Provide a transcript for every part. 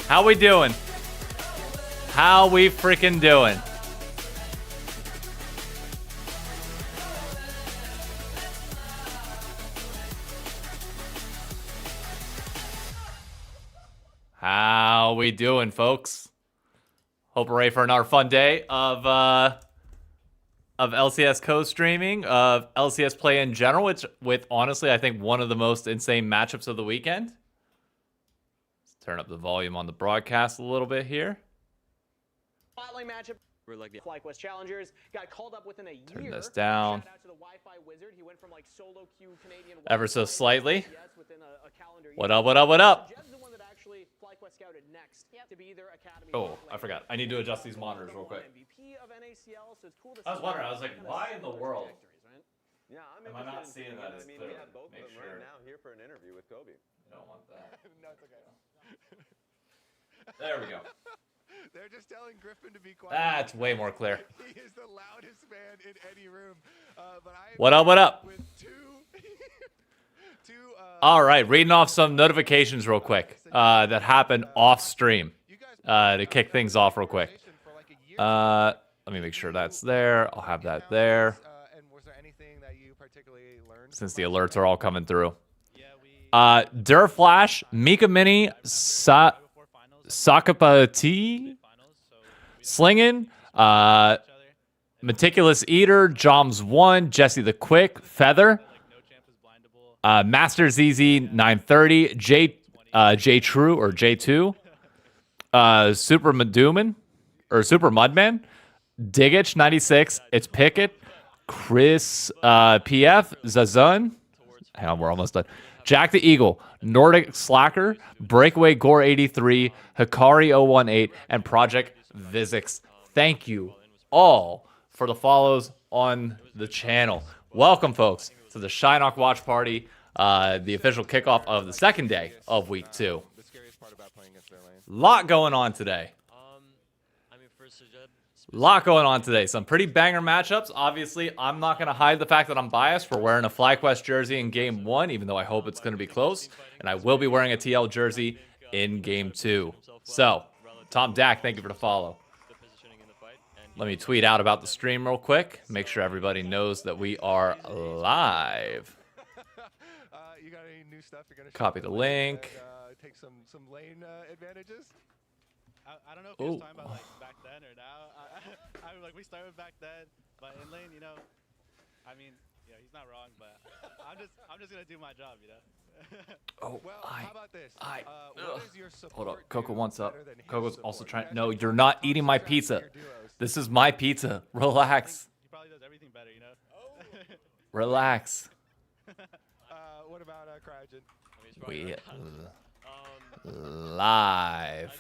How we doing? How we freaking doing? How we doing, folks? Hope we're ready for another fun day of LCS co-streaming, of LCS play in general, which with honestly, I think one of the most insane matchups of the weekend. Turn up the volume on the broadcast a little bit here. Spotlight matchup. We're like the FlyQuest challengers got called up within a year. Turn this down. Shout out to the Wi-Fi wizard. He went from like solo queue Canadian ever so slightly. within a calendar year. What up? What up? What up? Jed's the one that actually FlyQuest scouted next to be their academy. Oh, I forgot. I need to adjust these monitors real quick. MVP of NACL, so it's cool to I was wondering. I was like, why in the world? Yeah, I'm Am I not seeing that? I mean, we have both of them right now here for an interview with Kobe. You don't want that. No, it's okay. There we go. They're just telling Griffin to be quiet. That's way more clear. He is the loudest man in any room. But I What up? What up? with two All right, reading off some notifications real quick that happened off stream to kick things off real quick. Let me make sure that's there. I'll have that there. And was there anything that you particularly learned? Since the alerts are all coming through. Durflash, Mika Mini, Sakapati, Slingin, Meticulous Eater, Joms 1, Jesse the Quick, Feather, Master ZZ 930, J True or J2, Super Maduman or Super Mudman, Digich 96, It's Pickett, Chris PF, Zazun. Hang on, we're almost done. Jack the Eagle, Nordic Slacker, Breakaway Gore 83, Hikari 018, and Project Visix. Thank you all for the follows on the channel. Welcome, folks, to the ShyKnock Watch Party, the official kickoff of the second day of Week 2. Lot going on today. Lot going on today. Some pretty banger matchups. Obviously, I'm not going to hide the fact that I'm biased for wearing a FlyQuest jersey in Game 1, even though I hope it's going to be close. And I will be wearing a TL jersey in Game 2. So, Tom Dak, thank you for the follow. Let me tweet out about the stream real quick. Make sure everybody knows that we are live. You got any new stuff you're gonna Copy the link. And, take some lane advantages. I don't know if he was talking about like back then or now. I mean, like we started back then, but in lane, you know, I mean, yeah, he's not wrong, but I'm just gonna do my job, you know. Well, how about this? What is your Hold up, support Coco do wants up. better than his Coco's support? also trying. That's No, the you're first not time eating to my track pizza. your duos. This is my pizza. Relax. He probably does everything better, you know. Relax. What about Cryogen? I mean, he's probably We right. live.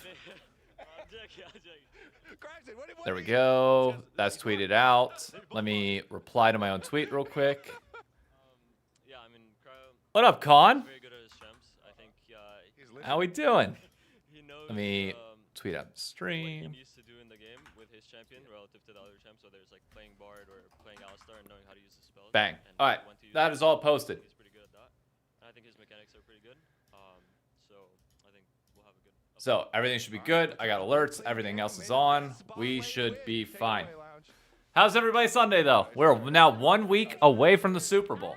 I'm joking, I'm joking. Cryogen, what There we do you- go. That's tweeted out. Let me reply to my own tweet real quick. Yeah, I mean, Cryo What up, Con? very good at his champs. I think He's How we doing? he knows Let me tweet out what he stream. needs to do in the game with his champion relative to the other champs, whether it's like playing Bard or playing Alistar and knowing how to use the spells. Bang. and All right, when to use that them. is all posted. He's pretty good at that. And I think his mechanics are pretty good. So I think we'll have a good. So everything should be good. I got alerts. Everything else is on. We should be fine. How's everybody Sunday though? We're now 1 week away from the Super Bowl.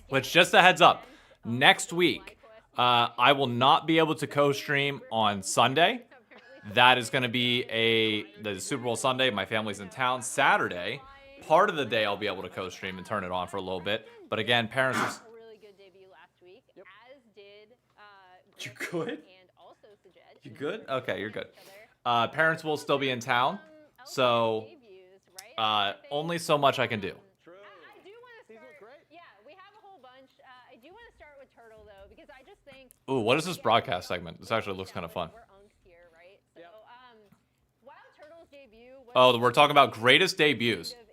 Which, just a heads up, next week I will not be able to co-stream on Sunday. That is going to be the Super Bowl Sunday. My family's in town. Saturday, part of the day I'll be able to co-stream and turn it on for a little bit. But again, parents. A really good debut last week, as did You good? and also Sajed. You good? Okay, you're good. Parents will still be in town, so only so much I can do. True. I do want to start. great. Yeah, we have a whole bunch. I do want to start with Turtle though, because I just think. Ooh, what is this broadcast segment? This actually looks kind of fun. We're unks here, right? So, while Turtle's debut was Oh, we're talking about greatest debuts. kind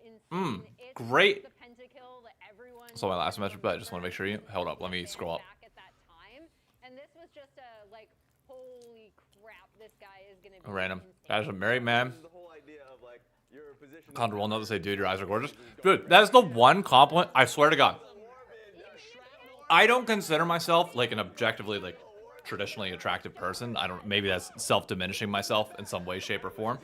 of insane, it's Great. the pentakill that everyone. Saw my last message, but I just want to make sure you hold up. Let me was scroll up. back at that time, and this was just a like, holy crap, this guy is gonna be Random. insane. That is a married man. The whole idea of like your position. Condor will not to say, dude, your eyes are gorgeous. Dude, that is the one compliment. I swear to God. I don't consider myself like an objectively like traditionally attractive person. I don't. Maybe that's self-diminishing myself in some way, shape, or form.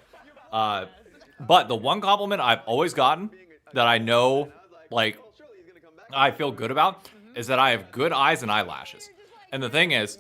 But the one compliment I've always gotten that I know, like, I feel good about is that I have good eyes and eyelashes. And the thing is,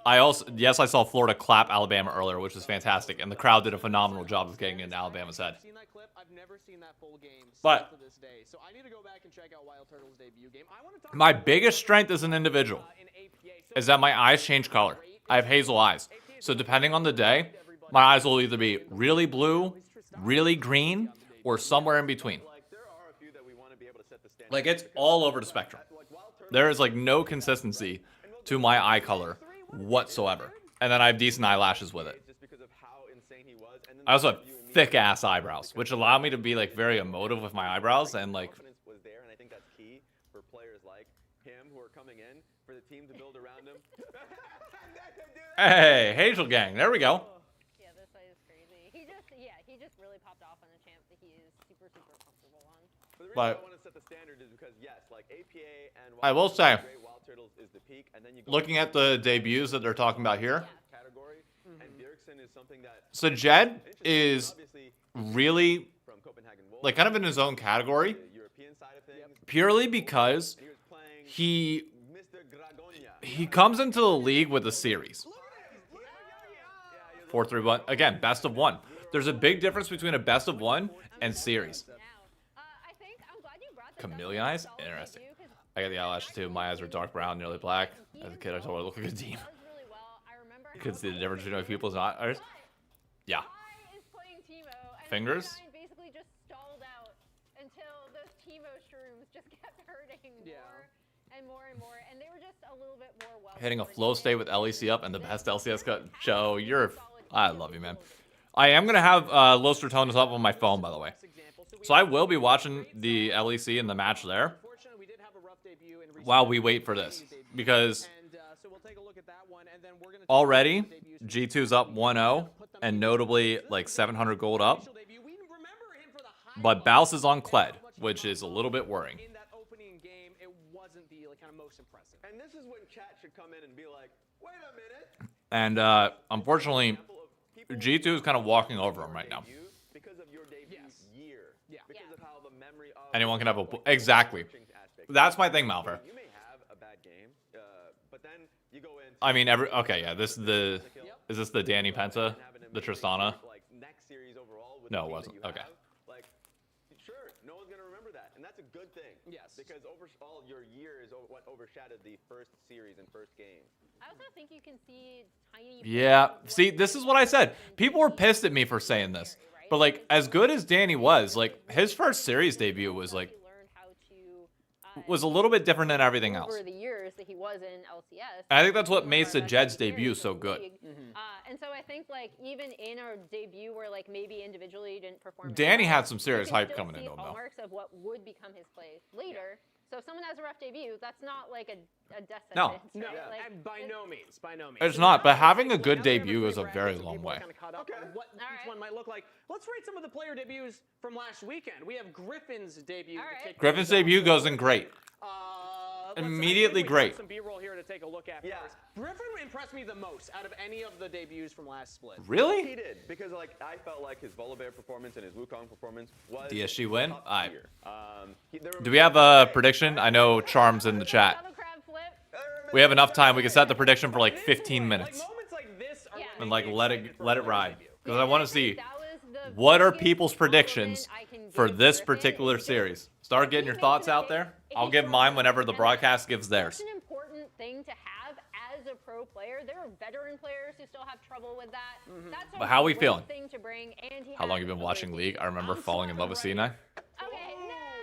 I saw Florida clap Alabama earlier, which was fantastic, and the crowd did a phenomenal job of getting in Alabama's head. Seen that clip? I've never seen that full game But- still to this day. So I need to go back and check out Wild Turtle's debut game. I want to talk My about biggest strength as an individual in APA. So is that my eyes change color. I have hazel eyes. So depending on the day, my eyes will either be really blue, really green, or somewhere in between. Like there are a few that we want to be able to set the standard. Like it's all over the spectrum. There is like no consistency to my eye color whatsoever. And then I have decent eyelashes with it. just because of how insane he was. And then I also have thick ass eyebrows, which allow me to be like very emotive with my eyebrows and like confidence was there, and I think that's key for players like him who are coming in for the team to build around him. hey, Hazel Gang, there we go. Yeah, this side is crazy. He just really popped off on a champ that he is super, super comfortable on. But the reason But- I want to set the standard is because yes, like APA and I will Wild say, Turtles is great, Wild Turtles is the peak, and then you go looking at the debuts that they're talking about here, category, and Bjergsen is something that Sajed is obviously really from Copenhagen Wolves, like kind of in his own category, the European side of things, purely because and he was playing he Mr. Dragonia. he comes into the league with a series. 4-3-1. Again, best of one. There's a big difference between a best of one and series. Now, I think I'm glad you brought this Chameleon up. eyes? Solid Interesting. debut, 'cause I got the eyelashes too. My eyes are dark brown, nearly black. As a kid, I told her I look like a demon. does really well. I remember You can see the difference between people's eyes. Yeah. Why is playing Teemo and Fingers? Nine basically just stalled out until those Teemo shrooms just kept hurting more and more and more, and they were just a little bit more well. Hitting a flow state with LEC up and the best LCS cut. Joe, I love you, man. I am going to have Los Ratones up on my phone, by the way. So I will be watching the LEC and the match there Unfortunately, we did have a rough debut in recent while we wait for this. Because and so we'll take a look at that one, and then we're gonna already, G2's up 1-0, and notably like 700 gold up. debut. We remember him for the high But Baus is on Kled, which is a little bit worrying. in that opening game. It wasn't the kind of most impressive. And this is when chat should come in and be like, wait a minute. And unfortunately, G2 is kind of walking over him right now. Because of your debut year. Yeah. Because of how the memory of Anyone can have a... Exactly. That's my thing, Malver. You may have a bad game, but then you go in. I mean, okay, yeah, this is the... Is this the Danny Penta? The Tristana? Like next series overall. With No, the it team wasn't. that you Okay. have, like, sure, no one's gonna remember that, and that's a good thing. Yes. Because overall, your year is what overshadowed the first series and first game. I also think you can see tiny. Yeah, see, this is what I said. People were pissed at me for saying this. But, like, as good as Danny was, like, his first series debut was, like, Learned how to was a little bit different than everything else. over the years that he was in LCS. I think that's what He was made one of our Sajed's best debut players so in the good. league. And so I think like even in our debut where like maybe individually he didn't perform as Danny well, had some serious you can hype still coming see into him, though. hallmarks of what would become his play later. So if someone has a rough debut, that's not like a death No. sentence. No, right? Like, and by no means, by no means. It's So not, now but let's having take a good look. Now we have debut great is a bracket, very so long people are way. kinda caught up on what each right. one might look like. Let's rate some of the player debuts from last weekend. We have Griffin's debut. All to right. kick Griffin's things off. debut goes in great. Let's- Immediately I think we great. have some B-roll here to take a look at Yeah. first. Griffin impressed me the most out of any of the debuts from last split. He Really? did, because like I felt like his Volibear performance and his Wukong performance was DSG win? top Aight. tier. Do we have a prediction? I know Charm's in the chat. Shadow crab flip. We have enough time. We can set the prediction for like 15 minutes. Like moments like this are Yeah. what And make like me let excited it for let a it player ride. debut. Because I want to see That was the what are biggest people's predictions compliment I can for give this Griffin particular is just series. Start getting your he thoughts makes out there. mistakes, I'll he give mine throws whenever them, the and broadcast gives Such theirs. an important thing to have as a pro player. There are veteran players who still have trouble with that. That's a But how we great feeling? thing to bring, and he How long has you been a watching good League? I team. remember falling in love with C9. Okay,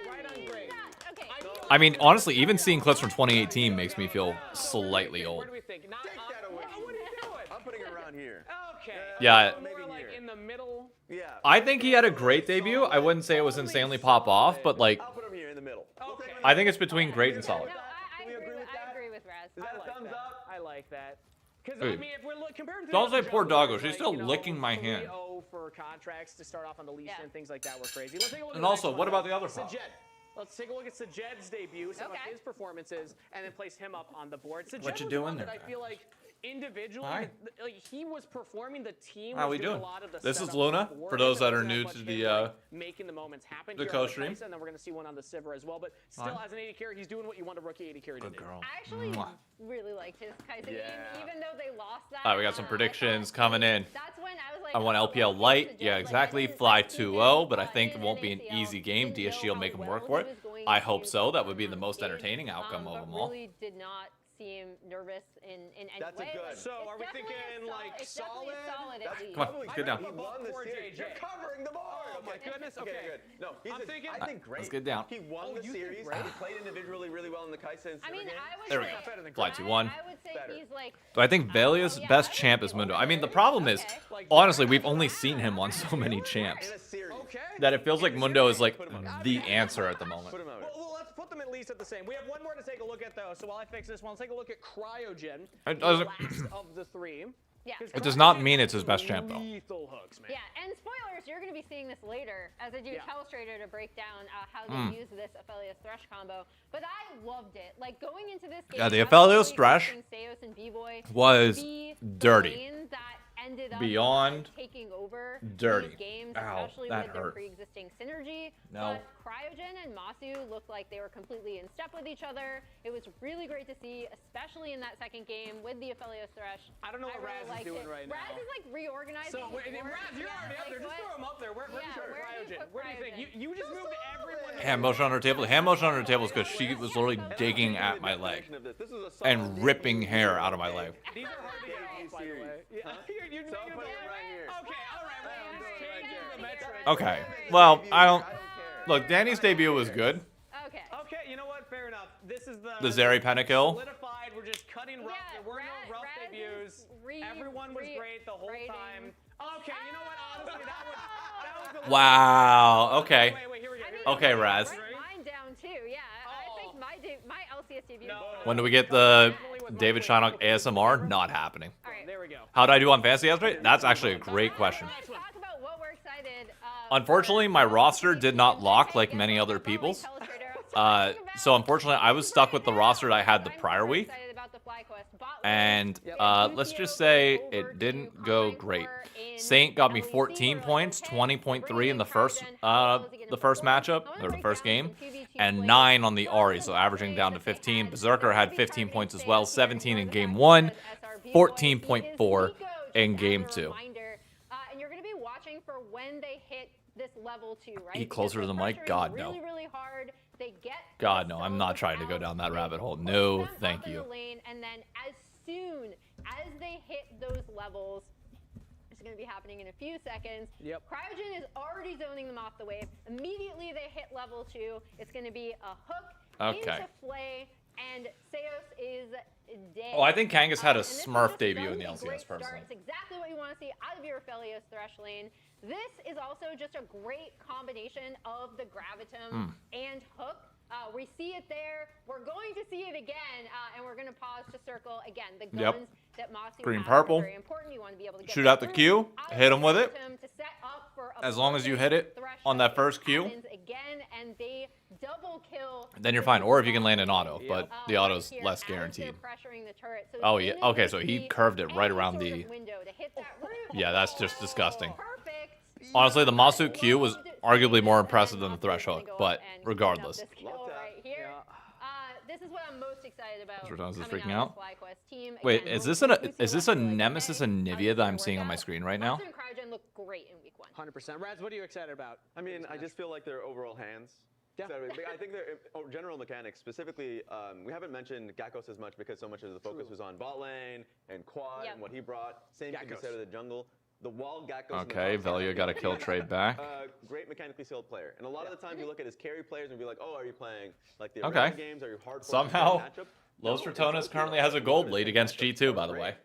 Right on grade. okay. I mean, honestly, even seeing clips from 2018 makes me feel slightly Where old. do we think? Not, Take that away. what are you doing? I'm putting it around here. Okay. Yeah. More Maybe like here. in the middle. Yeah. I think he had a great debut. I wouldn't say it was insanely pop off, but like, I'll put him here in the middle. Okay. I think it's between great and solid. No, I Can we agree with I that? agree with Raz. Is that a like thumbs that. up? I like that. Because, Hey, I mean, if we're comparing to don't the say poor junglers, doggo. She's like, still you know, licking my hand. 3-0 for contracts to start off on the leash Yeah. and things like that were crazy. Let's take a look at And the also, next what one. about the other pop? Sajed. Let's take a look at Sajed's debut, some of Okay. his performances, and then place him up on the board. Sajed What you was doing one there, that I feel like individually, Hi. like he was performing. The team. How was we doing doing? a lot of the This is setup Luna, before, for those and that are then new much to him, the, like, making the moments happen. the here on co-stream. Tyson, and then we're gonna see one on the Sivir as well. But still, Fine. as an 80 carry, he's doing what you want a rookie 80 carry to Good do. girl. I actually Mwah. really liked his Kaizen game, Yeah. even though they lost that. All right, we got some I predictions thought coming in. That's when I was like, I want oh, LPL well, light. Sajed, Yeah, like, exactly. I Fly didn't see 2-0, him, but I think it in won't be an ACL, easy game. didn't know DSG will how make him well work he for it. was going I to hope so. That would be the perform most on entertaining stage, outcome of but them all. really did not see him nervous in any That's a way. good. Like, So it's are we definitely a thinking, like, it's definitely solid? solid at That's least. Come on, probably let's get down. He won the Poor series. JJ. You're covering the board. Oh my goodness, okay. Good. No, he's I'm a, thinking- I think great. Let's get down. He won Oh, the you think series. great? He played individually really well in the Kaisen I mean, game. I would There we say, go. Better than Fly Greg. 2-1. I would say Better. he's like. So I think Valia's yeah, best I champ would is say Mundo. okay. I mean, the problem is, Okay. honestly, we've only seen him on so many champs In a series. Okay. that it feels like Mundo is like Put him out. the answer at the moment. Put him out. Well, let's put them at least at the same. We have one more to take a look at, though. So while I fix this one, let's take a look at Cryogen. It the doesn't- last of the three. Yeah. 'Cause It does not Cryogen mean has it's his best champ, though. Lethal hooks, man. Yeah, and spoilers, you're going to be seeing this later as I do Yeah. Telestrator to break down how they use this Aphelios Thresh combo. But I loved it. Like, going into this game, Yeah, the I was Aphelios really Thresh expecting Seos and B-Boy was to be the dirty. lane that ended up Beyond taking over dirty. these games, Ow, especially that with their hurt. pre-existing synergy. No. But Cryogen and Masu looked like they were completely in step with each other. It was really great to see, especially in that second game with the Aphelios Thresh. I don't know what really Raz is liked doing it. right now. Raz is like reorganizing. So, wait, his Raz, work. you're Yeah, already up like, there. Just what? throw him up there. Where do you Yeah, put where do you Cryogen? put Where do you think? Cryogen? You just moved everyone. Hand motion on her table. Hand motion on her table is because she was literally digging at my leg and ripping hair out of my leg. These are hard to get off, by the way. Yeah. You're So I'm making putting it right here. Okay, all right. Well, I'm doing it right changing there. the metric. Okay. Well, I don't. care. Look, Danny's debut was good. Okay. Okay, you know what? Fair enough. This is the Zeri Pentakill. solidified. We're just cutting rough. Yeah, There were no rough Raz debuts. is Everyone was great the whole time. Okay, you know what? Honestly, that was the Wow. Okay. Wait, here we go. I mean, Okay, I Raz. wrote mine down too. Yeah, I think my LCS debut. No. When do we get the David ShyKnock ASMR? Not happening. All right. There we go. How did I do on Fantasy yesterday? That's actually a great question. Let's talk about what we're excited. Unfortunately, my roster did not lock like many other people's. So unfortunately, I was stuck with the roster that I had the prior week. And let's just say it didn't go great. Saint got me 14 points, 20.3 in the first matchup or the first game, and 9 on the Ahri, so averaging down to 15. Berserker had 15 points as well, 17 in game 1, 14.4 in game 2. And you're going to be watching for when they hit this level 2, right? Eat closer to the mic? Because God, they're no. really, really hard. They get God, no, I'm not trying to go down that rabbit hole. No, thank you. And then as soon as they hit those levels, it's going to be happening in a few seconds. Yep. Cryogen is already zoning them off the wave. Immediately they hit level 2, it's going to be a hook Okay. into Flay, and Seos is dead. Oh, I think Kangas had a And this is Smurf just debut in the a LCS, great start. personally. It's exactly what you want to see out of your Aphelios Thresh lane. This is also just a great combination of the Gravitum and Hook. We see it there. We're going to see it again, and we're going to pause to circle again. The guns that Mossy Green, has purple. are very important. You want to be able to get Shoot that out the root Q, out of hit the 'em with it. Gravitum to set up for a As long as you perfect hit it Thresh on Hook. that first It Q, happens again, and they double kill. then you're the fine. Or if you Q can land an on auto, the but right the auto's here less as they're guaranteed. pressuring the turret. So Oh, as yeah. soon as Okay, they so he see curved it right any around sort of the... window to hit that root, Yeah, that's just disgusting. perfect. Honestly, the Masu Q was Loved arguably seeing more this, impressive and than the Masu Thresh is gonna Hook, go but up and clean up regardless. this kill right here. This is what I'm most excited about. Returns is coming freaking out of out. the FlyQuest team. Wait, Again, is this we'll see is this what a they like to Nemesis say. and How Nivea it's that gonna I'm seeing work on my out. screen right now? Monster and Cryogen look great in week 1. 100%. Reds, what are you excited about? I mean, I just feel like their overall hands. Yeah. So, I think their general mechanics, specifically, we haven't mentioned Gakkos as much because so much of the focus was on bot lane and quad and what he brought. Same can be said of the jungle. The wall Gakkos. Okay, Velia got a kill trade back. Great mechanically skilled player. And a lot of the time you look at his carry players and be like, oh, are you playing like the Okay. arena games? Are you hard? Somehow, matchup? Los No, it's Ratonas mostly currently like has a gold matchup lead against G2, by the great. way.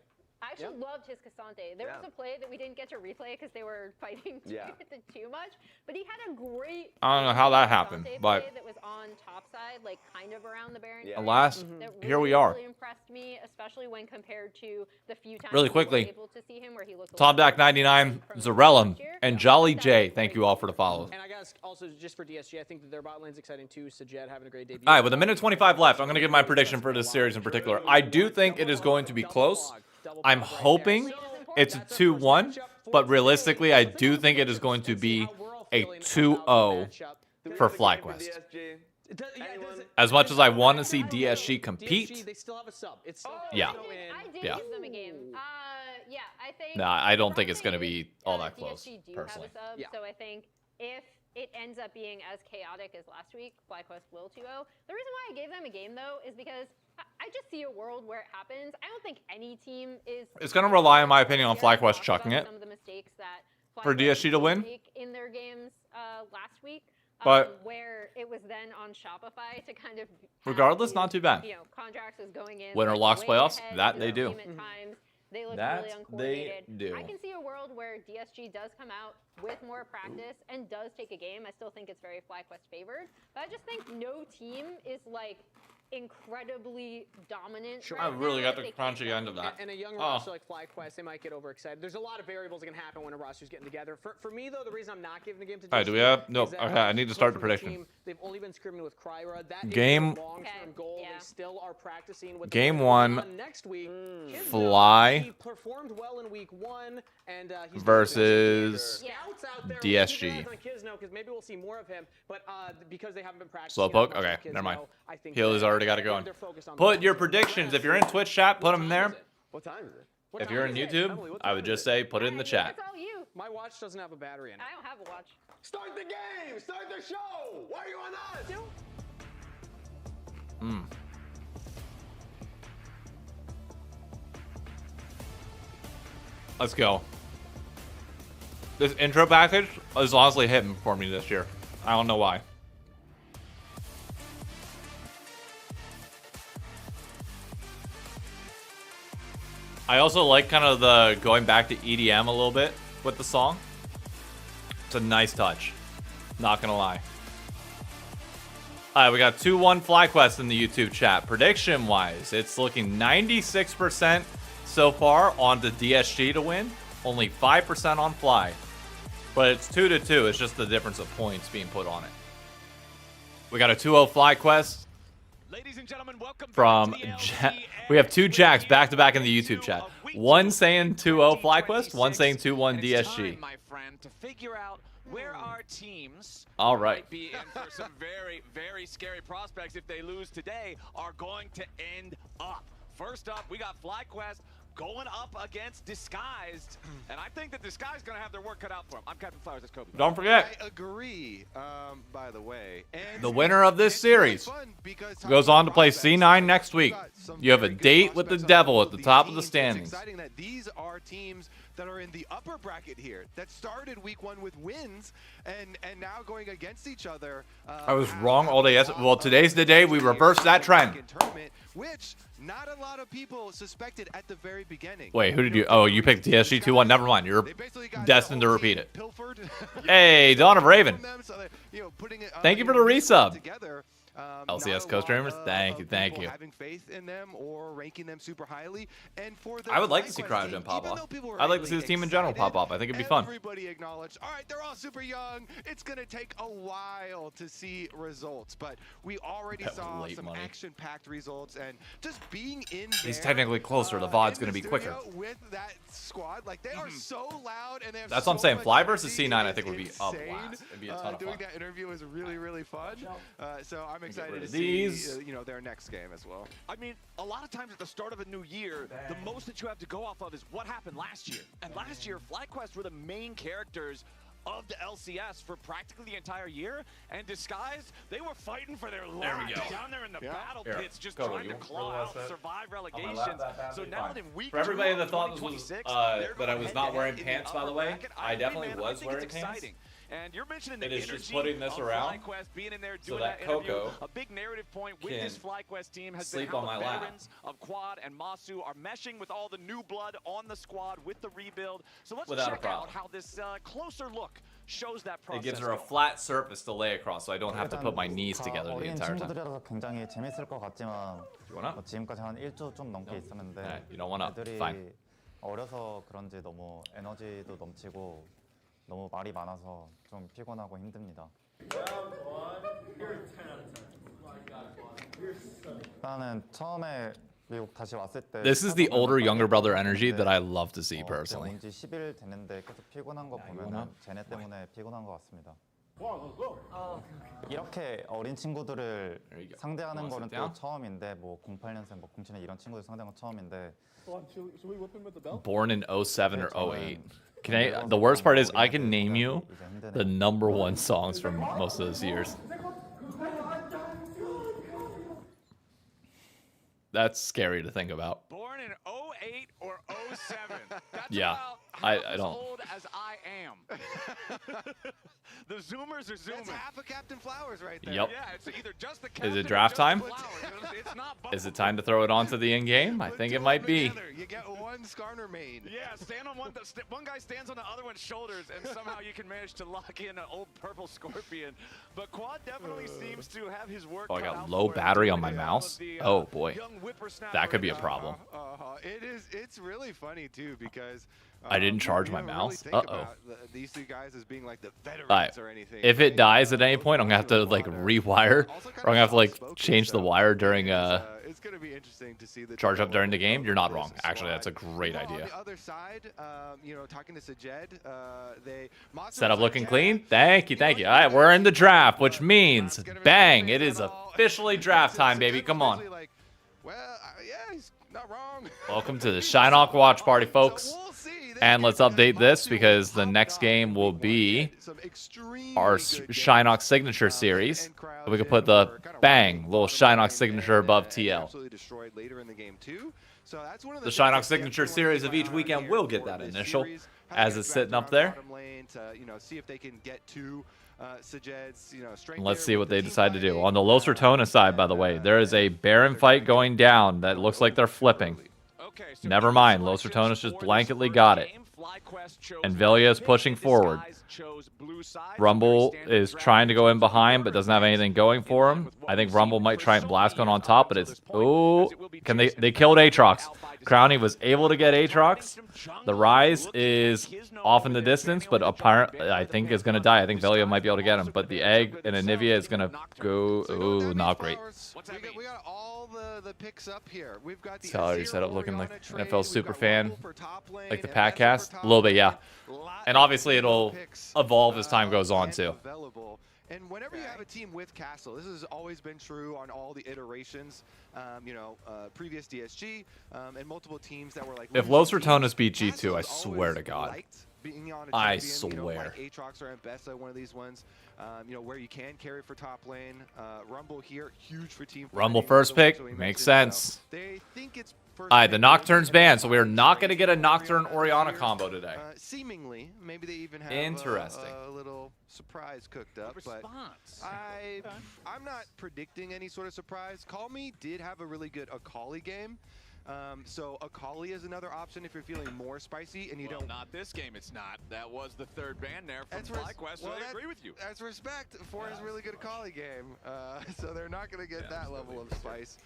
I actually loved his Cassante. There was a play that we didn't get to replay because they were fighting too much, but he had a great. I don't know how that happened, Cassante but play that was on top side, like kind of around the Baron. Yeah. area, alas, that here we really, are. Really impressed me, especially when compared to the few times Really we were quickly, able to see him where he looked a Tom little Dak 99, from Zarellum, last year. and Jolly That J. was Thank very you all for the follow. And I guess also just for DSG, I think that their bot lane's exciting too. Sajed having a great debut. All right, with a minute 25 left, I'm going to give my prediction for this series in particular. I do think it is going to be close. I'm hoping it's a 2-1, but realistically, I do think it is going to be a 2-0 for FlyQuest. DSG. As much as I want to see DSG compete, They still have a sub. It's still Yeah. I did Yeah. give them a game. Yeah, I think. nah, I don't think the it's going to thing be is, all that close, DSG do personally. have a sub, Yeah. so I think if it ends up being as chaotic as last week, FlyQuest will 2-0. The reason why I gave them a game, though, is because I just see a world where it happens. I don't think any team is. It's going to rely, in my opinion, on We already FlyQuest talked chucking about it. Some of the mistakes that For FlyQuest DSG to did win? make in their games last week. But- where it was then on Shopify to kind of have Regardless, these, not too bad. You know, contracts is going in. Winner like, locks way playoffs, ahead that of they the do. team at times. They look That really they uncoordinated. do. I can see a world where DSG does come out with more practice and does take a game. I still think it's very FlyQuest favored, but I just think no team is like incredibly dominant. Sure. right I really now. got the They can't crunchy end of that. And a young Oh. roster like FlyQuest, they might get overexcited. There's a lot of variables that can happen when a roster's getting together. For me, though, the reason I'm not giving the game to All right, do we have- no, is that okay, I need to start the from the prediction. team, they've only been scrimming with Kryra. That is Game- their long-term Okay, goal. yeah. They still are practicing with Game the one, next week. Fly He performed well in week 1, and he's versus scouts out there. DSG. Keep your eyes on Kizno, because maybe we'll see more of him. But because they haven't been practicing, Slowpoke? as much Okay, with never mind. Kizno, I think Healy's that already got it going. they're focused on Put the your long-term. predictions. If you're in Twitch chat, put them What there. time is it? What time is it? What If time you're on is it? YouTube, Emily, what I time would is just it? say put it in the chat. It's all you. My watch doesn't have a battery in it. I don't have a watch. Start the game! Start the show! Why are you on us? Let's go. This intro package is honestly hitting for me this year. I don't know why. I also like kind of the going back to EDM a little bit with the song. It's a nice touch. Not gonna lie. Alright, we got 2-1 FlyQuest in the YouTube chat. Prediction-wise, it's looking 96% so far on the DSG to win. Only 5% on Fly. But it's 2-2. It's just the difference of points being put on it. We got a 2-0 FlyQuest Ladies and gentlemen, welcome from back to the Jack. LCS. We have two Jacks back-to-back in the YouTube chat. One saying 2-0 FlyQuest, one saying 2-1 And it's DSG. time, my friend, to figure out where our teams All right. might be in for some very, very scary prospects if they lose today are going to end up. First up, we got FlyQuest going up against Disguised, and I think that Disguised is going to have their work cut out for him. I'm Captain Flowers. That's Kobe. Don't forget, I agree, by the way. And the winner of this series goes on to play C9 next week. You have a date with the devil at the top of the standings. It's exciting that these are teams that are in the upper bracket here that started week 1 with wins and now going against each other. I was wrong all day yesterday. Well, today's the day we reverse that trend. Which not a lot of people suspected at the very beginning. Wait, who did you? Oh, you picked DSG 2-1. Never mind. You're destined to repeat it. Hey, Dawn of Raven. Thank you for the resub. LCS co-streamers, thank you. Having faith in them or ranking them super highly, and for the I would like to see CryoGen pop off. I'd like to see this team in general pop off. I think it'd be fun. Everybody acknowledged, all right, they're all super young. It's going to take a while to see results, but we already saw some action-packed results, and just being in there. He's technically closer. The VOD's going to be quicker. With that squad, like they are so loud, and they have That's what I'm saying. Fly versus C9, I think, would be a insane. blast. It'd be a ton of fun. Doing that interview was really, really fun. So I'm excited to these. see their next game as well. I mean, a lot of times at the start of a new year, the most that you have to go off of is what happened last year. And last year, FlyQuest were the main characters of the LCS for practically the entire year, and Disguised, they were fighting for their lives down there in the battle pits, just trying to claw out and survive relegations. So now in week 2, for everybody that thought this was that I was not wearing pants, by the way, I definitely was wearing pants. And you're mentioning the It is energy just putting this of around FlyQuest being in there so doing that that interview. Coco A big narrative point with this FlyQuest team has been sleep how on my the lap. veterans of Quad and Masu are meshing with all the new blood on the squad with the rebuild. So let's Without a check problem. out how this closer look shows that process. It gives her a flat surface to lay across, so I don't have to put my knees together the entire time. 친구들이라서 굉장히 재밌을 것 같지만 You want up? 지금까지 한 1주 좀 넘게 있었는데 Yeah, you don't want up. 애들이 Fine. 어려서 그런지 너무 에너지도 넘치고 너무 말이 많아서 좀 피곤하고 힘듭니다. 일단은 처음에 미국 다시 왔을 때 This is the older, younger brother energy that I love to see personally. 온지 10일 됐는데 계속 피곤한 거 보면은 쟤네 때문에 피곤한 것 같습니다. 이렇게 어린 친구들을 상대하는 거는 또 처음인데 뭐 08년생, 뭐 07년 이런 친구들 상대하는 건 처음인데 Born in 07 or 08. The worst part is I can name you the #1 songs from most of those years. That's scary to think about. Born in 08 or 07. That's Yeah, about I as don't. old as I am. The Zoomers are zooming. That's half of Captain Flowers right there. Yep. Yeah, it's either just the Is captain it or draft just the time? Flowers. It's not both. Is it time to throw it onto the in-game? I think it might be. You get one Skarner main. Yeah, stand on one guy stands on the other one's shoulders, and somehow you can manage to lock in an old purple Scorpion. But Quad definitely seems to have his work. Oh, I cut got out low for him. battery on my All of mouse. the, Oh boy, young whippersnapper that could be a problem. It's really funny too because I didn't charge my you don't mouse. Really think Uh-oh. about these two guys as being like the veterans Alright, or anything. if it dies at any point, I'm gonna have to like rewire, or I'm gonna have to like change the wire during it's gonna be interesting to see the charge up during the game. You're not wrong. Actually, that's a great idea. On the other side, talking to Sajed, Setup looking clean. Thank you. All right, we're in the draft, which means bang! It is officially draft time, baby. Come on. Yeah, he's not wrong. Welcome to the ShyKnock watch party, folks. And let's update this because the next game will be our ShyKnock signature series. We can put the bang little ShyKnock signature above TL. The ShyKnock signature series of each weekend will get that initial as it's sitting up there. Let's see what they decide to do. On the Los Rotona side, by the way, there is a Baron fight going down that looks like they're flipping. Never mind, Los Rotona's just blanketly got it. And Velia is pushing forward. Rumble is trying to go in behind, but doesn't have anything going for him. I think Rumble might try and blast on top, but it's... Ooh, they killed Aatrox. Crowny was able to get Aatrox. The Rise is off in the distance, but apparently I think is going to die. I think Velia might be able to get him, but the Egg and Anivia is going to go... Ooh, not great. We got all the picks up here. We've got the Salary setup looking like NFL super fan, like the Packcast. A little bit, yeah. And obviously it'll evolve as time goes on too. And whenever you have a team with Castle, this has always been true on all the iterations, previous DSG, and multiple teams that were like. If Los Ratones beat G2, I swear to God. Being on a I champion, swear. like Aatrox or Ambessa, one of these ones, where you can carry for top lane. Rumble here, huge for team. Rumble first pick, makes sense. They think it's first. Alright, the Nocturne's banned, so we are not going to get a Nocturne Orianna combo today. Seemingly, maybe they even have interesting. A little surprise cooked up. But I'm not predicting any sort of surprise. Call Me did have a really good Akali game. So Akali is another option if you're feeling more spicy and you don't. Not this game. It's not. That was the third ban there from FlyQuest. So I agree with you. That's respect for his really good Akali game. So they're not going to get that level of spice.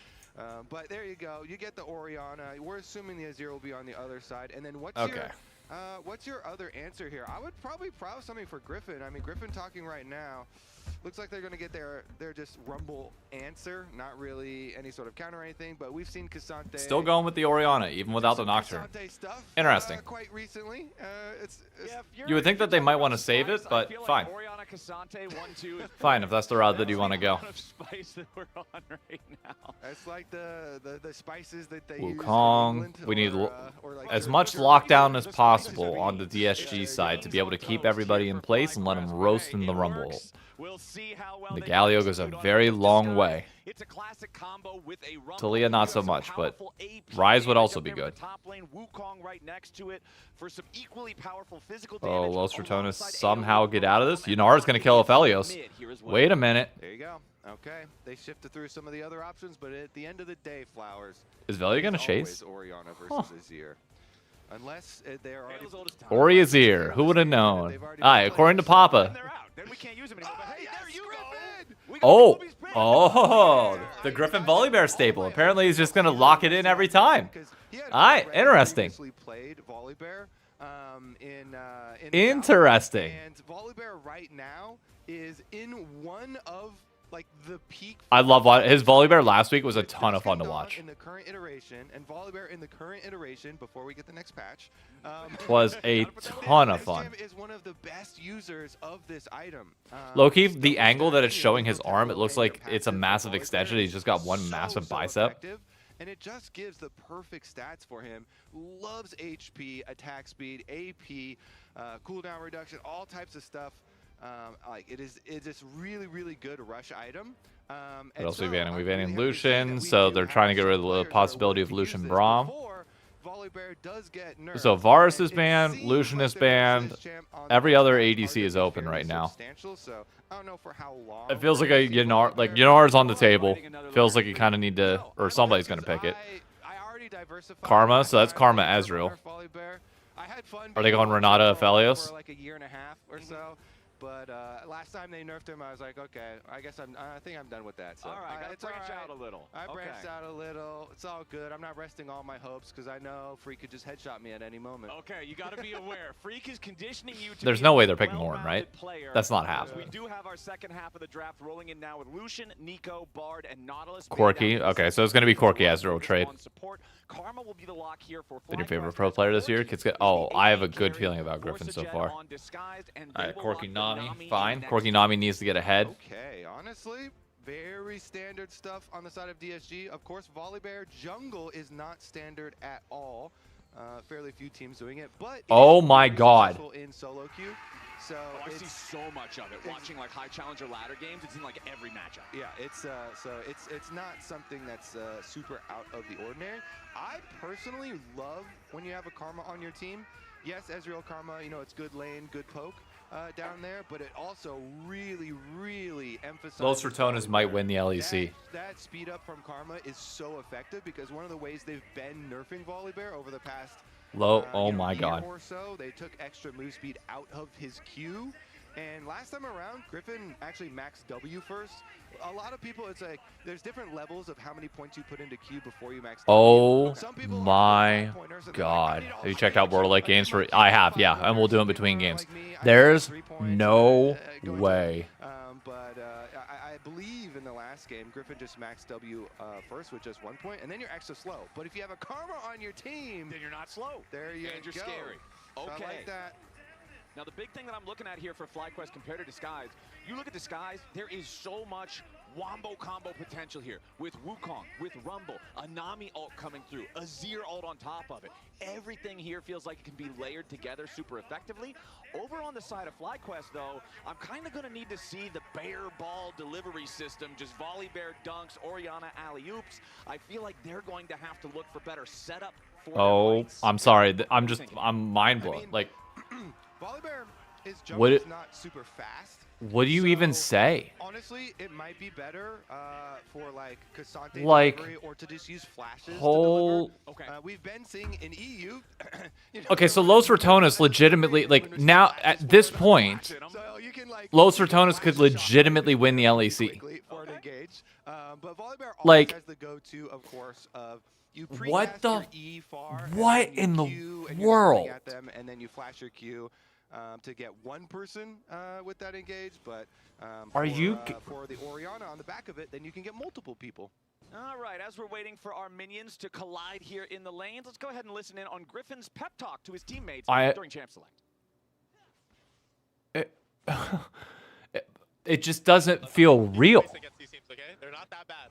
But there you go. You get the Orianna. We're assuming the Azir will be on the other side. And then what's your other answer here? I would probably prowess something for Griffin. I mean, Griffin talking right now. Looks like they're going to get their just Rumble answer, not really any sort of counter or anything, but we've seen Cassante. Still going with the Orianna, even without the Nocturne. Stuff, interesting. Quite recently. You would think that they might want to save it, but fine. Orianna, Cassante, 1-2. Fine, if that's the route that you want to go. Spice that we're on right now. That's like the spices that they Wukong. use in England, We need or like as much lockdown as possible on the DSG side to be able to keep everybody in place and let them roast in the Rumble. We'll see how well The Galio goes a very long way. It's a classic combo with a Talia not so much, but Ryze would also be good. Top lane, Wukong right next to it for some equally powerful physical Oh, damage. Los Ratones somehow get out of this. Yunar's going to kill Aphelios. Wait a minute. There you go. Okay, they shifted through some of the other options, but at the end of the day, Flowers. Is Velia going to chase? Orianna versus Azir. Unless they're already. Ori Azir. Who would have known? Alright, according to Papa. Then we can't use him anymore. But hey, there you go. Oh, the Griffin Volibear staple. Apparently he's just going to lock it in every time. Alright, interesting. Played Volibear Interesting. And Volibear right now is in one of like the peak. I love his Volibear last week was a ton of fun to watch. In the current iteration, and Volibear in the current iteration before we get the next patch was a ton of fun. Is one of the best users of this item. Low-key, the angle that it's showing his arm, it looks like it's a massive extension. He's just got one massive bicep. And it just gives the perfect stats for him. Loves HP, attack speed, AP, cooldown reduction, all types of stuff. It's just really good rush item. What else are we banning? We're banning Lucian, so they're trying to get rid of the possibility of Lucian Braum. So Varus is banned, Lucian is banned. Every other ADC is open right now. It feels like a Yunar, Yunar's on the table. Feels like you kind of need to, or somebody's gonna pick it. Karma, so that's Karma Ezreal. Are they going Renata Aphelios? For like a year and a half or so. But last time they nerfed him, I was like, okay, I think I'm done with that. So, all right, gotta branch out a little. I branched out a little. It's all good. I'm not resting all my hopes because I know Freak could just headshot me at any moment. Okay, you got to be aware. Freak is conditioning you to. There's no way they're picking Warren, right? That's not happening. We do have our second half of the draft rolling in now with Lucian, Nico, Bard, and Nautilus. Corki. Okay, so it's gonna be Corki Ezreal trade. Karma will be the lock here for Been your favorite pro player this year? Oh, I have a good feeling about Griffin so far. Alright, Corki Nami, fine. Corki Nami needs to get ahead. Okay, honestly, very standard stuff on the side of DSG. Of course, Volibear jungle is not standard at all. Fairly few teams doing it, but oh my god. In solo queue. So I see so much of it. Watching like high challenger ladder games, it's in like every matchup. Yeah, it's not something that's super out of the ordinary. I personally love when you have a Karma on your team. Yes, Ezreal Karma, it's good lane, good poke down there, but it also really emphasizes. Los Ratones might win the LEC. That speed up from Karma is so effective because one of the ways they've been nerfing Volibear over the past oh my god. Or so, they took extra move speed out of his Q. And last time around, Griffin actually maxed W first. A lot of people, it's like, there's different levels of how many points you put into Q before you max W. Oh my god. Have you checked out Borderlight games for? I have, yeah, and we'll do it between games. There's no way. I believe in the last game, Griffin just maxed W first with just 1 point, and then you're extra slow. But if you have a Karma on your team, then you're not slow. There you and you're go. scary. Okay. So I like that. Now, the big thing that I'm looking at here for FlyQuest compared to Disguise, you look at Disguise, there is so much wombo combo potential here with Wukong, with Rumble, a Nami ult coming through, a Zir ult on top of it. Everything here feels like it can be layered together super effectively. Over on the side of FlyQuest, though, I'm kind of going to need to see the bear ball delivery system, just volley bear dunks, Orianna alley-oops. I feel like they're going to have to look for better setup for their fights. I'm sorry. I'm mind blown. Like, Volibear, his jump is not super fast. What do you even say? Honestly, it might be better for like Cassante delivery or to just use flashes to deliver. We've been seeing in EU. Okay, so Los Ratones legitimately, like, now at this point, Los Ratones could legitimately win the LEC. But Volibear like, has the go-to, of course, of you what the E far, what in the world? At them, and then you flash your Q to get one person with that engage. But for the Orianna on the back of it, then you can get multiple people. All right, as we're waiting for our minions to collide here in the lanes, let's go ahead and listen in on Griffin's pep talk to his teammates during Champ Select. It just doesn't feel real. They're not that bad.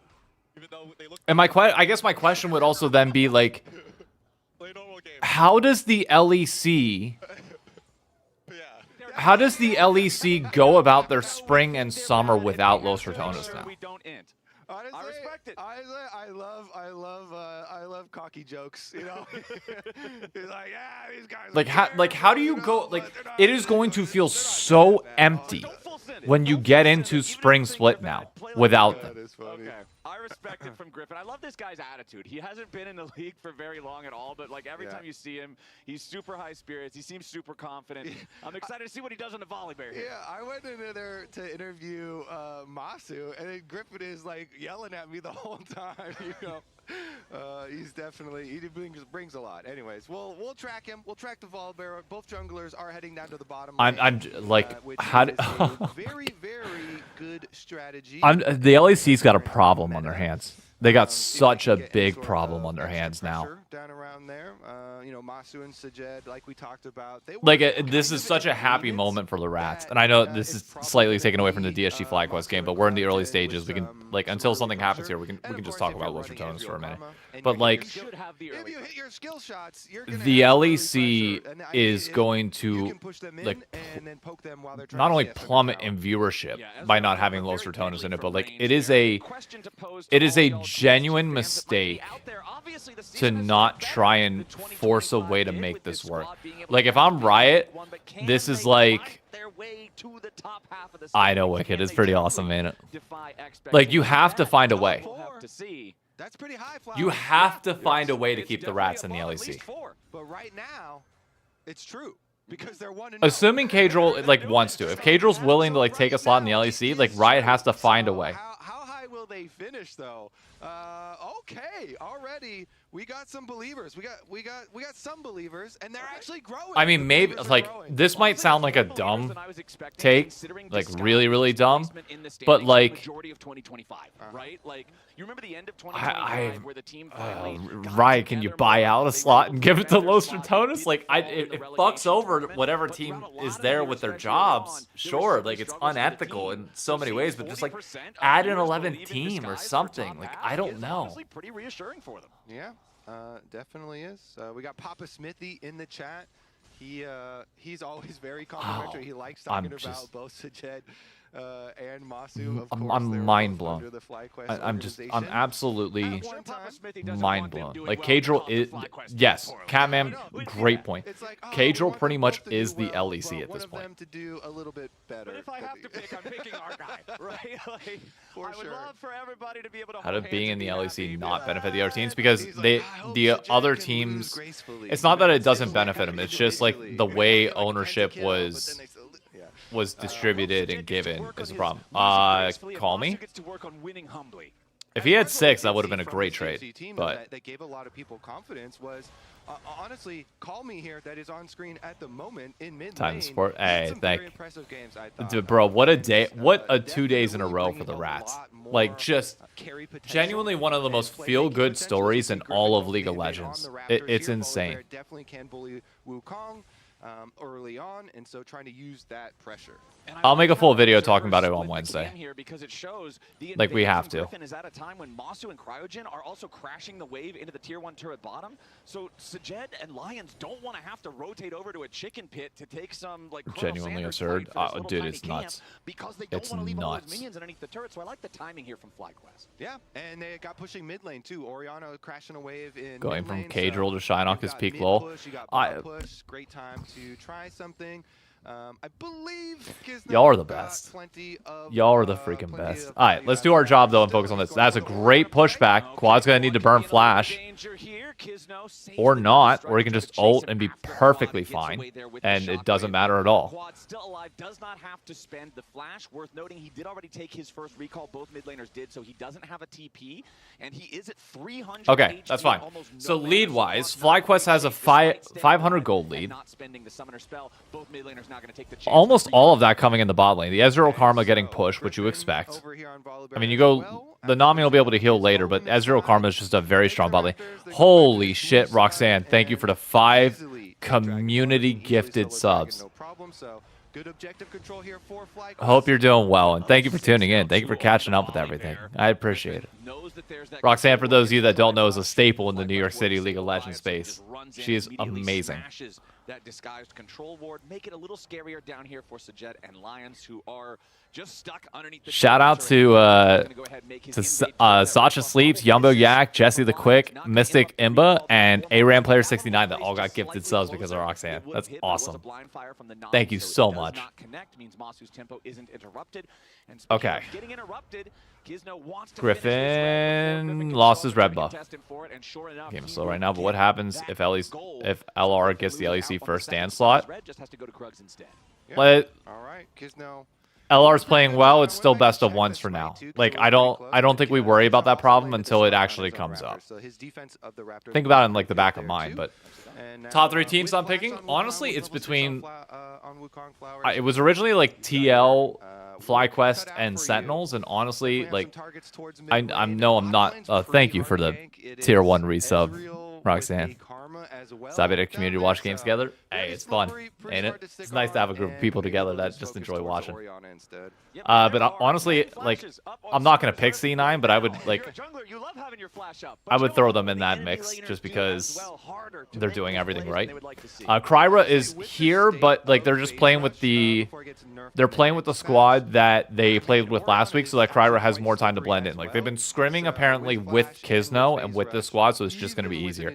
Even though they look. And I guess my question would also then be like, how does the LEC go about their spring and summer without Los Ratones now? Honestly, I respect it. I love cocky jokes. You know, he's like, yeah, these guys. How do you go? Like, it is going to feel so empty when you get into spring split now without them. Okay. I respect it from Griffin. I love this guy's attitude. He hasn't been in the league for very long at all, but like every time you see him, he's super high spirits. He seems super confident. I'm excited to see what he does on the volley bear here. Yeah, I went in there to interview Masu, and then Griffin is like yelling at me the whole time. You know, he's definitely he brings a lot. Anyways, we'll track him. We'll track the volley bear. Both junglers are heading down to the bottom. I'm like, how? Very good strategy. The LEC's got a problem on their hands. They got such a big problem on their hands now. Down around there, you know, Masu and Sajed, like we talked about. This is such a happy moment for the Rats, and I know this is slightly taken away from the DSG FlyQuest game, but we're in the early stages. We can until something happens here, we can just talk about Los Ratones for a minute. But like, the LEC is going to not only plummet in viewership by not having Los Ratones in it, but like it is a genuine mistake to not try and force a way to make this work. Like, if I'm Riot, this is like, I know Wicked is pretty awesome, man. Like, you have to find a way. That's pretty high. You have to find a way to keep the Rats in the LEC. But right now, it's true. Because they're one. Assuming Kadril like wants to. If Kadril's willing to like take a slot in the LEC, like Riot has to find a way. How high will they finish though? Okay, already we got some believers. We got some believers, and they're actually growing. I mean, maybe like this might sound like a dumb take, like really dumb, but like, right? Like, you remember the end of 2025 where the team Riot, can you buy out a slot and give it to Los Ratones? Like, it fucks over whatever team is there with their jobs. Sure, like it's unethical in so many ways, but just like add an 11th team or something. Like, I don't know. Pretty reassuring for them. Yeah, definitely is. We got Papa Smithy in the chat. He's always very complimentary. He likes talking about both Sajed and Masu. Of course, I'm mind blown. I'm absolutely mind blown. Like, Kadril is, yes, Catman, great point. Kadril pretty much is the LEC at this point. To do a little bit better. But if I have to pick, I'm picking our guy, right? Like, I would love for everybody to be able to. How did being in the LEC not benefit the other teams? Because the other teams, it's not that it doesn't benefit them. It's just like the way ownership was distributed and given is the problem. Call me. If he had 6, that would have been a great trade. But that gave a lot of people confidence was honestly, Call Me here that is on screen at the moment in mid lane. Time Sport. Hey, thank you. Bro, what a day. What a 2 days in a row for the Rats. Like, just genuinely one of the most feel-good stories in all of League of Legends. It's insane. Definitely can bully Wukong. early on, and so trying to use that pressure. I'll make a full video talking about it on Wednesday. Here because it shows the Like we have invasion to. Griffin is at a time when Masu and Cryogen are also crashing the wave into the tier 1 turret bottom. So Sajed and Lions don't want to have to rotate over to a chicken pit to take some like Colonel Genuinely Sanders absurd. fight for this little Dude, tiny it's camp nuts. because they don't It's want to leave all those nuts. minions underneath the turret. So I like the timing here from FlyQuest. Yeah, and they got pushing mid lane too. Oriana crashing a wave in Going mid from lane, cage so roll to ShyKnock you've is got peak mid low. push, you got I- bot push. Great time to try something. I believe Y'all are the best. Y'all Y'all are the freaking best. All right, let's do our job, though, and focus on this. That's a great pushback. Quad's going to need to burn flash. Or not, or he can just ult and be perfectly fine. And it doesn't matter at all. Quad still alive, does not have to spend the flash. Worth noting, he did already take his first recall. Both mid laners did, so he doesn't have a TP. And he is at 300 Okay, that's HP, fine. almost no So mana lead-wise, support. FlyQuest has a 500 gold lead. Not spending the summoner spell. Both mid laners now going to take the chance. Almost all of that coming in the bot lane. The Ezreal Karma getting pushed, which you expect. I mean, you go... The Nami will be able to heal later, but Ezreal Karma is just a very strong bot lane. Holy shit, Roxanne. Thank you for the 5 community-gifted subs. No problem. So good objective control here for FlyQuest. Hope you're doing well, and thank you for tuning in. Thank you for catching up with everything. I appreciate it. Roxanne, for those of you that don't know, is a staple in the New York City League of Legends space. She is amazing. That disguised control ward, make it a little scarier down here for Sajed and Lions, who are just stuck underneath the Shout out to Sacha Sleeps, Yumbo Yak, Jesse the Quick, Mystic Imba, and ARAM Player 69 that all got gifted subs because of Roxanne. That's awesome. Thank you so much. Okay. Griffin lost his red buff. Game is slow right now, but what happens if LR gets the LEC first stand slot? Let All right, Kizno. LR's playing well. It's still best of ones for now. Like I don't think we worry about that problem until it actually comes up. Think about it in like the back of mind. But top 3 teams I'm picking, honestly, it's between. It was originally like TL, FlyQuest, and Sentinels, and honestly, like I'm not. Thank you for the tier 1 resub, Roxanne. Stop at a community watch games together. Hey, it's fun, ain't it? It's nice to have a group of people together that just enjoy watching. But honestly, like, I'm not gonna pick C9, but I would throw them in that mix just because they're doing everything right. Kryra is here, but like they're just playing with the squad that they played with last week, so that Kryra has more time to blend in. Like they've been scrimming apparently with Kizno and with this squad, so it's just gonna be easier.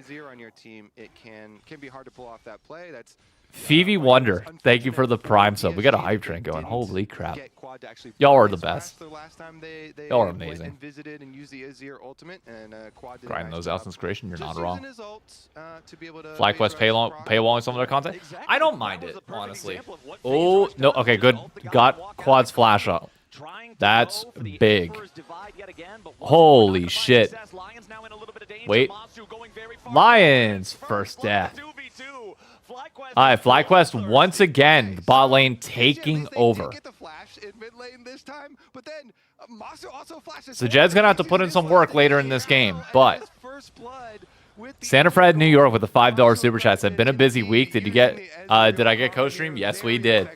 It can be hard to pull off that play. That's Phoebe Wonder, thank you for the prime sub. We got a hype train going. Holy crap. Y'all are the best. Y'all are amazing. Grinding those out since creation, you're not wrong. FlyQuest paywalling some of their content? I don't mind it, honestly. Oh, no, okay, good. Got Quad's flash up. That's big. Holy shit. Wait. Lions first death. All right, FlyQuest once again, the bot lane taking over. So Jed's going to have to put in some work later in this game, but Santa Fred, New York with a $5 super chat said, been a busy week. Did I get co-stream? Yes, we did.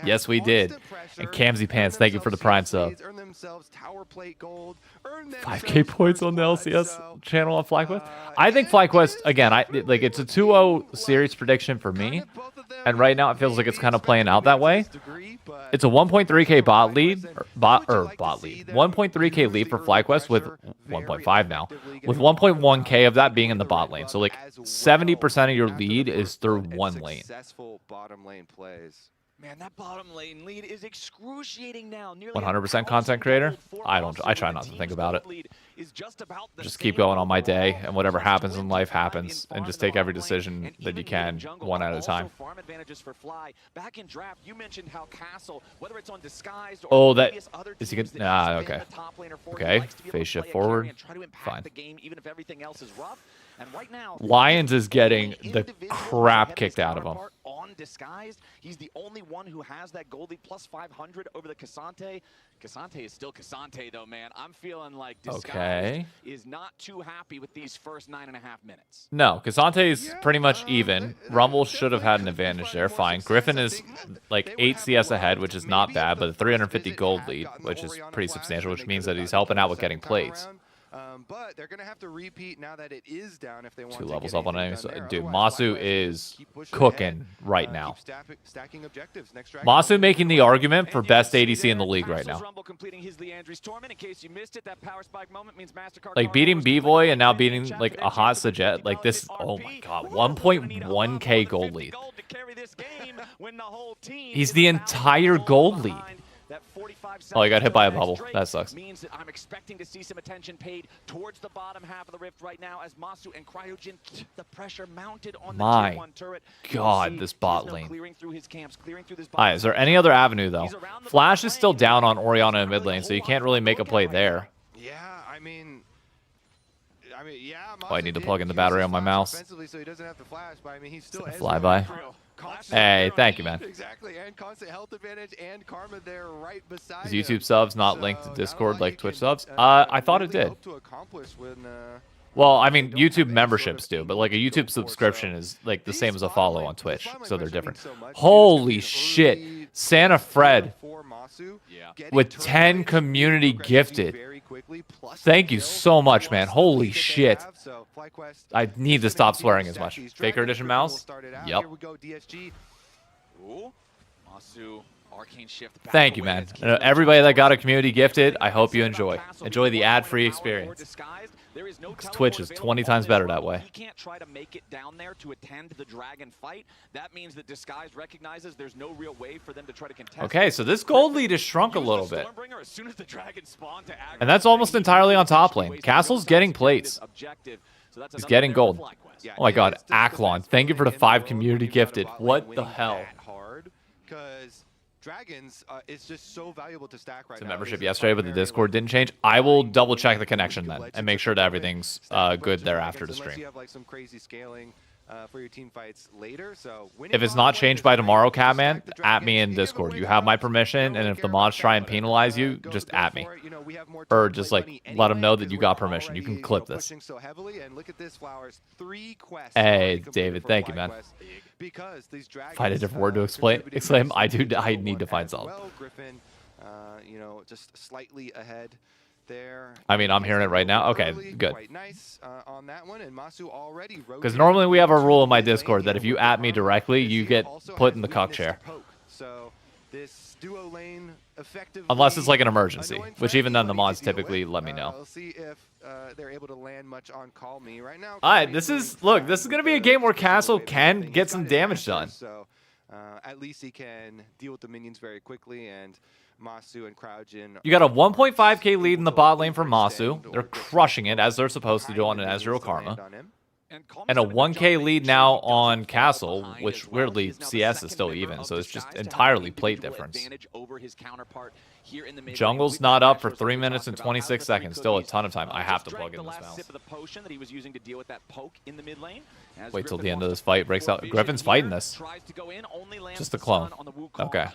Yes, we did. And Camsy Pants, thank you for the prime sub. 5K points on the LCS channel on FlyQuest. I think FlyQuest, again, it's a 2-0 series prediction for me. And right now it feels like it's kind of playing out that way. It's a 1.3K bot lead, 1.3K lead for FlyQuest with 1.5 now, with 1.1K of that being in the bot lane. So like 70% of your lead is through one lane. Successful bottom lane plays. Man, that bottom lane lead is excruciating now. 100% content creator? I try not to think about it. Just keep going on my day, and whatever happens in life happens, and just take every decision that you can one at a time. Oh, that is he good? Ah, okay. Okay, face shift forward. Fine. Lions is getting the crap kicked out of him. undisguised. He's the only one who has that gold lead plus 500 over the Cassante. Cassante is still Cassante, though, man. I'm feeling like Disguised is not too happy with these first 9.5 minutes. No, Cassante's pretty much even. Rumble should have had an advantage there. Fine. Griffin is like 8 CS ahead, which is not bad, but a 350 gold lead, which is pretty substantial, which means that he's helping out with getting plates. But they're going to have to repeat now that it is down if they want 2 to levels get up on anything enemies. done Dude, there. Masu Otherwise, is keep pushing cooking ahead, right now. keep stacking objectives. Next dragon Masu making the argument for best ADC in the league right now. Rumble completing his Leandri's torment. In case you missed it, that power spike moment means MasterCard Like beating B-Boy and now beating like a hot Sajet. Like this, oh my god, 1.1k gold lead. He's the entire gold lead. Oh, he got hit by a bubble. That sucks. Means that I'm expecting to see some attention paid towards the bottom half of the rift right now as Masu and Cryogen keep the pressure mounted on the tier 1 turret. God, this bot lane. Clearing through his camps, clearing through this Alright, is there any other avenue though? Flash is still down on Orianna in mid lane, so you can't really make a play there. Yeah, I mean, yeah. Oh, I need to plug in the battery on my mouse. Offensively, so he doesn't have to flash, but I mean, he's still Flyby. Hey, thank you, man. Exactly, and constant health advantage and karma there right beside Is him. YouTube subs not linked to So, Discord not a lot like you Twitch can, subs? I thought it really did. hope to accomplish when, Well, I mean, YouTube memberships do, but like a YouTube subscription is like the same as a follow on Twitch, so they're different. Holy shit, Santa Fred with 10 community gifted. Thank you so much, man. Holy shit. I need to stop swearing as much. Faker Edition mouse? Yep. Thank you, man. Everybody that got a community gifted, I hope you enjoy. Enjoy the ad-free experience. Twitch is 20 times better that way. He can't try to make it down there to attend the dragon fight. That means that Disguised recognizes there's no real way for them to try to contest. Okay, so this gold lead has shrunk a little bit. And that's almost entirely on top lane. Castle's getting plates. He's getting gold. Oh my god, Aklon, thank you for the 5 community gifted. What the hell? Because dragons is just so valuable to stack right now. The membership yesterday, but the Discord didn't change. I will double check the connection then and make sure that everything's good there after the stream. You have like some crazy scaling for your team fights later. So if it's not changed by tomorrow, Catman, at me in Discord. You have my permission, and if the mods try and penalize you, just at me. Or just like let them know that you got permission. You can clip this. Hey, David, thank you, man. Find a different word to exclaim. I need to find something. Griffin, you know, just slightly ahead. There. I mean, I'm hearing it right now. Okay, good. Nice on that one, and Masu already because normally we have a rule in my Discord that if you at me directly, you get put in the cuck chair. So this duo lane effectively, unless it's like an emergency, which even then the mods typically let me know. We'll see if they're able to land much on Call Me right now. All right, this is gonna be a game where Castle can get some damage done. So at least he can deal with the minions very quickly, and Masu and Cryogen. You got a 1.5k lead in the bot lane for Masu. They're crushing it as they're supposed to do on an Ezreal Karma. And a 1k lead now on Castle, which weirdly CS is still even, so it's just entirely plate difference. Jungle's not up for 3 minutes and 26 seconds. Still a ton of time. I have to plug in this mouse. Wait till the end of this fight breaks out. Griffin's fighting this. Just a clone. Okay.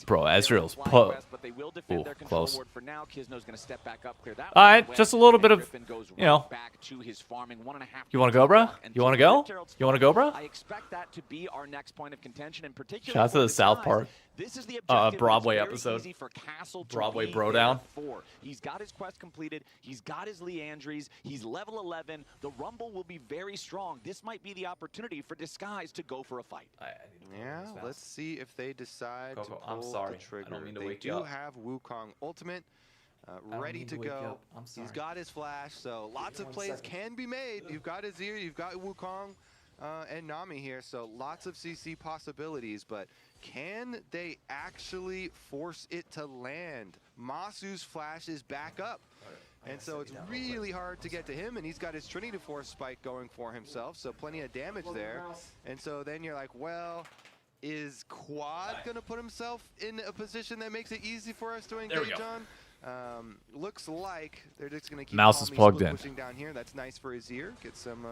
Bro, Ezreal's ooh, close. Alright, just a little bit of, you know. You want to go, bro? You want to go? You want to go, bro? I expect that to be our next point of contention, in particular. Shout out to the South Park Broadway episode. Broadway Bro Down. He's got his quest completed. He's got his Leandries. He's level 11. The Rumble will be very strong. This might be the opportunity for Disguise to go for a fight. Yeah, let's see if they decide to pull I'm sorry. the trigger. I don't mean to they wake do you up. have Wukong ultimate ready to go. He's got his flash, so lots of plays can be made. You've got Azir, you've got Wukong and Nami here, so lots of CC possibilities, but can they actually force it to land? Masu's flash is back up. And so it's really hard to get to him, and he's got his Trinity Force spike going for himself, so plenty of damage there. And so then you're like, well, is Quad going to put himself in a position that makes it easy for us to engage on? Looks like they're just going to keep Mouse is calmly plugged split in. pushing down here. That's nice for his ear. Get some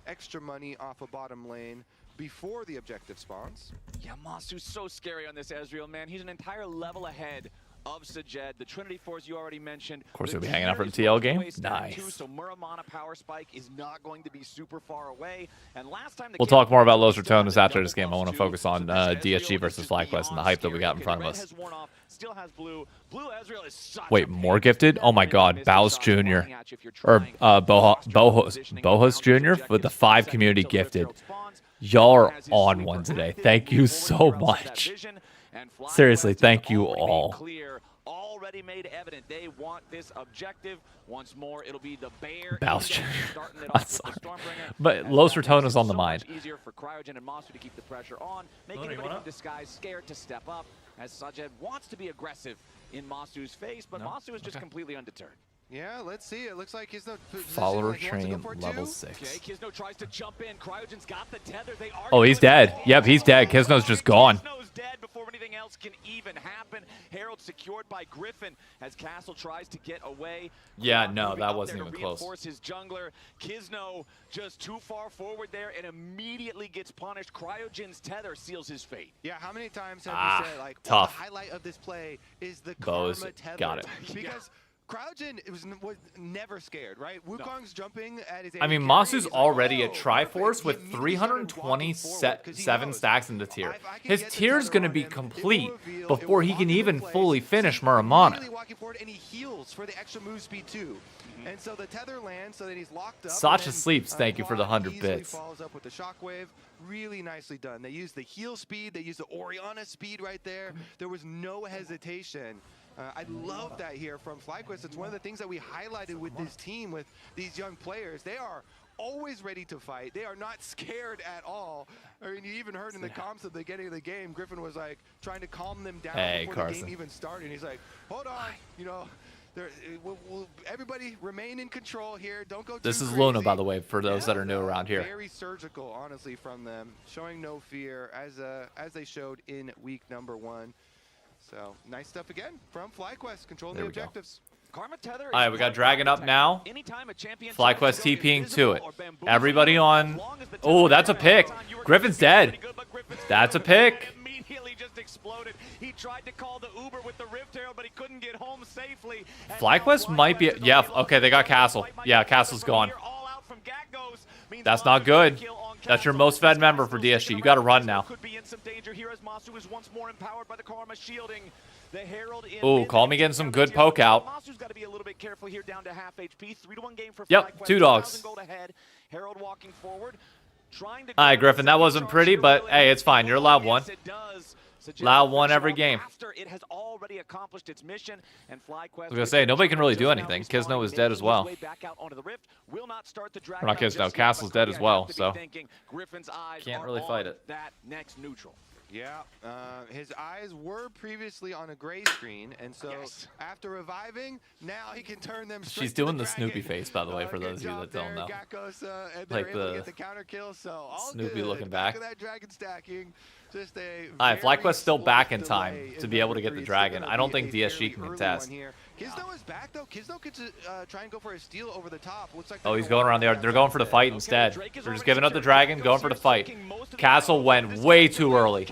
extra money off a bottom lane before the objective spawns. Yeah, Masu's so scary on this Ezreal, man. He's an entire level ahead of Sajed. The Trinity Force you already mentioned. Of course, The he'll be hanging out for the tier is TL game. way stacked Nice. too, so Muramana Power Spike is not going to be super far away. And last time We'll talk more about Los Ratones after this game. I want to focus on DSG versus FlyQuest and the hype that we got in front of us. Wait, more gifted? Oh my god, Baus Jr. Or Bohos Jr. with the 5 community gifted. Y'all are on one today. Thank you so much. Seriously, thank you all. Already made evident they want this objective. Once more, it'll be the bear. Baus Jr. I'm sorry. But Los Ratones on the mind. Easier for Cryogen and Masu to keep the pressure on, making anybody from Disguise scared to step up, as Sajed wants to be aggressive in Masu's face, but Masu is just completely undeterred. Yeah, let's see. It looks like he's no Follower train level 6. Okay, Kisno tries to jump in. Cryogen's got the tether. They are Oh, he's dead. Yep, he's dead. Kisno's just gone. Kisno's dead before anything else can even happen. Herald secured by Griffin as Castle tries to get away. Yeah, no, that wasn't even close. Reinforce his jungler. Kisno just too far forward there and immediately gets punished. Cryogen's tether seals his fate. Yeah, how many times have we said, like, tough. The highlight of this play is the Bows karma tether? got it. Because Cryogen was never scared, right? Wukong's jumping at his I mean, Masu's already a Triforce with 327 stacks in the tier. His tier's going to be complete before he can even fully finish Muramana. Really walking forward, and he heals for the extra move speed too. And so the tether lands so that he's locked up. Sacha sleeps. Thank you for the 100 bits. Follows up with the shockwave. Really nicely done. They used the heal speed. They used the Orianna speed right there. There was no hesitation. I love that here from FlyQuest. It's one of the things that we highlighted with this team, with these young players. They are always ready to fight. They are not scared at all. I mean, you even heard in the comms at the beginning of the game, Griffin was like trying to calm them down before the game even started. He's like, hold on, you know. We'll everybody remain in control here. Don't go too This is crazy. Luna, by the way, for those that are new around here. Very surgical, honestly, from them, showing no fear as they showed in week number 1. So nice stuff again from FlyQuest, controlling the objectives. Karma tether. All right, we got Dragon up now. FlyQuest TPing to it. Everybody on. Oh, that's a pick. Griffin's dead. That's a pick. Immediately just exploded. He tried to call the Uber with the Rift Herald, but he couldn't get home safely. FlyQuest might be. Yeah, okay, they got Castle. Yeah, Castle's gone. That's not good. That's your most fed member for DSG. You got to run now. Could be in some danger here as Masu is once more empowered by the Karma shielding. The Herald in Ooh, call me getting some good poke out. Masu's got to be a little bit careful here, down to half HP. 3-1 game for Yep, FlyQuest. 2 dogs. Gold ahead. Herald walking forward. Trying to All right, Griffin, that wasn't pretty, but hey, it's fine. You're allowed one. Allowed one every game. After it has already accomplished its mission, and FlyQuest, I was going to say, nobody can really do anything. Kisno is dead as well. Or not Kisno, Castle's dead as well, so can't really fight it. That next neutral. Yeah, his eyes were previously on a gray screen, and so after reviving, now he can turn them straight She's doing to the Snoopy face, by the way, for those of you that don't know. Gakkos, and Like able to get the counter kill, so all Snoopy good. looking Back back. of that dragon stacking. Just a All right, FlyQuest still back in delay time to be able to get the dragon. I don't think DSG can contest. Kisno is back though. Kisno could try and go for a steal over the top. Looks like Oh, he's going around there. They're going for the fight instead. They're just giving up the dragon, going for the fight. Castle went way too early.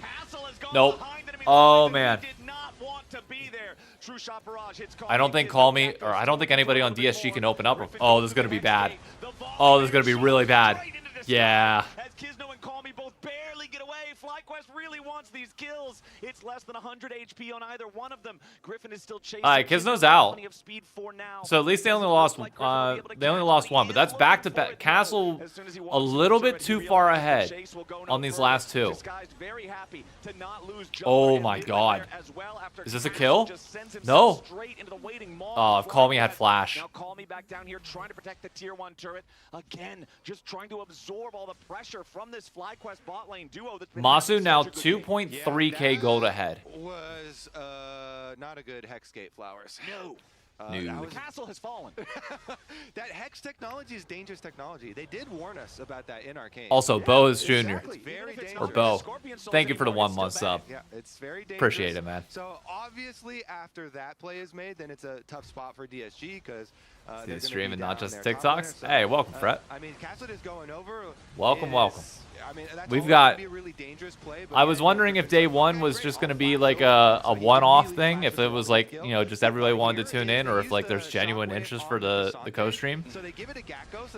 Nope. Oh, man. I don't think Call Me, or I don't think anybody on DSG can open up. Oh, this is going to be bad. Oh, this is going to be really bad. Yeah. As Kisno and Call Me both barely get away, FlyQuest really wants these kills. It's less than 100 HP on either one of them. Griffin is still chasing. All right, Kisno's out. Plenty of speed for now. So at least they only lost one, but that's back to back. Castle a little bit too far ahead on these last 2. Oh my god. Is this a kill? No. Oh, if Call Me had flash. Now Call Me back down here trying to protect the tier 1 turret. Again, just trying to absorb all the pressure from this FlyQuest bot lane duo that's been Masu now such a good game. 2.3k gold ahead. Was not a good Hexgate Flowers. No. No. The castle has fallen. That Hex technology is dangerous technology. They did warn us about that in Arcane. Also, Bo is Jr. It's very dangerous. Or Bo. Scorpion Thank you for the 1 month sub. Yeah, it's very dangerous. Appreciate it, man. So obviously after that play is made, then it's a tough spot for DSG because He's streaming not just TikToks. So, hey, welcome, Fred. I mean, Castle is going over. Welcome, welcome. I mean, that's We've got. Be a really dangerous play, I was wondering if day 1 was just going to be like a one-off thing, if it was like, you know, just everybody wanted to tune in, or if like there's genuine interest for the co-stream.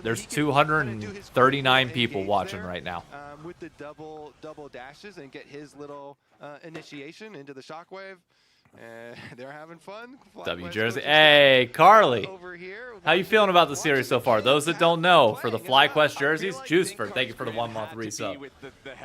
There's 239 people watching right now. With the double dashes and get his little initiation into the shockwave. And they're having fun. W Jersey. Hey, Carly. How you feeling about the series so far? Those that don't know, for the FlyQuest jerseys, Juiceford, thank you for the 1 month resub.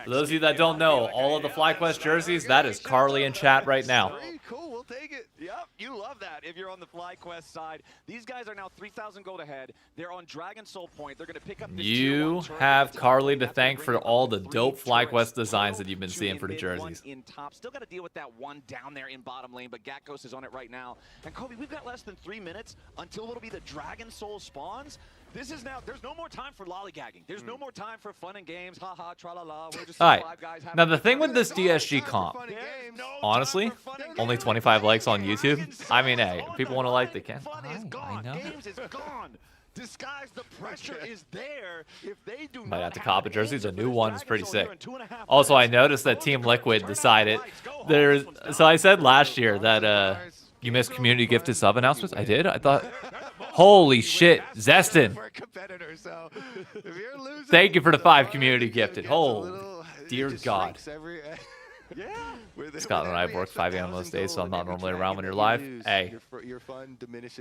For those of you that don't know, all of the FlyQuest jerseys, that is Carly in chat right now. Cool, we'll take it. Yep, you love that if you're on the FlyQuest side. These guys are now 3,000 gold ahead. They're on Dragon Soul Point. They're going to pick up this You have Carly to thank for all the dope FlyQuest designs that you've been seeing for the jerseys. In top. Still got to deal with that one down there in bottom lane, but Gatkos is on it right now. And Kobe, we've got less than 3 minutes until it'll be the Dragon Soul spawns. This is now, there's no more time for lollygagging. There's no more time for fun and games. Ha ha, tra la la. We're just 5 guys having now the thing with this DSG comp, honestly, only 25 likes on YouTube. I mean, hey, if people want to like, they can. I know. Games is gone. Disguise, the pressure is there. If they do might have to cop a jersey. The new one is pretty sick. Also, I noticed that Team Liquid decided there's. So I said last year that you missed community gifted sub announcements. I did. I thought, holy shit, Zestin. Thank you for the 5 community gifted. Oh, dear God. Scott and I have worked 5 a.m. most days, so I'm not normally around when you're live. Hey,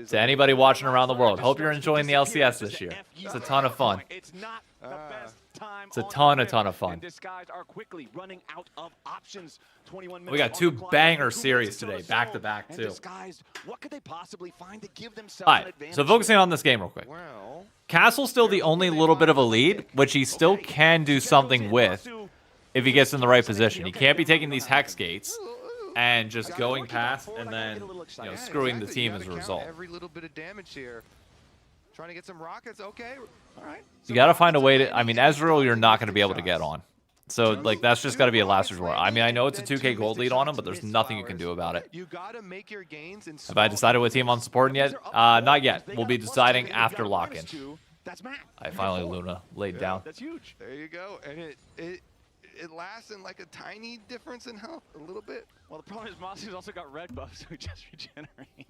to anybody watching around the world, hope you're enjoying the LCS this year. It's a ton of fun. It's a ton of fun. We got 2 banger series today, back to back too. Alright, so focusing on this game real quick. Castle's still the only little bit of a lead, which he still can do something with if he gets in the right position. He can't be taking these hex gates and just going past and then, you know, screwing the team as a result. Every little bit of damage here. Trying to get some rockets. Okay. All right. You got to find a way to, I mean, Ezreal, you're not going to be able to get on. So, like, that's just got to be a last resort. I mean, I know it's a 2K gold lead on him, but there's nothing you can do about it. Have I decided what team I'm supporting yet? Not yet. We'll be deciding after lock-in. I finally Luna laid down. That's huge. There you go. And it lasts in like a tiny difference in health, a little bit. Well, the problem is Masu's also got red buffs, so he just regenerate.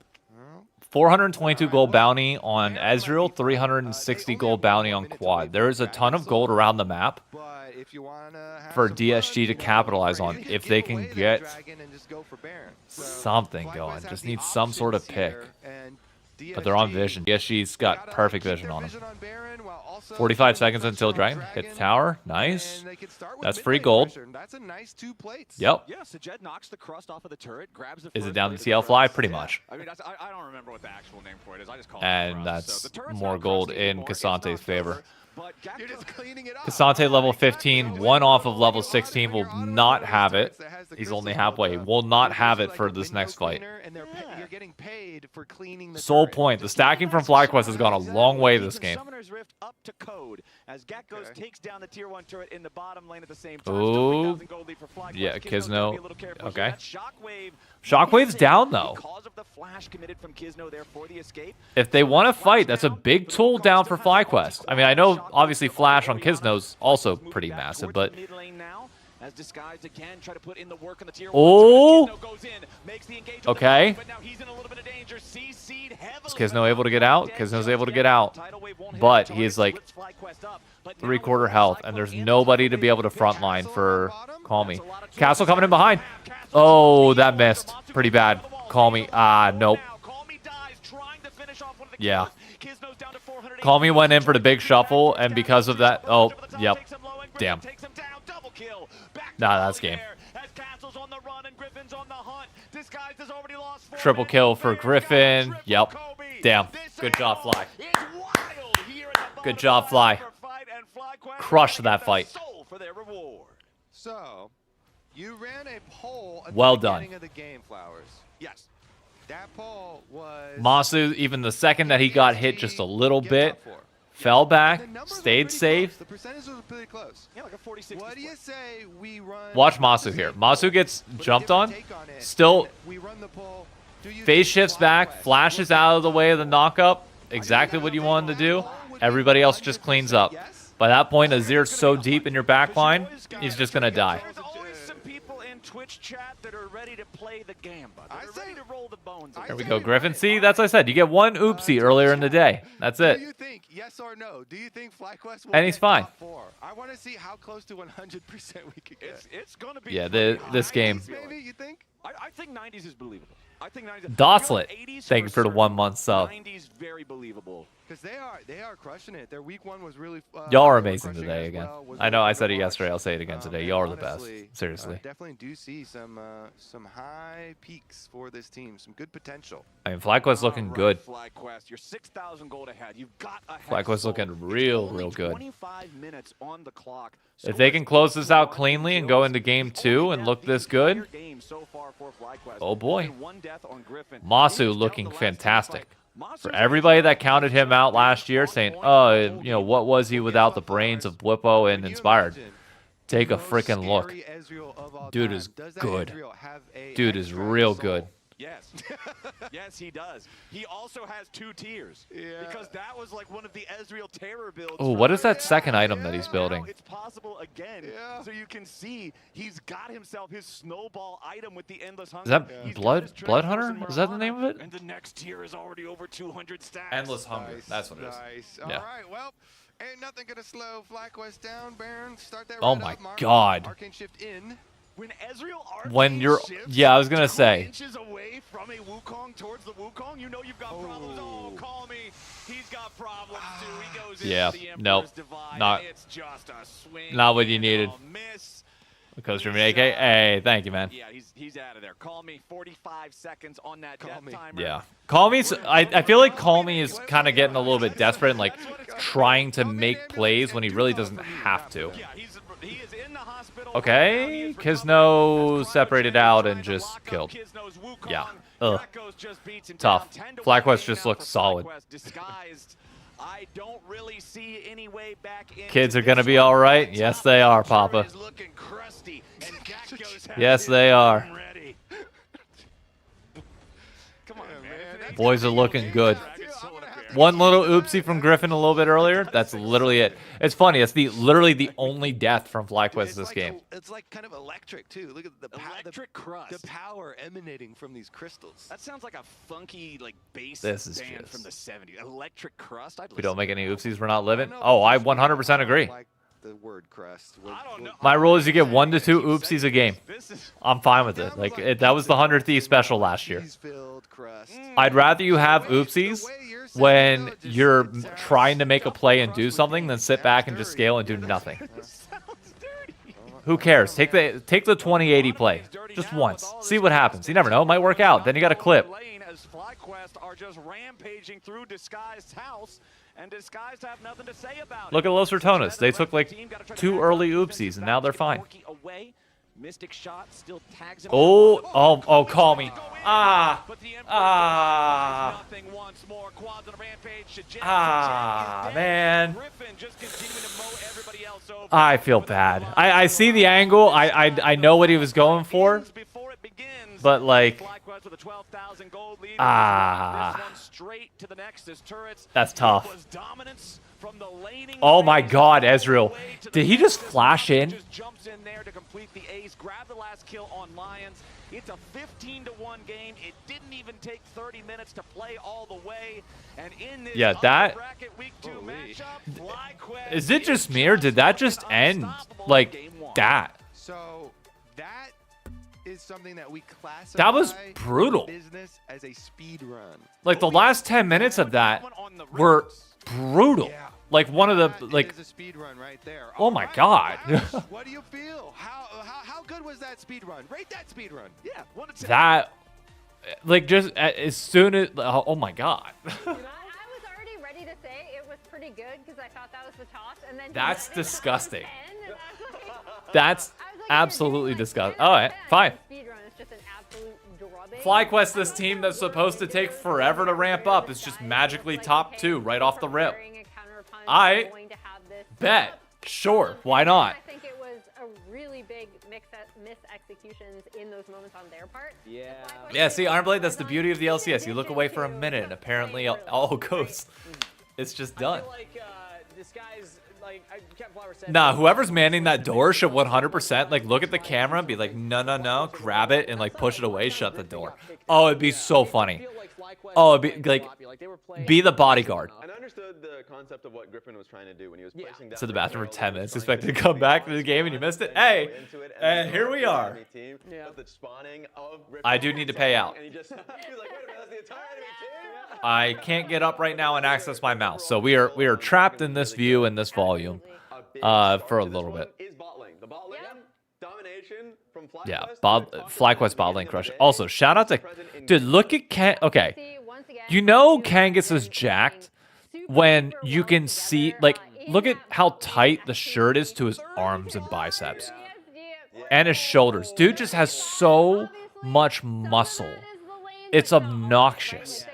422 gold bounty on Ezreal, 360 gold bounty on Quad. There is a ton of gold around the map for DSG to capitalize on if they can get something going. Just need some sort of pick. But they're on vision. DSG's got perfect vision on him. 45 seconds until Dragon hits tower. Nice. That's free gold. That's a nice 2 plates. Yep. Yeah, Sajed knocks the crust off of the turret, grabs the Is it down to TL Fly? Pretty much. I mean, I don't remember what the actual name for it is. I just call it and that's more gold in Casante's favor. You're just cleaning it up. Casante level 15, 1 off of level 16 will not have it. He's only halfway. Will not have it for this next fight. You're getting paid for cleaning the Sole point. The stacking from FlyQuest has gone a long way this game. Summoner's Rift up to code as Gatkos takes down the tier 1 turret in the bottom lane at the same time. Ooh. Yeah, Kisno. Okay. Shockwave's down though. If they want to fight, that's a big tool down for FlyQuest. I mean, I know obviously Flash on Kisno's also pretty massive, but oh, okay. Is Kisno able to get out? Kisno's able to get out, but he is like 3/4 health, and there's nobody to be able to frontline for Call Me. Castle coming in behind. Oh, that missed. Pretty bad. Call Me. Nope. Yeah. Call Me went in for the big shuffle, and because of that, oh, yep. Damn. Nah, that's game. Triple kill for Griffin. Yep. Damn. Good job, Fly. Good job, Fly. Crushed that fight. So, you ran a poll at well the done. beginning of the game, Flowers. Yes. That poll was Masu, even the second that he got hit just a little bit, fell back, The numbers were stayed pretty safe. close. The percentage was pretty close. Yeah, like a 40-60 What do you split. say we run? Watch not Masu the here. same Masu poll, gets but a jumped different on. take it, Still, and we run the poll. Do you phase think shifts back, FlyQuest flashes will out of the get way of the poll? knockup. Exactly what you wanted to do. Everybody else just cleans up. By that point, Azir's so deep in your backline, he's just gonna die. There's always some people in Twitch chat that are ready to play the gambit. That are ready to roll the bones. Here we go, Griffin. See, that's what I said. You get one oopsie earlier in the day. That's it. Do you think, yes or no, do you think FlyQuest will And he's get fine. top 4? I want to see how close to 100% we could get. It's going to be Yeah, pretty this high. game. Maybe, you think? I think 90s is believable. I think 90s. Dosslet, 80s thank you for the certain. 1 month sub. 90s very believable. Because they are crushing it. Their week 1 was really. Y'all are they were amazing crushing today as again. well, was I know really I fun said to it watch. yesterday. I'll say it again today. And Y'all are the honestly, best. Seriously. definitely do see some high peaks for this team. Some good potential. I mean, FlyQuest looking good. FlyQuest, you're 6,000 gold ahead. You've got a head FlyQuest start. looking It's real only good. 25 minutes on the clock. So If they can close this out it's cleanly and go into game 2 and look this good, game so far for FlyQuest. oh boy. Only one death on Griffin. Masu He's looking down the last fantastic. team fight. For Masu's everybody that actually counted him out last year, saying, "Oh, you know, what was he without the brains of Blippo and Can you Inspired?" imagine Take a the most freaking look. scary Ezreal of all Dude time? is Does that good. Ezreal have a Dude is extra real soul? good. Yes. Yes, he does. He also has 2 tiers. Yeah. Because that was like one of the Ezreal terror builds. Oh, from what is that earlier. second item that he's Now building? it's possible again. Yeah. So you can see he's got himself his snowball item with the Endless Hunger. Is that He's got Blood his Blood Treasure Hunter? Force Is that the and name of it? And the next tier is already over 200 stacks. Endless Hunger. Nice, That's what it is. Nice. Yeah. All right. Well, ain't nothing gonna slow FlyQuest down. Baron, start that. Oh right my up, Mark. God. Arcane shift in. When Ezreal Arcane When you're- shifts yeah, I was gonna 2 say. inches away from a Wukong towards the Wukong, you know you've got problems. Oh, call me. He's got problems too. He goes Yeah, into the Emperor's nope. Divide. Not- It's just a swing. not what you and needed. a miss. Because from AK, hey, thank you, man. Yeah, he's out of there. Call me 45 seconds on that Call death me. timer. Yeah. Call Me, I feel like Call Me is kind of getting a little bit desperate and like trying to make plays when he really doesn't have to. Yeah, he is in the hospital. Okay, Kisno separated out and just killed. Yeah. Ugh. Tough. FlyQuest just looks solid. Disguised. I don't really see any way back in. Kids are gonna be all right. Yes, they are, Papa. Is looking crusty, and Gakko's has Yes, his they are. team ready. Come on, man. Boys are looking good. One little oopsie from Griffin a little bit earlier. That's literally it. It's funny. It's literally the only death from FlyQuest this game. It's like kind of electric too. Look at the Electric crust. The power emanating from these crystals. That sounds like a funky like bass This is band just- from the 70s. Electric crust. I'd We don't make listen any to oopsies. We're not living. Oh, I 100% agree. Like the word crust. I don't know. My rule is you get 1 to 2 oopsies a game. This is I'm fine with it. Like that was the 100th special last year. Cheese-filled crust. I'd rather you have oopsies when you're trying to make a play and do something than sit back and just scale and do nothing. Who cares? Take the 2080 play just once. See what happens. You never know. It might work out. Then you got a clip. lane as FlyQuest are just rampaging through Disguised House, and Disguised have nothing to say about Look it. at Los Ratonas. They took like Team gotta try to 2 back early up defensive oopsies and now back they're to get fine. Corki away. Mystic shot still tags him. Oh, call me. Ah. But the Emperor's Ah. Divide does nothing once more. Quads on a rampage. Shajin Ah, is dead. man. Griffin just continuing to mow everybody else over. I feel bad. I see the angle. I know what he was going for. Before it begins, But like, FlyQuest with a 12,000 gold lead. Ah. This one straight to the Nexus turrets. That's tough. It was dominance from the laning Oh my phase God, all the Ezreal. way to the Did he just Nexus. flash in? Just jumps in there to complete the ace, grab the last kill on Lions. It's a 15-1 game. It didn't even take 30 minutes to play all the way. And in this Yeah, upper that- bracket week 2 matchup, FlyQuest is it just me or did that just end unstoppable like game 1. that? So that is something that we classify. That was brutal. Business as a speed run. Like the last 10 minutes of that were brutal. Yeah. Like one of That the like. is a speed run right there. Oh my Alright, God. Ash, what do you feel? How good was that speed run? Rate that speed run. Yeah, 1 to 10. That, like, just as soon as, oh my God. I was already ready to say it was pretty good because I thought that was the toss, and then he That's said it, disgusting. 10, and I was like, That's I was like, absolutely you're doing, like, disgusting. 10 All right, out of 10. fine. Speedrun is just an absolute drubbing. FlyQuest, this team that's supposed to take forever to ramp up, is just magically top 2 right off the rip. Parrying a counter punch I going to have this bet. Sure, why not? I think it was a really big mis-executions in those moments on their part. Yeah, see, Ironblade, that's the beauty of the LCS. You look away for a minute, and apparently all goes. It's just done. I feel like this guy's like Flower said. Nah, whoever's manning that door should 100% like look at the camera and be like, no, grab it and like push it away, shut the door. Oh, it'd be so funny. Oh, it'd be like, be the bodyguard. And I understood the concept of what Griffin was trying to do when he was placing down To the bathroom for 10 minutes, expected to come back to the game and you missed it. Hey, and here we are. I do need to pay out. I can't get up right now and access my mouse, so we are trapped in this view and this volume for a little bit. Yeah, FlyQuest bot lane crush. Also, shout out to dude. Look at Kang. Okay, you know Kangas is jacked when you can see like look at how tight the shirt is to his arms and biceps and his shoulders. Dude just has so much muscle. It's obnoxious.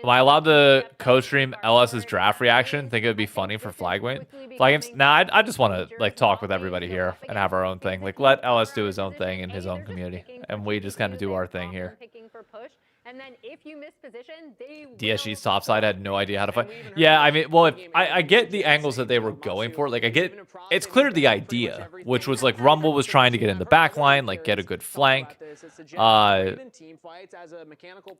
Am I allowed to co-stream LS's draft reaction? Think it would be funny for flag games? Nah, I just want to like talk with everybody here and have our own thing. Like let LS do his own thing in his own community, and we just kind of do our thing here. And then if you miss position, they DSG's topside had no idea how to fight. Yeah, I mean, well, if I get the angles that they were going for. Like, I get it's clear the idea, which was like Rumble was trying to get in the back line, like get a good flank.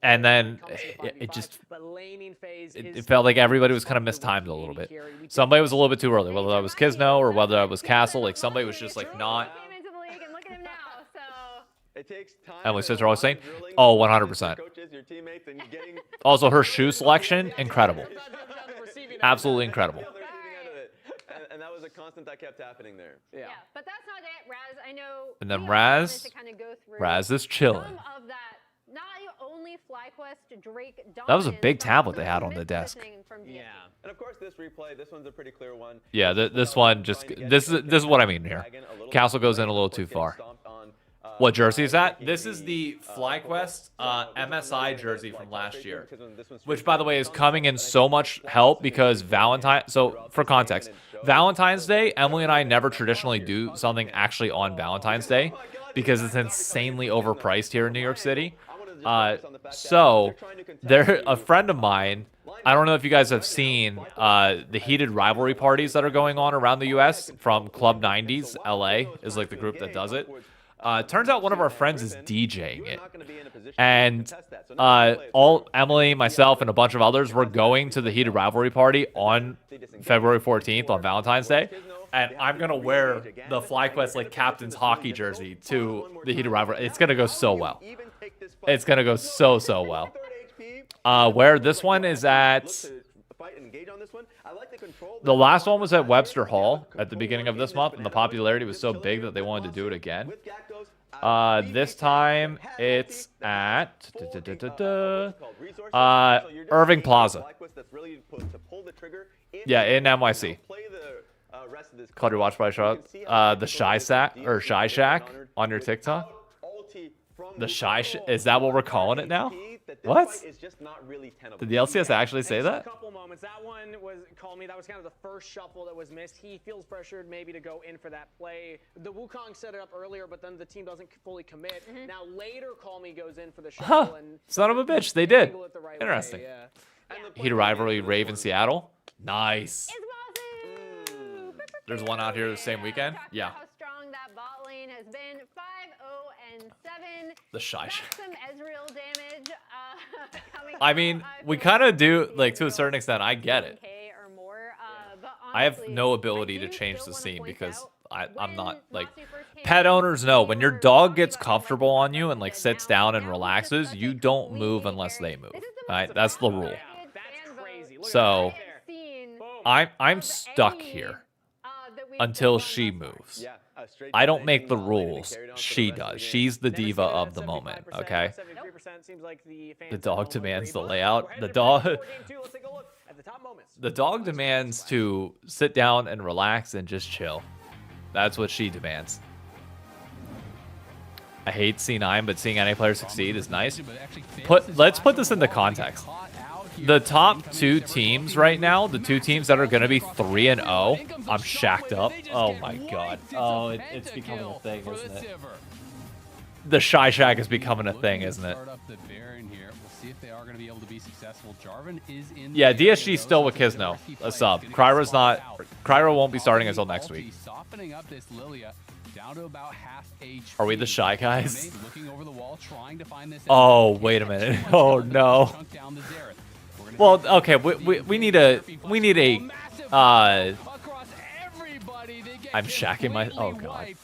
And then it just it felt like everybody was kind of mistimed a little bit. Somebody was a little bit too early, whether that was Kisno or whether that was Castle. Like somebody was just like not. Emily says are always saying, oh, 100%. Also, her shoe selection, incredible. Absolutely incredible. And that was a constant that kept happening there. Yeah, but that's not it. Raz, I know. And then Raz is chilling. Not only FlyQuest, Drake, that was a big tablet they had on the desk. Yeah. And of course, this replay, this one's a pretty clear one. Yeah, this one just this is what I mean here. Castle goes in a little too far. What jersey is that? This is the FlyQuest MSI jersey from last year, which, by the way, is coming in so much help because So, for context, Valentine's Day, Emily and I never traditionally do something actually on Valentine's Day because it's insanely overpriced here in New York City. So, a friend of mine. I don't know if you guys have seen the heated rivalry parties that are going on around the U.S. from Club 90s. LA is like the group that does it. Turns out one of our friends is DJing it. And all Emily, myself, and a bunch of others were going to the heated rivalry party on February 14th on Valentine's Day. And I'm going to wear the FlyQuest like captain's hockey jersey to the heated rivalry. It's going to go so well. It's going to go so well. Where this one is at... The last one was at Webster Hall at the beginning of this month, and the popularity was so big that they wanted to do it again. This time it's at Irving Plaza. Yeah, in NYC. Called your watch by Charlotte. The Shy Shack on your TikTok. Is that what we're calling it now? What? Did the LCS actually say that? A couple moments. That one was call me. That was kind of the first shuffle that was missed. He feels pressured maybe to go in for that play. The Wukong set it up earlier, but then the team doesn't fully commit. Now later, call me goes in for the shuffle. And son of a bitch, they did. Interesting. Heated rivalry, Rave in Seattle. Nice. There's one out here the same weekend. Yeah. How strong that bot lane has been. 5-0-7. The Shy. Some Ezreal damage. I mean, we kind of do, like, to a certain extent. I get it. I have no ability to change the scene because I'm not, like, pet owners know when your dog gets comfortable on you and, like, sits down and relaxes, you don't move unless they move. Right? That's the rule. So, I'm stuck here until she moves. I don't make the rules. She does. She's the diva of the moment, okay? The dog demands the layout. The dog demands to sit down and relax and just chill. That's what she demands. I hate C9, but seeing NA players succeed is nice. Let's put this into context. The top 2 teams right now, the 2 teams that are going to be 3-0, I'm shacked up. Oh my god. Oh, it's becoming a thing, isn't it? The Shy Shack is becoming a thing, isn't it? Yeah, DSG still with Kizno, a sub. Kryra's not. Kryra won't be starting until next week. Are we the Shy guys? Oh, wait a minute. Oh no. Well, okay, we need a I'm shacking my, oh god.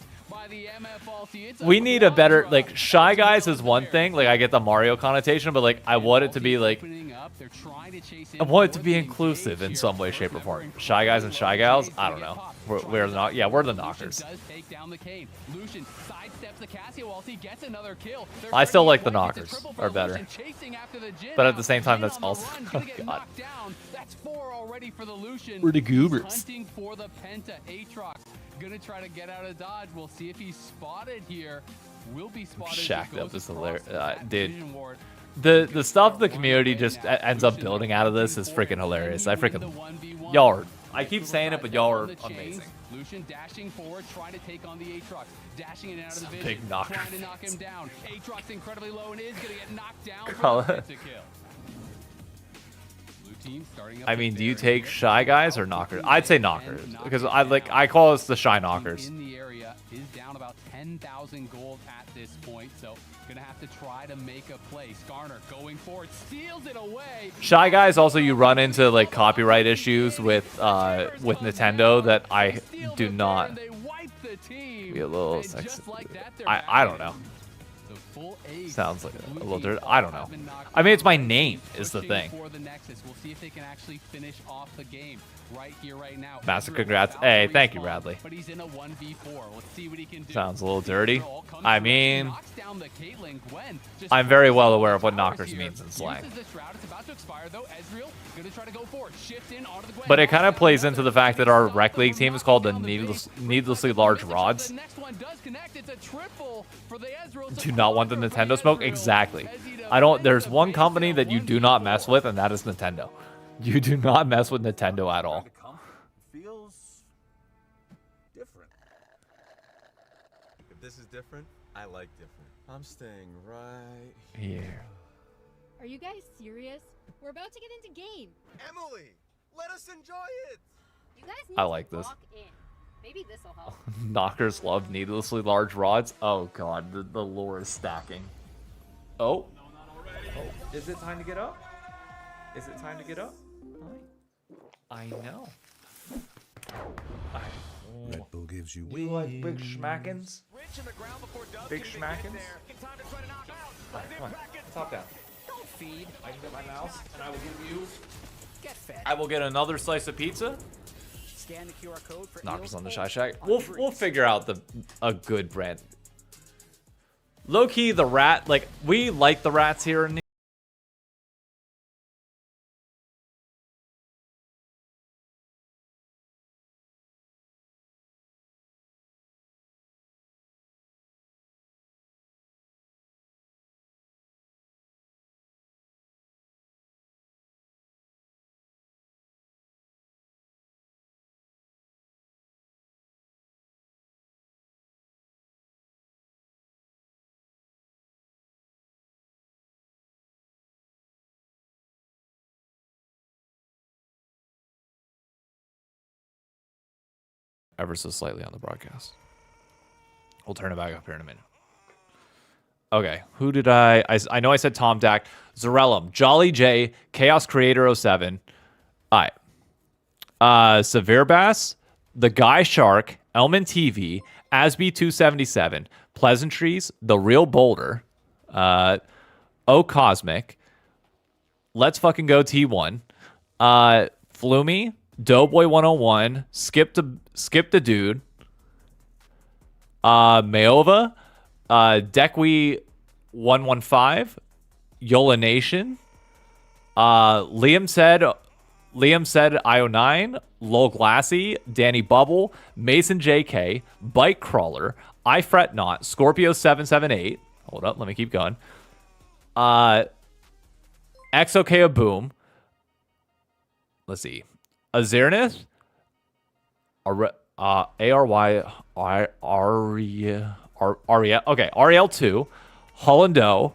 We need a better, like, Shy Guys is one thing, like, I get the Mario connotation, but, like, I want it to be, like, I want it to be inclusive in some way, shape, or form. Shy Guys and Shy Gals, I don't know. We're not, yeah, we're the knockers. I still like the knockers, are better. But at the same time, that's also, oh god. We're the goobers. Gonna try to get out of dodge. We'll see if he's spotted here. Will be spotted. Shacked up is hilarious, dude. The stuff the community just ends up building out of this is freaking hilarious. I freaking, y'all are, I keep saying it, but y'all are amazing. Lucian dashing forward, trying to take on the Aatrox, dashing in and out of the vision, big knocker. trying to knock him down. Aatrox incredibly low and is gonna get knocked down. I mean, do you take Shy Guys or Knockers? I'd say Knockers because I call us the Shy Knockers. In the area is down about 10,000 gold at this point, so gonna have to try to make a play. Skarner going forward, steals it away. Shy Guys also, you run into like copyright issues with Nintendo that I do not. Be a little sexy. I don't know. Sounds like a little dirt. I don't know. I mean, it's my name is the thing. Massive congrats. Hey, thank you, Bradley. Sounds a little dirty. I mean, I'm very well aware of what knockers means in slang. But it kind of plays into the fact that our rec league team is called the Needlessly Large Rods. Do not want the Nintendo smoke? Exactly. There's one company that you do not mess with, and that is Nintendo. You do not mess with Nintendo at all. Feels different. If this is different, I like different. I'm staying right here. Are you guys serious? We're about to get into game. Emily, let us enjoy it. You guys need I like to this. walk in. Maybe this will help. Knockers love needlessly large rods. Oh god, the lore is stacking. Oh. Is it time to get up? Is it time to get up? I know. Red Bull gives you You like big schmackins? Big schmackins? Alright, come on. Top down. Don't feed. I can get my mouse, and I will give you... I will get another slice of pizza. Scan the QR code for Knockers on the Shy Shack. We'll figure out a good brand. Low key, the rat, like, we like the rats here in ever so slightly on the broadcast. We'll turn it back up here in a minute. Okay, who did I know I said Tom Dak, Zarellum, Jolly J, Chaos Creator 07. All right. Severe Bass, The Guy Shark, Elman TV, Asby 277, Pleasantries, The Real Boulder, O Cosmic, Let's Fucking Go T1, Flumey, Doughboy 101, Skip the Dude, Mayova, Dekwi 115, Yola Nation, Liam said IO9, Lol Glassy, Danny Bubble, Mason JK, Bike Crawler, I Fret Not, Scorpio 778. Hold up, let me keep going. XOK Boom, let's see. Azernith, Aria. Okay, Ariel 2, Hollando.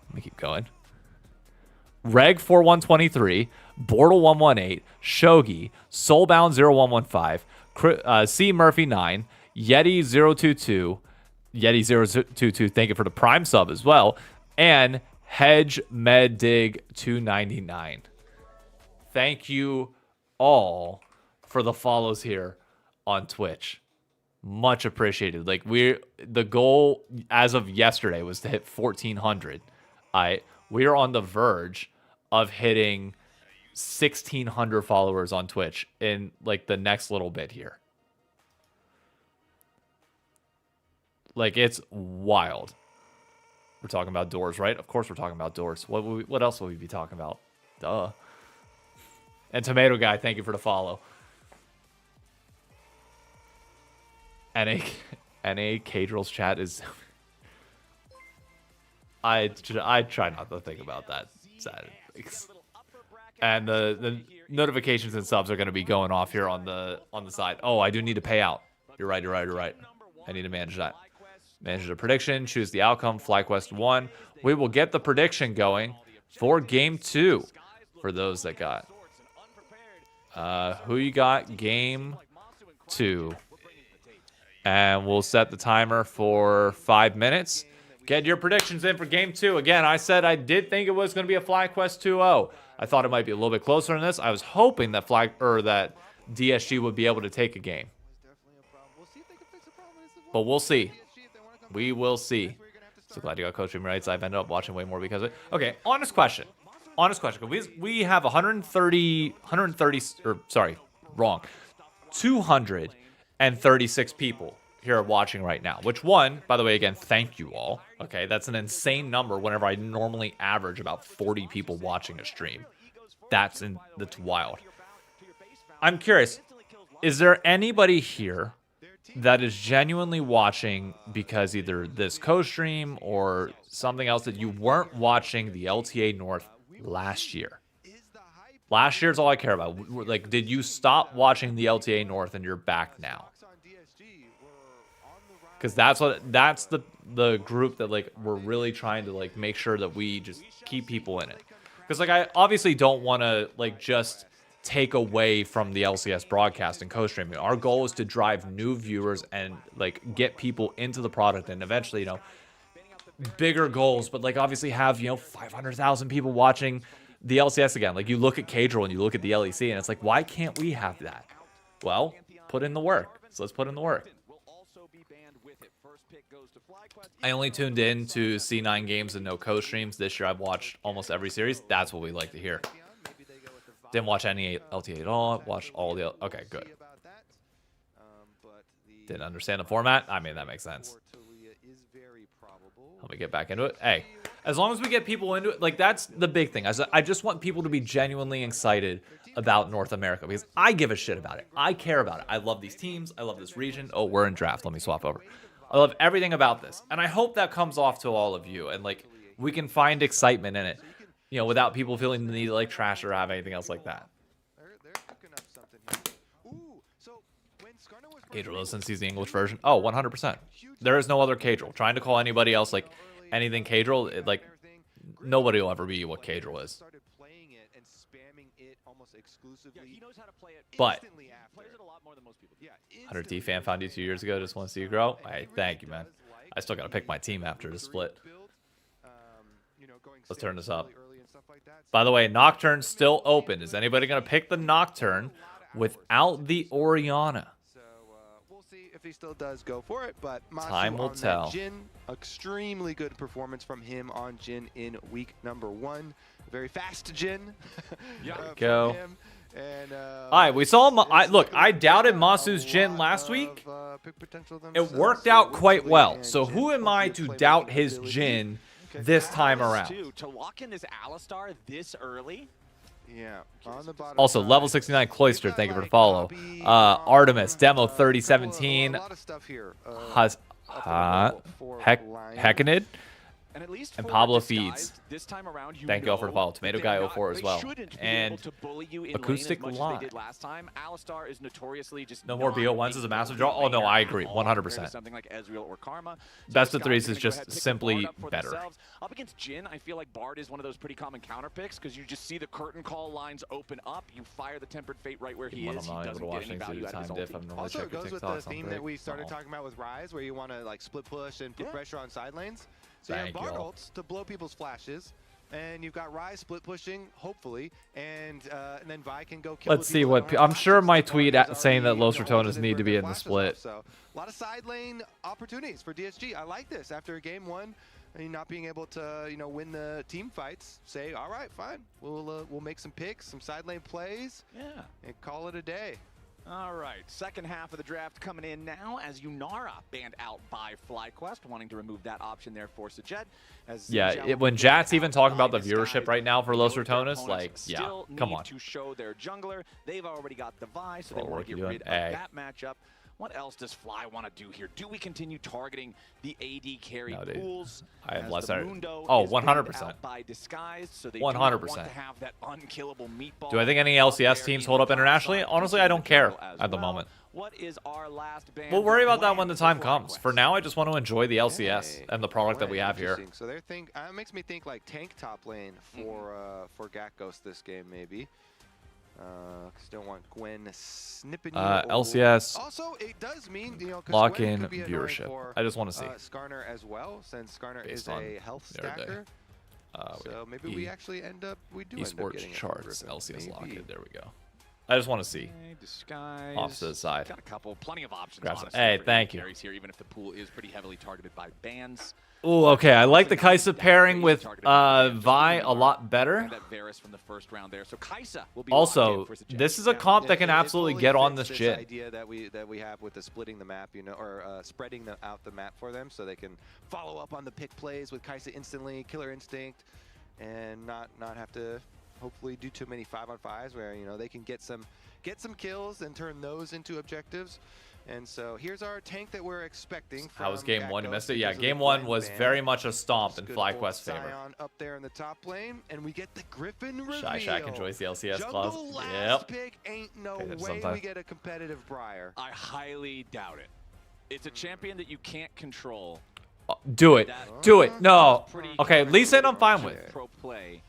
Let me keep going. Reg 4123, Bortle 118, Shogi, Soulbound 0115, C Murphy 9, Yeti 022, Yeti 022, thank you for the Prime sub as well, and Hedge Meddig 299. Thank you all for the follows here on Twitch. Much appreciated. Like the goal as of yesterday was to hit 1,400. We are on the verge of hitting 1,600 followers on Twitch in like the next little bit here. Like, it's wild. We're talking about doors, right? Of course we're talking about doors. What else will we be talking about? Duh. And Tomato Guy, thank you for the follow. NA Cadrill's chat is... I try not to think about that. Sad. And the notifications and subs are going to be going off here on the side. Oh, I do need to pay out. You're right. I need to manage that. Manage the prediction. Choose the outcome. FlyQuest 1. We will get the prediction going for Game 2 for those that got. Who you got? Game 2. And we'll set the timer for 5 minutes. Get your predictions in for Game 2. Again, I said I did think it was going to be a FlyQuest 2-0. I thought it might be a little bit closer than this. I was hoping that that DSG would be able to take a game. But we'll see. We will see. So glad you got Coach Stream Rights. I've ended up watching way more because of it. Okay, honest question. We have 236 people here watching right now. Which one, by the way, again, thank you all. Okay, that's an insane number whenever I normally average about 40 people watching a stream. That's wild. I'm curious, is there anybody here that is genuinely watching because either this co-stream or something else that you weren't watching the LTA North last year? Last year's all I care about. Like, did you stop watching the LTA North and you're back now? Because that's the group that like we're really trying to like make sure that we just keep people in it. Because like I obviously don't want to like just take away from the LCS broadcast and co-streaming. Our goal is to drive new viewers and like get people into the product and eventually, you know, bigger goals, but like obviously have, you know, 500,000 people watching the LCS again. Like you look at Cadril and you look at the LEC and it's like, why can't we have that? Well, put in the work. So let's put in the work. I only tuned in to C9 games and no co-streams. This year I've watched almost every series. That's what we like to hear. Didn't watch any LTA at all. Watched all the... Okay, good. Didn't understand the format. I mean, that makes sense. Let me get back into it. Hey, as long as we get people into it, like, that's the big thing. I just want people to be genuinely excited about North America because I give a shit about it. I care about it. I love these teams. I love this region. Oh, we're in draft. Let me swap over. I love everything about this. And I hope that comes off to all of you. And, like, we can find excitement in it, you know, without people feeling the need to, like, trash or have anything else like that. Cadril since he's the English version. Oh, 100%. There is no other Cadril. Trying to call anybody else, like, anything Cadril, like, nobody will ever be what Cadril is. But 100T fan found you 2 years ago. Just want to see you grow. Hey, thank you, man. I still got to pick my team after the split. Let's turn this up. By the way, Nocturne's still open. Is anybody going to pick the Nocturne without the Orianna? We'll see if he still does go for it, but Masu time will tell. Jhin, extremely good performance from him on Jhin in week number 1. Very fast Jhin. There we go. And, all right, we saw him. Look, I doubted Masu's Jhin last week. It worked out quite well. So who am I to doubt his Jhin this time around? To lock in this Alistar this early? Yeah. On the bottom also, level 69 Cloister, thank you for the follow. Artemis, Demo 3017. Heckinid. And at least And for Pablo Disguised, feeds. this time around, Thank you all for the follow. Tomato Guy 04 as well. And Acoustic Live. Live. Last time, Alistar is notoriously just No more BO1s is a massive draw. Oh no, I agree, 100%. Something like Ezreal or Karma. Best of threes is just simply better. Up against Jhin, I feel like Bard is one of those pretty common counter picks because you just see the curtain call lines open up. You fire the Tempered Fate right where he is. He doesn't get any value out of his ulti. Also, it goes with the theme that we started talking about with Rise, where you want to like split push and put pressure on side lanes. So you have Bard ults to blow people's flashes, and you've got Rise split pushing, hopefully, and then Vi can go kill. Let's see what I'm sure my tweet saying that Los Ratonas need to be in the split. So a lot of side lane opportunities for DSG. I like this after game one. And not being able to, win the team fights, say, all right, fine, we'll make some picks, some side lane plays, and call it a day. All right, second half of the draft coming in now as Yunara banned out by FlyQuest, wanting to remove that option there for Sajet. When Jat's even talking about the viewership right now for Los Ratonas, like, yeah, come on. To show their jungler, they've already got the Vi, so they want to get rid of that matchup. What else does Fly want to do here? Do we continue targeting the AD carry pools? I have less. Oh, 100%. By disguise, so they 100%. want to have that unkillable meatball. Do I think any LCS teams hold up internationally? Honestly, I don't care at the moment. What is our last band? We'll worry about that when the time comes. For now, I just want to enjoy the LCS and the product that we have here. So they're it makes me think like tank top lane for Gakos this game maybe. Because don't want Gwen snipping you. LCS. Also, it does mean lock in viewership. I just want to see. Skarner as well, since Skarner is a health stacker. So maybe we actually end up esports charts LCS lock in. There we go. I just want to see. Disguise. Off to the side. Got a couple, plenty of options. Hey, thank you. Here, even if the pool is pretty heavily targeted by bans. Oh, okay. I like the Kaisa pairing with Vi a lot better. Also, this is a comp that can absolutely get on this Jhin. Idea that we have with the splitting the map, or spreading out the map for them, so they can follow up on the pick plays with Kaisa instantly, Killer Instinct, and not have to hopefully do too many 5-on-5s where they can get some kills and turn those into objectives. And so here's our tank that we're expecting. How was game one? You missed it? Yeah, game one was very much a stomp in FlyQuest's favor. Up there in the top lane, and we get the Griffin reveal. ShyKnock enjoys the LCS clause. Yep. Pick ain't no way we get a competitive Briar. I highly doubt it. It's a champion that you can't control. Do it. Do it. No. Okay, Lee Sin I'm fine with. Pro play.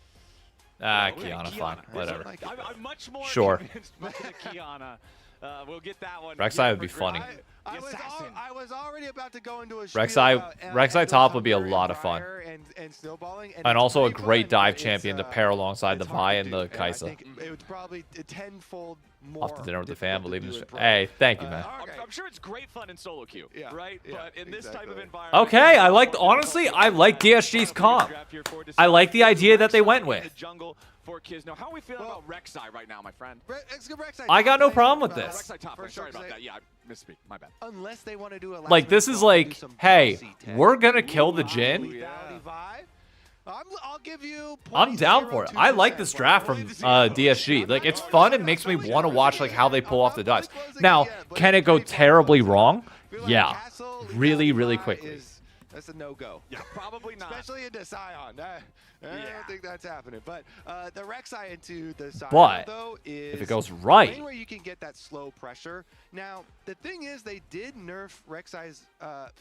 Kiana, fine. Whatever. I'm much more convinced by the Kiana. We'll get that one. Rek'Sai would be funny. I was already about to go into a Rek'Sai top would be a lot of fun. And also a great dive champion to pair alongside the Vi and the Kaisa. It would probably tenfold more. Off to dinner with the fam, believe in the Hey, thank you, man. I'm sure it's great fun in solo queue, right? But in this type of environment. Okay, honestly, I like DSG's comp. I like the idea that they went with. For Kiz. Now, how are we feeling about Rek'Sai right now, my friend? I got no problem with this. Rek'Sai top. Sorry about that. Yeah, I misspeak. My bad. Unless they want to do a like, this is like, hey, we're going to kill the Jhin. I'll give you I'm down for it. I like this draft from DSG. Like, it's fun. It makes me want to watch like how they pull off the dives. Now, can it go terribly wrong? Yeah. Really, really quickly. That's a no-go. Yeah, probably not. Especially into Sion. I don't think that's happening. But the Rek'Sai into the Sion, though, is if it goes right, where you can get that slow pressure. Now, the thing is, they did nerf Rek'Sai's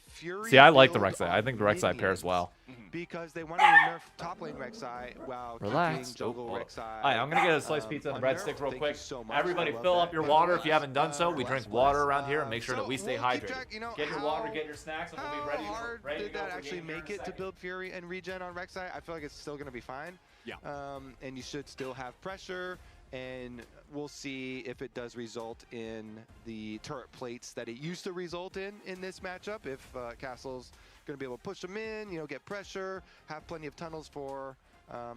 Fury. See, I like the Rek'Sai. I think the Rek'Sai pairs well. Because they wanted to nerf top lane Rek'Sai while keeping jungle Rek'Sai. All right, I'm going to get a sliced pizza and a breadstick real quick. Everybody fill up your water if you haven't done so. We drink water around here and make sure that we stay hydrated. Get your water, get your snacks, and we'll be ready. How hard did that actually make it to build Fury and regen on Rek'Sai? I feel like it's still going to be fine. Yeah. And you should still have pressure, and we'll see if it does result in the turret plates that it used to result in this matchup. If Castle's going to be able to push them in, get pressure, have plenty of tunnels for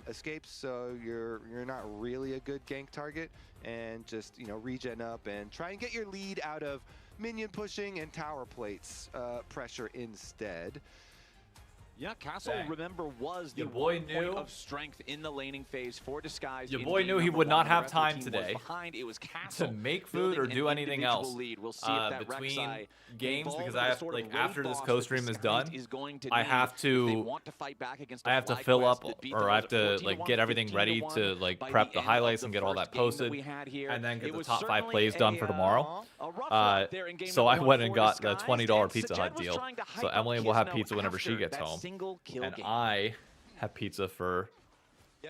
escapes, so you're not really a good gank target, and just regen up and try and get your lead out of minion pushing and tower plates pressure instead. Yeah, Castle, Dang. remember, was the Your boy point knew- of strength in the laning phase for Disguise. Your in boy game knew he number would one. not The have rest of the time team was today behind. It was Castle to make food or building do an anything individual else lead. We'll see if that between Rek'Sai games involved because in I the have sort of raid after this boss that co-stream is Disguise done, is going to I need have if they to want to fight back against a I have to FlyQuest fill up that beat or them I have as to 14-1, like get everything ready 15-1 to like by prep the the end highlights of and the get all first that game posted we had here. and then get It the was top 5 certainly plays done for tomorrow. a rough route there in game So number I one went and for got the Disguised, $20 and Pizza Sajed Hut was deal. trying to hype So up Emily will have Gizmo pizza whenever she after gets that home, single kill and game. I have pizza for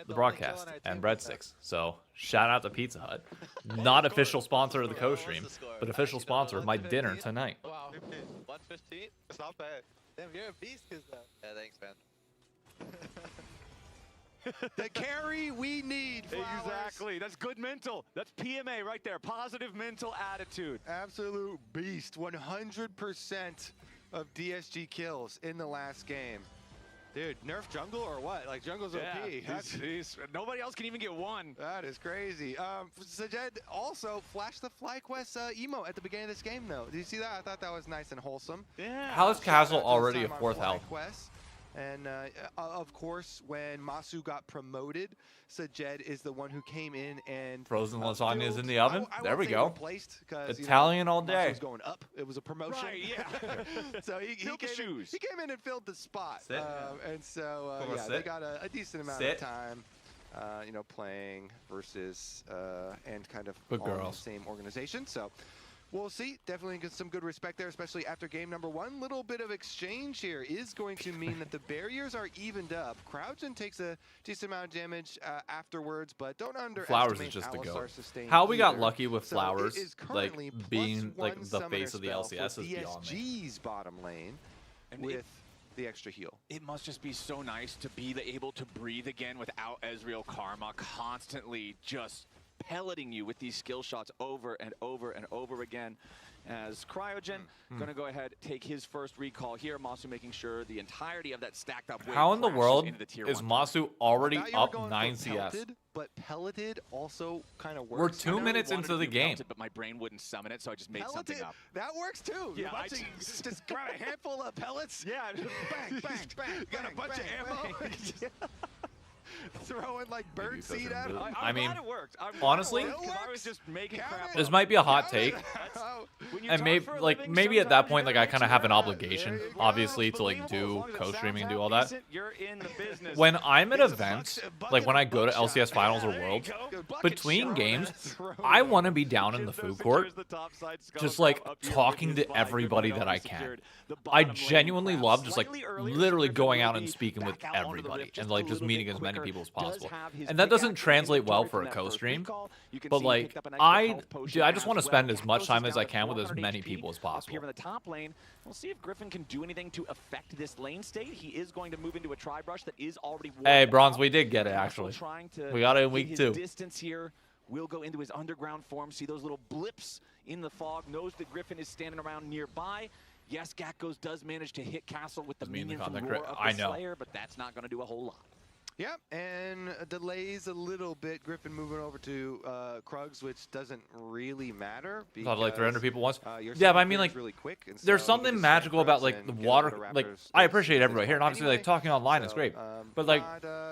the broadcast and breadsticks. So shout out to Pizza Hut, not official sponsor of the co-stream, but official sponsor of my dinner tonight. Wow. 115? It's not bad. Damn, you're a beast, Kizmo. Yeah, thanks, man. The carry we need, Flowers. Exactly. That's good mental. That's PMA right there. Positive mental attitude. Absolute beast. 100% of DSG kills in the last game. Dude, nerf jungle or what? Like, jungle's OP. Nobody else can even get one. That is crazy. Sajed also flashed the FlyQuest emo at the beginning of this game, though. Did you see that? I thought that was nice and wholesome. Yeah. How is Castle Shout out to already a time on 4th health? FlyQuest. And of course, when Masu got promoted, Sajed is the one who came in and Frozen lasagna is filled- in the oven. I There won't we say go. replaced, 'cause, Italian all day. Masu was going up. It was a promotion. Right, yeah. So he Filled the shoes. He came in and filled the spot. Sit. And so Come on, yeah, they sit. got a decent amount Sit. of time. Playing versus and kind of Good all in the girls. same organization. So we'll see. Definitely get some good respect there, especially after game number 1. Little bit of exchange here is going to mean that the barriers are evened up. Crouchen takes a decent amount of damage afterwards, but don't underestimate Flowers is just the Alistar's goat. sustain How we got either. lucky with So Flowers, it is like currently being +1 like the summoner face of the spell LCS for is beyond me. DSG's bottom lane And with the extra heal. It must just be so nice to be able to breathe again without Ezreal Karma constantly just pelleting you with these skill shots over and over and over again. As Cryogen going to go ahead, take his first recall here. Masu making sure the entirety of that stacked up wave How in the crashes world into the tier is 1 Masu already I thought you were up going 9 for CS? pelleted, but pelleted also kind of works. We're I 2 really minutes wanted into to the do game. Melted, but my brain wouldn't summon it, so I just made something Pelleted, up. that works too. Yeah, You're just grab a handful of pellets. Yeah, bang, bang, bang. Got a bunch of ammo. Throwing like bird seed at him. I mean, glad it worked. I'm glad it honestly, worked, 'cause I was just making Count crap it. this up. might be a hot Count it. take. When you And talk maybe for a like living, maybe at that sometimes point you like I gotta kind of make have an sure. obligation There you go. obviously to like Believable, as do long as it co-streaming and sounds do all that. decent, you're in the business. When I'm at It's events, bucket like when I of go to buckshot. LCS Finals or There you Worlds, go. Bucket between shot. games, Throw I it. want to be down in the Gizmo food secures court, the top side, Skull just Crab like up here talking with his to five. everybody Good that one, I secured can. the I bottom lane. genuinely Crab love just like slightly earlier, so literally Griffin going will out and be speaking with back out onto the everybody rift just and a like just little meeting bit as many quicker. people as Does possible. have his And that big doesn't active translate well inventory for a from that first co-stream, recall. You can but see he like picked up an extra I health potion dude, I just as want to well. spend as much Gakos time is as I down to can with as 400 many HP. people as Up here possible. in the top lane, we'll see if Griffin can do anything to affect this lane state. He is going to move into a tri-brush that is already Hey, warmed Bronze, up. we did get it Also actually. trying to We got it in get week his 2. distance here. Will go into his underground form. See those little blips in the fog. Knows that Griffin is standing around nearby. Yes, Gakos does manage to hit Castle with the Does mean the minion from content Roar crit- of I the know. Slayer, but that's not going to do a whole lot. Yep, and delays a little bit. Griffin moving over to Krugs, which doesn't really matter. Thought like 300 because, people once. your Yeah, but I second mean clear's like really quick, and there's so he can something just magical about Krugs like and the get water. onto the Like Raptors I as appreciate soon as everybody they here, and want obviously like anyway. talking online is So, great. But like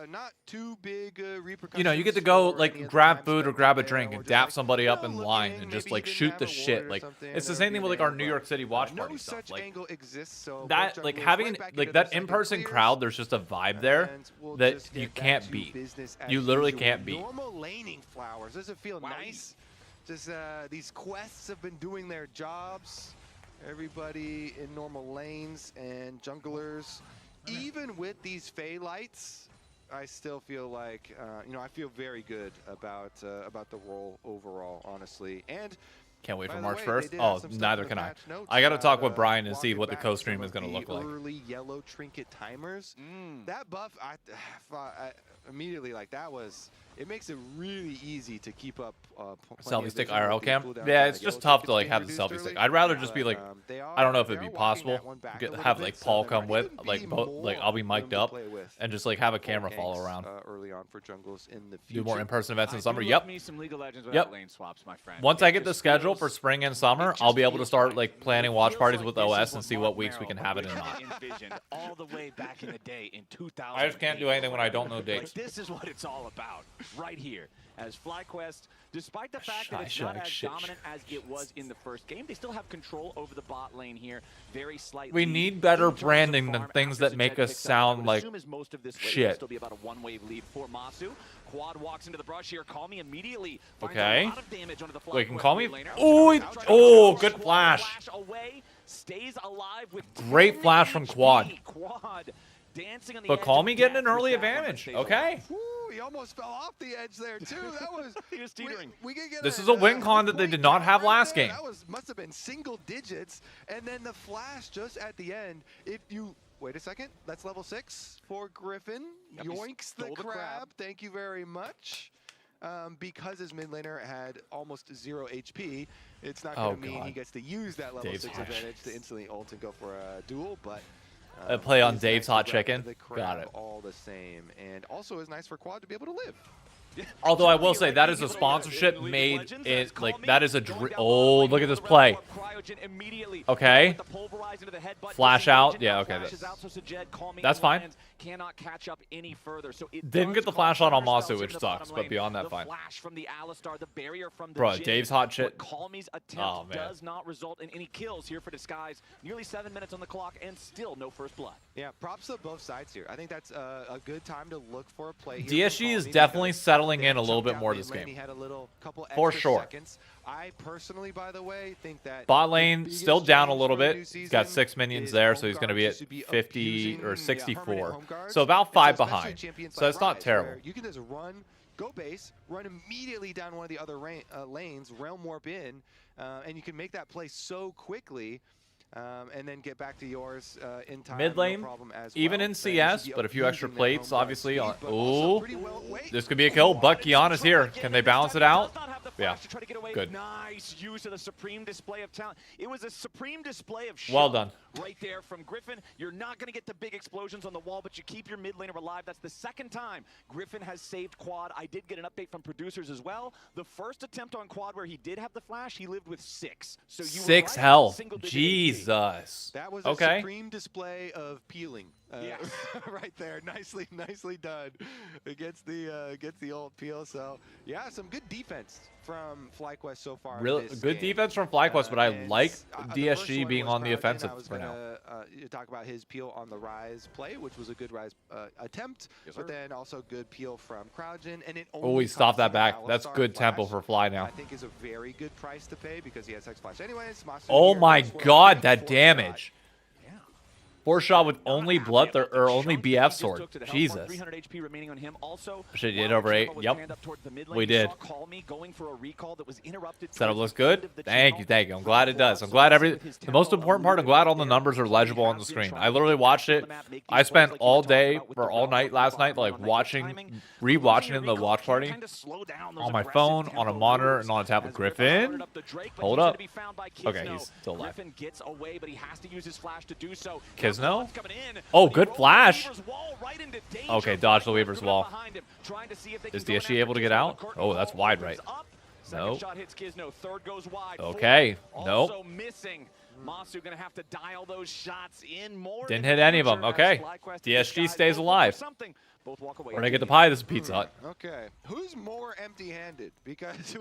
not too big repercussions. you know, you get to go for any like of the grab time food or spent grab a there, drink or and just, dap like, somebody you up know, in line looking, and just maybe like he didn't shoot have the a shit. ward or Like something, it's the or same thing with like our but, New York City watch no party stuff. such Like angle exists, so that, both like jugglers having right back like into their that second in-person clears, crowd, there's just a vibe there and we'll that just you get back can't to beat. business as You literally usual. can't beat. Normal laning Flowers. Does it feel nice? Just these quests have been doing their jobs. Everybody in normal lanes and junglers. Even with these Fey lights, I still feel like I feel very good about the role overall, honestly. And can't wait by for the March way, 1st. they did Oh, have some stuff neither in the can I. patch notes I got to talk about, with Brian and see walking what the back co-stream some is going to of look the like. Early yellow trinket timers. That buff, I immediately like that was. It makes it really easy to keep up. Selfie stick IRL cam. Yeah, it's just tough to like have the selfie stick. I'd rather just be like I don't know if it'd be possible. Have like Paul come with, like both, like I'll be mic'd up and just like have a camera follow around. Early on for jungles in the future. Do more in-person events in summer. I do Yep. love me some League of Legends Yep. without lane swaps, my friend. Once It I get the just schedule feels- for spring and summer, I'll be able to start like planning watch feels parties like with this is OS what and see Mark what weeks we can have it and not. envisioned all the way back in the day in 2000. I just can't do anything when I don't know dates. Like, this is what it's all about, right here. As FlyQuest, despite the fact that it's not as dominant as it was in the first game, they still have control over the bot lane here, very slightly. We need better branding than things that make us sound like shit. Still be about a one-wave lead for Masu. Quad walks into the brush here. Call me immediately. Okay. Wait, can FlyQuest call me? mid laner. Oh, good flash. Away, stays alive with Great flash from Quad. Quad dancing on the But edge call of me getting an death early with that one that advantage. stays Okay. Ooh, he almost fell off the edge there too. That was he was teetering. We could get This is a win con that they did not have last game. That must have been single digits, and then the flash just at the end. If you wait a second, that's level 6 for Griffin. Yep, he Yoinks the stole the crab. crab. Thank you very much. Because his mid laner had almost 0 HP, it's not going to mean he gets to use that level 6 advantage to instantly ult and go for a duel, but play on it's Dave's nice hot to grab chicken. the crab Got it. all the same, and also is nice for Quad to be able to live. Although I will say that is a sponsorship made it like that is a oh, look at this play. Okay. Flash out. Yeah, okay. That's fine. Cannot catch up any further. So it Didn't get the flash out on Masu, which sucks, but beyond that, fine. Flash from the Alistar, the barrier from the Bro, Jhin. Dave's hot shit. Call Me's attempt Oh, man. does not result in any kills here for Disguise. Nearly 7 minutes on the clock and still no first blood. Yeah, props to both sides here. I think that's a good time to look for a play here. DSG is definitely settling in a little bit more this game. He had a couple For extra sure. seconds. I personally, by the way, think that Bot lane still down a little for the bit. new He's got season 6 minions is there, home so he's going to be guards at should be 50 abusing, or 64. permanent home guards. So about And 5 especially behind. champions So like it's not Ryze, terrible. where you can just run, go base, run immediately down one of the other lanes, realm warp in, and you can make that play so quickly. And then get back to yours in time. Mid lane, no problem as even well. in So you CS, should be but a few extra abusing their plates, home guard obviously. speed, but also Ooh, pretty well- this could be a kill, but Kiana's here. Can they balance it out? Yeah, To try to get away. good. Nice use of the supreme display of talent. It was a supreme display of Well show done. right there from Griffin. You're not going to get the big explosions on the wall, but you keep your mid laner alive. That's the second time Griffin has saved Quad. I did get an update from producers as well. The first attempt on Quad where he did have the flash, he lived with 6. So you were 6 right, health. single-digit Jesus. That was okay. a supreme display of peeling. Yes. Right there, nicely done against the old peel. So yeah, some good defense from FlyQuest so far. Really this good game. defense from FlyQuest, but I And, like the first DSG one being was on the Kraken. offensive I was for now. gonna talk about his peel on the Ryze play, which was a good Ryze attempt, Yes, but sir. then also good peel from CrowdGen, and it Oh, only he stopped comes that from back. the That's Alistar good tempo flash. for Fly now. I think is a very good price to pay because he has Hex Flash. Anyways, Masu Oh here my goes for a god, big that 4-shot. damage. 4-shot with only blood or only BF sword. Jesus. 300 HP remaining on him. Also, Should have did over 8. Yep. We did. Setup looks good. Thank you. I'm glad it does. I'm glad the most important part, I'm glad all the numbers are legible on the screen. I literally watched it. I spent all day or all night last night like rewatching in the watch party on my phone, on a monitor, and on a tablet. Griffin, hold up. Okay, he's still alive. Griffin gets away, but he has to use his flash to do so. Kisno? Oh, good flash. Okay, dodge the Weaver's wall. Is DSG able to get out? Oh, that's wide right. No. Shot hits Kisno. Third goes wide. Okay. Nope. Also missing. Masu gonna have to dial those shots in more. Didn't hit any of them. Okay. DSG stays alive. Both walk away. We're gonna get the pie. This is Pizza Hut. Okay, who's more empty-handed? Because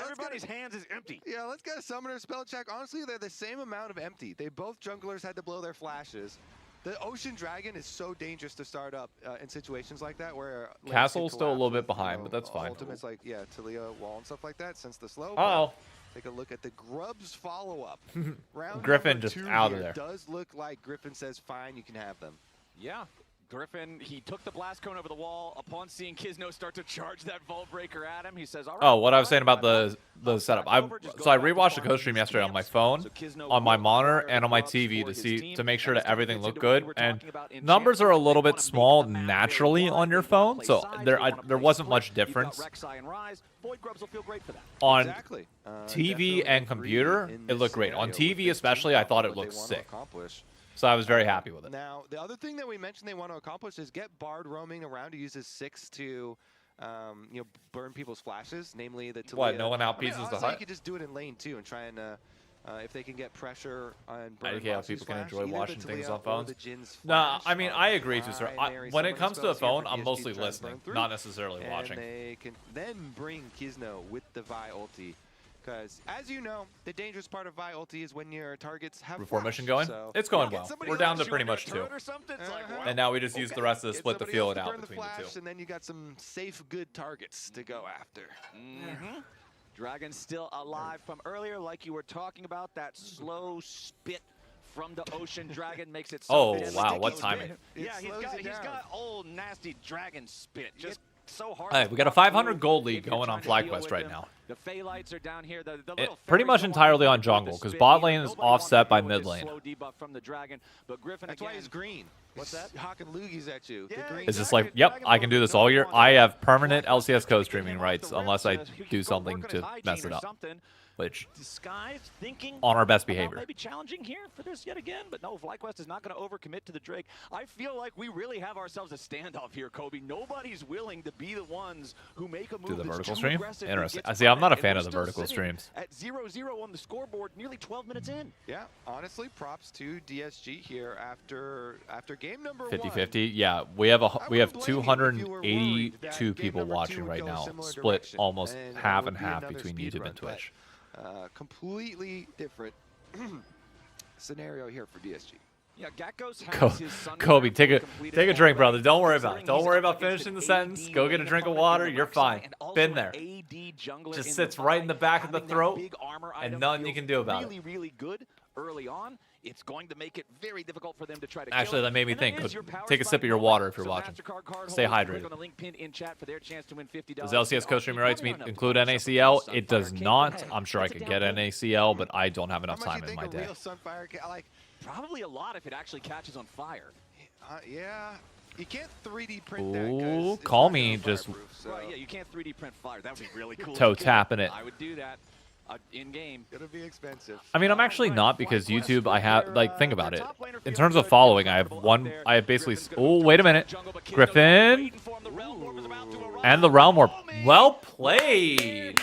everybody's hands is empty. Yeah, let's get a summoner spell check. Honestly, they're the same amount of empty. They both junglers had to blow their flashes. The Ocean Dragon is so dangerous to start up in situations like that where Castle's still a little bit behind, but that's fine. Ultimates like Talia wall and stuff like that. Since the slow. Uh-oh. Take a look at the Grubs follow-up. Round Griffin number just 2 out of here there. does look like Griffin says, "Fine, you can have them." Yeah. Griffin, he took the blast cone over the wall. Upon seeing Kizno start to charge that vault breaker at him, he says, all right. Oh, what I was saying about the setup. So I rewatched the co-stream yesterday on my phone, on my monitor, and on my TV to make sure that everything looked good. And numbers are a little bit small naturally on your phone, so there wasn't much difference. On TV and computer, it looked great. On TV especially, I thought it looked sick. So I was very happy with it. Now, the other thing that we mentioned they want to accomplish is get Bard roaming around to use his 6 to, you know, burn people's flashes, namely the Talia. What, no one outpieces the hut? You could just do it in lane 2 and try and, if they can get pressure on burn. I like how people can enjoy watching things on phones. No, I mean, I agree to, sir. When it comes to a phone, I'm mostly listening, not necessarily and watching. They can then bring Kizno with the Vi ulti. Because, as you know, the dangerous part of Vi ulti is when your targets have Reformation going? So it's going well. We're down to pretty much 2. And now we just use the rest of the split the field out between the 2. And then you got some safe, good targets to go after. Dragon still alive from earlier, like you were talking about. That slow spit from the Ocean Dragon makes it so oh, wow, what timing. Yeah, he's got old, nasty dragon spit. Just so hard. Hey, we got a 500 gold lead going on FlyQuest right now. The Phaelites are down here. Pretty much entirely on jungle, because bot lane is offset by mid lane. That's why he's green. What's that? Hawking loogies at you. It's just like, yep, I can do this all year. I have permanent LCS co-streaming rights unless I do something to mess it up. Which, on our best behavior. Maybe challenging here for this yet again, but no, FlyQuest is not going to overcommit to the Drake. I feel like we really have ourselves a standoff here, Kobe. Nobody's willing to be the ones who make a move. Do the that's vertical too stream? aggressive Interesting. and gets See, I'm not a fired, fan and of the we're vertical still sitting streams. At 0-0 on the scoreboard, nearly 12 minutes in. Yeah, honestly, props to DSG here after game number 50-50. Yeah, we have 282 people watching right now, split almost half and half between YouTube and Twitch. Completely different scenario here for DSG. Yeah, Gakkos has his Kobe, take a drink, brother. Don't worry about it. Don't worry about finishing the sentence. Go get a drink of water. You're fine. Been there. Just sits right in the back of the throat, and nothing you can do about it. Really good early on. It's going to make it very difficult for them to try to Actually, that made me think. Take a sip of your water if you're watching. Stay hydrated. Does LCS co-streaming rights include NACL? It does not. I'm sure I could get NACL, but I don't have enough time in my day. Probably a lot if it actually catches on fire. Yeah. You can't 3D print that. Ooh, call me just. Right, yeah, you can't 3D print fire. That would be really cool. Toe tapping it. I would do that. In game, it'll be expensive. I mean, I'm actually not, because YouTube, I have, like, think about it. In terms of following, I have basically. Oh, wait a minute, Griffin, and the Realm Warp. Well played.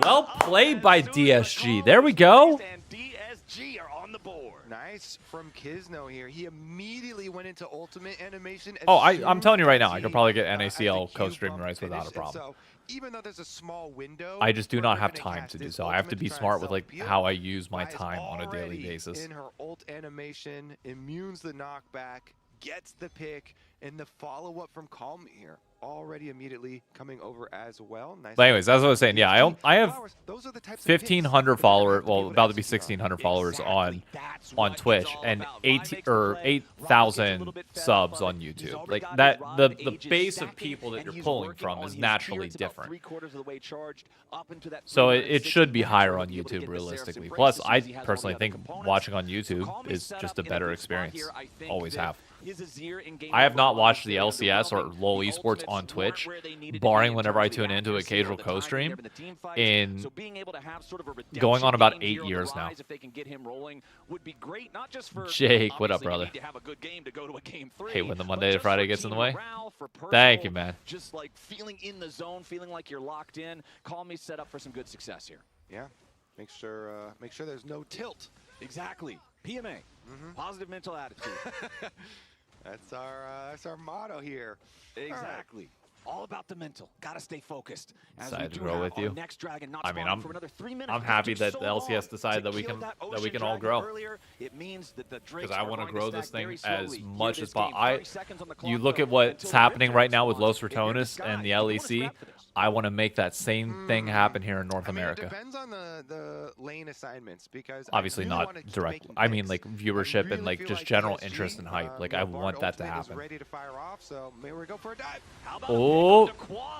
Well played by DSG. There we go. DSG are on the board. Nice from Kizno here. He immediately went into ultimate animation. Oh, I'm telling you right now, I could probably get NACL co-streaming rights without a problem. So, even though there's a small window, I just do not have time to do so. I have to be smart with like how I use my time on a daily basis. In her ult animation, immunes the knockback, gets the pick, and the follow-up from Calm here already immediately coming over as well. Nice. But anyways, that's what I was saying. Yeah, I have 1,500 followers. Well, about to be 1,600 followers on Twitch, and 8,000 subs on YouTube. Like that, the base of people that you're pulling from is naturally different. So it should be higher on YouTube realistically. Plus, I personally think watching on YouTube is just a better experience. Always have. I have not watched the LCS or LoL Esports on Twitch, barring whenever I tune into occasional co-stream, in going on about 8 years now. Jake, what up, brother? Hey, when the Monday to Friday gets in the way. Thank you, man. Just like feeling in the zone, feeling like you're locked in. Call me set up for some good success here. Yeah, make sure there's no tilt. Exactly. PMA. Positive mental attitude. That's our motto here. Exactly. All about the mental. Gotta stay focused. Decided to grow with you. Next dragon not I mean, for another 3 minutes. I'm happy that the LCS decided that we can all grow. Earlier, it means that the Because I want to grow this thing as much as possible. possible. You look at what's happening right now with Los Ratones and the LEC. I want to make that same thing happen here in North America. It depends on the lane assignments because obviously not direct. I mean, like viewership and like just general interest and hype. Like I want that to happen. Ready to fire off, so maybe we go for a dive. Oh,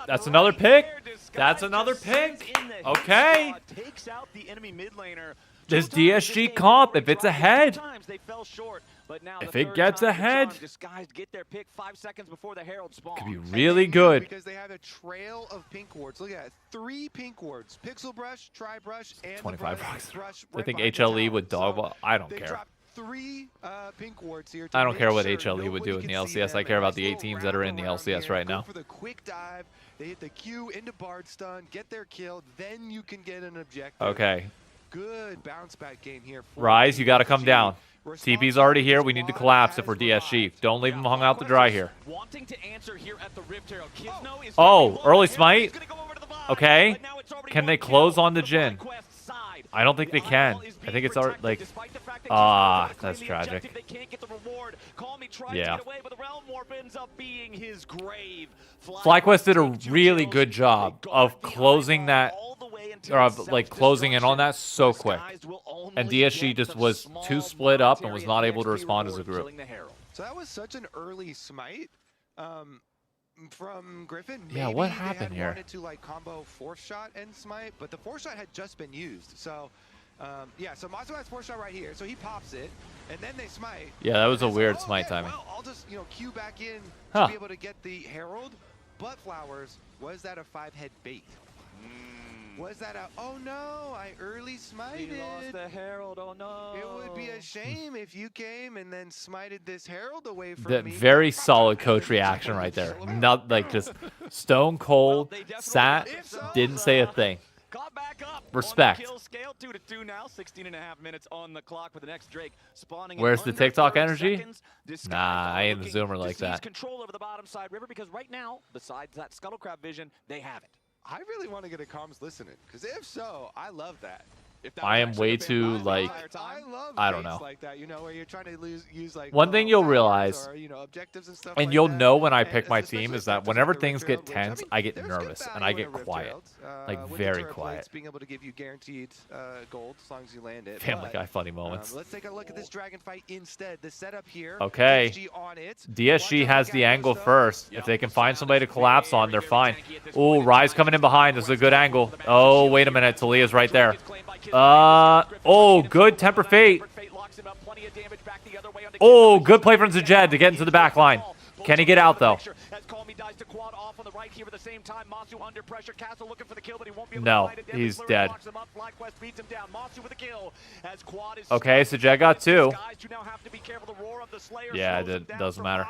that's another pick. That's another pick. Okay. Takes out the enemy mid laner. This DSG comp, if it's ahead, if it gets ahead, get 5 seconds before the Herald spawn. Could be really good. Because they have a trail of pink wards. Look at it, 3 pink wards: Pixel Brush, Tri Brush, and 25 rocks. Brush. I think HLE would dogwall. I don't care. 3 pink wards here. I don't care what HLE would do in the LCS. I care about the 8 teams that are in the LCS right now. For the quick dive, they hit the Q into Bard stun, get their kill, then you can get an objective. Okay. Good bounce back game here. Rise, you got to come down. TP's already here. We need to collapse if we're DSG. Don't leave him hung out to dry here. Oh, early smite. Okay. Can they close on the Jhin? I don't think they can. I think it's already like. That's tragic. Yeah. FlyQuest did a really good job of closing that, or of like closing in on that so quick. And DSG just was too split up and was not able to respond as a group. So that was such an early smite from Griffin. Yeah, what happened they here? Wanted to like combo force shot and smite, but the force shot had just been used. So yeah, so Mazu has force shot right here, so he pops it, and then they smite. Yeah, that was a weird smite timing. Well, I'll just Q back in to be able to get the Herald. But Flowers, was that a 5-head bait? Was that a, oh no, I early smited. We lost the Herald, oh no. It would be a shame if you came and then smited this Herald away from That me. very solid coach reaction right there. Not like just stone cold, sat, didn't say a thing. Respect. Scale 2-2 now, 16.5 minutes on the clock for the next Drake spawning. Where's the TikTok energy? Nah, I ain't the zoomer like that. Control over the bottom side river because right now, besides that Scuttlecrab vision, they have it. I really want to get a comms listening, because if so, I love that. I am way too like, I don't know. Like that, where you're trying to use like one thing you'll realize, or, objectives and stuff and like you'll that. know when I pick my team, is that whenever things get tense, I get nervous and I get quiet, like very quiet. Being able to give you guaranteed gold as long as you land it. Family Guy funny moments. Let's take a look at this dragon fight instead. The setup here. Okay. DSG on it. DSG has the angle first. If they can find somebody to collapse on, they're fine. Ooh, Rise coming in behind. This is a good angle. Oh, wait a minute. Talia's right there. Oh, good Temper Fate. Oh, good play from Zajed to get into the back line. Can he get out, though? No, he's dead. Okay, Zajed got 2. Yeah, it doesn't matter.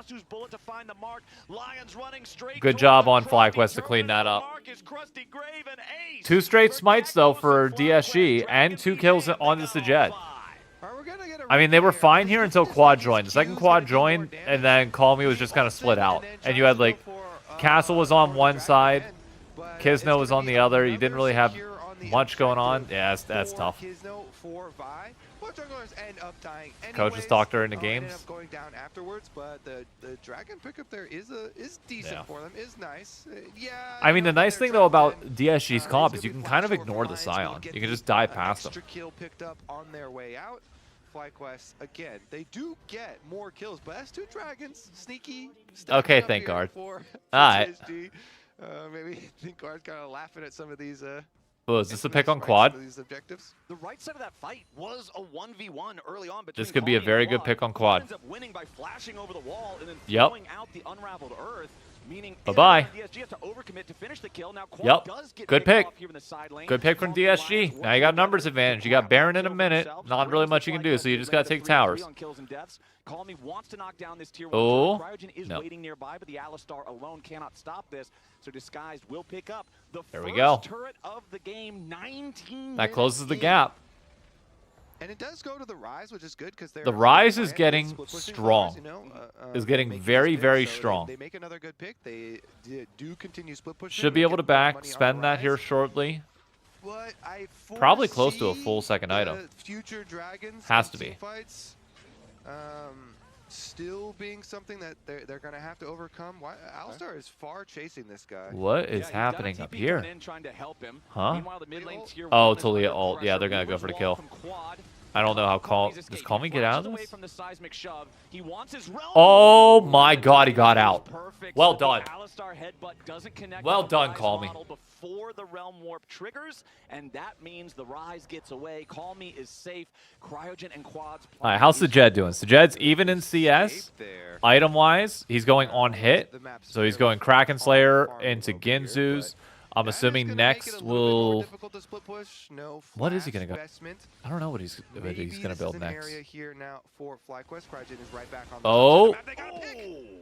Good job on FlyQuest to clean that up. 2 straight smites, though, for DSG, and 2 kills on the Zajed. I mean, they were fine here until Quad joined. The second Quad joined, and then Call Me was just kind of split out. And you had, like, Castle was on one side, Kisno was on the other. You didn't really have much going on. Yeah, that's tough. Coaches talked during the games. Going down afterwards, but the dragon pickup there is decent for them. Is nice. Yeah. I mean, the nice thing though about DSG's comp is you can kind of ignore the Scion. You can just dive past them. Extra kill picked up on their way out. FlyQuest again. They do get more kills, but that's 2 dragons. Sneaky. Okay, thank God. All right. Maybe think Guard's kind of laughing at some of these. Oh, is this a pick on Quad? The right side of that fight was a 1v1 early on. This could be a very good pick on Quad. Ends up winning by flashing over the wall and then yep. throwing out the unraveled earth. Bye-bye. DSG has to overcommit to finish the kill. Now, Quad yep. does get good pick. here in the side lane. Good pick from DSG. Now you got numbers advantage. You got Baron in a minute. Not really much you can do, so you just got to take towers. Call Me wants to knock down this tier 1. Oh, Cryogen is waiting nearby, but the Alistar alone cannot stop this. So Disguised will pick up the there we go. Turret of the game. 19 that closes the gap. And it does go to the Rise, which is good because The Rise is getting strong. Is getting very, very strong. They make another good pick. They do continue split pushing. Should be able to spend that here shortly. But I Probably close to a full second item. Future Dragons has to be. Fights, still being something that they're going to have to overcome. Alistar is far chasing this guy. What is happening up here? To help him. Huh? The mid lane tier Oh, Talia ult. Yeah, they're going to go for the kill. I don't know how does Call Me get out of this? Oh my god, he got out. Well done. Well done, Call Me. Before the Realm Warp triggers, and that means the Rise gets away. Call Me is safe. Cryogen and Quads. All right, how's Sajed doing? Sajed's even in CS. Item-wise, he's going on hit. So he's going Kraken Slayer into Ginzu's. I'm assuming next will... What is he going to go? I don't know what he's going to build next. Oh.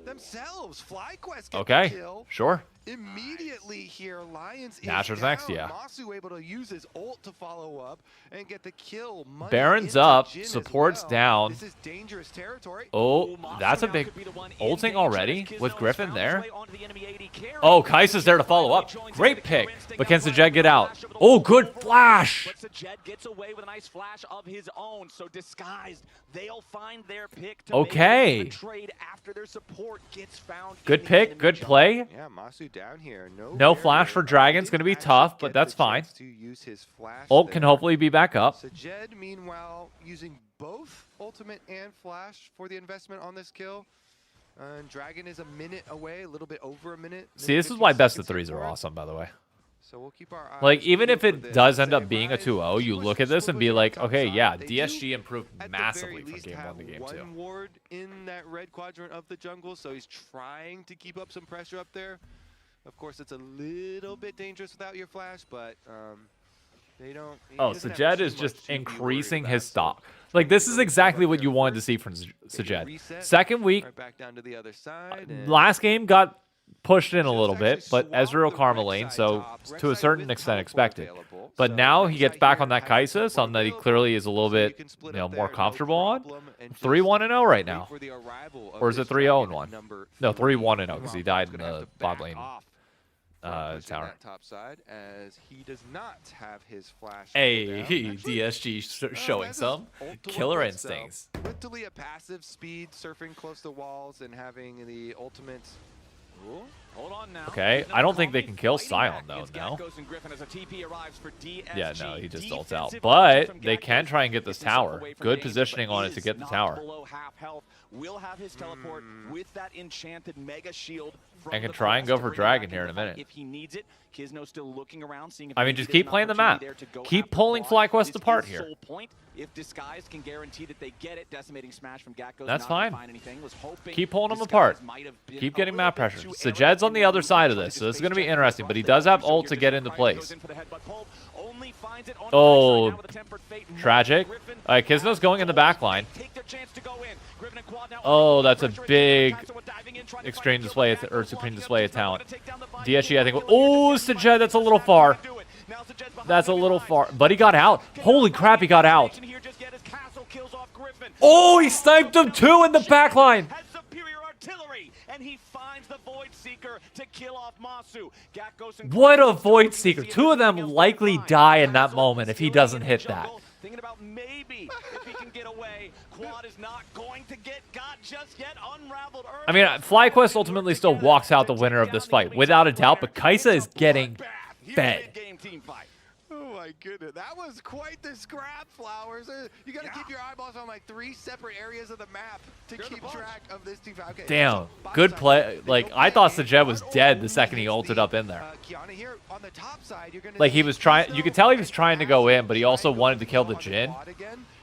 Themselves, FlyQuest Okay, sure. Immediately here, Lions Nashor's next, yeah. Masu able to use his ult to follow up and get the kill. Baron's up, support's down. This is dangerous territory. Oh, that's a big ulting already with Griffin there. Oh, Kai'Sa's there to follow up. Great pick. But can Sajed get out? Oh, good flash. But Sajed gets away with a nice flash of his own. So disguised, they'll find their pick to make the trade after their support gets found. Good pick, good play. Yeah, Masu down here. No flash for Dragon's going to be tough, but that's fine. Ult can hopefully be back up. Sajed, meanwhile, using both ultimate and flash for the investment on this kill. And Dragon is a minute away, a little bit over a minute. See, this is why best of threes are awesome, by the way. So we'll keep our eyes like, even if it does end up being a 2-0, you look at this and be like, okay, yeah, DSG improved massively from game 1 to game 2. One ward in that red quadrant of the jungle, so he's trying to keep up some pressure up there. Of course, it's a little bit dangerous without your flash, but they don't... Oh, Sajed is just increasing his stock. Like, this is exactly what you wanted to see from Sajed. Second week, back down to the other side. Last game got pushed in a little bit, but Ezreal Karma lane, so to a certain extent expected. But now he gets back on that Kai'Sa, something that he clearly is a little bit, more comfortable on. 3-1-0 right now. Or is it 3-0-1? No, 3-1-0 because he died in the bot lane tower. Top side, as he does not have his flash. Hey, DSG showing some killer instincts. With Talia passive speed, surfing close to walls, and having the ultimate. Hold on now. Okay, I don't think they can kill Sion though. No. Yeah, no, he just ults out. But they can try and get this tower. Good positioning on it to get the tower. Will have his teleport with that enchanted mega shield. And can try and go for Dragon here in a minute. If he needs it, Kisno still looking around, seeing if I mean, just keep playing the map. Keep pulling FlyQuest apart here. If Disguise can guarantee that they get it, decimating smash from Gakko. That's fine. Keep pulling them apart. Keep getting map pressure. Sajed's on the other side of this, so this is going to be interesting, but he does have ult to get into place. Oh, tragic. All right, Kisno's going in the back line. Oh, that's a big extreme display or supreme display of talent. DSG, I think. Oh, Sajed, that's a little far. That's a little far, but he got out. Holy crap, he got out. Oh, he sniped him too in the back line. And he finds the Void Seeker to kill off Masu. What a Void Seeker. Two of them likely die in that moment if he doesn't hit that. Thinking about maybe if he can get away. Quad is not going to get got just yet. Unraveled early. I mean, FlyQuest ultimately still walks out the winner of this fight, without a doubt, but Kai'Sa is getting fed. Oh my goodness, that was quite the scrap, Flowers. You got to keep your eyeballs on like 3 separate areas of the map to keep track of this team. Okay. Damn, good play. Like, I thought Sajed was dead the second he ulted up in there. Here on the top side, you're gonna like, he was trying, you could tell he was trying to go in, but he also wanted to kill the Jhin.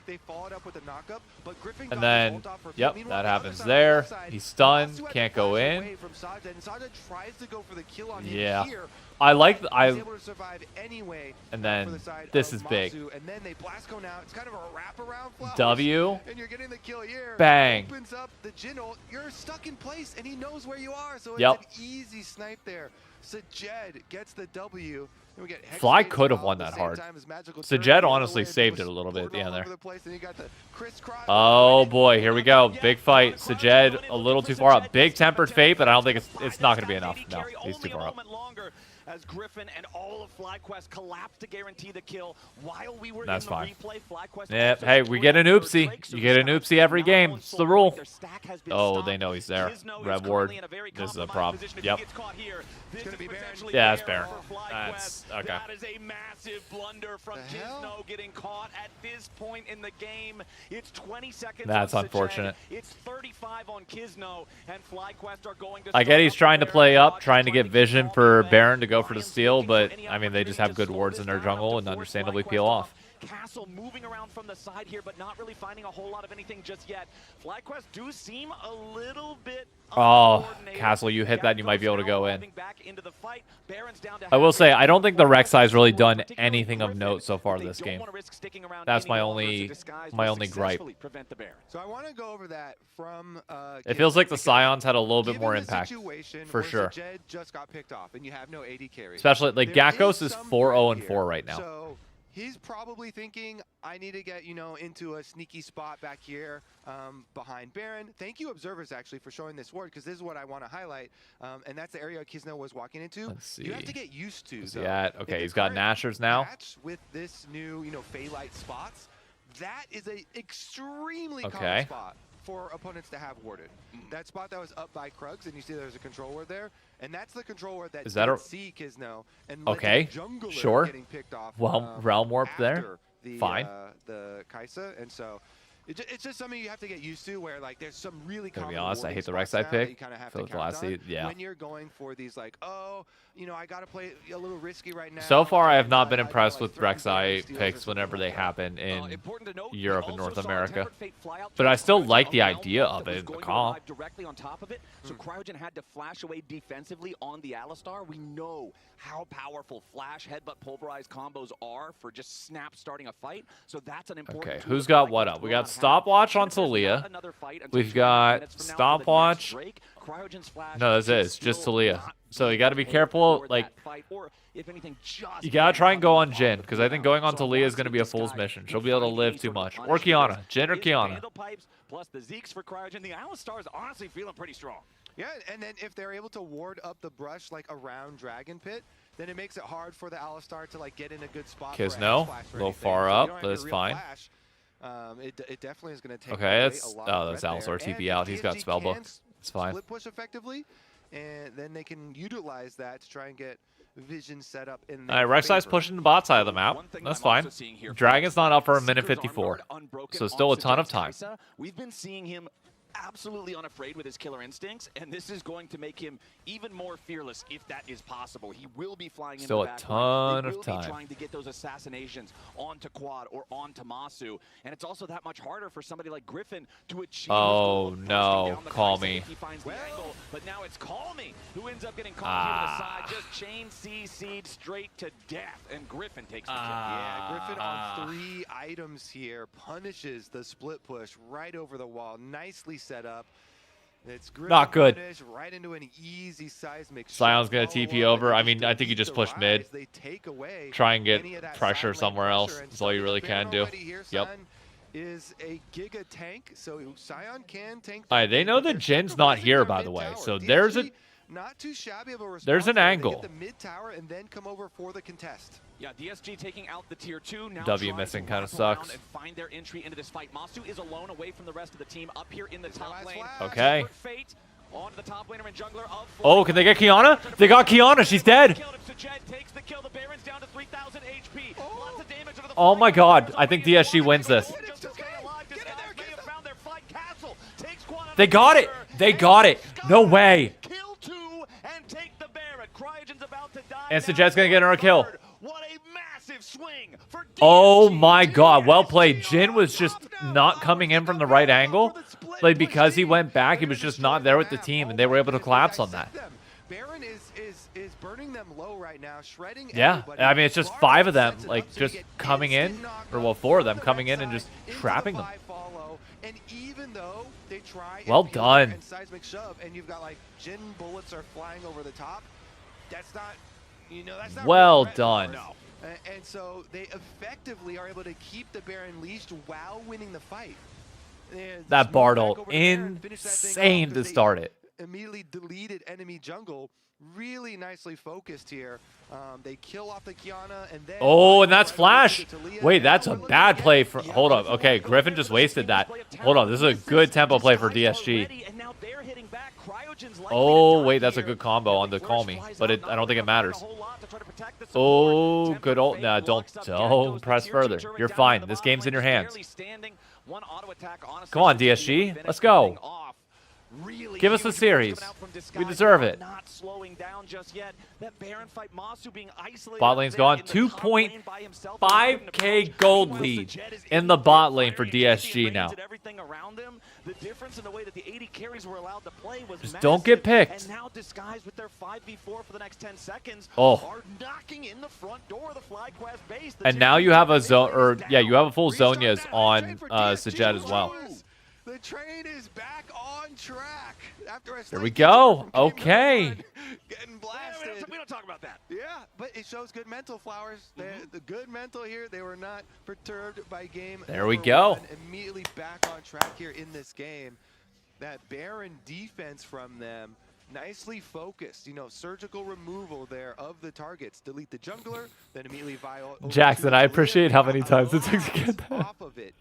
They followed up with a knockup, but Griffin and then, yep, that happens there. He's stunned, can't go in. Yeah, I like. And then this is big. W. Bang. You're stuck in place, and he knows where you are, so it's an easy snipe there Sajed gets the W. And we get Fly Hexade's could have all won at the that same hard. time as Magical Sajed Turn. honestly The other way, saved was it a little bit at the boarded end all there. over the place, and you got the crisscross. Oh boy, here we go. Big fight. Sajed a little too far up. Big tempered fate, but I don't think it's not going to be enough. No, he's too far up. As Griffin and all of FlyQuest collapsed to guarantee the kill while we were That's in the fine. replay. FlyQuest Yep. Hey, we get an oopsie. You get an oopsie every game. It's the rule. Oh, they know he's there. Red Ward. This is a problem. Yep. Yeah, that's Baron. That's okay. That is a massive blunder from Kizno getting caught at this point in the game. It's 20 seconds. That's on unfortunate. Sajed. It's 35 on Kizno, and FlyQuest are going to. I get he's trying to play up, trying to get vision for Baron to go for the steal, but I mean they just have good wards in their jungle and understandably peel off. Castle moving around from the side here, but not really finding a whole lot of anything just yet. FlyQuest do seem a little bit. Oh, Castle, you hit that, you might be able to go in. I will say, I don't think the Rek'Sai's really done anything of note so far this game. That's my only gripe. So I want to go over that from. It feels like the Scions had a little bit more the impact, situation for where sure. Sajed just got picked off, and you have no AD carry. Especially, like, There Gakkos is some 4-0-4 here. right now. So he's probably thinking, I need to get, into a sneaky spot back here behind Baron. Thank you, observers, actually, for showing this ward, because this is what I want to highlight. And that's the area Kizno was walking into. Let's see. You have to get used to. Where's though. he at? In Okay, the he's got current Nashers now. patch with this new, Phaelite spots, that is a extremely common Okay. spot for opponents to have warded. That spot that was up by Krugs, and you see there's a control ward there, and that's the control ward that Is that a- see Kizno and led to Okay, the jungler sure. getting picked off. Well, Realm Warp there. After the, Fine. The Kaisa, and so it's just something you have to get used to. Where like there's some really. Gonna be common honest, I warding hate the spots Rek'Sai now that pick. you kinda have Feel to like the count last on seed, yeah. When you're going for these like, I gotta play a little risky right now. So far, I have not been I gotta, impressed like, with threaten Rek'Sai steals or picks something whenever they like that. happen in Important to note, Europe we and also North saw a America. Tempered Fate fly out But to I still Cryogen like on the Realm idea Warp of that was it, the going to comp. arrive directly on top of it. So Cryogen had to flash away defensively on the Alistar. We know how powerful flash, headbutt, pulverized combos are for just snap starting a fight. So that's an important. Okay, tool who's that got FlyQuest what up? We will got not have. Stopwatch on If there's not Taliyah. another fight until We've 20 got minutes from now for the next Stopwatch. Drake, Cryogen's flash No, that's it. should It's just still Taliyah. not So you got to be be careful. for Like, that fight, or if anything, just you got to try and go on Jhin, the because I think going on So Taliyah is I going to want be a this fool's guy mission. to She'll be able to find live any too sort of much. Or punishment. Kiana. Jhin or His Kiana. Vandal pipes plus the Zeeks for Cryogen. The Alistar is honestly feeling pretty strong. Yeah, and then if they're able to ward up the brush like around Dragon Pit, then it makes it hard for the Alistar to like get in a good spot. for Kizno, flash or a little anything. far So up, you don't have but your it's real fine. flash. It definitely is going to take Okay, away that's a lot of that's threat there. Alistar TP And out. He's got DSG spell book. can It's fine. Split push effectively, and then they can utilize that to try and get vision set up in All right, Rek'Sai's pushing the bot side of the map. That's fine. Dragon's not up for a minute 54, so still a ton of time. We've been seeing him absolutely unafraid with his killer instincts, and this is going to make him even more fearless if that is possible. He will be flying Still into a the ton backline. of He will time. be trying to get those assassinations onto Quad or onto Masu, and it's also that much harder for somebody like Griffin to achieve. Oh, his goal of busting no. down the Call Kaisa me. if he finds the angle, but now it's Call Me who ends up getting caught here to the side, just chain CC'd straight to death, and Griffin takes the kill. Yeah, Griffin on 3 items here punishes the split push right over the wall. Nicely set up. It's Griffin Not good. punish right into an easy seismic Sion's shot. going to TP over. I mean, I think you just push mid. They take away Try and get any of that pressure side lane somewhere else. pressure, and That's all you really Baron can do. already here, Yep. Sion is a giga tank, so Sion can tank. All right, they know that Jin's not here, by the way. So there's a not too shabby of a response. there's an there. They angle. get the mid tower and then come over for the contest. Yeah, DSG taking out the tier 2. Now W trying missing to kinda wrap around sucks. and find their entry into this fight. Masu is alone away from the rest of the team up here in the top lane. Okay. Fate on the top laner and jungler of Oh, can they get Kiana? They got Kiana. She's dead. takes the kill. The Baron's down to 3,000 HP. Lots of damage to the Oh my god. I think DSG wins this. They got it. They got it. No way. Kill 2 and take the Baron. Cryogen's about to die. And Sajet's going to get her a kill. What a massive swing for Oh my god. Well played. Jhin was just not coming in from the right angle. Like, because he went back, he was just not there with the team, and they were able to collapse on that. Baron is burning them low right now, shredding. Yeah, everybody. I mean, it's just Large 5 of them, sets it like, up so you just get coming in, instant or knockdown well, 4 of them from the coming in Rek'Sai and just into the trapping them. 5 follow, and even though they try Well and peel done. and seismic shove, and you've got like Jhin bullets are flying over the top, that's not, you know, that's not well real done. no. And so they effectively are able to keep the Baron leashed while winning the fight. And That smooth Bard back ult, over to Baron, finish that thing insane off to 'cause they start it. Immediately deleted enemy jungle. Really nicely focused here. They kill off the Kiana and then... Oh, and that's Flash. Wait, that's a bad play for... Hold up. Okay, Griffin just wasted that. Hold on, this is a good tempo play for DSG. Oh, wait, that's a good combo on the Call Me, but I don't think it matters. Oh, good ult. Nah, don't press further. You're fine. This game's in your hands. Come on, DSG. Let's go. Give us the series. We deserve it. Bot lane's gone. 2.5k gold lead in the bot lane for DSG now. Just don't get picked. Oh. And now you have a zone, or yeah, you have a full Zhonya's on Sajet as well. The train is back on track. After There we go. Okay. Getting blasted. We don't talk about that. Yeah, but it shows good mental, Flowers. The good mental here. They were not perturbed by game. There we go. Immediately back on track here in this game. That Baron defense from them, nicely focused. You know, surgical removal there of the targets. Delete the jungler, then immediately vial. Jackson, I appreciate how many times it took to get that. Off of it.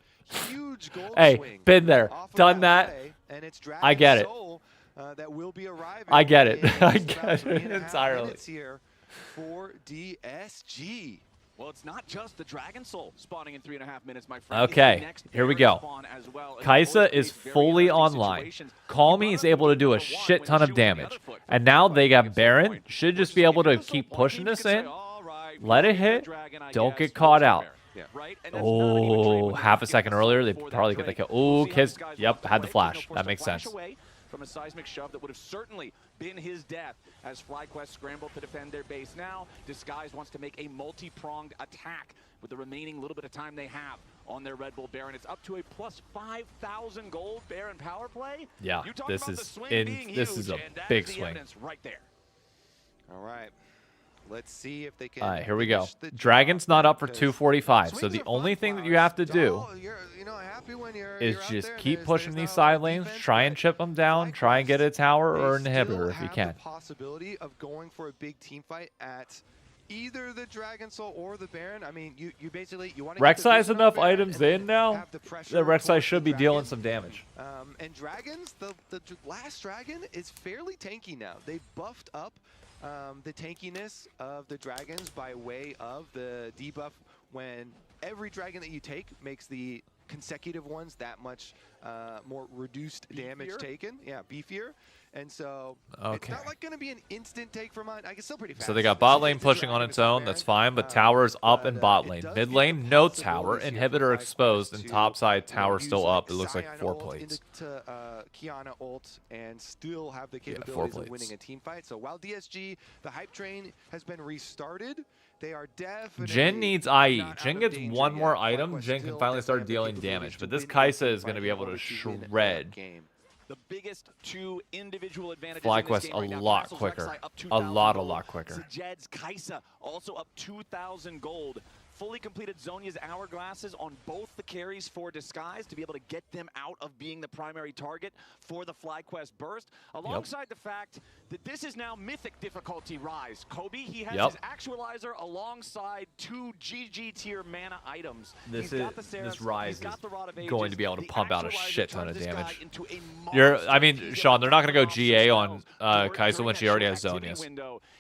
Huge gold Hey, swing been there, done that. and it's I get it. Soul, that will be arriving I get it. in I about get it 3.5 entirely. minutes here for DSG. Well, it's not just the Dragon Soul spawning in 3.5 minutes, my friend. Okay, here we go. Kaisa is fully online. Call Me is able to do a shit ton of damage. And now they got Baron. Should just be able to keep pushing this in. Let it hit. Don't get caught out. Oh, half a second earlier, they probably get the kill. Oh, Kiss. Yep, had the flash. That makes sense. From a seismic shove that would have certainly been his death as FlyQuest scrambled to defend their base now. Disguise wants to make a multi-pronged attack with the remaining little bit of time they have on their Red Bull Baron. It's up to a plus 5,000 gold Baron power play. Yeah, this is a big swing. Right there. All right. Let's see if they can. All right, here we go. Dragon's not up for 245, so the only thing that you have to do is just keep pushing these side lanes, try and chip them down, try and get a tower or an inhibitor if you can. The possibility of going for a big team fight at either the Dragon Soul or the Baron. I mean, you basically want to. Rek'Sai has enough items in now that Rek'Sai should be dealing some damage. And dragons, the last dragon is fairly tanky now. They buffed up the tankiness of the dragons by way of the debuff when every dragon that you take makes the consecutive ones that much more reduced damage taken. Yeah, beefier. And so it's not like going to be an instant take for mine. I guess still pretty fast. So they got bot lane pushing on its own. That's fine, but tower's up in bot lane. Mid lane, no tower. Inhibitor exposed, and top side tower still up. It looks like 4 plates. Into Kiana ult and still have the capabilities of winning a team fight. So while DSG, the hype train has been restarted, they are definitely. Jhin needs IE. Jhin gets one more item. Jhin can finally start dealing damage, but this Kaisa is going to be able to shred. The biggest two individual advantages FlyQuest right a lot quicker. A lot quicker. Sajed's Kaisa also up 2,000 gold. Fully completed Zhonya's hourglasses on both the carries for Disguise to be able to get them out of being the primary target for the FlyQuest burst, alongside the fact that this is now Mythic difficulty rise. Kobe, he has his Actualizer alongside 2 GG tier mana items. This Rise is going to be able to pump out a shit ton of damage. I mean, Sean, they're not going to go GA on Kaisa when she already has Zhonya's.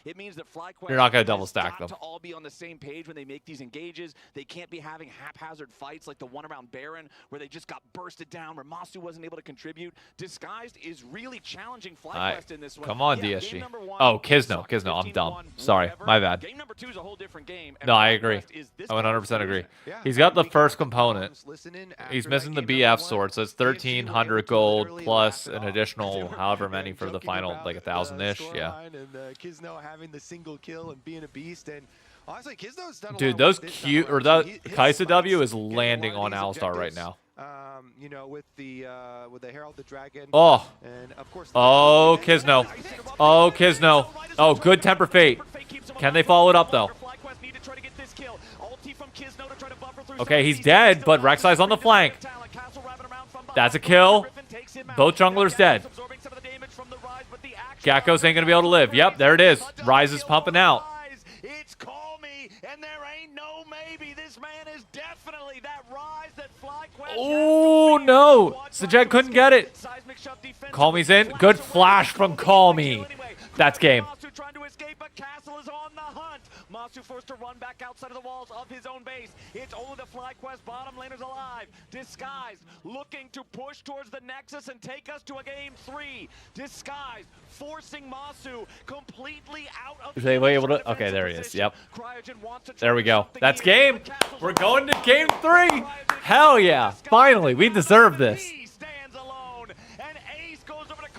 It means that FlyQuest You're not going to double stack them. To all be on the same page when they make these engages. They can't be having haphazard fights like the one around Baron where they just got bursted down, where Masu wasn't able to contribute. Disguised is really challenging FlyQuest in this one. Come on, DSG. Oh, Kisno, I'm dumb. Sorry, my bad. Game number 2 is a whole different game. No, I agree. I 100% agree. He's got the first component. He's missing the BF sword, so it's 1,300 gold plus an additional however many for the final, like 1,000-ish. Yeah. And Kisno having the single kill and being a beast, and honestly, Kisno's done a dude, those cute or that Kaisa W is landing on Alistar right now. you know, with the Herald the Dragon. Oh. And of course. Oh, Kizno. Oh, Kizno. Oh, good Temper Fate. Can they follow it up though? Okay, he's dead, but Rek'Sai's on the flank. That's a kill. Both junglers dead. Gakkos ain't gonna be able to live. Yep, there it is. Ryze is pumping out. It's Call Me, and there ain't no maybe. This man is definitely that Ryze that FlyQuest. Oh no, Sajed couldn't get it. Call Me's in. Good flash from Call Me. That's game. Trying to escape, but Castle is on the hunt. Masu forced to run back outside of the walls of his own base. It's only the FlyQuest bottom laners alive. Disguised, looking to push towards the Nexus and take us to a game 3. Disguised, forcing Masu completely out of Is anybody able to? Okay, there he is. Yep. There we go. That's game. We're going to game 3. Hell yeah. Finally, we deserve this.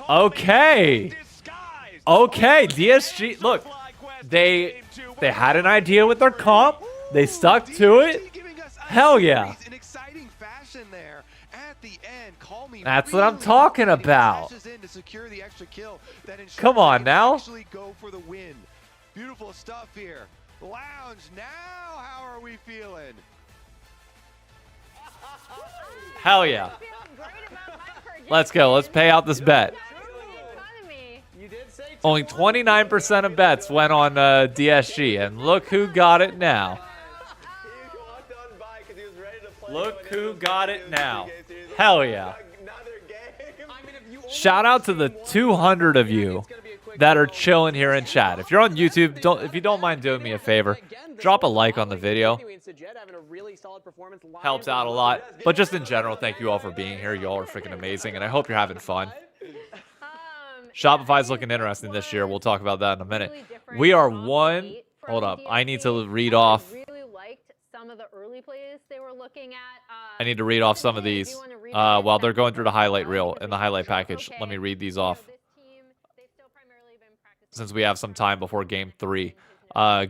Okay. Okay, DSG. Look, they had an idea with their comp. They stuck to it. Hell yeah. That's what I'm talking about. Come on now. Beautiful stuff here. Lounge now. How are we feeling? Hell yeah. Let's go. Let's pay out this bet. Only 29% of bets went on DSG, and look who got it now. Look who got it now. Hell yeah. Shout out to the 200 of you that are chilling here in chat. If you're on YouTube, if you don't mind doing me a favor, drop a like on the video. Helps out a lot. But just in general, thank you all for being here. You all are freaking amazing, and I hope you're having fun. Shopify's looking interesting this year. We'll talk about that in a minute. We are one. Hold up. I need to read off. Some of the early plays they were looking at. I need to read off some of these while they're going through the highlight reel in the highlight package. Let me read these off since we have some time before game 3.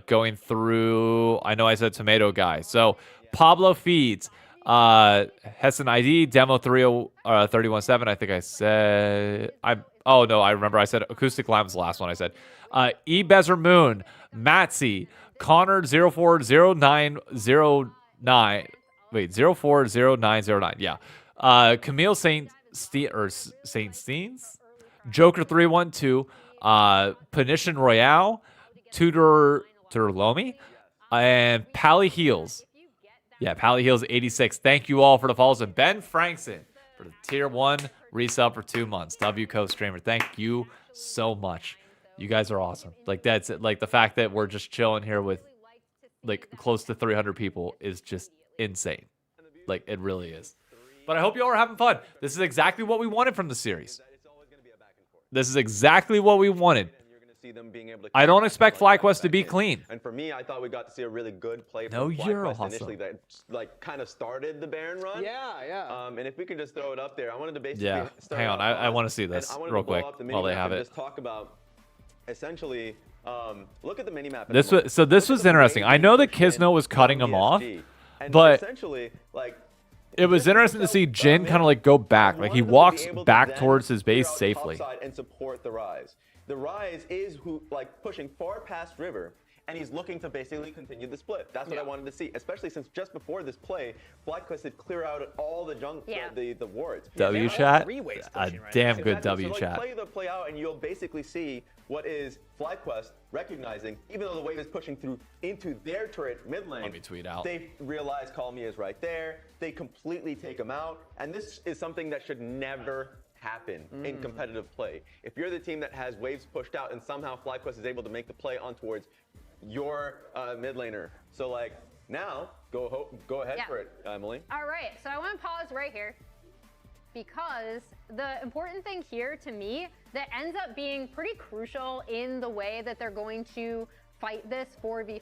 Going through, I know I said tomato guy. So Pablo Feeds, Hessen ID, Demo 317. I think I said oh no, I remember I said Acoustic Lime was the last one I said. E Bezer Moon, Matsy, Connor 040909. Wait, 040909. Yeah. Camille Saint Steens, Joker 312, Penition Royale, Tudor Lomi, and Pally Heals. Yeah, Pally Heals 86. Thank you all for the follows, and Ben Frankson for the tier 1 resub for 2 months. W Co-Streamer, thank you so much. You guys are awesome. Like, that's it. Like, the fact that we're just chilling here with like close to 300 people is just insane. Like, it really is. But I hope you all are having fun. This is exactly what we wanted from the series. This is exactly what we wanted. I don't expect FlyQuest to be clean. And for me, I thought we got to see a really good play from No Euro FlyQuest hustle. initially that like kind of started the Baron run. Yeah. And if we can just throw it up there, I wanted to basically start hang on. I want to see this real quick while they have it. Just talk about essentially. Look at the minimap. This was interesting. I know that Kizno was cutting him off, but essentially, like, it was interesting to see Jin kind of like go back. Like, he walks back towards his base safely. And support the Ryze. The Ryze is pushing far past River, and he's looking to basically continue the split. That's what I wanted to see, especially since just before this play, FlyQuest had clear out all the the wards. W chat, a damn good W chat. Play out, and you'll basically see what is FlyQuest recognizing, even though the wave is pushing through into their turret mid lane. Let me tweet out. They realize Call Me is right there. They completely take him out, and this is something that should never happen in competitive play. If you're the team that has waves pushed out and somehow FlyQuest is able to make the play on towards your mid laner, so like now go ahead for it, Emily. All right, so I want to pause right here because the important thing here to me that ends up being pretty crucial in the way that they're going to fight this 4v5,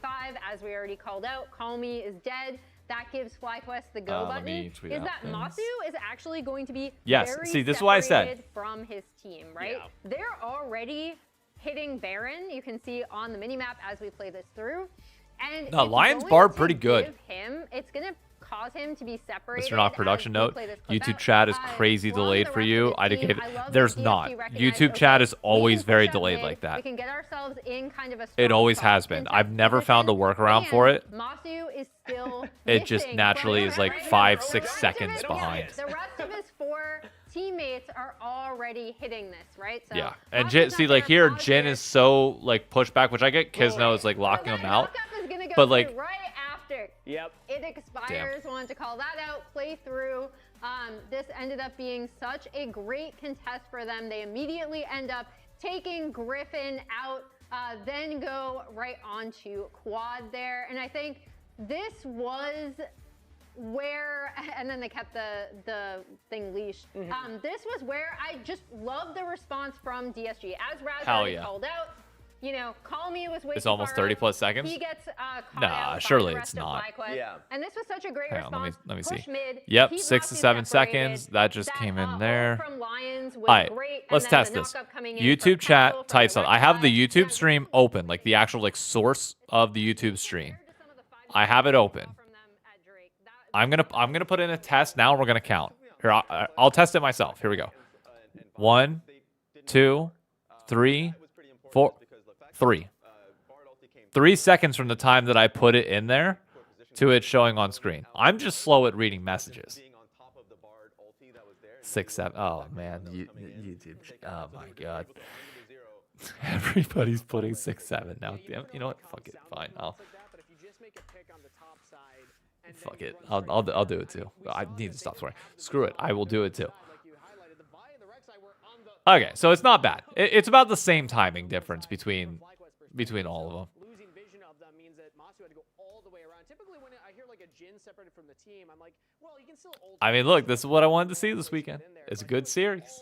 as we already called out, Call Me is dead. That gives FlyQuest the go button. Is that Masu is actually going to be very this is what I said. separated from his team, right? Yeah. They're already hitting Baron. You can see on the minimap as we play this through. And Lion's Bard pretty good. It's going to cause him to be separated. Mr. Knock production as we note. play this clip YouTube out. chat is crazy From delayed the for rest you. of the I team, gave I love There's that not. DSG recognized, YouTube chat okay, is we always can very push up delayed mid, like that. We can get ourselves in kind of a It strong always spot, has been. contest I've never found a position, workaround and for it. Masu is still It just missing naturally from is the like rest of 5, his- 6 the rest of seconds his- behind. The rest of his 4 teammates are already hitting this, right? So Yeah, and Masu's see, out like there, here, Jin is so like pushed back, which I get. Kizno is like locking him out, is gonna go but through like, right after Yep. it expires. Wanted to call that out, play through. This ended up being such a great contest for them. They immediately end up taking Griffin out, then go right onto quad there. And I think this was where, and then they kept the thing leashed. This was where I just love the response from DSG. As Raz Hell already yeah. called out, you know, Call Me was way It's too almost far 30 up. plus seconds? He gets caught Nah, out by surely the rest it's of not. FlyQuest. Yeah. And this was such a great hang on, response. let me Push see. mid, Yep, keep 6 to Masu 7 separated. seconds. That just That, came in ult there. from Lions was All right, great, and let's then test the this. knockup coming in YouTube from Kyle chat from types the on. right I have the side. YouTube stream open, like the actual like source of the YouTube stream. I have it open. I'm gonna put in a test now. And we're gonna count. Here, I'll test it myself. Here we go. 1, 2, 3, 4, 3. 3 seconds from the time that I put it in there to it showing on screen. I'm just slow at reading messages. 6, 7. Oh man, YouTube. Oh my god. Everybody's putting 6, 7 now. You know what? Fuck it. Fine. Fuck it. I'll do it too. I need to stop swearing. Screw it. I will do it too. Okay, so it's not bad. It's about the same timing difference between all of them. Losing vision of them means that Masu had to go all the way around. Typically, when I hear like a Jin separated from the team, I'm like, well, you can still ult. I mean, look, this is what I wanted to see this weekend. It's a good series.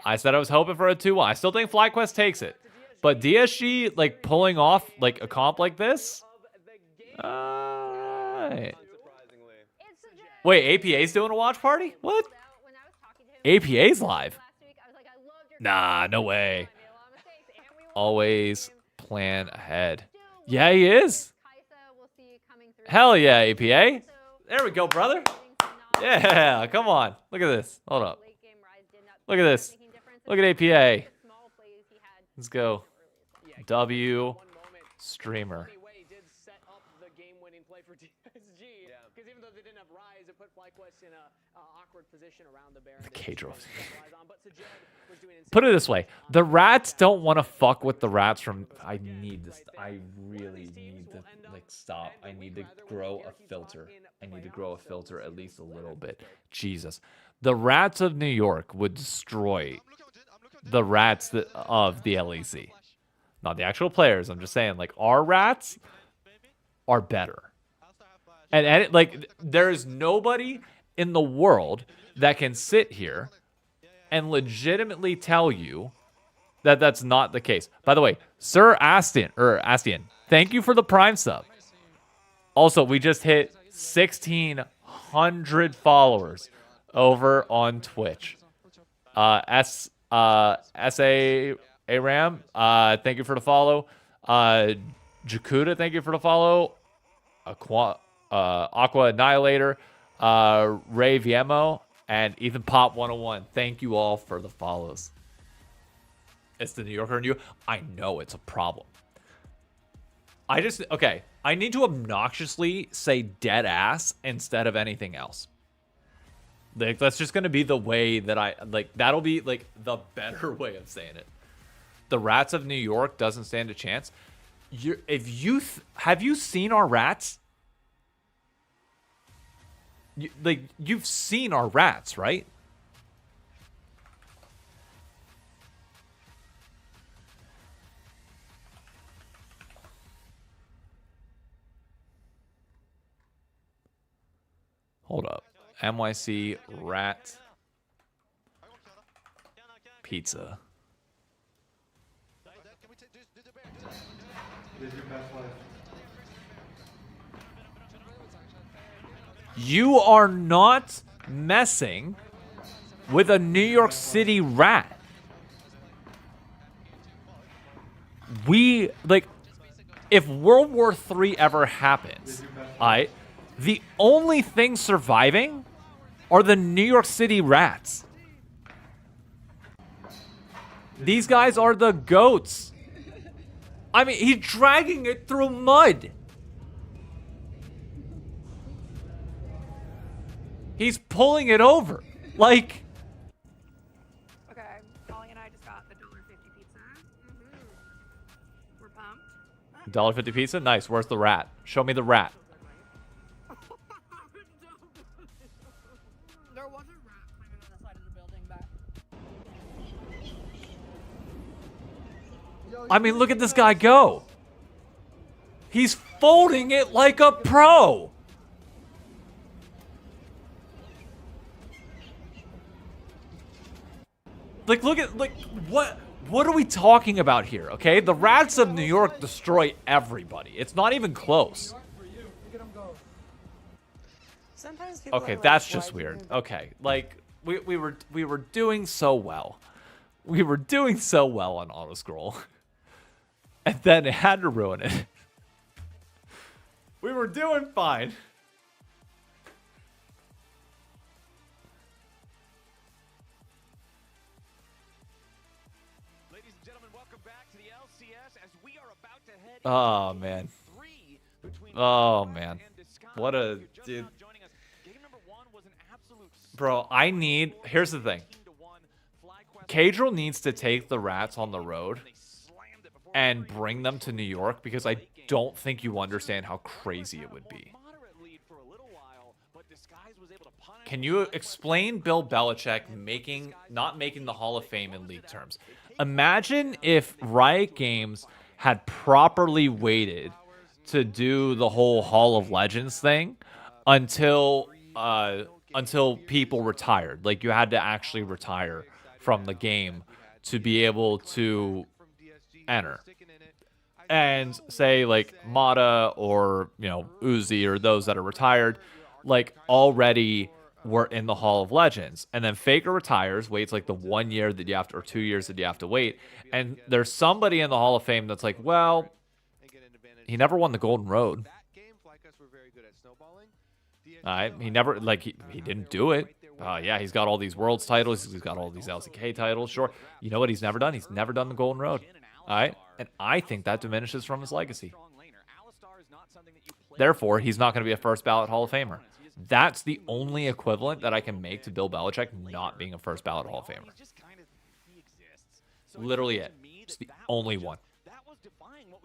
I said I was hoping for a 2-1. I still think FlyQuest takes it. But DSG, like, pulling off, like, a comp like this? Alright. Wait, APA's doing a watch party? What? APA's live? Nah, no way. Always plan ahead. Yeah, he is. Hell yeah, APA. There we go, brother. Yeah, come on. Look at this. Hold up. Look at this. Look at APA. Let's go. W streamer. Because even though they didn't have Rise, it put FlyQuest in a awkward position around the Baron. The K-Drove. But Sajed was doing insane. Put it this way. The rats don't want to fuck with the rats from... I need this. I really need to, like, stop. I need to grow a filter. I need to grow a filter at least a little bit. Jesus. The rats of New York would destroy the rats of the LEC. Not the actual players. I'm just saying, like, our rats are better. And like, there's nobody in the world that can sit here and legitimately tell you that that's not the case. By the way, Sir Astian, thank you for the Prime sub. Also, we just hit 1,600 followers over on Twitch. S.A. Aram, thank you for the follow. Jakuda, thank you for the follow. Aqua Annihilator, Ray Viemo, and Ethan Pop 101. Thank you all for the follows. It's the New Yorker in you. I know it's a problem. I need to obnoxiously say dead ass instead of anything else. Like, that's just going to be the way that that'll be like the better way of saying it. The rats of New York doesn't stand a chance. Have you seen our rats? You've seen our rats, right? Hold up. MYC rat pizza. You are not messing with a New York City rat. If World War III ever happens, The only thing surviving are the New York City Rats. These guys are the GOATs. I mean, he's dragging it through mud. He's pulling it over. Like... Okay, Ollie and I just got the $1.50 pizza. We're pumped. $1.50 pizza? Nice. Where's the rat? Show me the rat. There was a rat climbing on the side of the building, but... I mean, look at this guy go. He's folding it like a pro. Like, look at, like, what are we talking about here, okay? The Rats of New York destroy everybody. It's not even close. Okay, that's just weird. Okay, like, we were doing so well. We were doing so well on auto-scroll. And then it had to ruin it. We were doing fine. Ladies and gentlemen, welcome back to the LCS as we are about to head Oh, man. Oh, man. What a... Dude. Bro, I need... Here's the thing. Cadril needs to take the Rats on the road and bring them to New York because I don't think you understand how crazy it would be. Can you explain Bill Belichick not making the Hall of Fame in league terms? Imagine if Riot Games had properly waited to do the whole Hall of Legends thing until people retired. Like, you had to actually retire from the game to be able to enter. And say, like, Mata or, you know, Uzi or those that are retired, like, already were in the Hall of Legends. And then Faker retires, waits, like, the 1 year that you have to, or 2 years that you have to wait. And there's somebody in the Hall of Fame that's like, well, he never won the Golden Road. He never, like, he didn't do it. Yeah, he's got all these Worlds titles. He's got all these LCK titles. Sure. You know what he's never done? He's never done the Golden Road. All right? And I think that diminishes from his legacy. Therefore, he's not going to be a first ballot Hall of Famer. That's the only equivalent that I can make to Bill Belichick not being a first ballot Hall of Famer. Literally it. It's the only one.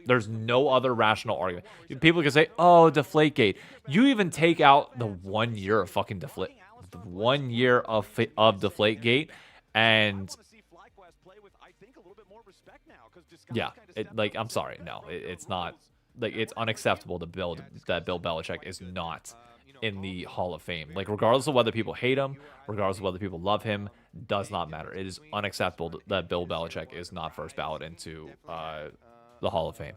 There's no other rational argument. People can say, oh, Deflategate. You even take out the 1 year of fucking Deflate. 1 year of Deflategate, and yeah, like, I'm sorry, no, it's not, like, it's unacceptable that Bill Belichick is not in the Hall of Fame. Like, regardless of whether people hate him, regardless of whether people love him, does not matter. It is unacceptable that Bill Belichick is not first ballot into the Hall of Fame.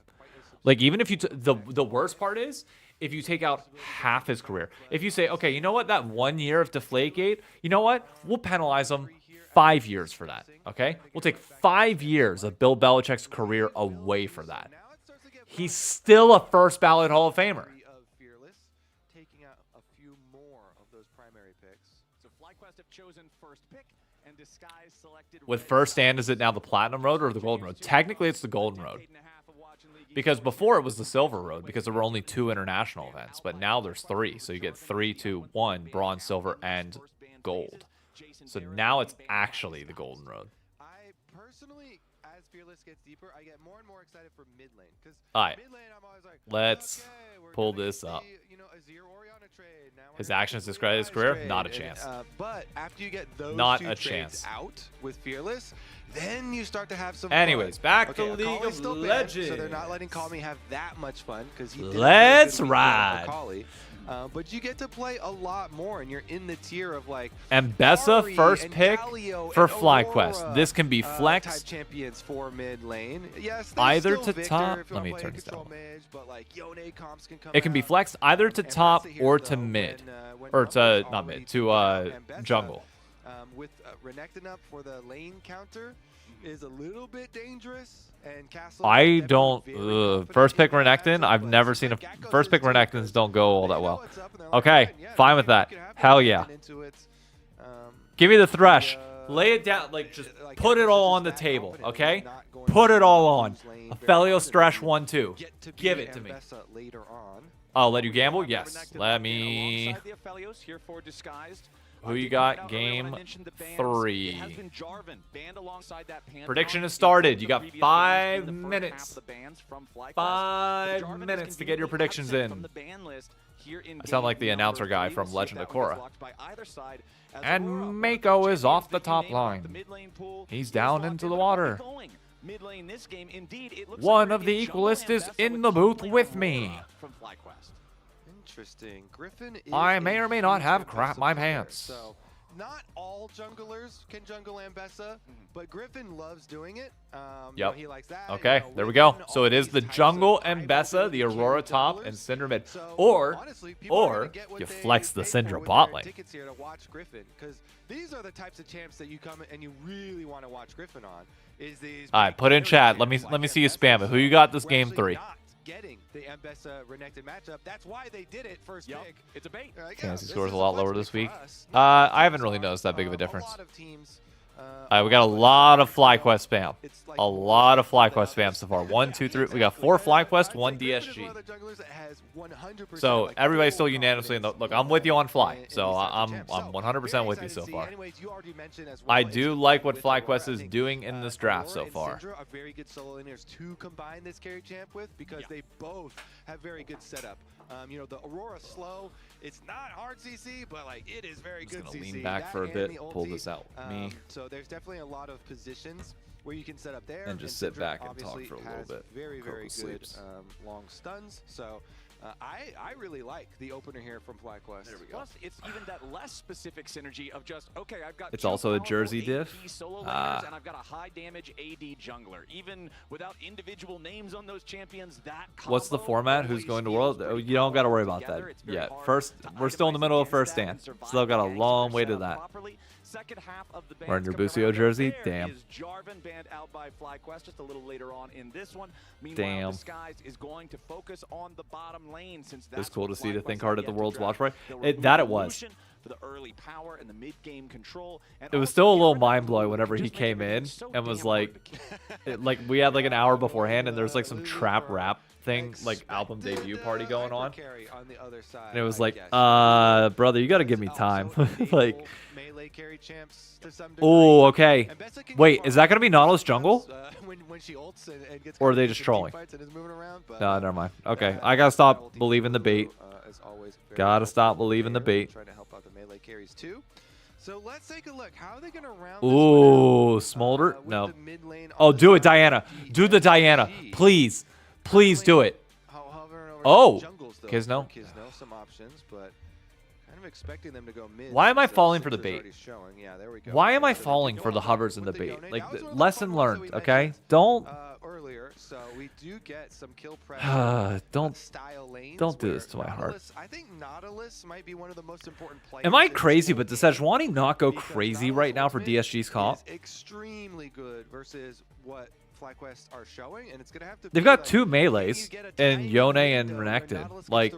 Like, even if you the worst part is if you take out half his career. If you say, okay, you know what, that 1 year of Deflategate, you know what, we'll penalize him 5 years for that, okay? We'll take 5 years of Bill Belichick's career away for that. He's still a first ballot Hall of Famer. Taking out a few more of those primary picks. So FlyQuest have chosen first pick and Disguise selected With first stand, is it now the Platinum Road or the Golden Road? Technically, it's the Golden Road. Because before it was the Silver Road because there were only 2 international events, but now there's 3. So you get 3, 2, 1, Bronze, Silver, and Gold. So now it's actually the Golden Road. I personally, as Fearless gets deeper, I get more and more excited for mid lane. All right, let's pull this up. His actions discredit his career? Not a chance. But after you get those not two a trades chance. out with Fearless, then you start to have some Anyways, fun. back to Okay, League of Akali's still banned, Legends. so they're not letting Call Me have that much fun because he did Let's a good ride. Akali. But you get to play a lot more, and you're in the tier of like Mbessa Ari first and pick Galio for and FlyQuest. Aurora, This can be type flexed champions for mid lane. Yes, either still to Victor top. if you Let me wanna turn play this down. control mage, but like Yone comps can come It can be out. flexed either to top here, or to though, mid, when or to Rumble not already mid, took out to Mbessa, jungle. with Renekton up for the lane counter is a little bit dangerous. And Castle I don't. First pick Renekton. I've never seen a first pick Renektons don't go all that well. Okay, fine with that. Hell yeah. Give me the Thresh. Lay it down. Like, just put it all on the table, okay? Put it all on. Aphelios Thresh 1-2. Give it to me. I'll let you gamble? Yes. Let me. Who you got? Game 3. Prediction has started. You got 5 minutes. 5 minutes to get your predictions in. I sound like the announcer guy from Legend of Korra. And Mako is off the top line. He's down into the water. One of the Equalists is in the booth with me. Interesting. Griffin is I may or may not have crap my pants. So, not all junglers can jungle Ambessa, but Griffin loves doing it. Yep. He likes that. Okay, there we go. So it is the jungle Ambessa, the Aurora top, and Syndra mid. Or you flex the Syndra bot lane. Tickets here to watch Griffin, because these are the types of champs that you come and you really want to watch Griffin on. Is these? All right, put in chat. Let me see you spam it. Who you got this game 3? Getting the Ambessa Renekton matchup. That's why they did it first pick. It's a bait. Fantasy scores a lot lower this week. I haven't really noticed that big of a difference. We got a lot of FlyQuest spam. A lot of FlyQuest spam so far. 1, 2, 3. We got 4 FlyQuest, 1 DSG. So everybody's still unanimously in the look. I'm with you on Fly. So I'm 100% with you so far. I do like what FlyQuest is doing in this draft so far. Are very good solo laners to combine this carry champ with, because they both have very good setup. You know, the Aurora slow, it's not hard CC, but like it is very good CC. Lean back for a bit, pull this out with me. So there's definitely a lot of positions where you can set up there, and just sit back and talk for a little bit. Very good long stuns. So I really like the opener here from FlyQuest. There we go. Plus, it's even that less specific synergy of just, okay, I've got it's also a Jersey diff. And I've got a high damage AD jungler. Even without individual names on those champions, that what's the format? Who's going to World? Oh, you don't got to worry about that yet. First, we're still in the middle of first stand. Still got a long way to that. Second half of the wearing your Busio jersey? Damn. Is Jarvan banned out by FlyQuest just a little later on in this one. Damn. Disguise is going to focus on the bottom lane, since that's it's cool to see the Think Hard at the World's Watch Party. It was. For the early power and the mid-game control. And it was still a little mind-blowing whenever he came in and was like, we had like an hour beforehand and there's like some trap rap thing, like album debut party going on. And it was like, brother, you got to give me time. Like, oh, okay. Wait, is that going to be Nautilus jungle? Or are they just trolling? No, never mind. Okay, I got to stop believing the bait. Gotta stop believing the bait. Trying to help out the melee carries too. So let's take a look. How are they gonna round ooh, Smolder? No. Oh, do it, Diana. Do the Diana. Please. Please do it. Oh. Kisno. Some options, but kind of expecting them to go mid. Why am I falling for the bait? Why am I falling for the hovers in the bait? Like, lesson learned, okay? Don't. Earlier, so we do get some kill pressure. Don't do this to my heart. I think Nautilus might be one of the most important players. Am I crazy? But does Sejuani not go crazy right now for DSG's comp? Extremely good versus what FlyQuest are showing, and it's gonna have to. They've got 2 melees in Yone and Renekton. Like.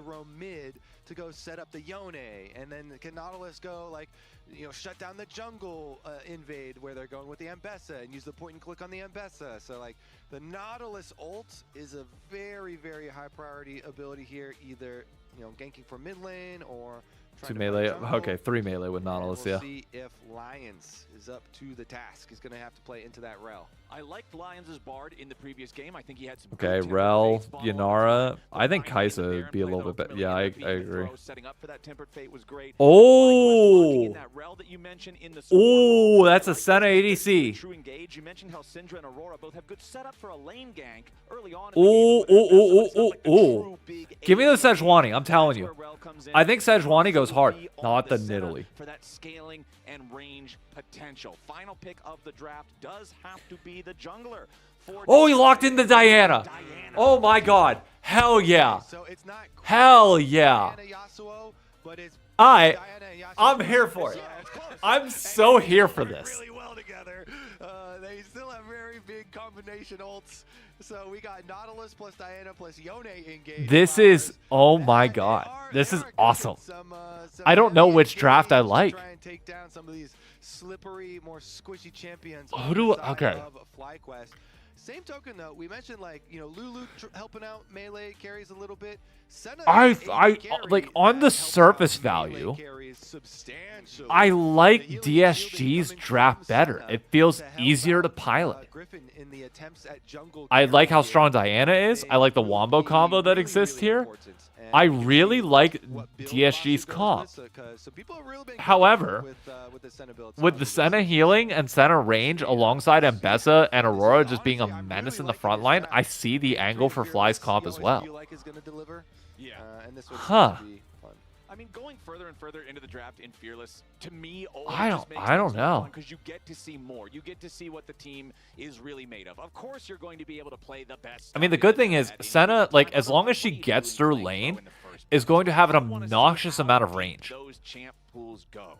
To go set up the Yone, and then can Nautilus go like, you know, shut down the jungle invade where they're going with the Ambessa and use the point and click on the Ambessa. So like the Nautilus ult is a very high priority ability here, either ganking from mid lane or 2 melee. Okay, 3 melee with Nautilus. We'll see if Lions is up to the task. He's going to have to play into that Rel. I liked Lions' Bard in the previous game. I think he had some. Okay, Rel, Yanara. I think Kaisa would be a little bit better. Yeah, I agree. Setting up for that Tempered Fate was great. Oh. Oh, that's a Senna ADC. True engage. You mentioned how Syndra and Aurora both have good setup for a lane gank early on. Oh. Give me the Sejuani. I'm telling you. I think Sejuani goes hard, not the Nidalee. For that scaling and range potential. Final pick of the draft does have to be the jungler. Oh, he locked in the Diana. Oh my God. Hell yeah. Hell yeah. but it's I'm here for it. I'm so here for this. Really well together. They still have very big combination ults. So we got Nautilus plus Diana plus Yone engaged. This is, oh my god, this is awesome. I don't know which draft I like. Try and take down some of these slippery, more squishy champions. Okay. FlyQuest. Same token though, we mentioned like, you know, Lulu helping out melee carries a little bit. Senna I like on the surface value, I like DSG's draft better. It feels easier to pilot. I like how strong Diana is. I like the wombo combo that exists here. I really like DSG's comp. However, with the Senna healing and Senna range alongside Mbessa and Aurora just being a menace in the front line, I see the angle for Fly's comp as well. Yeah. And this Huh. I mean, going further and further into the draft in Fearless, to me, I don't know. Because you get to see more. You get to see what the team is really made of. Of course, you're going to be able to play the best. I mean, the good thing is Senna, like, as long as she gets through lane, is going to have an obnoxious amount of range. Those champ pools go.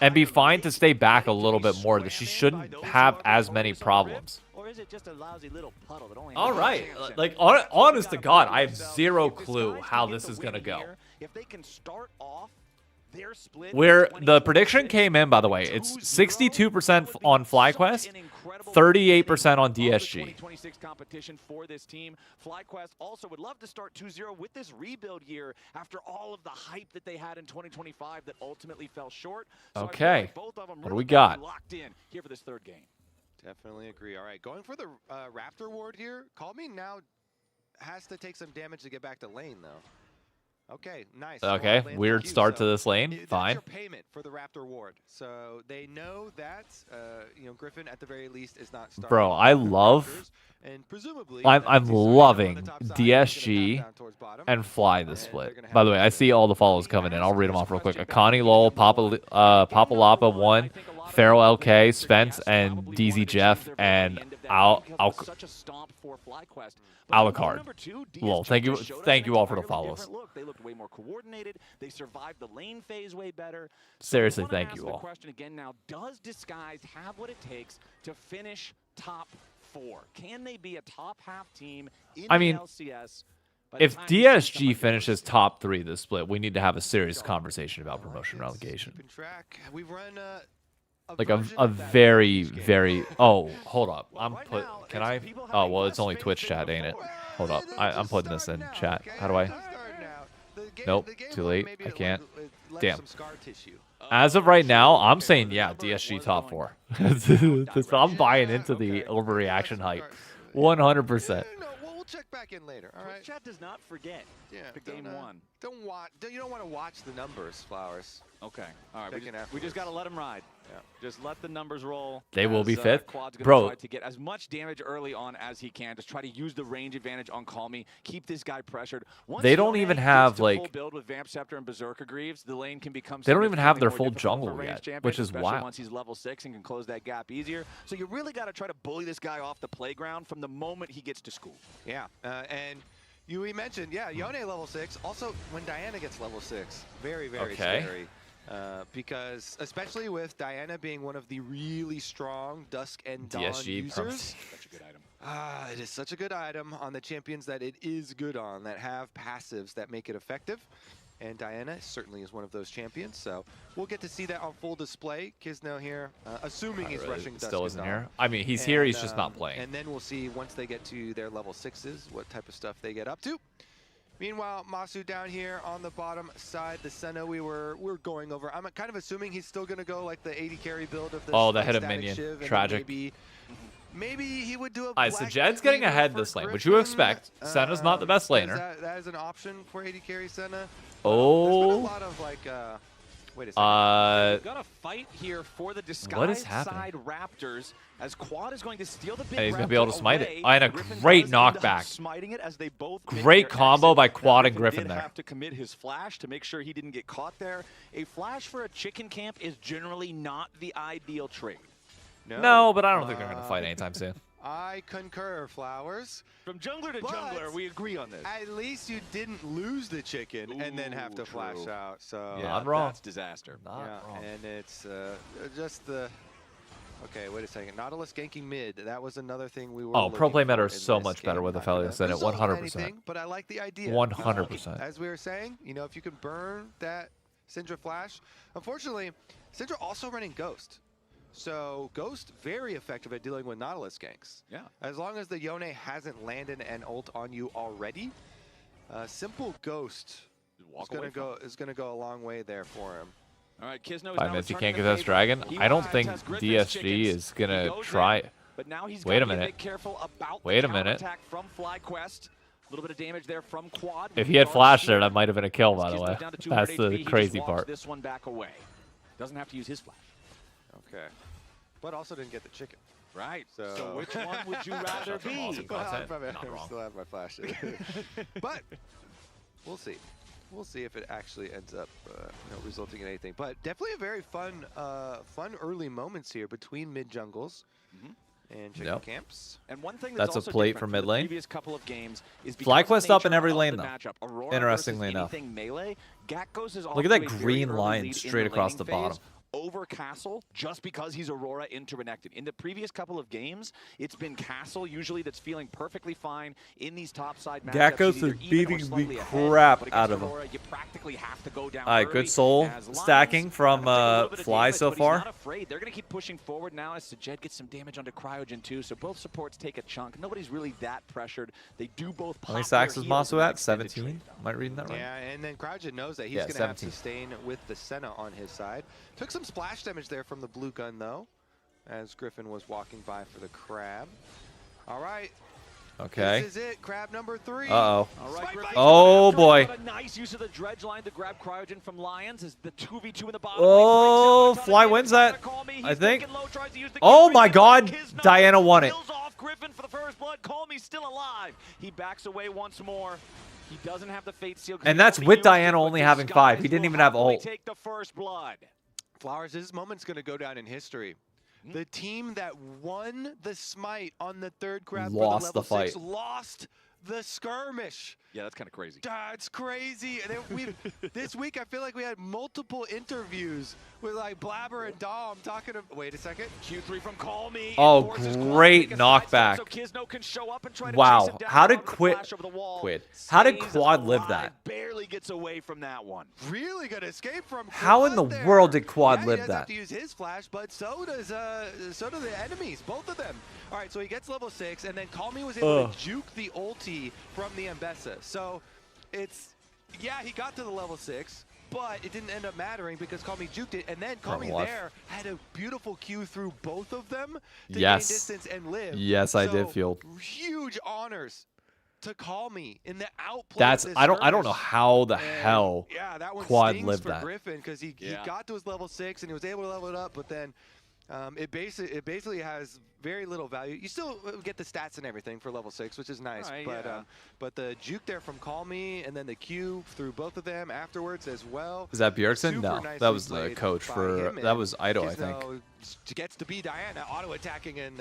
And be fine to stay back a little bit more, that she shouldn't have as many problems. Or is it just a lousy little puddle that only All right, like honest to God, I have zero clue how this is gonna go. If they can start off their split, where the prediction came in, by the way, it's 62% on FlyQuest, 38% on DSG. 2026 competition for this team. FlyQuest also would love to start 2-0 with this rebuild year after all of the hype that they had in 2025 that ultimately fell short. So Okay, both of them what do we really got? Locked in here for this third game. Definitely agree. All right, going for the Raptor ward here. Call Me now has to take some damage to get back to lane, though. Okay, nice. Okay, weird start to this lane. That's Fine. your payment for the Raptor ward. So they know that, you know, Griffin at the very least is not starting. Bro, I love. And presumably, I'm loving DSG and Fly this split. By the way, I see all the follows coming in. I'll read them off real quick. Akani Lowell, Papalapa 1, Pharaoh LK, Spence, and DZ Jeff, and Alucard. Lol, thank you all for the follows. They looked way more coordinated. They survived the lane phase way better. Seriously, thank you all. The question again now: does Disguise have what it takes to finish top 4? Can they be a top half team in I mean, the LCS? if DSG finishes top 3 this split, we need to have a serious conversation about promotion relegation. We've run Like a very, very. Oh, hold up. Can I? Oh, well, it's only Twitch chat, ain't it? Hold up. I'm putting this in chat. How do I? Nope. Too late. I can't. Damn. As of right now, I'm saying yeah, DSG top 4. I'm buying into the overreaction hype, 100%. We'll check back in later. All right. Chat does not forget. Yeah. The game 1. You don't want to watch the numbers, Flowers. Okay. All right. We just got to let them ride. Yeah. Just let the numbers roll. They will be 5th. Bro, try to get as much damage early on as he can. Just try to use the range advantage on Call Me. Keep this guy pressured. They don't even have like full build with Vamp Scepter and Berserker Greaves. The lane can become. They don't even have their full jungle yet, which is wild. Once he's level 6 and can close that gap easier. So you really got to try to bully this guy off the playground from the moment he gets to school. Yeah, and we mentioned, yeah, Yone level 6. Also, when Diana gets level 6, very, very scary. Because especially with Diana being one of the really strong Dusk and Dawn users. Such a good item. It is such a good item on the champions that it is good on, that have passives that make it effective. And Diana certainly is one of those champions, so we'll get to see that on full display. Kisno here, assuming he's rushing Dusk still and isn't Dawn. here. I mean, he's here, he's just not playing. And then we'll see once they get to their level 6s, what type of stuff they get up to. Meanwhile, Masu down here on the bottom side, the Senna we're going over. I'm kind of assuming he's still going to go like the 80 carry build of the that hit a minion. Tragic. Maybe he would do a Alright, so Jed's getting ahead this lane, which you expect. Senna's not the best laner. That is an option for 80 carry Senna. Oh. There's been a lot of like, wait a second. We've got a fight here for the Disguise What is happening? side Raptors as Quad is going to steal the big And he's going to be able to smite it. away. And a Griffin great does end up knockback. Smiting it as they both make Great their combo exit. by Quad and Griffin Griffin did there. have to commit his flash to make sure he didn't get caught there. A flash for a chicken camp is generally not the ideal trade. No, but I don't think they're going to fight anytime soon. I concur, Flowers. From jungler to jungler, we agree on this. At least you didn't lose the chicken and then have to flash out. So Yeah, Not wrong. that's disaster. Not wrong. And it's just the. Okay, wait a second. Nautilus ganking mid. That was another thing we were. Oh, pro play meta for is in so this much better game. with Not Aphelios than it result in 100%. anything, but I like the idea. 100%. As we were saying, you know, if you can burn that Syndra flash. Unfortunately, Syndra also running Ghost. So Ghost very effective at dealing with Nautilus ganks. Yeah. As long as the Yone hasn't landed an ult on you already, simple Ghost is gonna go a long way there for him. All right, Kizno is By now minutes, he returning can't to get us favor. Dragon. He I don't wanted to think test Griffin's DSG chickens. is He gonna goes try in, it. But now he's Wait a got to be minute. bit careful about Wait the a minute. attack from FlyQuest. A little bit of damage there from Quad. If he had flashed there, that might have been a kill, by the way. Down to 200 That's HP. the He just crazy walks part. This one back away. Doesn't have to use his flash. Okay. But also didn't get the chicken. Right. So which one would you rather be? Awesome content. Not I wrong. still have my flash. But we'll see. We'll see if it actually ends up resulting in anything. But definitely a very fun early moments here between mid jungles and chicken camps. And one thing That's a also plate different from from the mid lane. previous couple of games is FlyQuest up in nature every of lane, the though. matchup. Aurora Interestingly versus enough. anything melee, Gakko's is Look off at that to a very green early line lead in straight across laning the phase bottom. Over Castle just because he's Aurora interconnected. In the previous couple of games, it's been Castle usually that's feeling perfectly fine in these topside matchups. Gakkos He's either is even or beating the slightly ahead, crap but out against of him. Aurora, you practically have to go down All right, early good soul as Lions stacking from take a little bit of Fly damage, so but far. He's not afraid. They're going to keep pushing forward now as Sajed gets some damage onto Cryogen too, so both supports take a chunk. Nobody's really that pressured. They do both pop How many their stacks is heals in Masu an at? extended 17? Am I reading that right? Yeah, and then Cryogen knows that he's Yeah, going to have 17. sustain with the Senna on his side. Took some splash damage there from the blue gun, though, as Griffin was walking by for the crab. All right. Okay. This is it. Crab number 3. Uh-oh. All right, Griffin. Oh, boy. A nice use of the dredge line to grab Cryogen from Lions as the 2v2 in the bottom. Oh, Fly wins that, I think. Oh, my God. Diana won it. Kills off Griffin for the first blood. Call me still alive. He backs away once more. He doesn't have the fate seal. And that's with Diana only having 5. He didn't even have ult. Take the first blood. Flowers, this moment's going to go down in history. The team that won the smite on the third crab Lost for the the fight. 6 lost the skirmish. Yeah, that's kind of crazy. That's crazy. And then this week, I feel like we had multiple interviews with like Blabber and Dom talking to. Wait a second. Q3 from Call Me. Oh, great knockback. So Kizno can show up and try to Wow. chase him down. How did However, the Quid flash over the wall How did stays Quad live alive, that? Barely gets away from that one. Really good escape from How in the Quad there. world did Quad Yeah, live he does that? have to use his flash, but so do the enemies, both of them. All right, so he gets level 6, and then Call Me was able to juke the ulti from the Mbessa. So it's, yeah, he got to the level 6, but it didn't end up mattering because Call Me juked it, and then Call Me there had a beautiful Q through both of them to gain distance and live. Yes, I did, Field. Huge honors to Call Me in the outplay. That's of this I don't know skirmish. how the hell Yeah, that one Quad stings lived for that. Griffin because he got to his level 6 and he was able to level it up, but then it basically has very little value. You still get the stats and everything for level 6, which is nice. Right, but the juke there from Call Me and then the Q through both of them afterwards as well. Is that Bjergsen? Super No, nicely that was the played coach by for him, that and was Ido, I think. Kizno gets to be Diana auto attacking and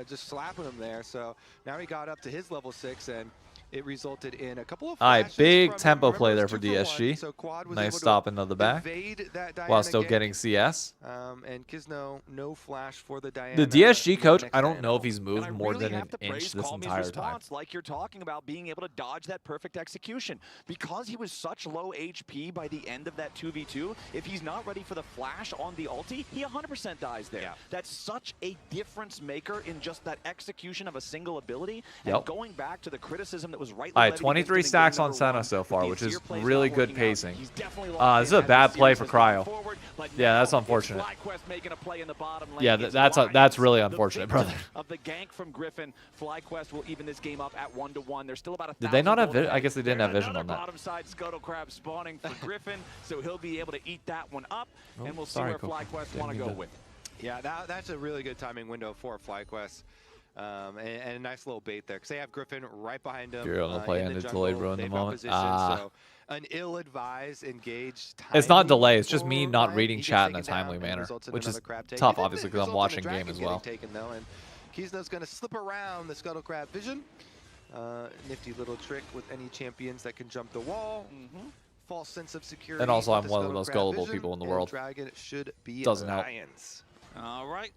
just slapping him there. So now he got up to his level 6 and it resulted in a couple of flashes big from him. tempo Remember, play it there was for 2 for 1, DSG. so Quad was Nice able to stop into the back evade that Diana while still gank. getting CS. And Kizno, no flash for the Diana. The DSG coach, next I don't Diana know if ult. he's moved And I more really than have an to inch praise this Call Me's entire time. response, like you're talking about, being able to dodge that perfect execution. Because he was such low HP by the end of that 2v2, if he's not ready for the flash on the ulti, he 100% dies there. Yeah. That's such a difference maker in just that execution of a single ability. Yep. And going back to the criticism that was rightly All right, levied 23 against him in stacks game on number Senna 1, so far, but which the is Azir play's really not good working out. pacing. He's definitely locked This is in a as bad the play series for has gone Cryo. forward, but Yeah, now that's it's unfortunate. FlyQuest making a play in the bottom lane. Yeah, It's that's Lions. really The unfortunate, victim brother. Of the gank from Griffin, FlyQuest will even this game up at 1-1. There's still about 1,000. Did they not have gold vision? ahead. I guess they didn't have There's vision on another that. bottom side Scuttle Crab spawning for Griffin, so he'll be able to eat that one up, Oh, and we'll see sorry, where Coco. FlyQuest Didn't want to mean go to- with. Yeah, that's a really good timing window for FlyQuest. And a nice little bait there because they have Griffin right behind him. You're on the play in ended jungle. delayed ruin the They've got moment. position, Ah. so an ill-advised engaged. It's not timing delay. It's just for me not Ryan. reading He gets chat in a taken down timely and manner, results in which is another crab take. tough, It did obviously, because I'm result in a watching dragon game as getting well. Taken, though, and Kizno's going to slip around the Scuttle Crab vision. Nifty little trick with any champions that can jump the wall. False sense of security. And also, I'm with the one of the Scuttle most Crab gullible vision, people in the and world. Dragon should be Doesn't help. Lions. All right.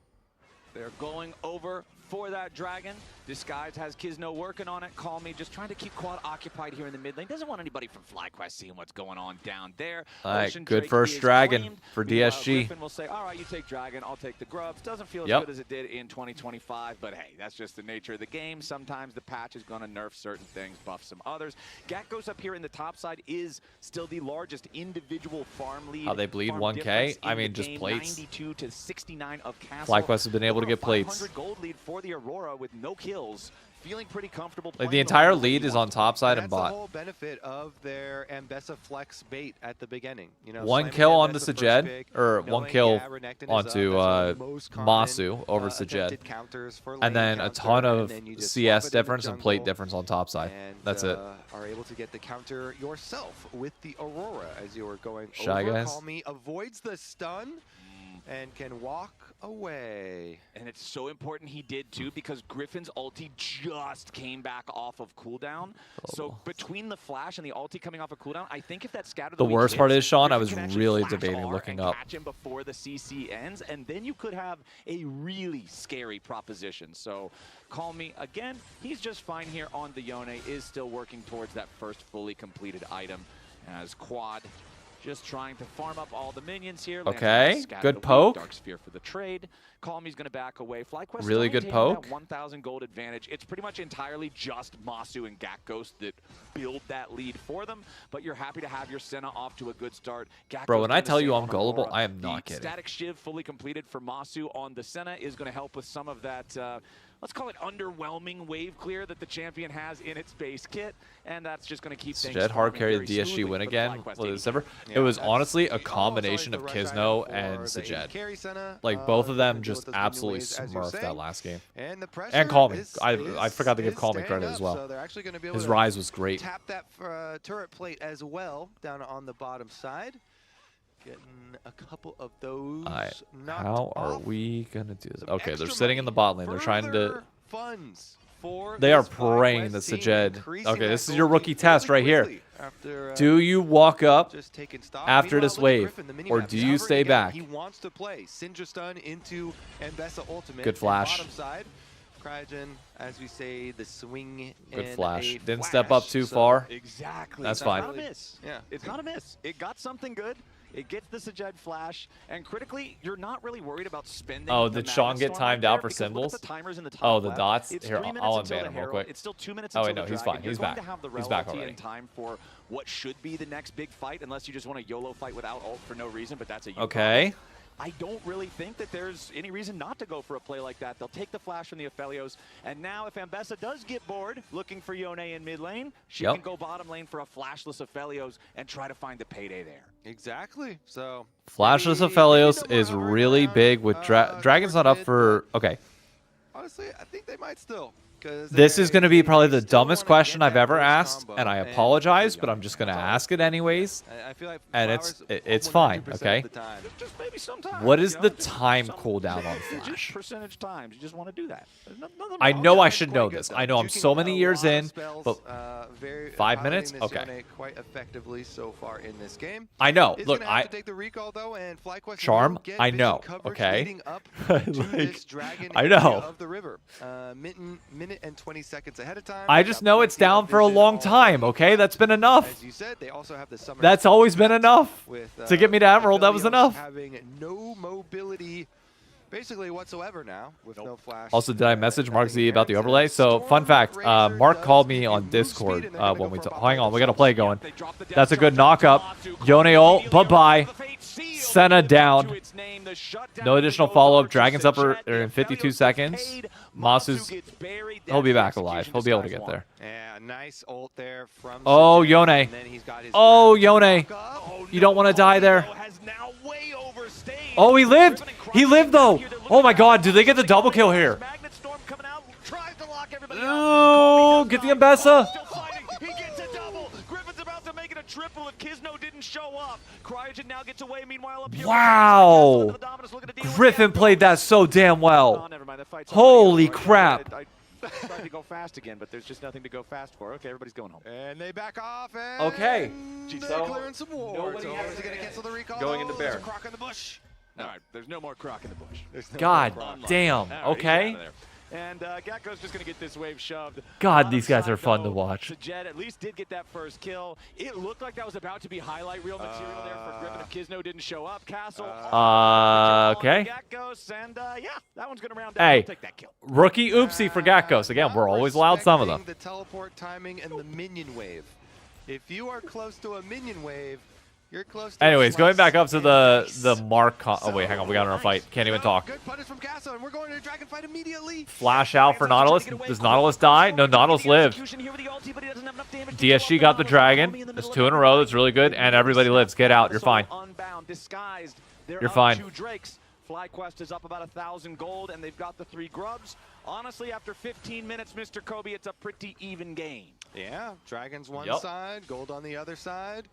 They're going over for that Dragon. Disguise has Kizno working on it. Call Me just trying to keep Quad occupied here in the mid lane. Doesn't want anybody from FlyQuest seeing what's going on down there. All right, Ocean good Drake first is Dragon claimed. for Meanwhile, DSG. Griffin will say, all right, you take Dragon, I'll take the Grubs. Doesn't feel as Yep. good as it did in 2025, but hey, that's just the nature of the game. Sometimes the patch is going to nerf certain things, buff some others. Gakgos up here in the top side is still the largest individual farm lead. How they bleed farm 1K? difference I in mean, the just game, plates. 92 to 69 of Castle. FlyQuest has been able to Over a get plates. 500 gold lead for the Aurora with no kills. Feeling pretty comfortable. Like the playing entire role that lead you is want on to. top side That's and the bot. whole benefit of their Ambessa Flex bait at the beginning. You know, One slamming kill onto Ambessa first Sajed, pick, or one knowing, kill yeah, Renekton is up, onto that's one of the most common, Masu over Sajed. attempted counters for lane And then a counter, ton and of then you just CS swap it in the difference and plate jungle difference on top side. and, That's it. Are able to get the counter yourself with the Aurora as you are going Shy over. guys. Call Me avoids the stun and can walk away. And it's so important he did too, because Griffin's ulti just came back off of cooldown. So between the flash and the ulti coming off of cooldown, I think if that scatter The weak worst part hits, is, Sean, I Griffin was can actually really flash debating R looking and up. catch him before the CC ends, and then you could have a really scary proposition. So Call Me again. He's just fine here on the Yone. Is still working towards that first fully completed item as Quad. Just trying to farm up all the minions here. Okay, good poke. Dark Sphere for the trade. Call Me's going to back away. FlyQuest Really still good maintaining poke. that 1,000 gold advantage. It's pretty much entirely just Masu and Gakgos that build that lead for them. But you're happy to have your Senna off to a good start. Bro, when I doing the tell you same I'm on gullible, Aurora. I am not The kidding. Static Shiv fully completed for Masu on the Senna is going to help with some of that, let's call it underwhelming wave clear that the champion has in its base kit. And that's just going to keep things Sajed hard farming carried very the DSG smoothly win for the again. FlyQuest Well, AD December. carry. It was that's honestly a always combination the of rush Kizno item and for the AD Sajed. carry Senna. Like both of them Deal just with those minion absolutely waves, as you're smurfed that saying. last game. And the pressure And Call Me. is- I forgot to give is Call Me staying credit up, as well. So they're actually going to be able His to rise was great. tap that turret plate as well down on the bottom side. Getting a couple of those. Alright, knocked how are off. we gonna do this? Some Okay, they're extra sitting in the bot lane. They're trying to. Further funds for They are this praying that FlyQuest team, Sajed. increasing Okay, that this is gold your lead rookie test fairly right here. quickly after, Do you walk up just taking stock. after Meanwhile, this look at wave, Griffin, the or minimap. do He's you hovering stay again. back? He wants to play Syndra Stun into Ambessa Ultimate. Good flash. Bottom side, Cryogen, as we say, the swing. Good and flash. a Didn't step up flash. too So far. Exactly. That's It's fine. not a miss. Yeah. It's not a miss. It got something good. It gets the Sajed flash, and critically, you're not really worried about spending. Oh, the did Sean Magnet get Storm right timed out there, for because look at symbols? the timers in the top Oh, the left. dots? It's Here, 3 minutes I'll until unban the him real Herald. quick. It's still 2 minutes Oh, until wait, no, the he's Dragon. fine. You're He's going back. to have the He's back Rel ulti already. in time for what should be the next big fight, unless you just want to YOLO fight without ult for no reason, but that's a you Okay. problem. I don't really think that there's any reason not to go for a play like that. They'll take the flash from the Aphelios, and now if Ambessa does get bored looking for Yone in mid lane, she Yep. can go bottom lane for a flashless Aphelios and try to find the payday there. Exactly. So Flashless Aphelios is really big with Dragon's not up for. Okay. honestly, I think they might still. This is going to be probably the dumbest question I've ever asked, and I apologize, but I'm just going to ask it anyways. I feel like And it's fine, okay? Just maybe sometimes. What is you the know, just time some- cooldown on just Flash? percentage times. You just want to do that. There's nothing I wrong know with I that. should know this. I know I'm so many years in, but 5 minutes? Okay. Quite effectively so far in this game. I know. Is Look, gonna have to take the recall though, and FlyQuest Charm, will get I vision know, coverage okay? leading up Like, to this Dragon I area know. of the river. Minute and 20 seconds ahead of time. I just know it's down for a long time, okay? That's been enough. As you said, they also have the summer. That's always been enough. With, To get me to Emerald, that was Aphelios enough. Having no mobility, basically whatsoever now, with no flash. Also, did I message Mark Z about the overlay? So, fun fact, Mark called me on Discord when we talked. Hang on, we got a play going. That's a good knock-up. Yone ult, bye-bye. Senna down. No additional follow-up. Dragon's up in 52 seconds. Masu's, he'll be back alive. He'll be able to get there. Yeah, nice ult there from. Oh, Sajed, Yone. and then he's got his Oh, grab. Yone. You don't want to die there. Oh, he lived. He lived, though. Oh, my God. Do they get the double kill here? Oh, get the Ambessa. Triple if Kizno didn't show up. Cryogen now gets away. Meanwhile, up here. Wow. Griffin played that so damn Oh, well. never mind. the fight's Holy already over. crap. I tried to go fast again, but there's just nothing to go fast for. Okay, everybody's going home. And they back off. And Okay. they're clearing some wards. Or is he going to cancel the recall? Going into There's bear. a croc in the bush. All right, there's no more croc in the bush. There's no God more croc. damn. All right, he's Okay. out of there. And Gakko's just going to get this wave shoved. God, On these the guys side, are fun to though, watch. Sajed at least did get that first kill. It looked like that was about to be highlight reel material there for Griffin if Kizno didn't show up. Castle. Okay. Gakkos, and yeah, that one's going to round down. Hey, I'll take that kill. rookie oopsie for Gakkos. Again, we're always allowed some of them. The teleport timing and the minion wave. If you are close to a minion wave, you're close to Anyways, a going back up slice to and the dice. mark. Oh wait, hang on. We got another fight. Can't even talk. Good punish from Castle, and we're going to a dragon fight immediately. Flash out for Nautilus. Does Nautilus die? No, Nautilus lived. DSG got the dragon. That's 2 in a row. That's really good. And everybody lives. Get out. You're fine. Unbound, disguised. They're You're up fine. 2 Drakes. FlyQuest is up about 1,000 gold, and they've got the 3 grubs. Honestly, after 15 minutes, Mr. Kobe, it's a pretty even game. Yeah, dragons one Yep. side, gold on the other side.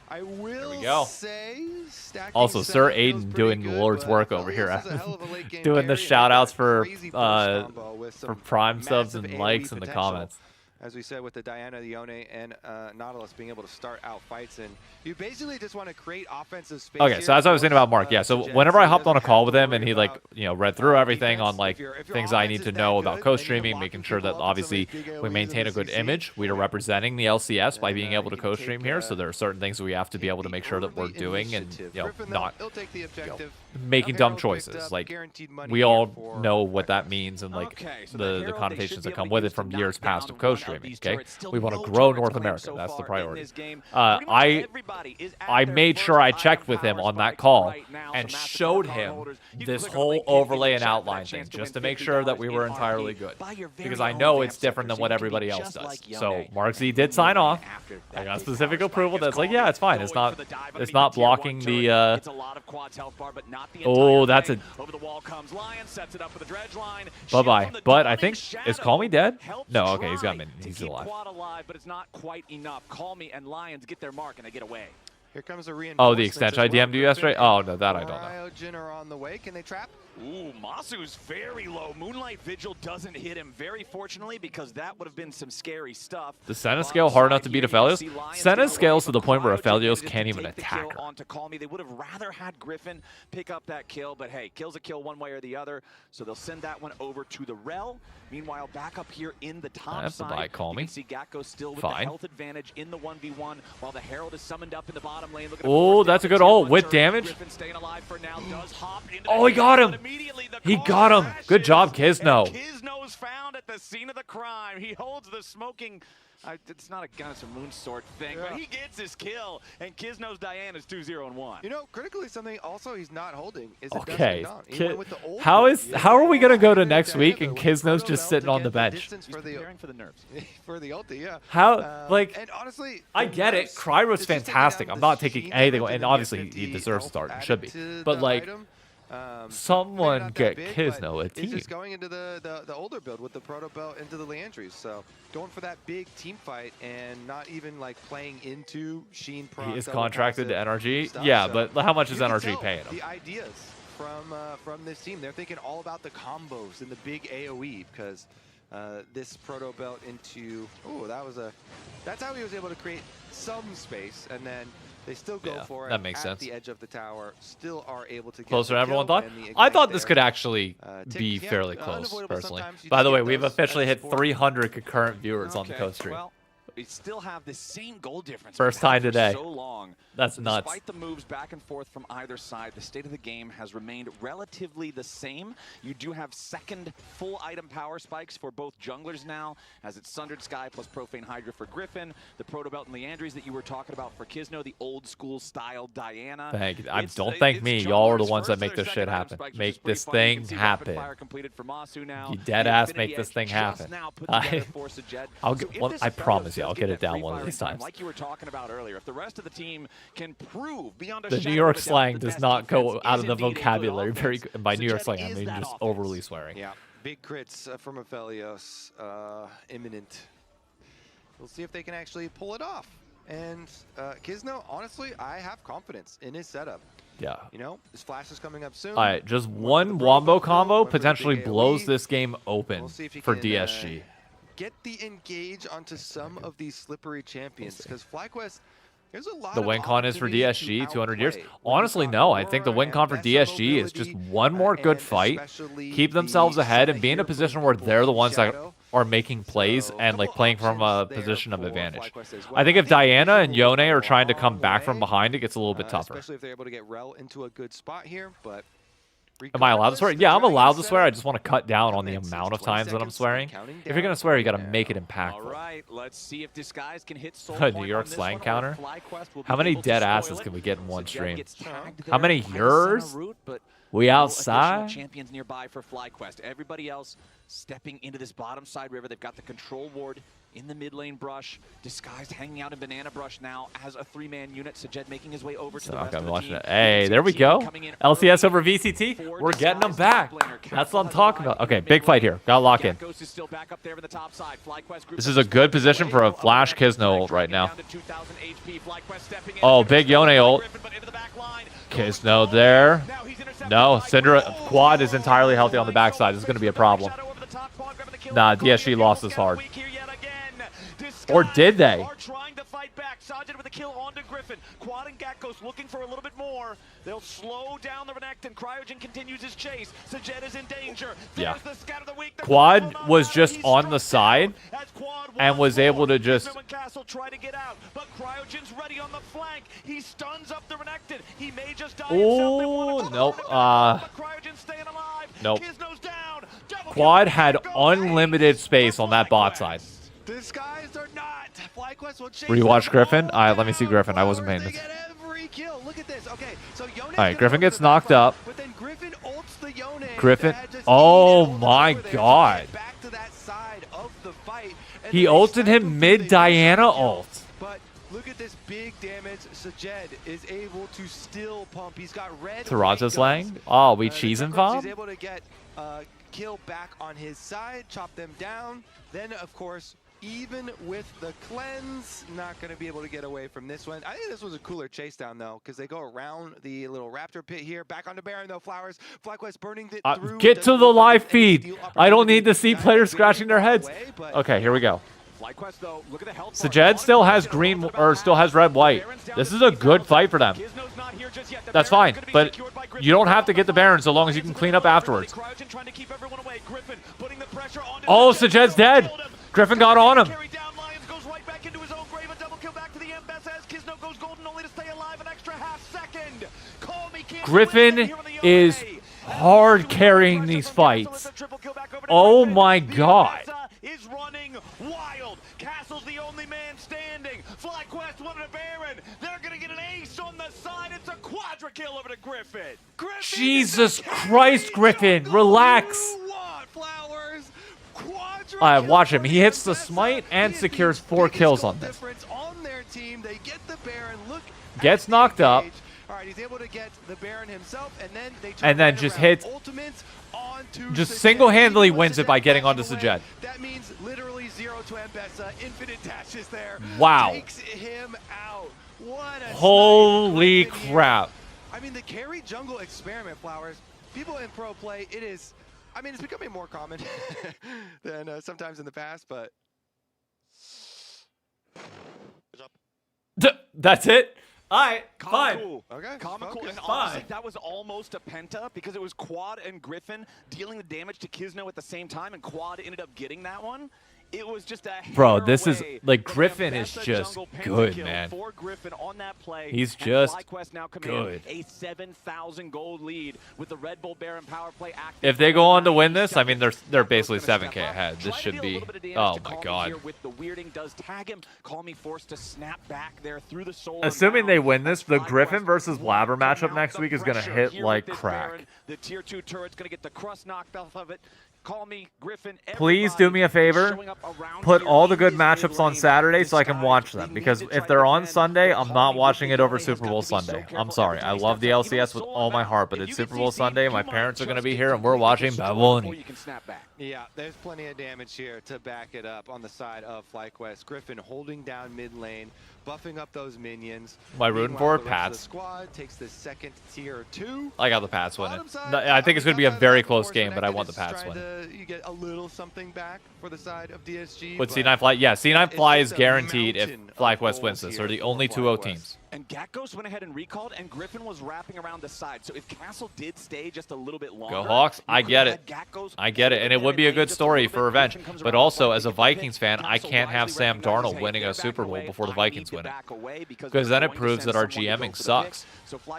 I will go. say, stacking Also, setup Sir feels Aiden pretty doing good, Lord's but work over here. Felios is a hell of a late game Doing the carry, and shout outs they've got for crazy burst combo with some prime subs massive and AoE likes in the potential. comments. As we said with the Diana, the Yone, and Nautilus being able to start out fights, and you basically just want to create offensive space. Okay, here so as I was saying about Mark, for yeah. So Jen, whenever I hopped doesn't on a call have with to him and worry he like about, read through everything defense. on like If your things I offense need is to that know good about and co-streaming, you're making locking sure that people up with some of obviously these big we AoEs maintain a and good CC, image. We are representing the LCS by being able to you can co-stream take, here. So there are certain things that we have to be able to make sure that we're early doing and initiative. you know Griffin, not he'll take the objective. making Herald dumb picked choices. up Like guaranteed money we here all for know what that means and like Okay, so the Herald, connotations they that should come be with able it to from knock years down past of one of co-streaming. these Okay, turrets. Still we want to no grow turrets North claimed America. so That's the far in priority. this game. I Pretty much everybody is at I their made first sure I item checked with him power on that spike call right now, and so massive showed card him holders. You can this click a whole link in the overlay and chat for that outline thing chance to just win to make sure that we $50 were in entirely RP. good. Buy your very Because I own know vamp it's different than sticker what so you can be everybody else just does. like So Yone Mark Z and did win sign money off. after I that got big specific power approval spike. that's like, yeah, it's fine. It's Going not for the dive it's underneath not the tier one blocking turret. the It's a lot of quads health bar, but not the Oh, entire that's thing. a Over the wall comes Lion, sets it up for the dredge line. bye-bye. But I think is Call Me dead? No, okay, he's got me. minions. He's alive. Quad alive, but it's not quite enough. Call Me and Lions get their mark and they get away. Here comes a Oh, reinforcement. the extension I DM'd you yesterday? Oh no, that I don't know. Cryogen are on the way. Can they trap? Ooh, Masu's very low. Moonlight Vigil doesn't hit him, very fortunately, because that would have been some scary stuff. Does Senna scale hard enough to beat Aphelios? Senna scales to the point where Aphelios can't even attack her. On to Call Me. They would have rather had Griffin pick up that kill, but hey, kill's a kill one way or the other, so they'll send that one over to the Rel. Meanwhile, back up here in the top That's the side, buy, Call Me. you can see Gakko still with Fine. the health advantage in the 1v1, while the Herald is summoned up in the bottom lane. Oh, that's a good ult with damage. Griffin staying alive for now, does hop into Oh, he got him. He got him. Good job, Kizno. Kizno's found at the scene of the crime. He holds the smoking. It's not a gun, it's a moonsword thing, but he gets his kill, and Kizno's Diana's 2-0-1. You know, critically something also he's not holding is a Okay, Dust and Dawn. He went with the old how are we gonna go to next Diana week and with Kizno's Proto just Belt sitting to on get the bench? distance He's for the preparing for the nerves. for the ulti, yeah. How like and honestly, I get it. Cryo's fantastic. I'm not taking anything, and obviously he deserves to start. He should be. But like, someone get Kizno a It's team. just going into the older build with the Proto Belt into the Leandries. So going for that big team fight and not even like playing into Sheen Pro. He is contracted to NRG. Stuff, Yeah, so but how much is you can NRG tell paying him? The ideas from this team, they're thinking all about the combos and the big AOE because this Proto Belt into that's how he was able to create some space, and then they still go for it. That makes at sense. the edge of the tower, still are able to get Closer the than everyone kill thought. and the I ignite thought this there. could actually be Yeah, fairly close, unavoidable personally. sometimes. You By just the way, get we've those officially as hit support. 300 concurrent viewers on the code stream. Well, we still have the same goal difference. First we've had time for today. So long. That's nuts. Despite the moves back and forth from either side, the state of the game has remained relatively the same. You do have second full item power spikes for both junglers now, as it's Sundered Sky plus Profane Hydra for Griffin, the Proto Belt and Leandries that you were talking about for Kizno, the old school style Diana. Thank you. Don't thank me. Y'all are the ones that make this shit happen. Make this thing happen. You dead ass make this thing happen. I'll get. Well, I promise you, I'll get it down one of these times. Like you were talking about earlier, if the rest of the team can prove beyond a The shadow New York of a doubt slang that does best not go defense out is of the indeed a good vocabulary offense, very. By New York Sajed slang, I is mean that just offense. overly swearing. Yeah, big crits from Aphelios, imminent. We'll see if they can actually pull it off. And Kizno, honestly, I have confidence in his setup. Yeah. You know, this flash is coming up soon. All right, just one wombo combo potentially blows this game open for DSG. Get the engage onto some of these slippery champions, because FlyQuest, there's a lot The of win con is for opportunity to DSG, 200 years. outplay. Honestly, no. I think the win con for DSG is just one more good fight, keep themselves ahead, and be in a position where they're the ones that are making plays and like playing from a position of advantage. I think if Diana and Yone are trying to come back from behind, it gets a little bit tougher. Especially if they're able to get Rel into a good spot here, but am I allowed to swear? Yeah, I'm allowed to swear. I just want to cut down on the amount of times that I'm swearing. If you're going to swear, you got to make it impactful. All right, let's see if Disguise can hit soul New York slang counter? How many dead asses can we get in one stream? How many yours? We outside? Champions nearby for FlyQuest. Everybody else stepping into this bottom side river. They've got the control ward in the mid lane brush. Disguised hanging out in banana brush now as a 3-man unit. Sajed making his way over to the rest of the team. Hey, there we go. LCS over VCT. We're getting them back. That's what I'm talking about. Okay, big fight here. Got to lock in. This is a good position for a flash Kisno ult right now. Oh, big Yone ult. Kisno there. No, Syndra quad is entirely healthy on the backside. This is going to be a problem. Nah, DSG lost this hard. Or did they? Sajid with a kill onto Griffin. Quad and Gakos looking for a little bit more. They'll slow down the Renekton. Cryogen continues his chase. Sajed is in danger. Yeah. Quad was just on the side and was able to just... Castle try to get out, but Cryogen's ready on the flank. He stuns up the Renekton. He may just die. Oh, nope. Nope. Quad had unlimited space on that bot side. Disguised or not, FlyQuest will chase. Rewatch Griffin? All right, let me see Griffin. I wasn't paying attention. Look at this. Okay, so all right, Griffin gets knocked up. But then Griffin ults the Yone. Griffin. Oh my god. Back to that side of the fight. He ulted him mid Diana ult. But look at this big damage. Sajed is able to still pump. He's got red. Toronto's Lang. Oh, we cheesing Fob? He's able to get kill back on his side, chop them down. Then, of course, even with the cleanse, not going to be able to get away from this one. I think this was a cooler chase down, though, because they go around the little raptor pit here. Back onto Baron, though, Flowers. FlyQuest burning it through. Get to the live feed. I don't need to see players scratching their heads. Okay, here we go. Sajed still has green, or still has red, white. This is a good fight for them. That's fine, but you don't have to get the Baron so long as you can clean up afterwards. Oh, Sajed's dead. Griffin got on him. Griffin is hard carrying these fights. Oh my god. Is running wild. Castle's the only man standing. FlyQuest wanted a Baron. They're gonna get an ace on the side. It's a quadra kill over to Griffin. Jesus Christ, Griffin, relax. Watch him. He hits the smite and secures 4 kills on this. Gets knocked up. He's able to get the Baron himself, and then just hits. Just single-handedly wins it by getting onto Sajed. That means literally 0 to Mbessa. Infinite dashes there. Wow. Takes him out. What a holy crap. I mean, the carry jungle experiment, Flowers. People in pro play, it is. I mean, it's becoming more common than sometimes in the past, but. That's it? All right, fine. Cool. Okay. Comical, and honestly, that was almost a penta because it was Quad and Griffin dealing the damage to Kisno at the same time, and Quad ended up getting that one. It was just a bro, this is like Griffin is just good, man. For Griffin on that play, he's just now good. A 7,000 gold lead with the Red Bull Baron power play active. If they go on to win this, I mean they're basically 7K ahead. This should be. Oh my god. With the weirding does tag him. Call me forced to snap back there through the soul. Assuming they win this, the Griffin versus Blabber matchup next week is gonna hit like crack. The tier 2 turret's gonna get the crust knocked off of it. Call me Griffin. Please do me a favor. Put all the good matchups on Saturday so I can watch them. Because if they're on Sunday, I'm not watching it over Super Bowl Sunday. I'm sorry. I love the LCS with all my heart, but it's Super Bowl Sunday. My parents are going to be here, and we're watching Babylon. Yeah, there's plenty of damage here to back it up on the side of FlyQuest. Griffin holding down mid lane. buffing up those minions. Am I rooting for Meanwhile, the rest of the Pats? squad takes the second tier 2. I got the Pats winning. Bottom side, No, I think it's going to be a top side very of that, close Force game, but I Connected want the is Pats trying winning. You get a little something back for the side of DSG. With but C9 Fly, yeah, C9 it's Fly just is a guaranteed if mountain of FlyQuest wins goals this. They're the here only for 2-0 FlyQuest. teams. And Gatghost went ahead and recalled, and Griffin was wrapping around the side. So if Castle did stay just a little bit longer, Go Hawks. I get it. I get it. And it would be a good story for revenge. But also, as a Vikings fan, I can't have Sam Darnold winning a Super Bowl before the Vikings win it. Because then it proves that our GMing sucks.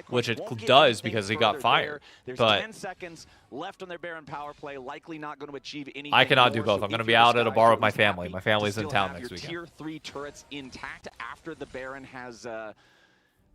Which it does because he got fired. But 10 seconds left on their Baron power play, likely not going to achieve anything. I cannot do more. both. So I'm going to if be you're out the at a Sky bar with my Joes, family. happy My to family's in still town have next your weekend. Tier 3 turrets intact after the Baron has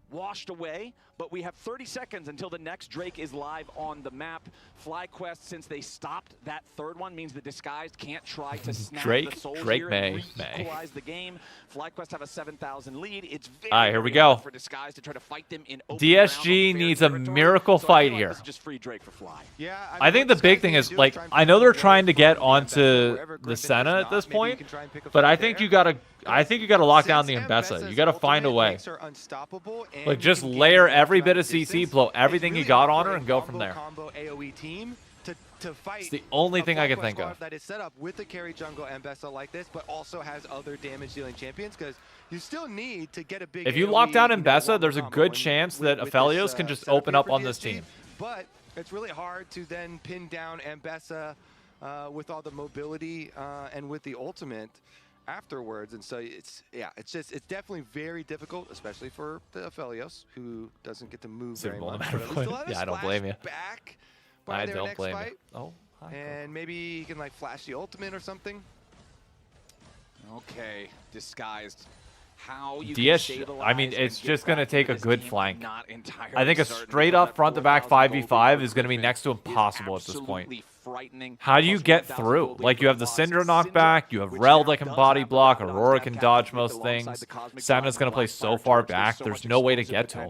washed away, but we have 30 seconds until the next Drake is live on the map. FlyQuest, since they stopped that third one, means the Disguised can't try to snap the souls here and equalize the game. FlyQuest have a 7,000 lead. It's very, here we very hard go. for Disguised to try to fight them in open DSG ground on needs fair a territory. miracle So I fight feel like here. this is just free Drake for Fly. Yeah, I think the big thing is, like, I know they're trying to get onto the Senna at this point, but I think you gotta lock down the Mbessa. You gotta find a way. Like, just layer every bit of CC, blow everything you got on her, and go from there. To fight It's the only thing I can FlyQuest think squad of. that is set up with the carry jungle and Mbessa like this, but also has other damage dealing champions, because you still need to get a big If you AoE, lock down Mbessa, wombo there's a combo good when- chance with that this, Aphelios can just setup open here up for on this DSG, team. But it's really hard to then pin down Mbessa with all the mobility and with the ultimate afterwards, and so it's definitely very difficult, especially for the Aphelios, who doesn't get to move Super very Bowl no much. matter But at least what. they'll have a Yeah, I don't splash blame you. back by I their don't next blame fight. you. Oh, hi, And maybe he can like flash the ultimate or something. Okay, Disguised. How you DSG, I mean, it's just going to take a good flank. I think a straight up front to back 5v5 is going to be next to impossible at this point. How do you get through? Like, you have the Syndra knockback, you have Rel that can body block, Aurora can dodge most things. Senna's going to play so far back, there's no way to get to him.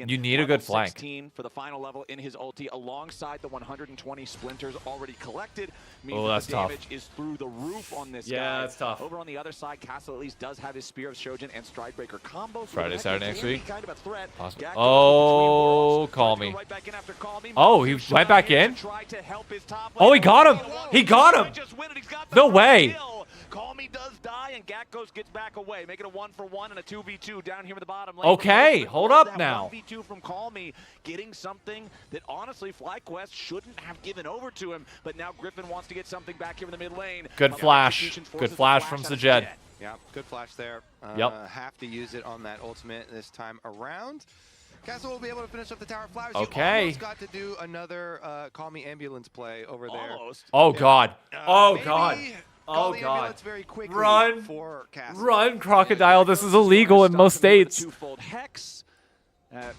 You need a good flank. 16 for the final level in his ulti, alongside the 120 splinters already collected. Oh, that's the tough. damage is through the roof on this Yeah, guy. that's tough. Over on the other side, Castle at least does have his Spear of Shojin and Stridebreaker combo. So Friday, that Saturday can next be week? kind of a threat. Possible. Gat goes Oh, between call worlds, me. tries to go right back in after Call Me. Oh, he Moves went back in? tried to help his top Oh, he lane. got him! He got him! Just win it. He's got the No first way! kill. Call Me does die, and Gatghost gets back away, making a 1-for-1 and a 2v2 down here in the bottom lane. Okay, But hold that up now. 1v2 from Call Me, getting something that honestly FlyQuest shouldn't have given over to him, but now Griffin wants to get something back here in the mid lane. Good flash. Execution Good forces the flash from out of Sajed. Yeah, good flash there. Yep. Have to use it on that ultimate this time around. Castle will be able to finish up the Tower of Flowers. Okay. You almost got to do another Call Me Ambulance play over there. Almost. Oh, Yeah. God. Oh, Maybe God. call Oh, the God. ambulance very quickly Run. for Castle. Run, Crocodile. This is illegal in most states. Twofold Hex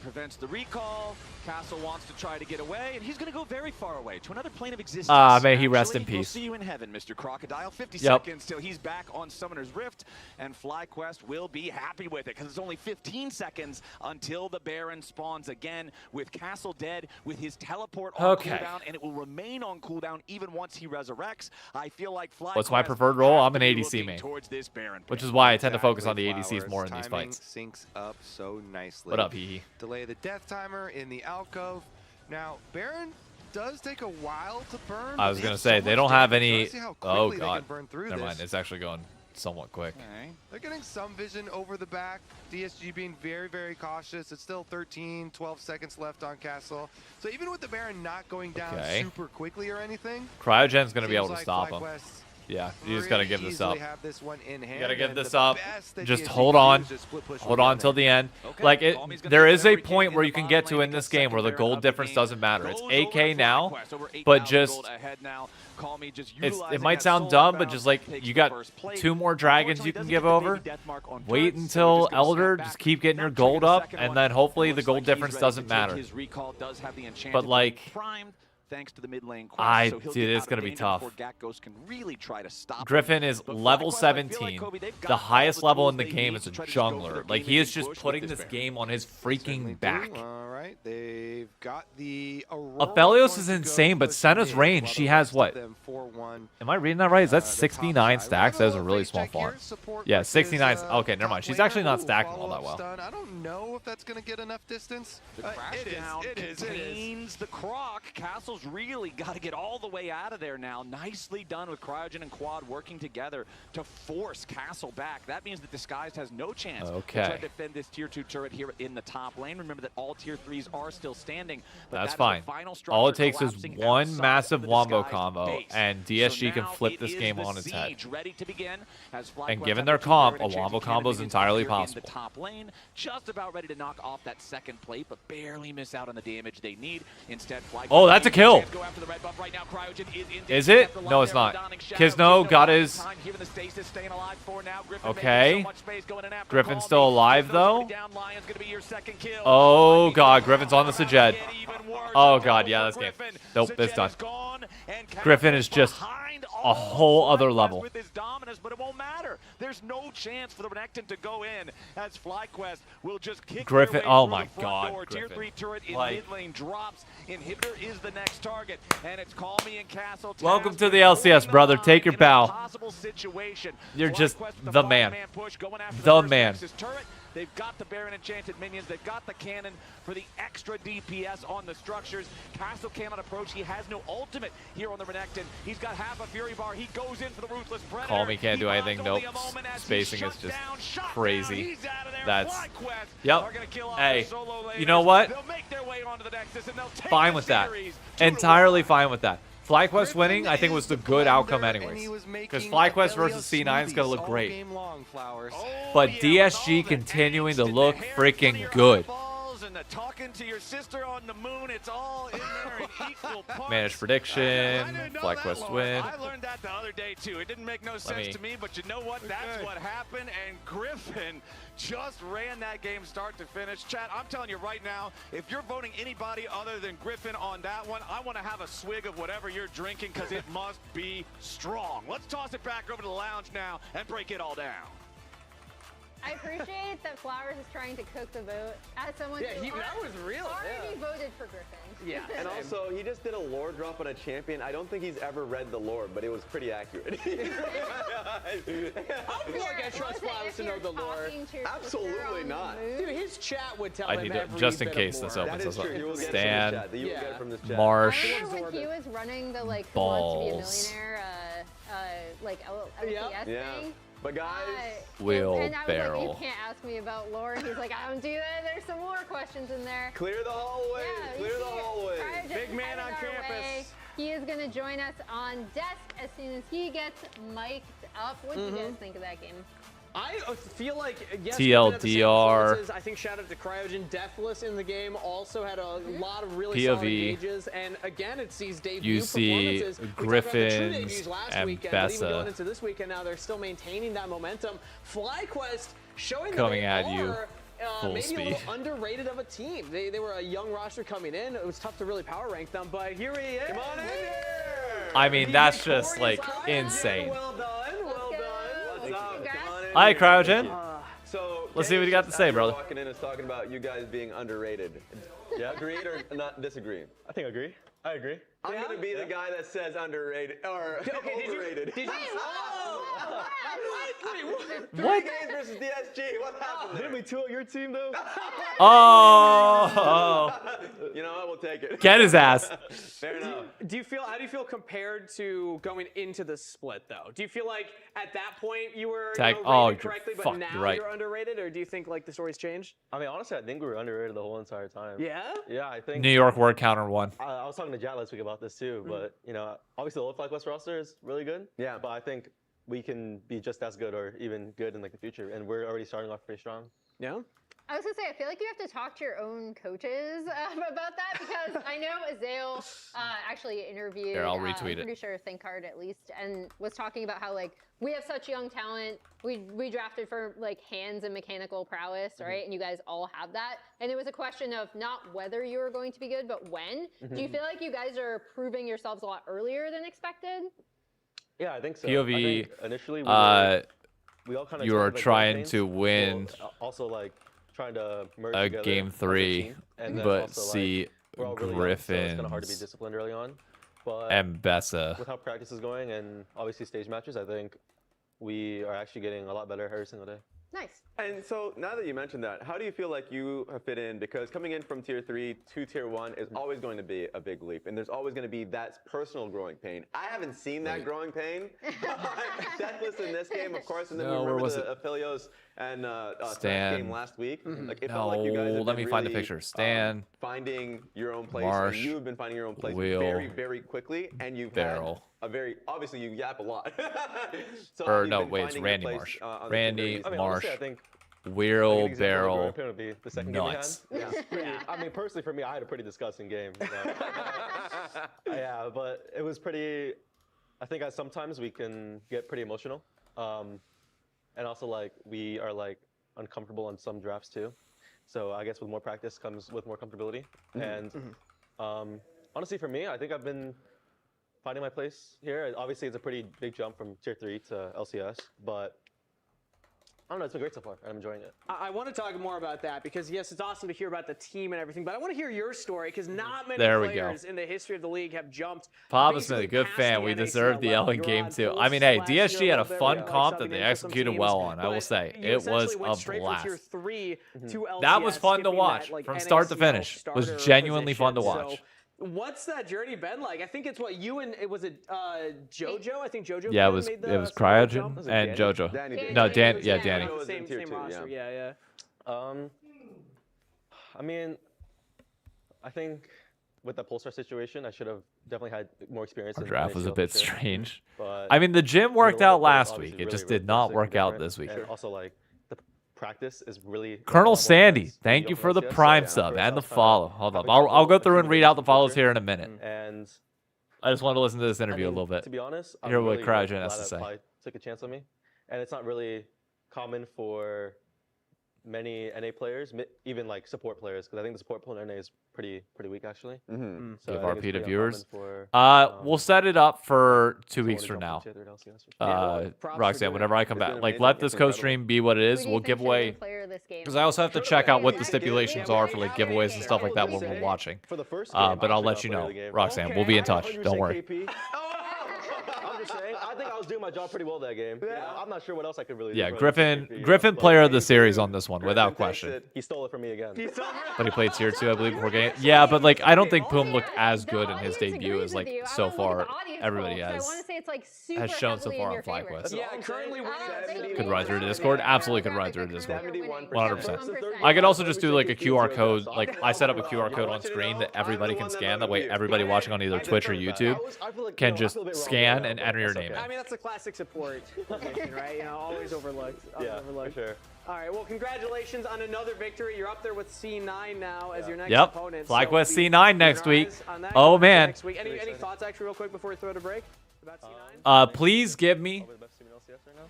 prevents the recall. Castle wants to try to get away, and he's going to go very far away to another plane of existence. May he rest in Actually, we'll peace. see you in heaven, Mr. Crocodile. 50 Yep. seconds till he's back on Summoner's Rift, and FlyQuest will be happy with it because it's only 15 seconds until the Baron spawns again with Castle dead, with his teleport on Okay. cooldown, and it will remain on cooldown even once he resurrects. I feel like FlyQuest What's my preferred role? have I'm an to be ADC looking main, towards this Baron which pick. is why I tend to focus on the Exactly, ADCs more in these Timing fights. syncs up so nicely. What up, Hee? Delay the death timer in the alcove. Now, Baron does take a while to burn. I but was they going have to say, so they much don't have damage. any... Let's see how Oh, quickly they God. can burn through Never this. mind. It's actually going somewhat quick. Okay. They're getting some vision over the back. DSG being very, very cautious. It's still 13, 12 seconds left on Castle. So even with the Baron not going down Okay. super quickly or anything, Cryogen's going to be able to seems stop like him. FlyQuest Yeah, you just got to pretty give this up. easily have this one in hand, You got to give and this the up. best that Just DSG hold can on. do is just split push Hold one on till there. the end. Okay, Like, Calmy's gonna there get is a whatever he can point in where the you can bottom get to lane in this because game where the second gold Baron of the difference game doesn't matter. It's goes over to AK now, FlyQuest, over 8,000 but just... gold ahead now. Calmy just It utilizing might that sound soul dumb, but inbound, just like takes you the got first plate. 2 more dragons you Unfortunately, can doesn't give get the over. baby death mark on Wait turrets, so until just gonna Elder, snap just back. keep getting your Now gold trigger the up, second and one. then hopefully the Looks gold like he's difference ready doesn't to take matter. his recall does have the enchantment But like, primed. thanks to the mid lane quest. So he'll dude, get it's out going of to be danger tough. before Gakgos can really try to stop him. Griffin is But level FlyQuest, I feel like, 17. Kobe, they've got The all highest the level tools in the they game need is to a try to just go for their jungler. Like, game he is ending just push with putting this Baron. game on his Certainly freaking do. back. All right, they've got the Aurora Aphelios going is to go insane, but push Senna's mid, range, while she the has rest of what? them 4-1. Am I reading that right? Is that The top 69 side. stacks? We have That is a little really face small check here. font. Support Yeah, versus, 69. Okay, never top mind. She's laner. actually not Ooh, stacking all that follow-up well. stun. I don't know if that's going to get enough distance. The crash down contains the Croc. Castle's really got to get all the way out of there now. Nicely done with Cryogen and Quad working together to force Castle back. That means that Disguised has no chance to try to defend this tier 2 turret here in the top lane. Remember that all tier 3s are still standing. But That's that fine. Is the final All it structure takes is collapsing one outside massive of the wombo Disguised combo, base. and DSG So can now flip it this is game the on its head. siege ready to begin as And FlyQuest given have their two comp, Baron a wombo enchanted combo is minions entirely here in possible. the top lane, just about ready to knock off that second plate, but barely miss out on the damage they need. Instead, FlyQuest Oh, that's a kill. go after the red buff right now. Cryogen Is it? No, it's not. Kisno got his... Okay. Griffin's still alive, though. Oh, God. Griffin's on the Sajed. Oh, God. Yeah, that's game. Nope, it's done. Griffin is just a whole other level. With his dominance, but it won't matter. There's no chance for the Renekton to go in as FlyQuest will just kick Griffin, their way oh through my the front God, door. Tier Griffin. 3 turret in Like- mid lane drops. Inhibitor is the next target, and it's Call Me and Castle. Welcome tasked to the with LCS, holding brother. the Take your line in a bow. possible situation. You're just FlyQuest with the a man. five-man push, going after The first man. Nexus turret. They've got the Baron Enchanted minions. They've got the cannon for the extra DPS on the structures. Castle cannot approach. He has no ultimate here on the Renekton. He's got half a Fury Bar. He goes in for the Ruthless Predator. Call Me can't do He anything. buys Nope. only a moment as he Spacing is shuts just down, shot crazy. down. He's out of there. That's... FlyQuest Yep. are gonna kill off Hey, their solo you laners. know what? They'll make their way onto the Nexus and they'll take Fine the with that. series. Entirely fine with that. FlyQuest winning, I think, was the good outcome anyways. Because FlyQuest versus C9 is going to look great. But DSG continuing to look freaking good. And the talking to your sister on the moon, it's all in there in equal parts. Managed prediction, FlyQuest win. I learned that the other day too. It didn't make no sense to me, but you know what? That's what happened, and Griffin just ran that game start to finish. Chat, I'm telling you right now, if you're voting anybody other than Griffin on that one, I want to have a swig of whatever you're drinking because it must be strong. Let's toss it back over to the lounge now and break it all down. I appreciate that Flowers is trying to cook the vote as someone who that was real. already voted for Griffin. Yeah, and also he just did a lore drop on a champion. I don't think he's ever read the lore, but it was pretty accurate. I feel like I trust Flowers to know the lore. Absolutely not. Dude, his chat would tell I him need to, every just in bit case of this lore. opens That is us true. You will up. get it Stan, from this chat. You will get it from this chat. Marsh, I remember when he was running the like Who Balls. Wants to Be a Millionaire like LCS thing. But guys, and I was like, Wheelbarrow. you can't ask me about lore. And he's like, I don't do that. There's some more questions in there. clear the hallway. Yeah, Clear the hallway. Big man on campus. He is going to join us on desk as soon as he gets mic'd up. What do you guys think of that game? I feel like, yes, TLDR. I think shout out to Cryogen. Deathless in the game also had a lot of really POV. solid engages. And again, it's these debut You see performances. We talked about the true Griffins debuts last and weekend, but even Bessa. going into this weekend now, they're still maintaining that momentum. FlyQuest showing that Coming they at you are, full maybe speed. a little underrated of a team. They were a young roster coming in. It was tough to really power rank them, but here he is. Come on in here. I mean, that's just like insane. Well done. Well done. What's up? Come on in Hi, here. Cryogen. So Let's see what you got to say, brother. Walking in is talking about you guys being underrated. Yeah, agree or not disagree? I think I agree. I agree. I'm gonna be the guy that says underrated or overrated. Did you? What? 3 games versus DSG. What happened there? Didn't we 2-0 your team though? Oh, You know what? We'll take it. get his ass. Fair enough. How do you feel compared to going into the split though? Do you feel like at that point you were Tag- rated oh, you're correctly, but fucked, now you're right. you're underrated, or do you think like the story's changed? I mean, honestly, I think we were underrated the whole entire time. Yeah. Yeah, I think. New York word counter one. I was talking to Jat last week about this too, but you know, obviously the old FlyQuest roster is really good. Yeah. But I think we can be just as good or even good in like the future, and we're already starting off pretty strong. Yeah. I was gonna say, I feel like you have to talk to your own coaches about that because I know Azale actually interviewed. Here, I'll retweet I'm it. pretty sure ThinkHard at least, and was talking about how like we have such young talent. We drafted for like hands and mechanical prowess, right? And you guys all have that. And it was a question of not whether you were going to be good, but when. Do you feel like you guys are proving yourselves a lot earlier than expected? Yeah, I think so. POV, I think initially we all kind of you are trying to win also like trying to merge a together game as a 3, team, and then but also, see like, we're all really young, so it's kind Griffins of hard to be disciplined early on. But and Bessa. with how practice is going and obviously stage matches, I think we are actually getting a lot better every single day. Nice. And so now that you mentioned that, how do you feel like you have fit in? Because coming in from tier 3 to tier 1 is always going to be a big leap, and there's always going to be that personal growing pain. I haven't seen that growing pain. Deathless in this game, of course, and then we remember the Aphelios and Stan game last week. Like it no, felt like you guys have let me been find the really, picture. Stan, finding your own place, Marsh, and you've been finding your own place Will, very, very quickly, and you've Daryl. had a very obviously you yap a lot. So or you've no, been wait, it's finding your Randy place, Marsh. on the Randy team. I mean, Marsh. honestly, I think Will, like an example of a growing Barrel, pain would be the second nuts. game we had. Yeah, pretty, I mean, personally for me, I had a pretty disgusting game. You know? Yeah, but it was pretty. I think sometimes we can get pretty emotional, and also like we are like uncomfortable on some drafts too. So I guess with more practice comes with more comfortability. And honestly, for me, I think I've been finding my place here. Obviously, it's a pretty big jump from tier 3 to LCS, but I don't know, it's been great so far, and I'm enjoying it. I want to talk more about that because, yes, it's awesome to hear about the team and everything, but I want to hear your story because not many players in the history of the league have jumped. Papa Smith, good fan. We deserved the L in game 2. I mean, hey, DSG had a fun comp that they executed well on, I will say. It was a blast. That was fun to watch from start to finish. It was genuinely fun to watch. What's that journey been like? I think it's what you and it was it JoJo. I think JoJo. Yeah, it was Cryogen and JoJo. No, Danny. Yeah, Danny. Same roster. Yeah. I mean, I think with the Pulsar situation, I should have definitely had more experience. Our in draft was a bit for sure. strange. But I mean, the gym worked out last week. obviously It just really, did not really work out different. this week. And also, like, the practice is really Colonel Sandy, thank you for the Prime sub and the follow. Hold up, I'll go through and read out the follows here in a minute. And I just wanted to listen to this interview I mean, a little bit. To be honest, Hear what really Cryogen glad has to that say. Pi took a chance on me, and it's not really common for many NA players, even like support players, because I think the support pool in NA is pretty weak actually. So Give I RP think it's to pretty viewers. uncommon for, We'll set it up for 2 weeks someone from to now. jump into tier 3 LCS or something. Roxanne, whenever I come back, like let this co-stream be what it is. We'll give away, because I also have to check out what the stipulations are for like giveaways and stuff like that when we're watching. For the first But I'll let you know, Roxanne. We'll be in touch. Don't worry. I'm just saying, I think I was doing my job pretty well that game. I'm not sure what else I could really do. Yeah, for Griffin but player of the series on this one, without question. He stole it from me again. But he played tier 2, I believe, before game. Yeah, but like I don't think Poom looked as good in his debut as like so far everybody I want to say it's like super has shown so heavily far in on your favor. FlyQuest. Yeah, currently winning. Could run through to Discord. Absolutely could run through to Discord. 100%. I could also just do like a QR code. Like I set up a QR code on screen that everybody can scan. That way everybody watching on either Twitch or YouTube can just scan and enter your name in. I mean, that's a classic support position, right? You know, always overlooked. Yeah, for sure. All right, well, congratulations on another victory. You're up there with C9 now as your next Yep. opponent. FlyQuest So C9 next keep your week. eyes on that Oh going into man. next week. Any thoughts actually real quick before we throw it a break about C9? Please give me Probably the best team in LCS right now.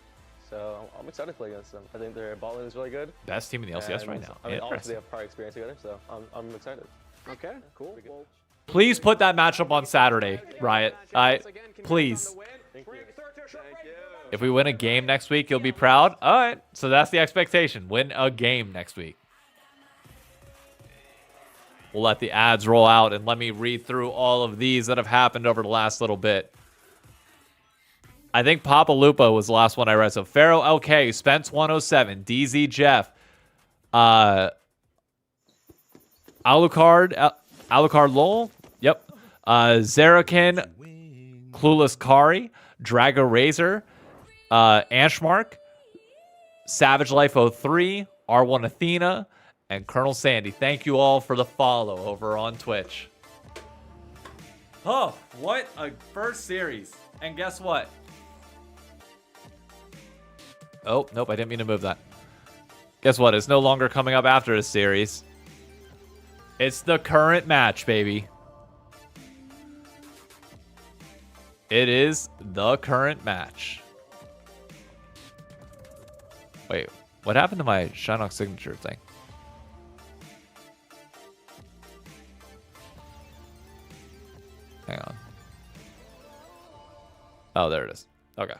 So I'm excited to play against them. I think their ball lane is really good. best team in the LCS right And, now. I mean, obviously they Interesting. have prior experience together, so I'm excited. Okay, cool. Well, Please put that matchup on Saturday, Riot. Please. If we win a game next week, you'll be proud. All right. So that's the expectation. Win a game next week. We'll let the ads roll out and let me read through all of these that have happened over the last little bit. I think Papa Lupo was the last one I read. So Pharaoh LK, Spence 107, DZ Jeff, Alucard Lowell, yep, Zerakin, Clueless Kari, Drago Razor, Anshmark, Savage Life 03, R1 Athena, and Colonel Sandy. Thank you all for the follow over on Twitch. Oh, what a first series. And guess what? Oh, nope, I didn't mean to move that. Guess what? It's no longer coming up after this series. It's the current match, baby. It is the current match. Wait, what happened to my ShyKnock signature thing? Hang on. Oh, there it is. Okay.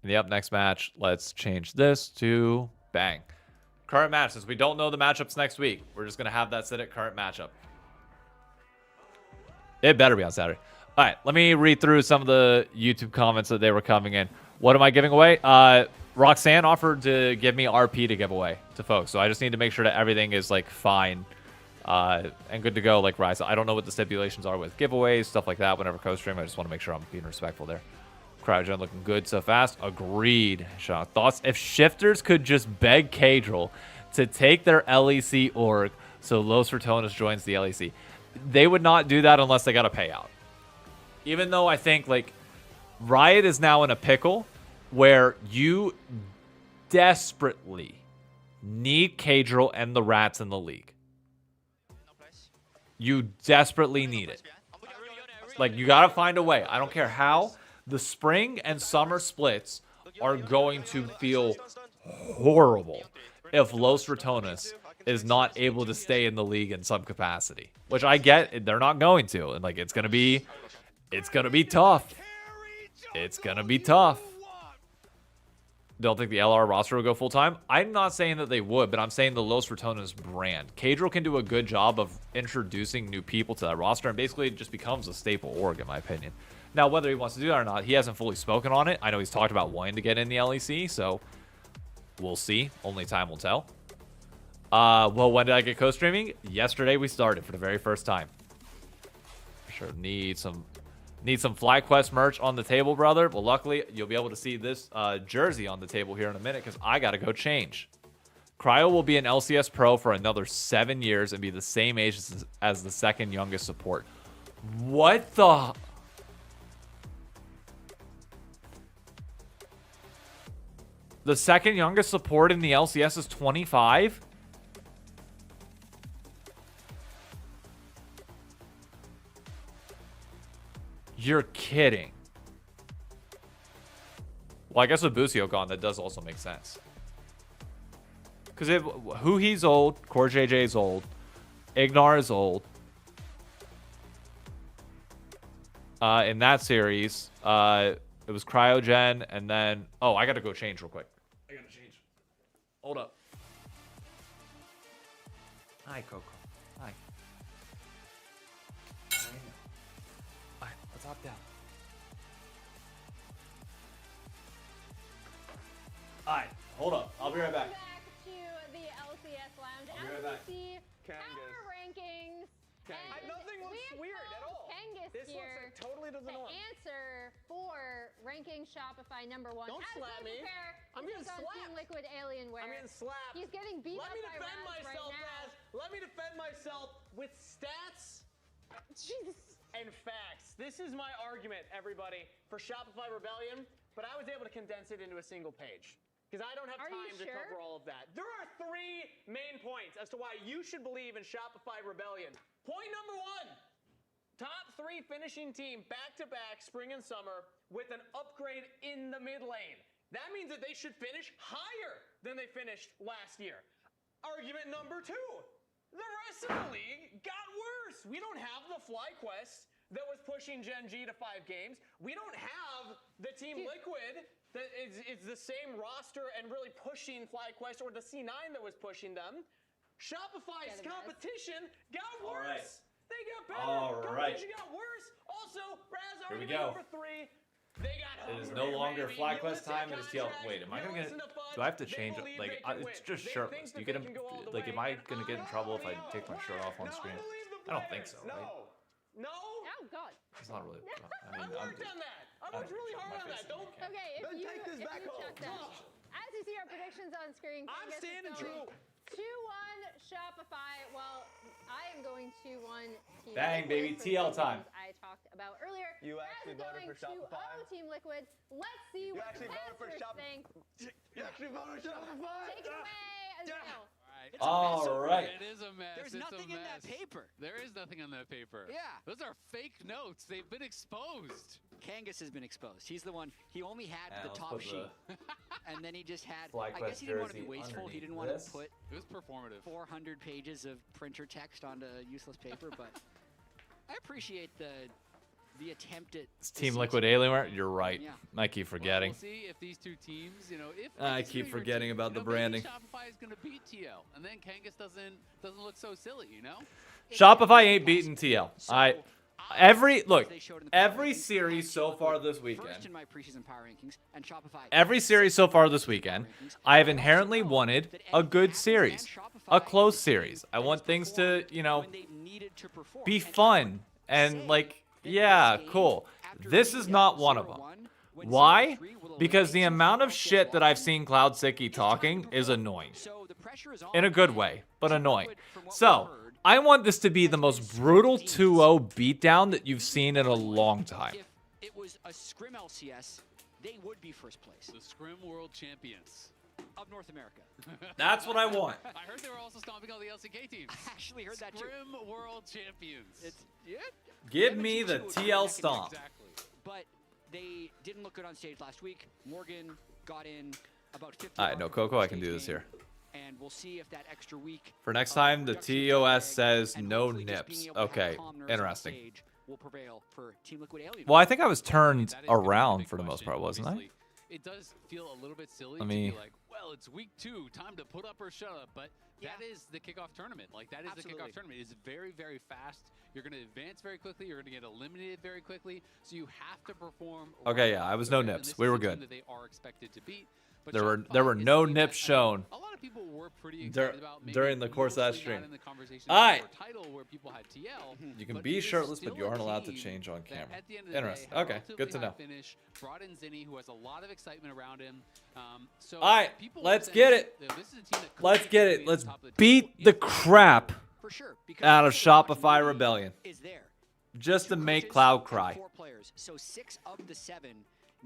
In the up next match, let's change this to bang. Current match. Since we don't know the matchups next week, we're just going to have that set at current matchup. It better be on Saturday. All right, let me read through some of the YouTube comments that they were coming in. What am I giving away? Roxanne offered to give me RP to give away to folks, so I just need to make sure that everything is like fine and good to go. Like Rise, I don't know what the stipulations are with giveaways, stuff like that. Whenever co-stream, I just want to make sure I'm being respectful there. Cryogen looking good so fast. Agreed. Sean, thoughts? If Shifters could just beg Cadril to take their LEC org so Los Ratones joins the LEC, they would not do that unless they got a payout. Even though I think like Riot is now in a pickle where you desperately need Cadril and the Rats in the league. You desperately need it. Like, you got to find a way. I don't care how. The spring and summer splits are going to feel horrible if Los Ratones is not able to stay in the league in some capacity. Which I get, they're not going to. And like, it's gonna be tough. It's gonna be tough. Don't think the LR roster will go full time. I'm not saying that they would, but I'm saying the Los Ratones brand. Cadril can do a good job of introducing new people to that roster, and basically it just becomes a staple org, in my opinion. Now, whether he wants to do that or not, he hasn't fully spoken on it. I know he's talked about wanting to get in the LEC, so we'll see. Only time will tell. Well, when did I get co-streaming? Yesterday we started for the very first time. For sure, need some FlyQuest merch on the table, brother. Well, luckily, you'll be able to see this jersey on the table here in a minute because I got to go change. Cryo will be an LCS pro for another 7 years and be the same age as the second youngest support. What the... The second youngest support in the LCS is 25? You're kidding. Well, I guess with Busio gone, that does also make sense. Because who he's old, Core JJ is old, Ignar is old. In that series, it was Cryogen, and then... Oh, I gotta go change real quick. I gotta change. Hold up. Hi, Coco. Hi. Hi, let's hop down. Alright, hold up. I'll be right back. Back to the LCS lounge. I'll be right As back. we see power rankings. Nothing looks weird at all. Kangas This here looks like totally to the norm. answer for ranking Shopify #1. Don't slap me. I'm getting slapped. Team Liquid Alienware. I'm getting slapped. He's getting beat Let up me by defend Raz myself, right now. Raz. Let me defend myself with stats and facts. This is my argument, everybody, for Shopify Rebellion, but I was able to condense it into a single page. Because I don't have time to cover all of that. There are 3 main points as to why you should believe in Shopify Rebellion. Point number 1. Top 3 finishing team back-to-back spring and summer with an upgrade in the mid lane. That means that they should finish higher than they finished last year. Argument number 2. The rest of the league got worse. We don't have the FlyQuest that was pushing Gen G to 5 games. We don't have the Team Liquid that is the same roster and really pushing FlyQuest, or the C9 that was pushing them. Shopify's competition got worse. They got better. Competition got worse. Also, Raz, argument number 3. They got It is no longer FlyQuest time. It is TL. Wait, am I gonna get? Do I have to change it? Like, it's just shirtless. Do you get him? Like, am I gonna get in trouble if I take my shirt off on screen? I don't think so, right? No. Oh God. It's not really. I mean, I worked on that. I worked really hard on that. Don't. Okay, if you check that. As you see our predictions on screen, I'm standing true. 2-1 Shopify. Well, I am going 2-1 Team Bang, Liquid baby, for TL the time. reasons I talked about earlier. You actually voted for Shopify? 2-0 Team Liquid. Let's see what the actually voted for casters think. You actually voted for Shopify? Take it away, as well. All right. It is a mess. There's nothing in that paper. There is nothing on that paper. Yeah. Those are fake notes. They've been exposed. Kangas has been exposed. He's the one. He only had Yeah, the let's top put sheet, and then he just had. FlyQuest I guess he didn't want to be jersey wasteful. He underneath didn't want this. to put It was performative. 400 pages of printer text onto useless paper, but I appreciate the attempt at. It's Team Liquid Alienware. You're right. Yeah. I keep forgetting. We'll see if these two teams, if I these keep two are forgetting teams, about the maybe branding. Shopify is going to beat TL, and then Kangas doesn't look so silly, Shopify ain't beating TL. Every series so far this weekend. First in my preseason power rankings, and Shopify. Every series so far this weekend, I have inherently wanted a good series, a close series. I want things to, be fun and yeah, cool. This is not one of them. Why? Because the amount of shit that I've seen Cloud Sicky talking is annoying. In a good way, but annoying. So, I want this to be the most brutal 2-0 beatdown that you've seen in a long time. If it was a Scrim LCS, they would be first place. The Scrim World Champions of North America. That's what I want. I heard they were also stomping all the LCK teams. I actually heard that too. Scrim World Champions. Give me the TL stomp. Exactly. But they didn't look good on stage last week. Morgan got in about 50. Alright, no, Coco, I can do this here. And we'll see if that extra week For next time, the TOS says no nips. Okay, interesting. Will prevail for Team Liquid Alien. Well, I think I was turned around for the most part, wasn't I? It does feel a little bit silly Let to me- be like, well, it's week 2, time to put up or shut up. But that is the kickoff tournament. That is the kickoff tournament. It's very, very fast. You're going to advance very quickly. You're going to get eliminated very quickly. So you have to perform. Okay, yeah, I was no nips. We were good. That they are expected to beat. But There were no nips shown a lot of people were pretty excited about maybe during the course of that mostly stream. not in the conversation Alright. for title where people had TL. You can but be it is shirtless, but still you a aren't allowed to team change on that camera. at the end of the Interesting. day, had a Okay, good to relatively know. high finish, brought in Zinni, who has a lot of excitement around him. So Alright, people let's said get it. that this is a team that could Let's get be it. at the Let's top of the table beat the if crap For sure, because out of also the Shopify opportunity Rebellion. is there. Just to Two make coaches Cloud and cry. 4 players. So 6 of the 7.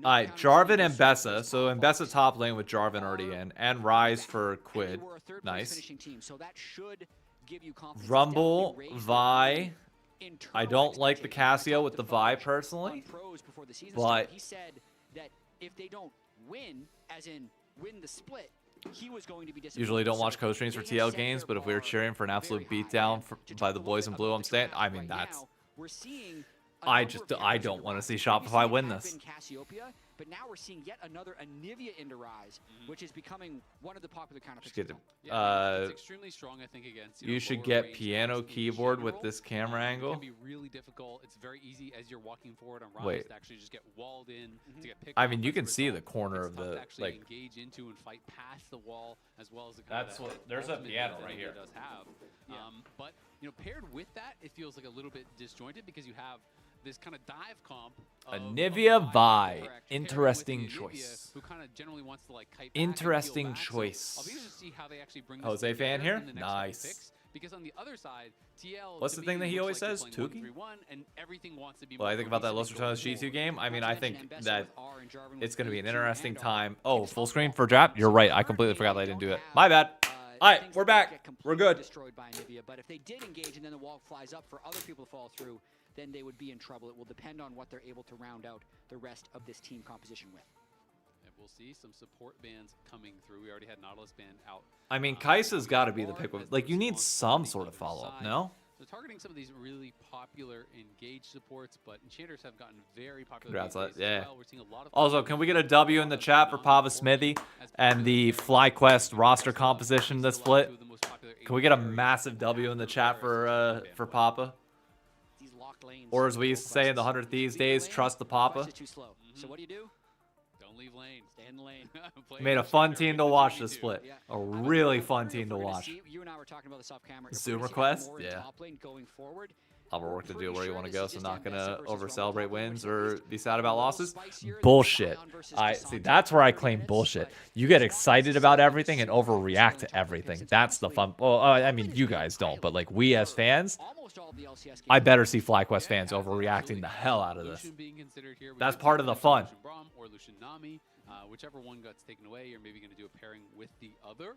Alright, Jarvan and Bessa. So Bessa top lane with Jarvan already in. And Rise for Quid. Nice. Team, so that should give you confidence. Rumble, Definitely raise Vi. internal I don't like the expectations. Casio with the Vi personally. Pros before the season But started. He said that if they don't win, as in win the split, he was going to be disappointed. usually don't watch So code streams for they have TL set games, their but if we were bar cheering for an absolute very high. beatdown And for, to by talk the a boys little in bit blue, about I'm the saying, draft I mean, right that's. now, we're seeing a I number just, of I characters don't want to see rise. Shopify We win see it this. in Cassiopeia, but now we're seeing yet another Anivia into Rise, which is becoming one of the popular counter Just get it. it's extremely strong, I think, against You should lower get range piano players in keyboard with general. this camera It angle. can be really difficult. It's very easy as you're walking forward on Rise Wait. to actually just get walled in, to get picked I off mean, you as a can see result. the corner It's of tough the, to actually like- engage into and fight past the wall, as well as the kind That's of what- there's a ultimate piano that right it here. does have. But paired with that, it feels like a little bit disjointed because you have this kind of dive comp. Anivia Vi. Correct, paired with Interesting the Anivia, choice. Who kind of generally wants to like kite back and Interesting peel back. So choice. I'll be interested to see how they actually bring this Jose fan together here? in the next couple Nice. picks. Because on the other side, TL. What's to the thing me that he looks always like says? they're Tuki? playing 1-3-1, and everything wants to be Well, I more think about that cohesive Los going Ratones forward. G2 game. I mean, I think that with it's going to be an G2 interesting and R. time. Oh, full screen for draft? You're right. I completely forgot that I didn't do it. My bad. All right, things we're that back. get We're completely good. Destroyed by Anivia, but if they did engage and then the wall flies up for other people to fall through, then they would be in trouble. It will depend on what they're able to round out the rest of this team composition with. And we'll see some support bands coming through. We already had Nautilus band out. I mean, Kaisa's got to be the pick. Like, you need some sort of follow-up, no? So targeting some of these really popular engaged supports, but enchanters have gotten very popular. Congrats, these days as yeah. well. We're seeing a lot of Also, can we get a W in the chat for Pava Smithy and the FlyQuest roster composition this split? Can we get a massive W in the chat for Papa? These locked lanes. Or as we used to say in the 100 Thieves days, trust the Papa. Quest is too slow. So what do? Don't leave lane. Stay in the lane. Made a fun team to watch this split. A really fun team to watch. You and I were talking about this off camera. If Zoom we're gonna see request? more in Yeah. top lane going forward, I'll have work to do pretty where you sure want to this go, is so just not going Ambessa to versus over Rumble celebrate top lane, wins which or is be sad about a little losses. spicier than Bullshit. Zion versus See, Dasante that's where I for claim minutes, bullshit. but You get excited about everything and overreact to everything. That's the fun. Well, I mean, you guys don't, but like we as fans, almost all of the LCS I better see FlyQuest fans overreacting the hell out of this. That's part of the fun. Lucian Nami. Whichever one gets taken away, you're maybe going to do a pairing with the other.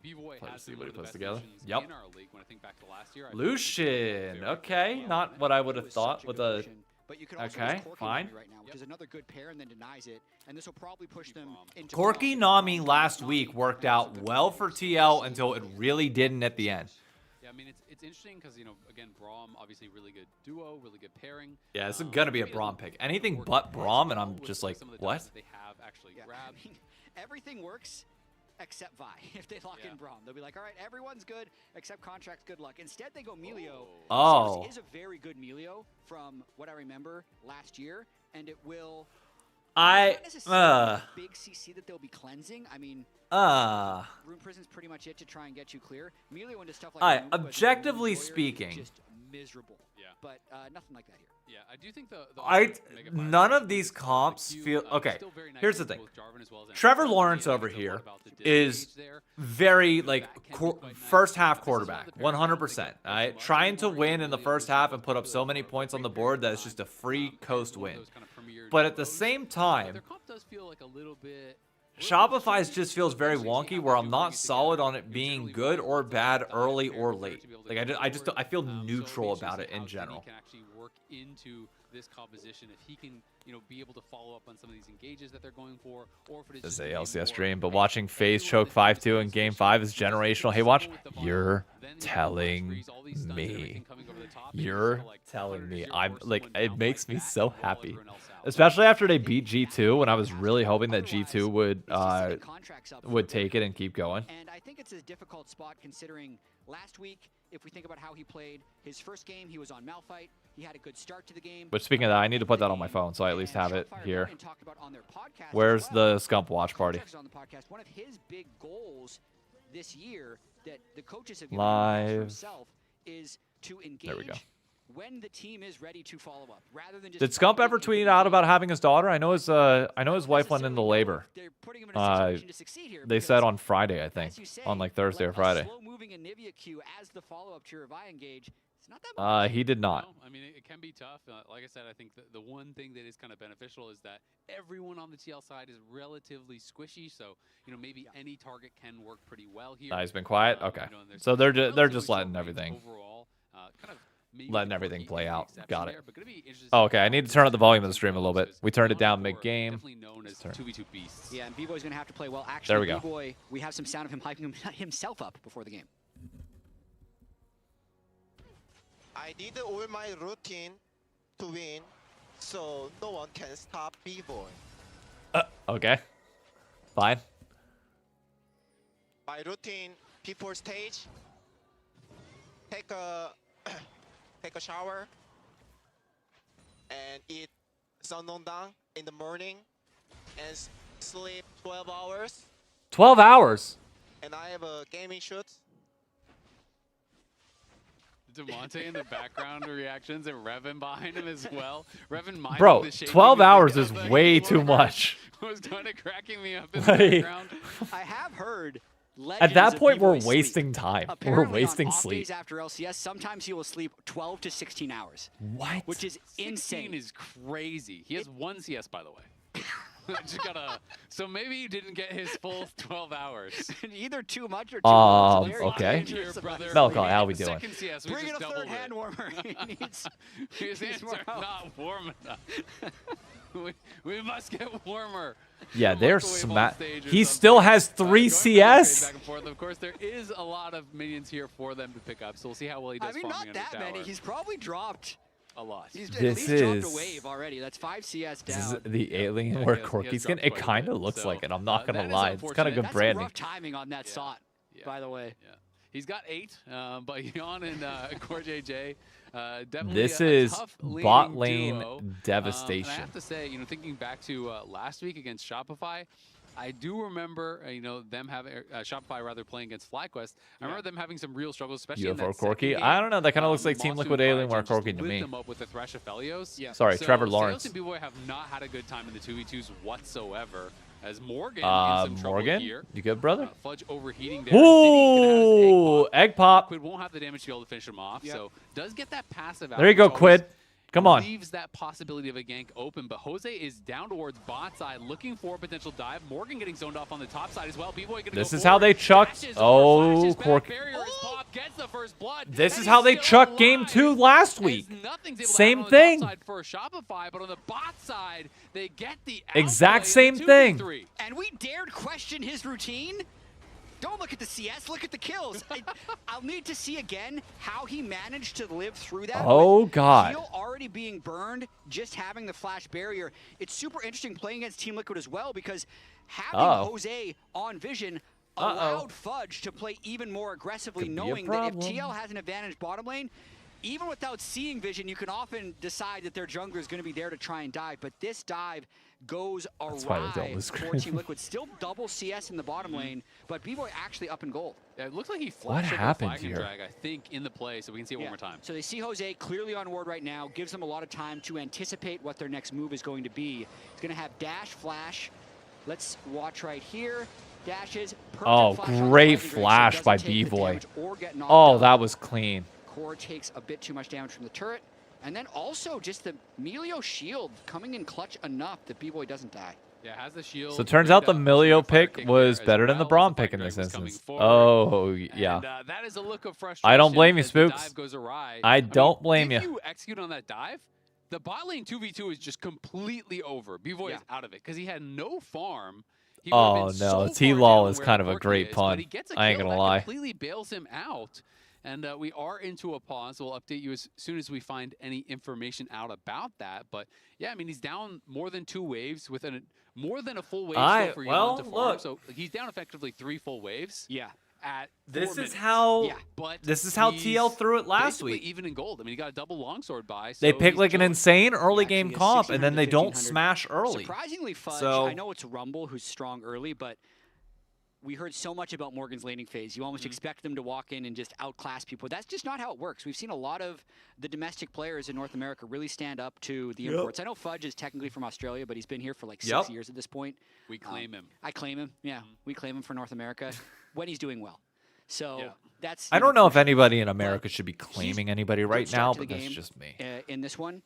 B-Boy has see been what one he of puts the best together. Lucians Yep. in our league. When I think back to last year, Lucian. Okay, not what I would have thought with a. But you can also Okay, use Corky fine. Nami right now, which is another good pair, and then denies it. And this will probably push them into Corky Nami last week worked out well for TL until it really didn't at the end. Yeah, I mean, it's interesting because, you know, again, Braum, obviously really good duo, really good pairing. Yeah, this is going to be a Braum pick. Anything but Braum, and I'm just like, what? They have actually grabbed. I mean, everything works except Vi. If they lock in Braum, they'll be like, all right, everyone's good except Contract's good luck. Instead, they go Melio. Oh. This is a very good Melio from what I remember last year, and it will. I Big CC that they'll be cleansing. I mean, Rune Prison's pretty much it to try and get you clear. Melio into stuff like Rune, objectively speaking, just miserable. Yeah. But nothing like that here. Yeah, I do think the none of these comps feel okay. Here's the thing. Trevor Lawrence over here is very like first half quarterback, 100%. All right, trying to win in the first half and put up so many points on the board that it's just a free coast win. But at the same time, Shopify's just feels very wonky where I'm not solid on it being good or bad early or late. Like I feel neutral about it in general. Can actually work into this composition if he can, you know, be able to follow up on some of these engages that they're going for, or if it is This is a LCS stream, but watching FaZe choke 5-2 in Game 5 is generational. Hey, watch. You're telling me. You're telling me. I'm like, it makes me so happy. Especially after they beat G2, when I was really hoping that G2 would take it and keep going. And I think it's a difficult spot considering last week, if we think about how he played, his first game, he was on Malphite. He had a good start to the game. But speaking of that, I need to put that on my phone, so I at least have it here. Where's the Scump watch party? One of his big goals this year that the coaches have given Live. himself is to engage There we go. when the team is ready to follow up, rather than just. Did Scump ever tweet out about having his daughter? I know his wife went into labor. They said on Friday, I think, on like Thursday or Friday. Slow-moving Anivia Q as the follow-up to your Vi engage. It's not that much. He did not. No, I mean, it can be tough. Like I said, I think the one thing that is kind of beneficial is that everyone on the TL side is relatively squishy, so you know maybe any target can work pretty well here. He's been quiet. Okay, so they're just letting everything. Letting everything play out. Got it. Oh, okay, I need to turn up the volume of the stream a little bit. We turned it down mid-game. Yeah, and B-Boy's going to have to play well. Actually, there we go. B-Boy, we have some sound of him hyping himself up before the game. I did all my routine to win, so no one can stop B-Boy. Okay. Fine. My routine before stage, take a shower, and eat Sannondang in the morning, and sleep 12 hours. 12 hours? And I have a gaming shoot. DeMonte in the background reactions and Revan behind him as well. Revan minding Bro, the shaking 12 music hours of is the way keyboard too much. Was kind of cracking me up in the background. I have heard At that point, we're B-Boy wasting time. Apparently We're wasting on off sleep. days after LCS, sometimes he will sleep 12 to 16 hours. What? Which is 16 insane. is crazy. He has one CS, by the way. Just gotta, so maybe he didn't get his full 12 hours. Either too much or too much. Very Okay. dangerous about it. Melkon, how we doing? Second CS, Bring in a third it. hand warmer. He needs, His hands more are help. not warm enough. we must get warmer. Yeah, they're smack. stage or He something. still has 3 Going CS. back and forth. Of course, there is a lot of minions here for them to pick up, so we'll see how well he does I mean, farming not under that tower. many. He's probably dropped a lot. He's This at least is- dropped a wave already. That's 5 CS down. This is the alien Yeah, where he has Corky skin. dropped It quite a kind of bit, looks so, like it. I'm not that gonna is lie. It's kind of good unfortunate. branding. Rough timing on that shot, by the way. Yeah. He's got 8, but Yon and Core JJ, definitely This a is tough bot leading lane duo. devastation. And I have to say, you know, thinking back to last week against Shopify, I do remember, you know, them having Shopify rather playing against FlyQuest. I remember them having some real struggles, especially in UFO that Corky. second game. I don't know. That kind of looks like Team Monsoon Liquid Alien, Fire where just Corky to lit me. them up with the Thresh of Felios. Yeah. Sorry, So Trevor Sails Lawrence. and B-Boy have not had a good time in the 2v2s whatsoever. As Morgan in some trouble Morgan, here. you good, brother? Fudge overheating there. Ooh, egg pop. Quid won't have the damage to be able to finish him off, so does get that passive out. There you go, which always Quid. Come on. leaves that possibility of a gank open, but Jose is down towards bot side, looking for a potential dive. Morgan getting zoned off on the top side as well. B-Boy gonna This go is how they chucked. Oh, Cork. Gets the first blood. This is how they chucked game 2 last week. Same thing. For Shopify, but on the bot side, they get the Exact same thing. And we dared question his routine. Don't look at the CS, look at the kills. I'll need to see again how he managed to live through that. Oh, God. Heal already being burned, just having the flash barrier. It's super interesting playing against Team Liquid as well, because having Jose on vision allowed Fudge to play even more aggressively, knowing that if TL has an advantage bottom lane, even without seeing vision, you can often decide that their jungler is going to be there to try and dive. But this dive goes awry for Team Liquid. Still double CS in the bottom lane, but B-Boy actually up in gold. Yeah, it looks like he What flashed happened flag and here? drag, I think, in the play, so we can see it one more time. So they see Jose clearly on ward right now, gives them a lot of time to anticipate what their next move is going to be. He's going to have dash, flash. Let's watch right here. Dashes. Oh, great flash by B-Boy. Oh, that was clean. Core takes a bit too much damage from the turret. And then also just the Melio shield coming in clutch enough that B-Boy doesn't die. Yeah, has the shield. So it turns out the Milio pick was better than the Braum pick in this instance. Oh, yeah. And, that is a look of frustration. I don't blame you, as the Spooks. dive goes awry. I don't blame if you. you execute on that dive, the bot lane 2v2 is just completely over. B-Boy is out of it because he had no farm. He would've Oh, been no. so T-Lol far is down kind of where a Corki great is, pun. but he gets a I ain't kill gonna that lie. completely bails him out. And we are into a pause. We'll update you as soon as we find any information out about that. But yeah, I mean, he's down more than 2 waves with more than a full wave still for Yelan to farm. look. So he's down effectively 3 full waves. Yeah. At 4 This minutes. is how but this is how TL he's threw it last basically week. even in gold. I mean, he got a double longsword buy. They so pick he's like an chilling. insane early game comp, and then they don't 1500. smash early. Surprisingly, Fudge, So I know it's Rumble who's strong early, but we heard so much about Morgan's laning phase. You almost expect them to walk in and just outclass people. That's just not how it works. We've seen a lot of the domestic players in North America really stand up to the imports. I know Fudge is technically from Australia, but he's been here for like 6 years at this point. We claim him. I claim him. Yeah, we claim him for North America when he's doing well. So that's. I don't know if anybody in America should be claiming anybody right now, but that's just me. In this one,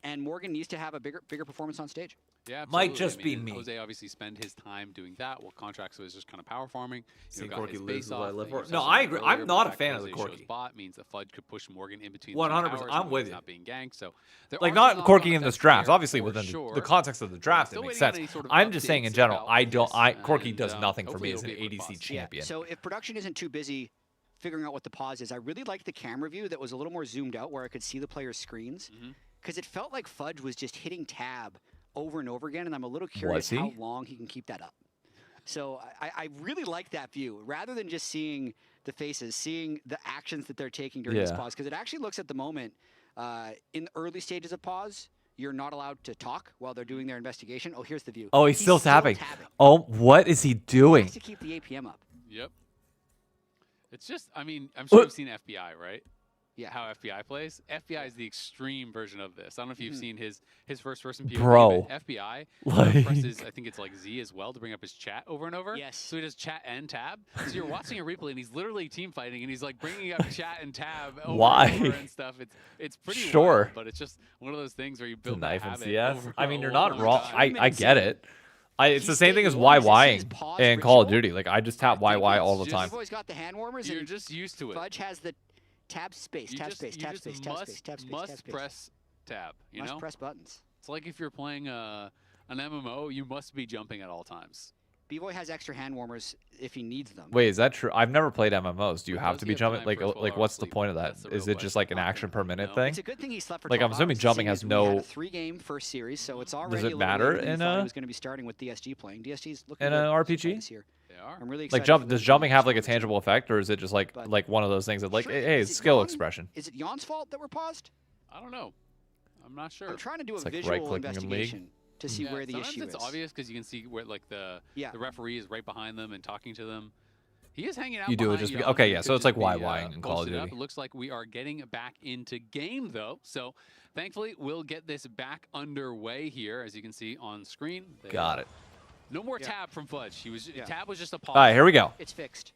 and Morgan needs to have a bigger performance on stage. Yeah, Might absolutely. just I be mean, me. Jose obviously spend his time doing that, while Contracts was just kind of power farming. See, got Corki his loses base what I off live that for. you No, saw I agree. earlier, I'm but not the a fact fan that of the Jose shows Corki. bot means that Flood could push Morgan in between 100%. towers when I'm with he's you. not being ganked. So there Like are not some Corki knock-on in this effects draft. there Obviously, for within sure. the context of the draft, it Still makes waiting on sense. any sort of I'm just saying in updates general. about I don't. this, Corki and, does nothing for me hopefully as an it'll be a quick ADC pause. champion. So if production isn't too busy figuring out what the pause is, I really liked the camera view that was a little more zoomed out where I could see the players' screens. Because it felt like Fudge was just hitting tab over and over again, and I'm a little curious how long he can keep that up. So I really like that view, rather than just seeing the faces, seeing the actions that they're taking during this pause, because it actually looks at the moment, in the early stages of pause, you're not allowed to talk while they're doing their investigation. Oh, here's the view. Oh, he's still tapping. Oh, what is he He doing? has to keep the APM up. Yep. It's just, I mean, I'm sure you've seen FBI, right? Yeah. How FBI plays. FBI is the extreme version of this. I don't know if you've seen his first person POV, Bro. but FBI Like- presses, I think it's like Z as well to bring up his chat over and over. Yes. So he does chat and tab. So you're watching a replay and he's literally team fighting and he's like bringing up chat and tab over Why? and over and stuff. It's pretty Sure. wild, but it's just one of those things where you The build that knife and habit CS. over I mean, a you're not long wrong. time. I get it. It's the same thing as YYing in Call of Duty. Like I just tap YY all the time. Boy's got the hand warmers. You're and just used to it. Fudge has the tab space, You tab just- space, you tab just space, tab must- space, tab space, must tab space. press tab. You Must know, press buttons. it's like if you're playing an MMO, you must be jumping at all times. B-Boy has extra hand warmers if he needs them. Wait, is that true? I've never played MMOs. Do you have does to he be have jumping? time Like, for a 12-hour what's the sleep? point of that? That's the Is real it just like an question. action per minute No. thing? It's a good thing he slept for Like 12 I'm assuming hours, jumping seeing has as we had no. a 3-game first series, so it's already Does a it little matter later than in we thought a it was going to be starting with DSG playing. DSG's looking in good an so far RPG? this year. They are. I'm really excited. Like jump? for Does the jumping have like a next one. tangible effect, or is it just like one of those things that like, Sure. hey, Is it's it skill Jan? expression? Is it Jan's fault that we're paused? I don't know. I'm not sure. I'm trying to do It's a like visual right-clicking in League. investigation to see Yeah, where the sometimes issue it's is. obvious because you can see where like the referee is right behind them and talking to them. He is hanging out. You do it behind just Jan. be- okay, He yeah, could so it's just like be, YYing in Call of posted up. Duty. It looks like we are getting back into game though. So thankfully we'll get this back underway here, as you can see on screen. Got it. No more tab from Fudge. Tab was just a pause. All right, here we go. It's fixed.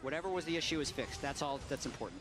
Whatever was the issue is fixed. That's all that's important.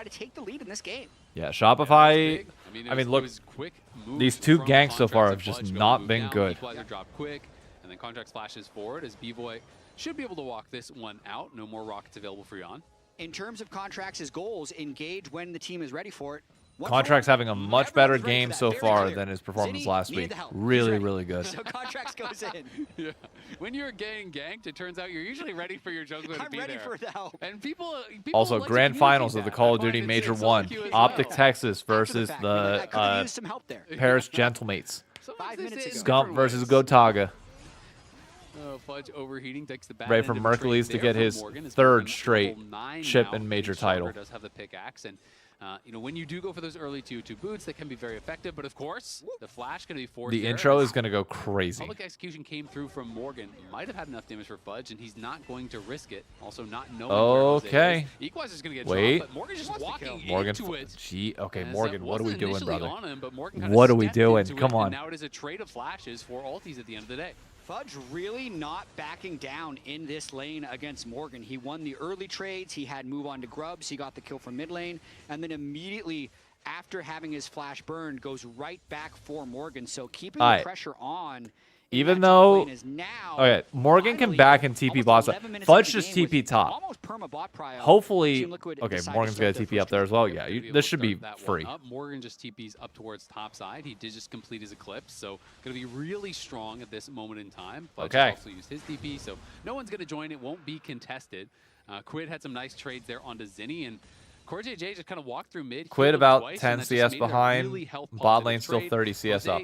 Shopify to take the lead in this game. Yeah, Shopify. I mean, it look, was quick these two from ganks so far have Contracts and just Fudge. not Move been down, good. Equalizer drop quick, and then Contracts flashes forward as B-Boy should be able to walk this one out. No more rockets available for Jan. In terms of Contract's goals, engage when the team is ready for it. Contract's having a much better game so far than his performance last week. Really, really good. So Contracts goes in. Yeah. When you're getting ganked, it turns out you're usually ready for your jungler to be there. I'm ready for the help. And people also, like grand finals of the Call of Duty Major 1. Optic well. Texas versus the Paris Gentlemates. Scump versus Gotaga. Fudge overheating, takes the Ready for Mercules to get his third straight chip and major title. Does have the pickaxe, and you know, when you do go for those early 2-2 boots, that can be very effective. But of course, the flash going to be forced. The intro is going to go crazy. Public execution came through from Morgan. Might have had enough damage for Fudge, and he's not going to risk it. Also, not knowing. Okay. Equalizer's going to get Wait. dropped, but Morgan's just walking into it. Gee, okay, Morgan, what are we doing, brother? On him, but Morgan what are we doing? Come on. And now it is a trade of flashes for ultis at the end of the day. Fudge really not backing down in this lane against Morgan. He won the early trades. He had move on to Grubs. He got the kill from mid lane. And then immediately after having his flash burned, goes right back for Morgan. So keeping the pressure on. Even though, okay, Morgan can back and TP bot side. Fudge just TP top. Hopefully, okay, Morgan's gonna TP up there as well. Yeah, this should be free. Morgan just TPs up towards top side. He did just complete his eclipse, so gonna be really strong at this moment in time. Fudge also used his TP, so no one's gonna join. It won't be contested. Quid had some nice trades there onto Zinni, and CoreJJ just kind of walked through mid. Quid about 10 CS behind. Bot lane still 30 CS up.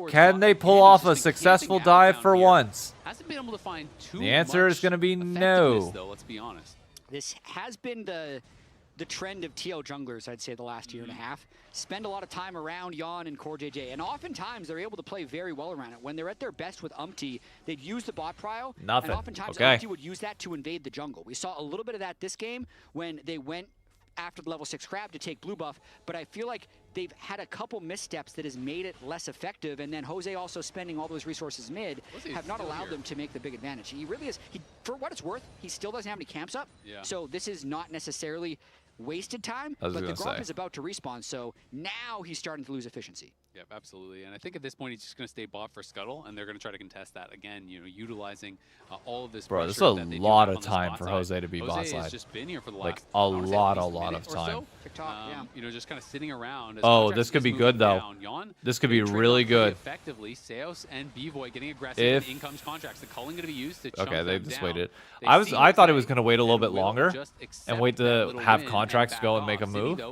Can they pull off a successful dive for once? Hasn't been able to find too the answer is going to be no. Though, let's be honest. This has been the trend of TL junglers, I'd say, the last year and a half. Spend a lot of time around Jan and CoreJJ, and oftentimes they're able to play very well around it. When they're at their best with Umpty, they'd use the bot prio, and oftentimes Umpty would use that to invade the jungle. We saw a little bit of that this game when they went after the level 6 crab to take blue buff, but I feel like they've had a couple missteps that has made it less effective, and then Jose also spending all those resources mid have not allowed them to make the big advantage. He really is, for what it's worth, he still doesn't have any camps up, so this is not necessarily wasted time, but the Gromp is about to respawn, so now he's starting to lose efficiency. Yep, absolutely. And I think at this point he's just going to stay bot for Scuttle, and they're going to try to contest that again. You know, utilizing all of this. Bro, this is a lot of time for Jose to be bot side. Has just been here for the last like a lot of time. You know, just kind of sitting around. Oh, this could be good though. This could be really good. Effectively, Seos and B-Void getting aggressive. In comes Contracts. The culling going to be used to chunk they them just down. waited. I thought it was going to wait a little bit longer and wait to have Contracts go and make a move.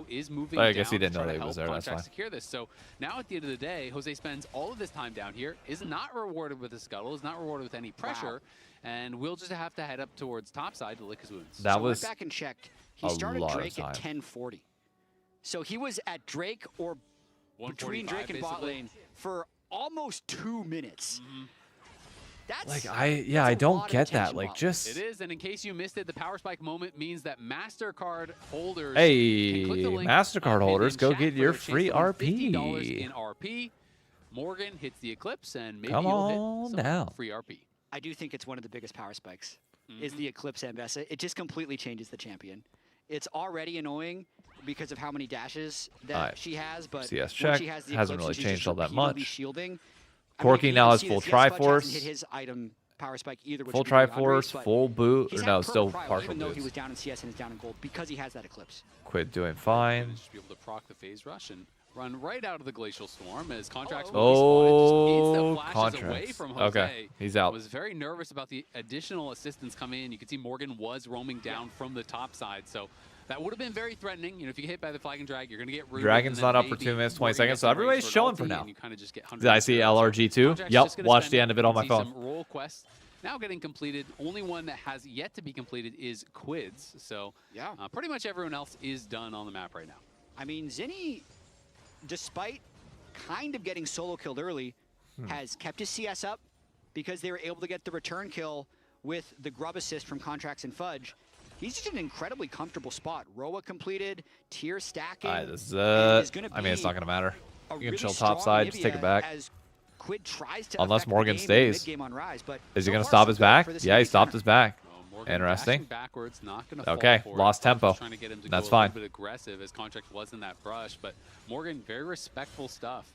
But I guess he didn't know that he was there. That's fine. Secure this. So now at the end of the day, Jose spends all of this time down here, is not rewarded with a Scuttle, is not rewarded with any pressure, and will just have to head up towards topside to lick his wounds. That was I went back and checked. He started Drake at 1040. So he was at Drake or between Drake and bot lane for almost 2 minutes. That's like I don't get that. Like just it is, and in case you missed it, the power spike moment means that MasterCard holders can click the link MasterCard holders go get your free RP. $50 in RP. Morgan hits the Eclipse, and maybe Come you'll on hit some now. free RP. I do think it's one of the biggest power spikes. Is the Eclipse Ambessa. It just completely changes the champion. It's already annoying because of how many dashes that she has, but CS when check she has the hasn't Eclipse, really she's changed just all that repeatedly much. Shielding. Corky now has full Triforce. Hit his item power spike either. Full Triforce, full boot. Or no, still partial even though boots. he was down in CS and is down in gold because he has that Eclipse. Quid doing fine. Just be able to proc the phase rush and run right out of the Glacial Storm as Contracts Contracts. away from Jose. Okay, he's out. Was very nervous about the additional assistance coming in. You can see Morgan was roaming down from the top side, so that would have been very threatening. You know, if you get hit by the flag and drag, you're going to get rooted. Dragon's not up for 2 minutes, 20 seconds, so everybody's chilling for now. Did I see LRG LRG too? Yep, watch the end of it on my phone. Some role quests now getting completed. Only one that has yet to be completed is Quid's. So pretty much everyone else is done on the map right now. I mean, Zinni, despite kind of getting solo killed early, has kept his CS up because they were able to get the return kill with the grub assist from Contracts and Fudge. He's just in an incredibly comfortable spot. Roa completed, tier stacking. This is, I mean, it's not going to matter. You can chill top side, just take it back. Quid tries to unless Morgan stays. On Rise, but is he going to stop his back? Yeah, he stopped his back. Interesting. Not gonna okay, lost tempo. Trying to get him to That's go fine. A little bit aggressive as Contract was in that brush, but Morgan, very respectful stuff.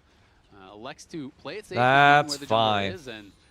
Elects to play it safe. That's where the fine. Is, and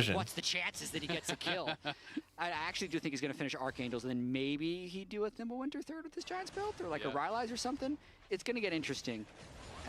vision. What's the chances that he gets a kill? I actually do think he's going to finish Archangels, and then maybe he'd do a Thimblewinter third with this Giants belt, or like a Rylai's or something. It's going to get interesting.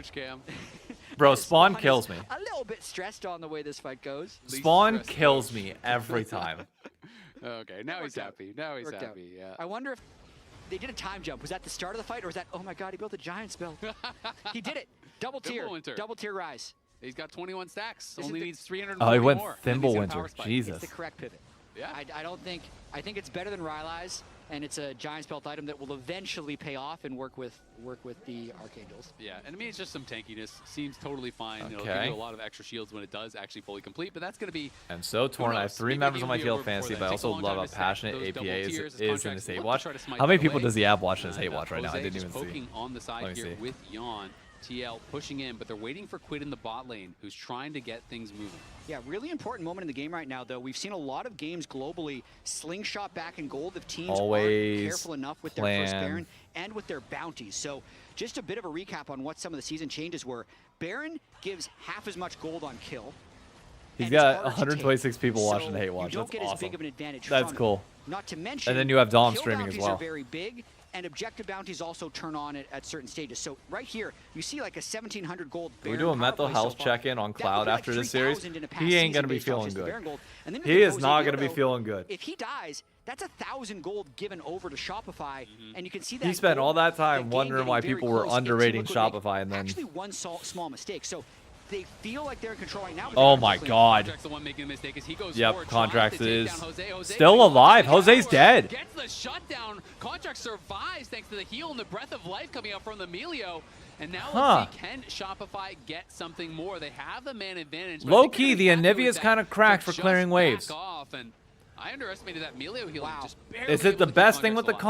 coach, Cam. Bro, Spawn is kills me. A little bit stressed on the way this fight goes. Spawn kills me every time. Okay, now he's happy. Now he's Worked out. happy. Yeah. I wonder if they did a time jump. Was that the start of the fight, or was that, oh my god, he built a giant spell? He did it. Double tier. Thimblewinter. Double tier rise. He's got 21 stacks. Is it Only the- needs 300 Oh, he went more. and then he's got a power Thimblewinter. spike. Jesus. It's the correct pivot. Yeah. I think it's better than Rylai's, and it's a giant spell item that will eventually pay off and work with the Archangels. Yeah, and I mean, it's just some tankiness. Seems totally fine. It'll give Okay. you a lot of extra shields when it does actually fully complete, but that's going to be... I'm so torn. I have 3 Maybe members he'll on my be field over before fantasy, that. but I Takes a also long love time how to stack passionate those APA double tiers is as in contracts this hate look to watch. try to smite How many that people away. does he have watching his hate And, watch right now? I Jose didn't just even see. poking on the side Let me here see. with Yon. TL pushing in, but they're waiting for Quid in the bot lane, who's trying to get things moving. Yeah, really important moment in the game right now, though. We've seen a lot of games globally slingshot back in gold if teams Always aren't careful enough with their first Baron and with their bounties. So just a bit of a recap on what some of the season changes were. Baron gives half as much gold on kill. He's and it's got harder to 126 take. people So watching the hate watch. You don't That's get awesome. as big of an advantage That's from it. cool. Not to mention, And then you have Dom kill streaming as bounties well. are very big, and objective bounties also turn on at certain stages. So right here, you see like a 1,700 gold Can we Baron do a power mental play health so far. check-in on That would Cloud be like after this series? 3,000 in a past He ain't season going to be based off feeling just the good. Baron gold. And then He with is Jose not going to be Diodo, feeling good. If he dies, that's 1,000 gold given over to Shopify, and you can see that He spent gold- all that that time game wondering getting why very people were close if underrating Team Liquid make Shopify, and then actually one small mistake. So they feel like they're in control right now. but Oh they're my actually- God. Contract's the one making the mistake as he goes Yep, forward, Contracts tries to take is down Jose. Jose still brings alive. the tower, Jose's dead. Gets the shutdown. Contract survives thanks to the heal and the breath of life coming out from the Melio. And now let's see, can Shopify get something more? They have the man advantage. but I Low think they're key, gonna the be happy with Anivia's that kind of to cracked for just clearing back waves. off, and I underestimated that Melio healing. Just barely Is it the able to keep best thing with Contracts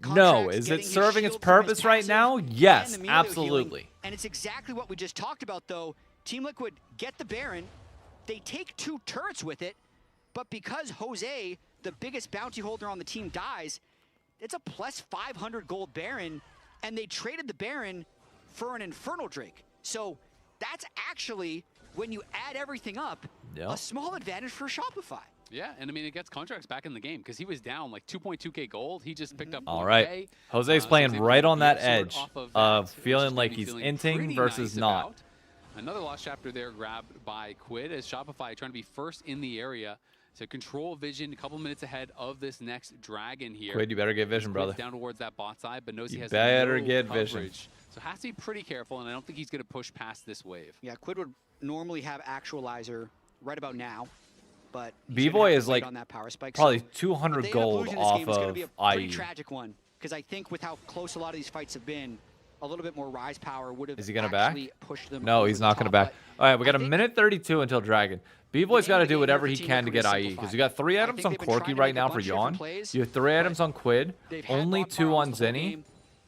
the alive. comp? No. Is it serving its purpose right now? Yes, and the Melio absolutely. healing. And it's exactly what we just talked about, though. Team Liquid get the Baron. They take 2 turrets with it, but because Jose, the biggest bounty holder on the team, dies, it's a plus 500 gold Baron, and they traded the Baron for an Infernal Drake. So that's actually, when you add everything up, a small advantage for Shopify. Yeah, and I mean, it gets Contracts back in the game because he was down like 2.2k gold. He just picked up All 1K. right. Jose's So playing he's able right to on that absorb edge off of of that, which feeling is like gonna be he's feeling inting pretty versus nice not. about. Another lost chapter there grabbed by Quid as Shopify trying to be first in the area to control vision a couple minutes ahead of this next dragon here. Quid, you better get vision, Quid's brother. down towards that bot side, but knows he You has better no get coverage. vision. So has to be pretty careful, and I don't think he's going to push past this wave. Yeah, Quid would normally have Actualizer right about now, but he's gonna B-Boy have is to wait like on that power spike. probably So 200 if they end up gold losing this off game, it's gonna of be a pretty IE. tragic one, because I think with how close a lot of these fights have been, a little bit more rise power would have Is he going to back? actually pushed them No, over he's the not going to top, back. All right, we got a minute 32 until Dragon. B-Boy's got to do whatever he Team can to Liquid get is IE, because simplified. you got 3 I items think on they've been Corki trying to right make a now for bunch of different Yawn. plays, You have 3 items on Quid, they've had only bot 2 barrels on the whole Zinni. game.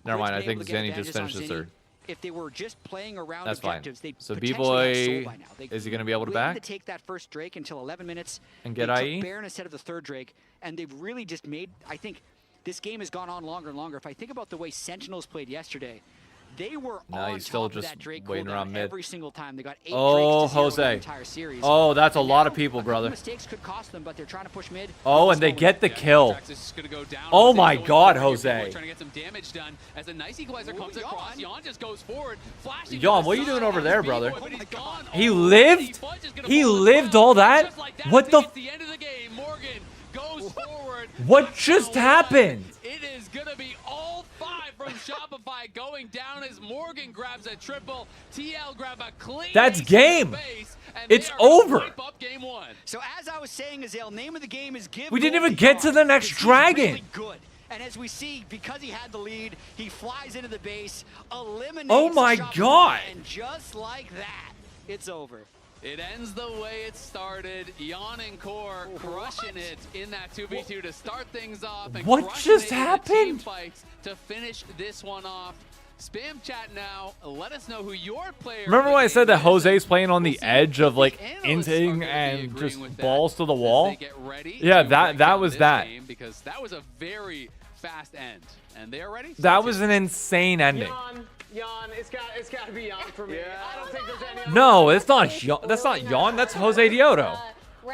Never mind, I Quid's been think able to get Zinni just advantages finished on his Zinni. 3rd. If they were just playing around That's fine. objectives, they So potentially B-Boy, have sold by now. They is he going to be able to waited back? to take that first Drake until 11 minutes And get they IE? took Baron instead of the 3rd Drake, and they've really just made, I think, this game has gone on longer and longer. If I think about the way Sentinels played yesterday, they were No, on he's still top just of that Drake waiting cooldown around mid. every single time. They got 8 Oh, Drakes to 0 in the Jose. entire series. Oh, that's a And lot of now, people, a couple brother. mistakes could cost them, but they're trying to push mid. Oh, and they get the kill. Oh my God, Jose. Trying to get some damage done as a nice equalizer comes across. Yon just goes forward, flashing. Yon, what are you doing over there, brother? But he's gone. He lived? He lived all that? What the? The end of the game, Morgan goes forward. What just happened? It is going to be all 5 from Shopify going down as Morgan grabs a triple. TL grab a clean. That's ace game. in the base, and It's they are gonna over. wipe up game 1. So as I was saying, Azale, name of the game is give. We didn't gold even get to Yon, the next 'cause he's dragon. Really good. And as we see, because he had the lead, he flies into the base, eliminates Oh my Shopify, God. and just like that, it's over. It ends the way it started. Yon and Core crushing it in that 2v2 to start things off. And What crushing just it in the team happened? fights to finish this one off. Spam chat now. Let us know who your player. Remember of when the I said game that is. Jose's playing on the edge of like analysts are inting gonna be and agreeing just with that balls to the as wall? they get ready Yeah, to that break down was this that. game, because that was a very fast end, and they are ready. That was an insane ending. Yon, it's got to be Yon for me. I don't think there's any other. No, it's not. That's not Yon. That's Jose Dioto.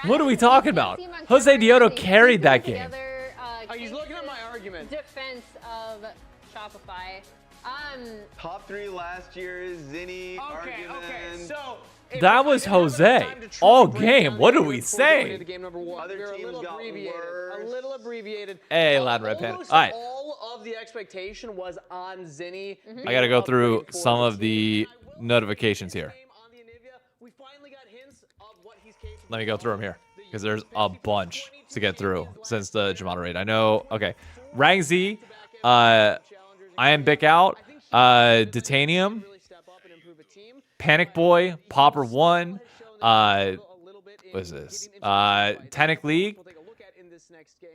What are we talking about? Jose Dioto carried that game. He's looking at my argument. Defense of Shopify. Top 3 last year, Zinni, Okay, argument. so That was Jose. All game. What do we say? Game number one. Other We're a teams little got abbreviated. A little abbreviated. Hey, Lad Red Panda. Almost All right. all of the expectation was on Zinni. I got to go through some of the notifications here. We finally got hints of what he's capable. Let me go through them here because there's a bunch to get through since the Jamada raid. I know. Okay. Rang Z. I am Bick Out. Titanium. Panic Boy. Popper 1. What is this? Tenic League.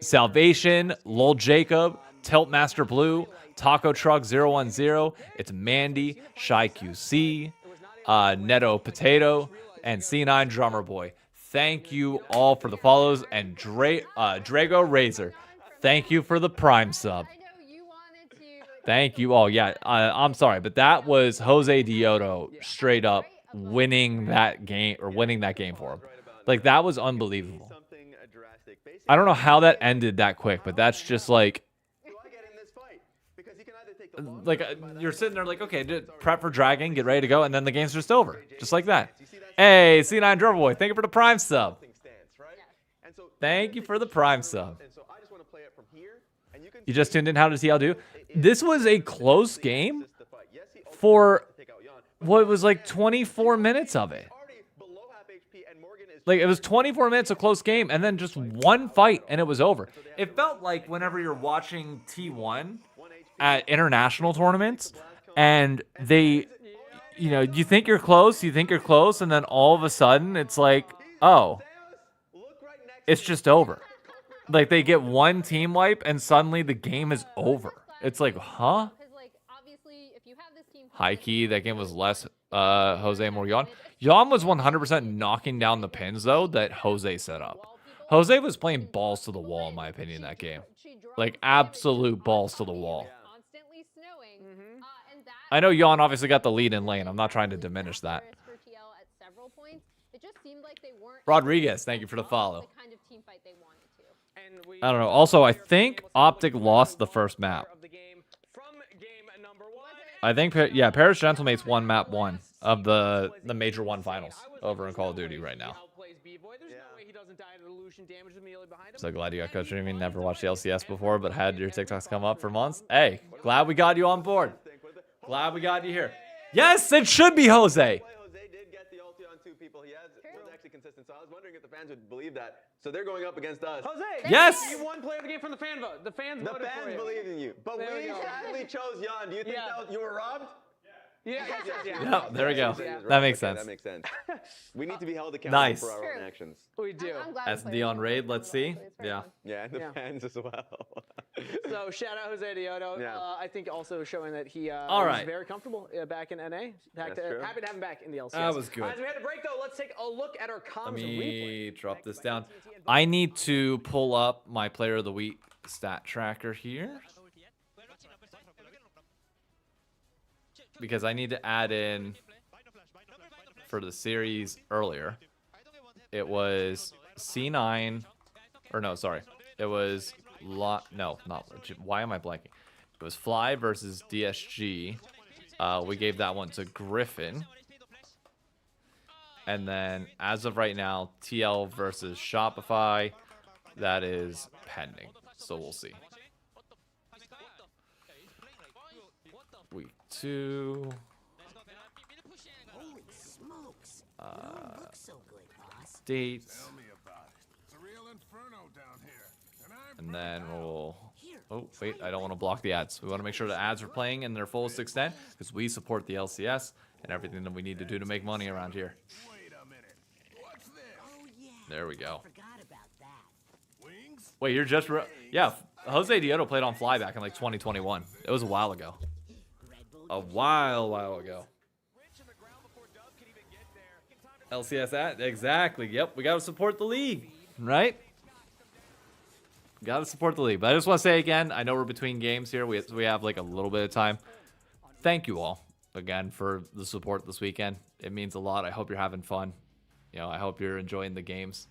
Salvation. Lol Jacob. Tilt Master Blue. Taco Truck 010. It's Mandy. Shy QC. Netto Potato. And C9 Drummer Boy. Thank you all for the follows. And Drago Razor. Thank you for the Prime sub. Thank you all. Yeah, I'm sorry, but that was Jose Dioto straight up winning that game for him. Like, that was unbelievable. I don't know how that ended that quick, but that's just like you're sitting there like, okay, prep for Dragon, get ready to go, and then the game's just over. Just like that. Hey, C9 Drummer Boy, thank you for the Prime sub. Thank you for the Prime sub. You just tuned in. How does TL do? This was a close game for what was like 24 minutes of it. Like, it was 24 minutes of close game and then just one fight and it was over. It felt like whenever you're watching T1 at international tournaments and they, you know, you think you're close, and then all of a sudden it's like, oh, it's just over. Like, they get one team wipe and suddenly the game is over. It's like, huh? High key, that game was less Jose, more Yon. Yon was 100% knocking down the pins, though, that Jose set up. Jose was playing balls to the wall, in my opinion, that game. Like, absolute balls to the wall. I know Yon obviously got the lead in lane. I'm not trying to diminish that. Rodriguez, thank you for the follow. I don't know. Also, I think Optic lost the first map. I think, yeah, Paris Gentlemates won map 1 of the Major 1 finals over in Call of Duty right now. So glad you got Coach Dreaming. Never watched the LCS before, but had your TikToks come up for months. Hey, glad we got you on board. Glad we got you here. Yes, it should be Jose. Consistent. So I was wondering if the fans would believe that. So they're going up against us. Jose, yes, you won player of the game from the fan vote. The fans believed in you, but we sadly chose Jan. Do you think that you were robbed? Yeah. Yeah, there we go. That makes sense. That makes sense. We need to be held accountable for our own actions. We do. SD on raid. Let's see. Yeah. Yeah, and the fans as well. So shout out Jose Dioto. I think also showing that he all right. was very comfortable back in NA. Happy to have him back in the LCS. That was good. As we had to break though, let's take a look at our comms. Let me drop this down. I need to pull up my player of the week stat tracker here, because I need to add in for the series earlier. It was C9, or no, sorry. It was no, not why am I blanking? It was Fly versus DSG. We gave that one to Griffin. And then as of right now, TL versus Shopify, that is pending. So we'll see. Week 2. Dates. And then we'll... Oh, wait, I don't want to block the ads. We want to make sure the ads are playing in their fullest extent because we support the LCS and everything that we need to do to make money around here. There we go. Wait, you're just... Yeah, Jose Dioto played on Fly back in like 2021. It was a while ago. A while ago. LCS at? Exactly. Yep, we got to support the league, right? Got to support the league. But I just want to say again, I know we're between games here. We have like a little bit of time. Thank you all again for the support this weekend. It means a lot. I hope you're having fun. You know, I hope you're enjoying the games.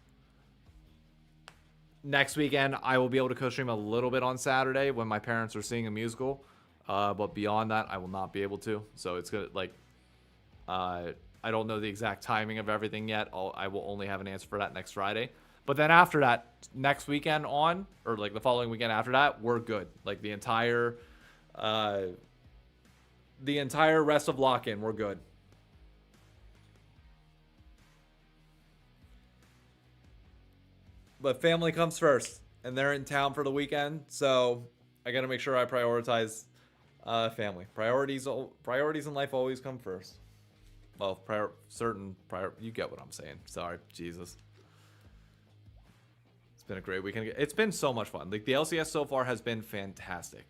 Next weekend, I will be able to co-stream a little bit on Saturday when my parents are seeing a musical. But beyond that, I will not be able to. So it's good. Like, I don't know the exact timing of everything yet. I will only have an answer for that next Friday. But then after that, next weekend on, or like the following weekend after that, we're good. Like the entire rest of lock-in, we're good. But family comes first, and they're in town for the weekend, so I gotta make sure I prioritize family. Priorities in life always come first. Well, you get what I'm saying. Sorry, Jesus. It's been a great weekend. It's been so much fun. Like the LCS so far has been fantastic.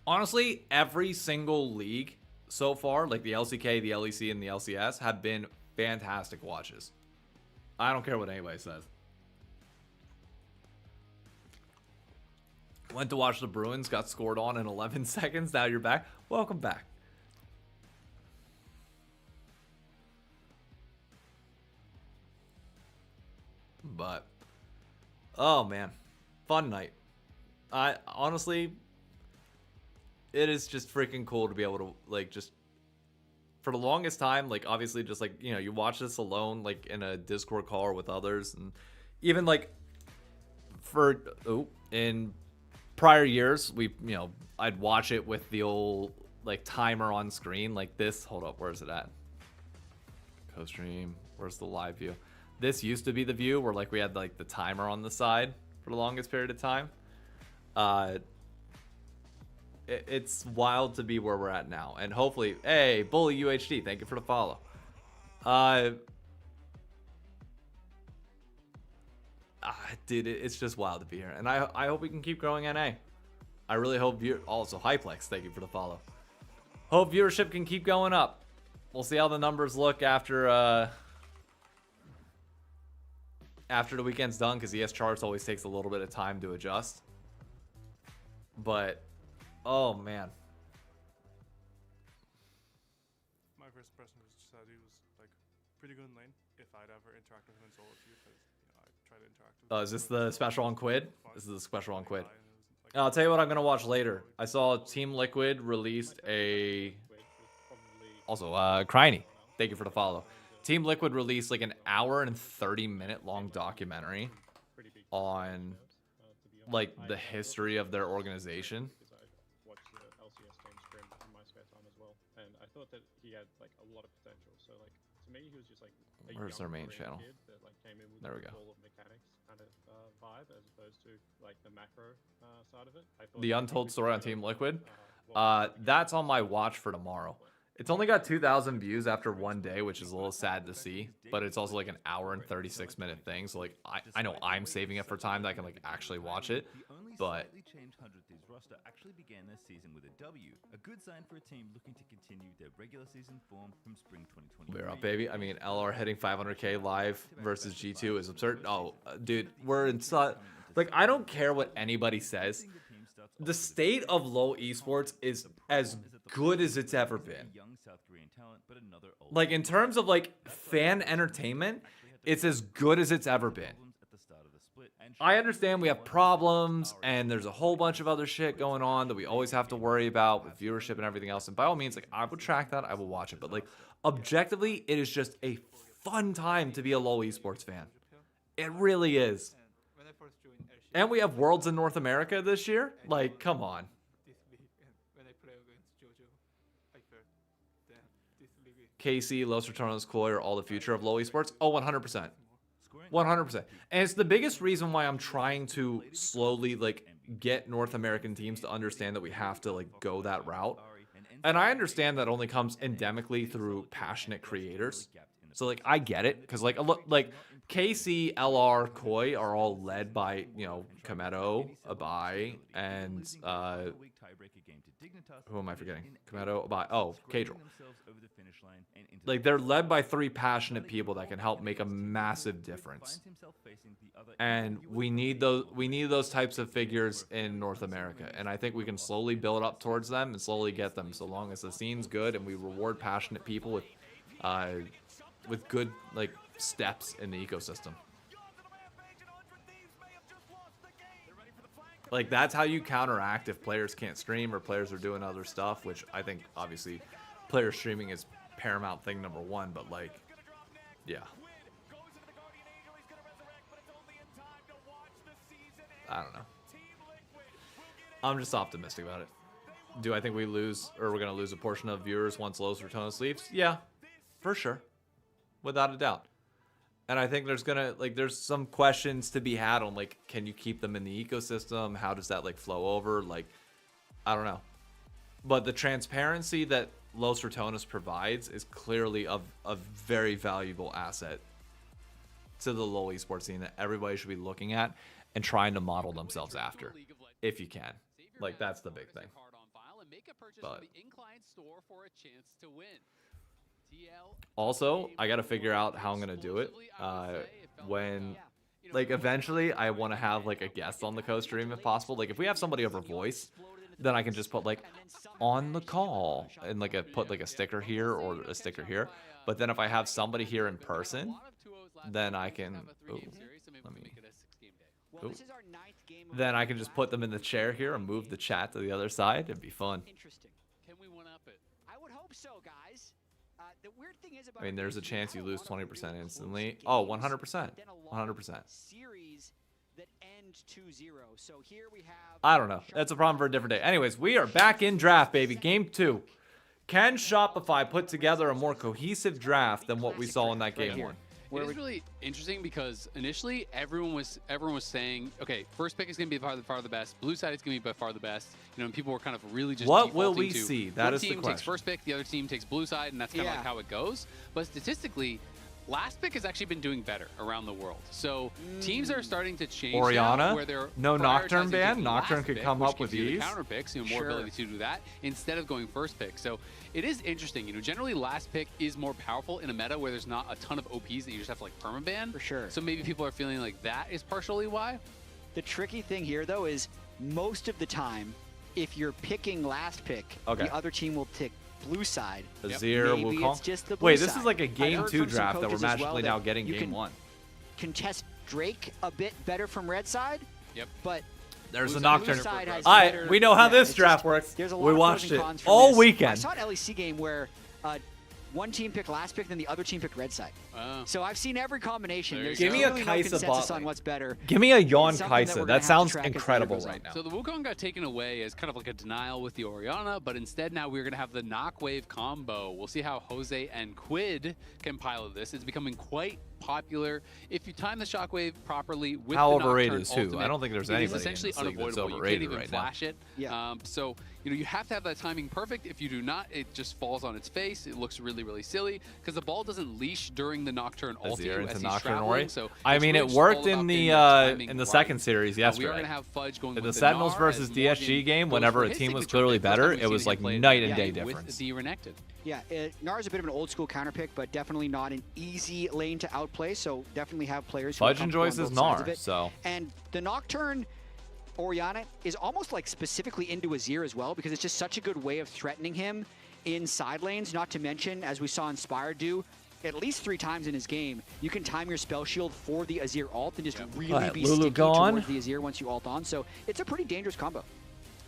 Honestly, every single league so far, like the LCK, the LEC, and the LCS, have been fantastic watches. I don't care what anybody says. Went to watch the Bruins, got scored on in 11 seconds. Now you're back. Welcome back. But, oh man, fun night. I honestly, it is just freaking cool to be able to, like, just for the longest time, like, obviously just like, you know, you watch this alone, like in a Discord call or with others, and even like in prior years, I'd watch it with the old like timer on screen like this. Hold up, where's it at? Co-stream, where's the live view? This used to be the view where like we had like the timer on the side for the longest period of time. It's wild to be where we're at now, and hopefully, hey, Bully UHD, thank you for the follow. Dude, it's just wild to be here, and I hope we can keep growing NA. I really hope also Hyplex, thank you for the follow. Hope viewership can keep going up. We'll see how the numbers look after the weekend's done, because ES charts always takes a little bit of time to adjust. But oh man. My first impression was just that he was like pretty good in lane. If I'd ever interact with him in solo queue, because I try to interact with him. Is this the special on Quid? This is the special on Quid. I'll tell you what I'm gonna watch later. I saw Team Liquid released Criney, thank you for the follow. Team Liquid released like an hour and 30-minute long documentary on like the history of their organization. LCS game scrim in my spare time as well, and I thought that he had like a lot of potential. So like to me, he was just like a Where's their main young channel? kid that like came in with There we a go. ball of mechanics kind of vibe, as opposed to like the macro side of it. I thought The that he Untold was Story on kind of, Team Liquid. what That's on my watch for tomorrow. It's only got 2,000 views after one day, which is a little sad to see, but it's also like an hour and 36-minute thing. So like I know I'm saving it for time that I can like actually watch it, but changed 100 Thieves roster actually began their season with a W, a good sign for a team looking to continue their regular season form from spring 2023. we're up, baby. I mean, LR hitting 500k live versus G2 is absurd. Oh, dude, we're in such like I don't care what anybody says. The state of low esports is as good as it's ever been. Like in terms of like fan entertainment, it's as good as it's ever been. I understand we have problems and there's a whole bunch of other shit going on that we always have to worry about with viewership and everything else. And by all means, like I would track that, I will watch it. But like objectively, it is just a fun time to be a LoL esports fan. It really is. And we have Worlds in North America this year. Like, come on. KC, Los Retornos, Koi are all the future of LoL esports. Oh, 100%. 100%. And it's the biggest reason why I'm trying to slowly, like, get North American teams to understand that we have to, like, go that route. And I understand that only comes endemically through passionate creators. So, like, I get it. Because, like, KC, LR, Koi are all led by, you know, Kometo, Abai, and, who am I forgetting? Kometo, Abai, oh, Kadril. Like, they're led by 3 passionate people that can help make a massive difference. And we need those types of figures in North America. And I think we can slowly build up towards them and slowly get them, so long as the scene's good and we reward passionate people with good, like, steps in the ecosystem. Like, that's how you counteract if players can't stream or players are doing other stuff, which I think, obviously, player streaming is paramount thing number one, but, like, yeah. I don't know. I'm just optimistic about it. Do I think we lose, or we're going to lose a portion of viewers once Los Ratones leaves? Yeah, for sure. Without a doubt. And I think there's there's some questions to be had on, like, can you keep them in the ecosystem? How does that, like, flow over? Like, I don't know. But the transparency that Los Ratones provides is clearly a very valuable asset to the LoL esports scene that everybody should be looking at and trying to model themselves after, if you can. Like, that's the big thing. But also, I got to figure out how I'm going to do it. When, like, eventually I want to have, like, a guest on the co-stream if possible. Like, if we have somebody over voice, then I can just put, like, on the call and, like, put, like, a sticker here or a sticker here. But then if I have somebody here in person, then I can, then I can just put them in the chair here and move the chat to the other side. It'd be fun. Can we one up it? I would hope so, guys. The weird thing is about I mean, there's a chance you lose 20% instantly. Oh, 100%. 100%. Series that end 2-0. So here we have I don't know. That's a problem for a different day. Anyways, we are back in draft, baby. Game 2. Can Shopify put together a more cohesive draft than what we saw in that game 1? It is really interesting because initially everyone was saying, okay, first pick is going to be by far the best. Blue side is going to be by far the best. You know, and people were kind of really just what will we to see? That is the question. One team takes first pick, the other team takes blue side, and that's kind of like how it goes. But statistically, last pick has actually been doing better around the world. So teams are starting to change Orianna, where they're no Nocturne prioritizing ban. taking Nocturne last could pick, come which up with gives you the ease. counter picks, you know, more ability to do that instead of going first pick. So it is interesting. You know, generally last pick is more powerful in a meta where there's not a ton of OPs that you just have to like permaban. For sure. So maybe people are feeling like that is partially why. The tricky thing here, though, is most of the time, if you're picking last pick, the other team will pick blue side. Azir, Maybe Wukong. it's just the blue Wait, this side. is like a I've game heard 2 from some draft that we're coaches as magically well now that getting you game can 1. Contest Drake a bit better from red side. Yep. But there's a blue Nocturne. side has All right, better- we know how yeah, this it's draft just- works. There's a lot We of watched pros and it cons from all this. weekend. I saw an LEC game where one team picked last pick, then the other team picked red side. So I've seen every combination. There's Give me a really no Kai'Sa consensus bot on lane. what's better. Give me a Yawn It's something that Kai'Sa. we're gonna That have to sounds track as the year incredible goes on. right now. So the Wukong got taken away as kind of like a denial with the Orianna, but instead now we're going to have the Knockwave combo. We'll see how Jose and Quid can pilot this. It's becoming quite popular. If you time the Shockwave properly with How the overrated Nocturne is who? ultimate, I don't think there's it is anybody in essentially this league that's unavoidable. You can't overrated even right now. flash it. So, you know, you have to have that timing perfect. If you do not, it just falls on its face. It looks really, really silly because the ball doesn't leash during the Nocturne ulti Azir as into he's Nocturne traveling. Ori. So I it's mean, really it just worked all in about the getting that timing right. second series We are yesterday. going to have Fudge going In with the Sentinels Gnar versus as DSG Morgan game, goes whenever for a his team was signature clearly pick. First time better, we've it seen was him like play night and that day game with difference. the Renekton. Yeah, Gnar is a bit of an old school counter pick, but definitely not an easy lane to outplay. So definitely have players who are Fudge enjoys his comfortable on both sides of Gnar, it. so. And the Nocturne Orianna is almost like specifically into Azir as well, because it's just such a good way of threatening him in side lanes. Not to mention, as we saw Inspired do at least 3 times in his game, you can time your spell shield for the Azir ult and just really be Lulu sticky gone? towards the Azir once you ult on. So it's a pretty dangerous combo.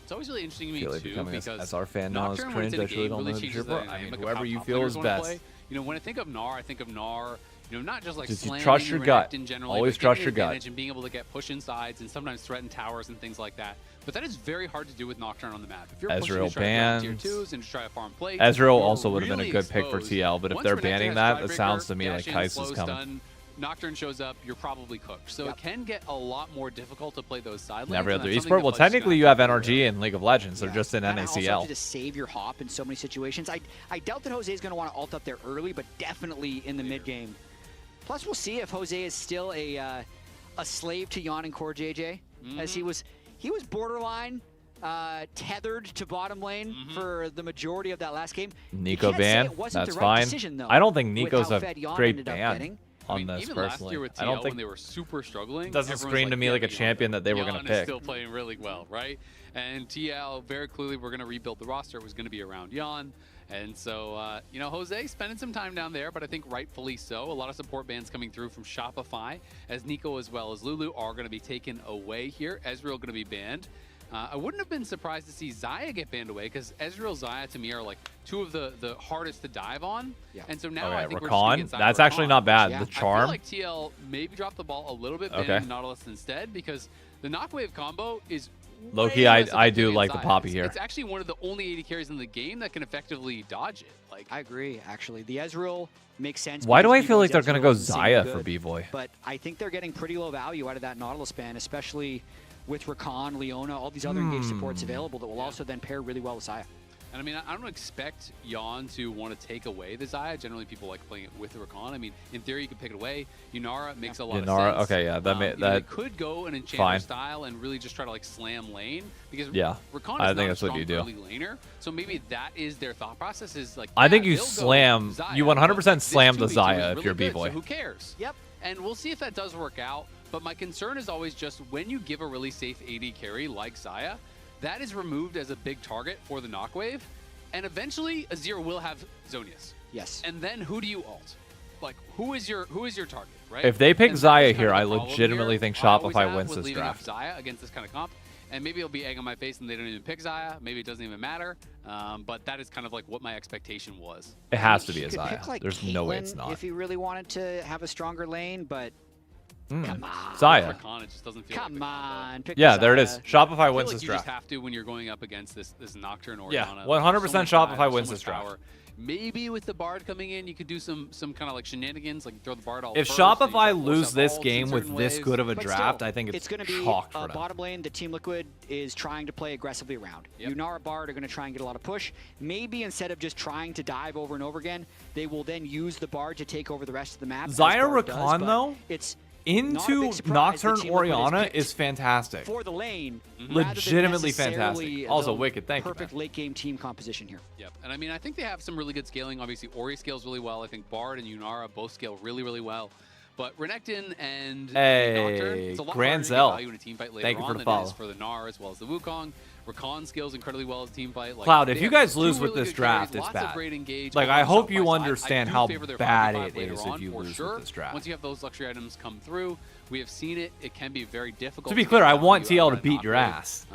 It's always really interesting to me feel like too becoming because as our fan now is Nocturne when it's cringe. in I a truly game don't really know the changes dribble. the I mean, dynamic of whoever how you top feel players is wanna best. play. You know, when I think of Gnar, I think of Gnar, you know, not just like Just you slamming trust your gut. Renekton generally, Always but trust getting your gut. advantage and being able to get push insides and sometimes threaten towers and things like that. But that is very hard to do with Nocturne on the map. If you're pushing Ezreal to try to grab tier bans. 2s and just try to farm plates, Ezreal you're also would have been a really good pick for exposed. TL, but if Once they're Renekton banning has that, it Skybreaker, sounds to me like dash in, Kai'Sa's slow coming. stun, Nocturne shows up, you're probably cooked. So it can get a lot more difficult to play those side lanes. And every and other that's something esport. Well, that Fudge is technically, gonna you have to figure NRG in League of Legends. They're just in And also have NACL. to just save your hop in so many situations. I doubt that Jose is going to want to ult up there early, but definitely in the mid game. Plus, we'll see if Jose is still a slave to Yawn and Core JJ, as he was borderline tethered to bottom lane for the majority of that last game. Nico You can't say ban, it wasn't that's the right fine. decision, though, I don't think with Nico's how a fed Yawn great ended up ban getting. on this even personally. last year with TL, I don't think when they were super struggling, it doesn't everyone's scream to me like a yeah, champion that they were going to Yawn pick. is still playing really well, right? And TL, very clearly, we're going to rebuild the roster. It was going to be around Yawn. And so, you know, Jose spending some time down there, but I think rightfully so. A lot of support bans coming through from Shopify, as Nico as well as Lulu are going to be taken away here. Ezreal going to be banned. I wouldn't have been surprised to see Xayah get banned away, because Ezreal, Xayah, to me, are like two of the hardest to dive on. Yeah. And so now I think we're just gonna get Xayah That's Rakan. actually not bad. Yeah. The charm. I feel like TL maybe dropped the ball a little bit banning Nautilus instead, because the Knockwave combo is Low-key, I do like the Poppy here. It's actually one of the only AD carries in the game that can effectively dodge it. Like, I agree, actually. The Ezreal makes sense. Why do I because feel like they're Ezreal going to go is insanely Xayah for good, B-Boy? But I think they're getting pretty low value out of that Nautilus ban, especially with Rakan, Leona, all these other engaged supports available that will also then pair really well with Xayah. And I mean, I don't expect Yon to want to take away the Xayah. Generally, people like playing it with the Rakan. I mean, in theory, you could pick it away. Yunara makes a lot of sense. Okay, yeah, They could go an Enchanter style and really just try to like slam lane, because Rakan is not a strong early laner. So maybe that is their thought process. Is like, I think you slam, you 100% slam the Xayah if you're really B-Boy. So who cares? Yep. And we'll see if that does work out. But my concern is always just when you give a really safe AD carry like Xayah, that is removed as a big target for the Knockwave. And eventually, Azir will have Zonius. Yes. And then who do you ult? Like, who is your target, right? If they pick And that is Xayah here, kind I of the problem legitimately here think I always Shopify have wins with this leaving draft. off Xayah against this kind of comp. And maybe it'll be egg on my face and they don't even pick Xayah. Maybe it doesn't even matter. But that is kind of like what my expectation was. It has to be a Could Xayah. pick, like, There's no way it's Caitlyn not. If he really wanted to have a stronger lane, but come on. Xayah. Rakan, it just doesn't feel Come on. Pick Yeah, there it is. Xayah. Shopify I feel wins like this you draft. just have to when you're going up against this Nocturne Orianna. Yeah, Like, 100% so much Shopify dive, wins so this much draft. power. Maybe with the Bard coming in, you could do some kind of like shenanigans, like throw the Bard all If first, and you Shopify force lose up this ults in game with certain this ways. good of a But draft, still, I think it's going to be chalked for them. bottom lane. The Team Liquid is trying to play aggressively around. Yunara Bard are going to try and get a lot of push. Maybe instead of just trying to dive over and over again, they will then use the Bard to take over the rest of the map. as Xayah Bard does, Rakan, but though, it's into not a big surprise Nocturne that Team Liquid Orianna picked is fantastic. for the lane. Legitimately rather than fantastic. necessarily Also, the Wicked, thank you, perfect late game team composition here. Yep, and I mean, I think they have some really good scaling. Obviously, Ori scales really well. I think Bard and Yunara both scale really, really well. But Renekton and Nocturne, it's a lot harder to get Granzel. value in a team fight later Thank you for on the than it follow. is for the Gnar as well as the Wukong. Rakan scales incredibly well as a team fight. Like, Cloud, if they you have guys two lose with really this good carries, draft, it's lots of bad. great engage Like, over I on hope you Shopify. understand I do how favor their bad 5v5 it later is if on, you for lose with sure. this draft. Once you have those luxury items come through, we have seen it. It can be very difficult. To be get clear, I value want out TL of to that beat your Knockwave. ass.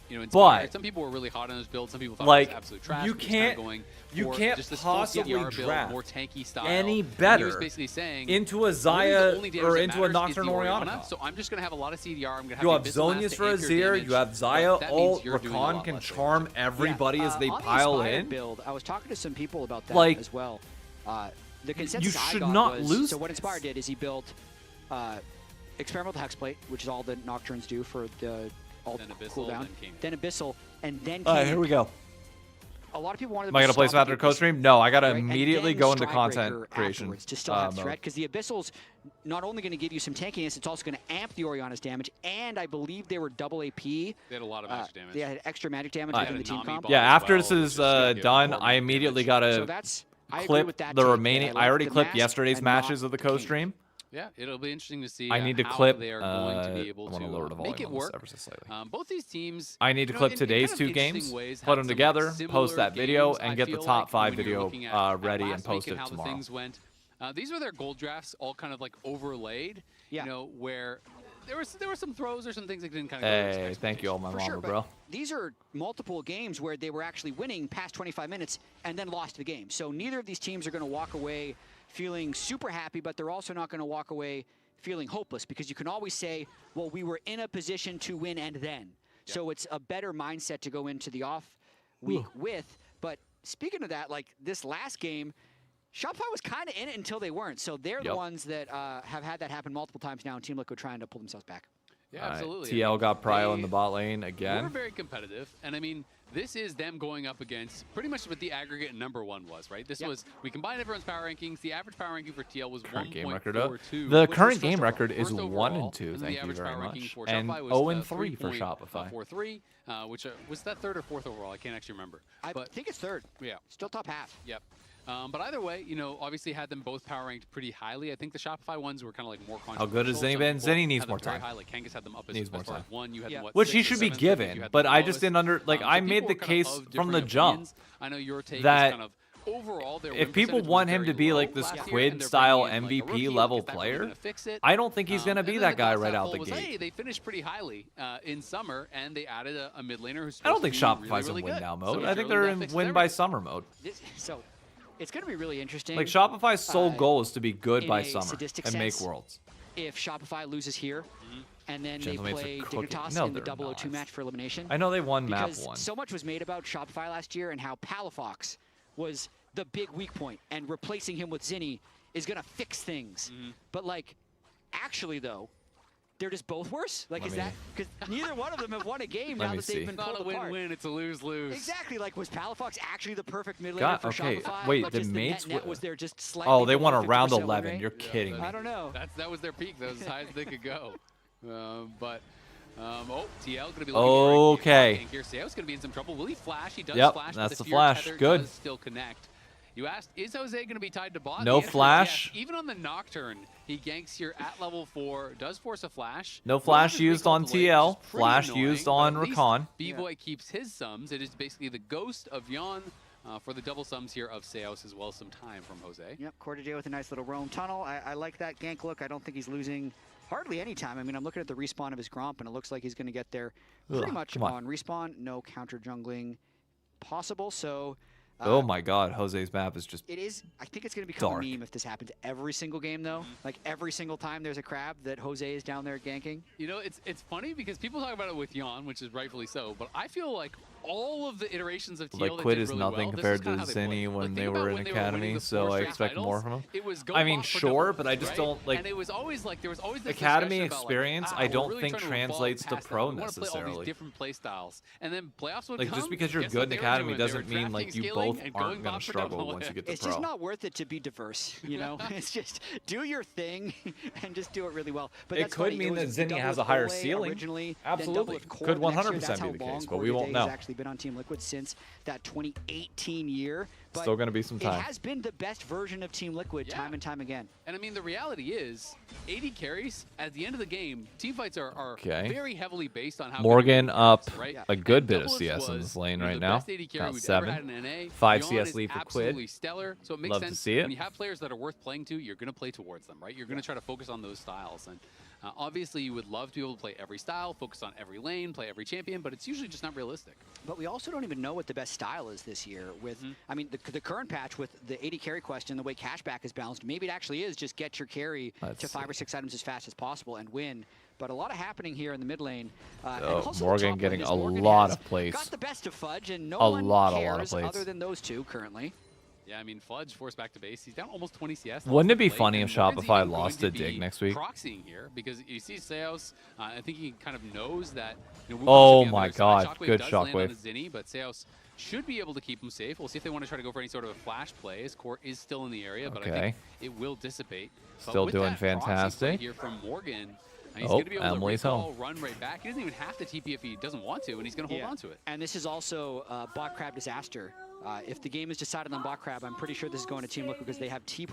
You know, But Inspired, some people were really hot on this build. Some people thought like, it was absolute trash. you but just kinda can't- going you for can't just this full possibly CDR build, draft more tanky style. any And he better was basically saying into a really the Xayah only damage or that into a matters is Nocturne the Orianna. Orianna. So I'm just going to have a lot of CDR. I'm going to have You have the Abyssal Mask Zonius to for anchor Azir, damage, you have but Xayah, that ult, means you're doing a Rakan lot can less charm everybody as they on the pile Inspired in. build, I was talking to some people about that Like, as well. The consensus I should got not was, lose so what Inspired did is he built Experimental Hexplate, which is all the Nocturnes do for the ult Then Abyssal, cooldown, then then Abyssal, and then All right, here we go. A lot of people wanted Am I going to play some after code stream? No, I got to right? And immediately then go into Strikebreaker content creation afterwards to still have mode. threat, because the Abyssal's not only going to give you some tankiness, it's also going to amp the Orianna's damage, and I believe they were double AP. They had a lot of magic damage. They had extra magic damage All within right. the team comp. Yeah, after this is done, I immediately got So to that's, I agree clip with that the take. remaining. I I already like the clipped mask yesterday's and matches not of the the co king. stream. Yeah, it'll be interesting to see I need to how clip. they are going to be able I want to to lower the make it volume on this work. ever so slightly. Both these teams. I need to you know, clip in today's kind two of interesting games, ways, put have them some, together, like, post similar that video, games, and I get the feel top like, 5 when you're video looking at ready and last week post it how the tomorrow. things went. These are their gold drafts, all kind of like overlaid. Yeah. You know, where there were some throws or some things that didn't kind of go to Hey, thank you all my For mama, sure, but bro. these are multiple games where they were actually winning past 25 minutes and then lost the game. So neither of these teams are going to walk away feeling super happy, but they're also not going to walk away feeling hopeless, because you can always say, well, we were in a position to win and then. So it's a better mindset to go into the off week with. But speaking of that, like this last game, Shopify was kind of in it until they weren't. So they're the ones that have had that happen multiple times now, and Team Liquid trying to pull themselves back. Yeah, absolutely. TL got Prio in the bot lane again. We're very competitive, and I mean, this is them going up against pretty much what the aggregate #1 was, right? This was, we combined everyone's power rankings. The average power ranking for TL was Current game record 1.42. The which current was game first record is overall. 1 and And 2. then Thank the you average very power ranking much. for And Shopify was 0 and 3 for Shopify. 4.43, which was that third or fourth overall? I can't actually remember. I think it's third. Yeah. Still top half. Yep. But either way, you know, obviously had them both power ranked pretty highly. I think the Shopify ones were kind of like more controversial. How good has Zenny been? Zenny needs more time. High, like Kangas had them up as, Needs more far as time. 1. You had them, what, Which he 6th or should be 7th, given, but I just didn't I made the case from the jump I know your take that is kind of overall their if people want him to be like this Quid-style MVP level player, I don't think he's going to be that guy right out the gate. Hey, they finished pretty highly in summer, and they added a mid laner who's I don't think Shopify's Shopify's in win now mode. I think they're in win by summer mode. So it's going to be really interesting. Like Shopify's sole goal is to be good by summer sadistic and make sense, worlds. If Shopify loses here, and then Gentleman's they a play cookie. Dignitas No, in the they're 002 not. match for elimination. I know they won map because 1. so much was made about Shopify last year and how Palafox was the big weak point, and replacing him with Zinni is going to fix things. But, like, actually, though, they're just both worse? Like, is that – because neither one of them have won a game now that they've been pulled apart. It's not a win-win, it's a lose-lose. Exactly. Like, was Palafox actually the perfect mid laner for Okay, Shopify? wait, but the just mates net was there just slightly Oh, they below won a round 50% win 11. rate? You're kidding me. I don't know. That was their peak. That was as high as they could go. TL going to be Okay. here. Seo's going to be in some trouble. Will he flash? He does Yep, flash. that's but the Fear flash. tether Good. Does still connect. You asked, is Jose going to be tied to bot? No The answer is flash. yes. Even on the Nocturne, he ganks here at level 4, does force a flash. No flash used on TL. Pretty Flash annoying, used but on at least Rakan. B-Boy keeps his sums. It is basically the ghost of Yon for the double sums here of Seos, as well as some time from Jose. Yep, Cortadeo with a nice little roam tunnel. I like that gank look. I don't think he's losing hardly any time. I mean, I'm looking at the respawn of his Gromp, and it looks like he's going to get there pretty much on respawn. No counter jungling possible, so... oh my God, Jose's map is just It is. I think it's going to become dark. a meme if this happens every single game, though. Like every single time there's a crab that Jose is down there ganking. You know, it's funny because people talk about it with Yon, which is rightfully so, but I feel like all of the iterations of TL like that Quid did is really nothing well, compared to this is kinda how they Zinni played. when Like, they think were about in when they were winning Academy, the so 4 I straight expect titles, more from them. It was go I mean, bot for sure, doubles, but I just right? don't like And it was always like there was always this Academy discussion about, experience. like, I we're don't really think trying to evolve translates to past pro that. We wanna play all these necessarily. different play styles, and then playoffs would Like come. just because you're guess good what in they were Academy doing? They doesn't were mean like drafting, you scaling, both and aren't going gonna bot for struggle double. once you get to It's pro. just not worth it to be diverse, you know? It's just do your thing and just do it really well. But It that's could funny. mean was that Zinni double has with a higher Ole ceiling. originally, then double Absolutely. with Cord Could the next year. 100% That's be how the long case, but we Cord won't Day know. has actually been on Team Liquid since that 2018 year. But Still gonna be some time. It has been the best version of Team Liquid time and time again. And I mean, the reality is, 80 carries at the end of the game, team fights are Okay. very heavily based on how Morgan good up right? a good And bit of Doublets CS in was, this lane you know, right the now. best 80 carry About we've ever 7. had in NA. 5 Yon CS is lead for absolutely Quid. stellar. So it makes Love to sense see it. when you have players that are worth playing to, you're going to play towards them, right? You're going to try to focus on those styles. And obviously, you would love to be able to play every style, focus on every lane, play every champion, but it's usually just not realistic. But we also don't even know what the best style is this year. With, I mean, the current patch with the 80 carry question, the way cashback is balanced, maybe it actually is just get your carry to 5 or 6 items as fast as possible and win. But a lot of happening here in the mid lane. And also the Morgan top getting lane a is Morgan lot has of plays. Got the best of Fudge, and no A one lot of cares plays. other than those two currently. Yeah, I mean, Fudge forced back to base. He's down almost 20 CS. Wouldn't it be late, funny and if Morgan's Shopify even lost going to to Dig be next week? Proxying here because you see Seos. I think he kind of knows that. You know, Oh Wukong's on the my other side. God, Shockwave good does land on Shockwave. the Zinni, but Seos should be able to keep him safe. We'll see if they want to try to go for any sort of a flash play. His core is still in the area, but I Okay. think it will dissipate. But Still with doing that proxy play fantastic. here from Morgan. He's Oh, going to be able Emily's to recall, home. run right back. He doesn't even have to TP if he doesn't want to, and he's going to hold on to it. And this is also bot crab disaster. If the game is decided on bot crab, I'm pretty sure this is going to Team Liquid because they have T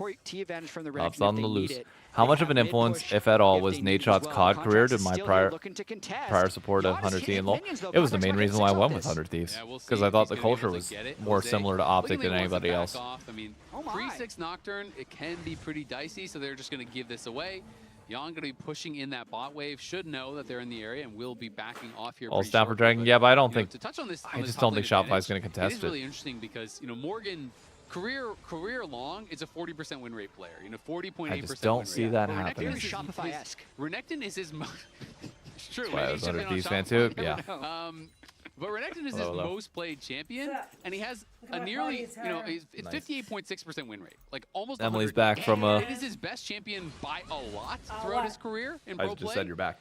advantage from the red. Ops on the loose. How much of an influence, if at all, was Nadeshot's COD career to my prior support of 100 Thieves and LoL? It was the main reason why I went with 100 Thieves, because I thought the culture was more similar to Optic than anybody else. I mean, 3-6 Nocturne, it can be pretty dicey, so they're just going to give this away. Yon going to be pushing in that bot wave, should know that they're in the area and will be backing off here. All Stafford Dragon, yeah, but I don't think. To touch on this, I just don't think Shopify's going to contest it. It is really interesting because, you know, Morgan, career long, is a 40% win rate player. You know, 40.8%. I just don't see that happening. Very Shopify-esque. Renekton is his most. It's true. That's why I was Maybe under he's D's fan jumping too. on Yeah. Shopify. But Renekton is his Hello. most played champion, and he has a nearly, you know, it's 58.6% win rate, like almost. Emily's 100. back from It is his best champion by a lot throughout his career in I pro just play. said you're back.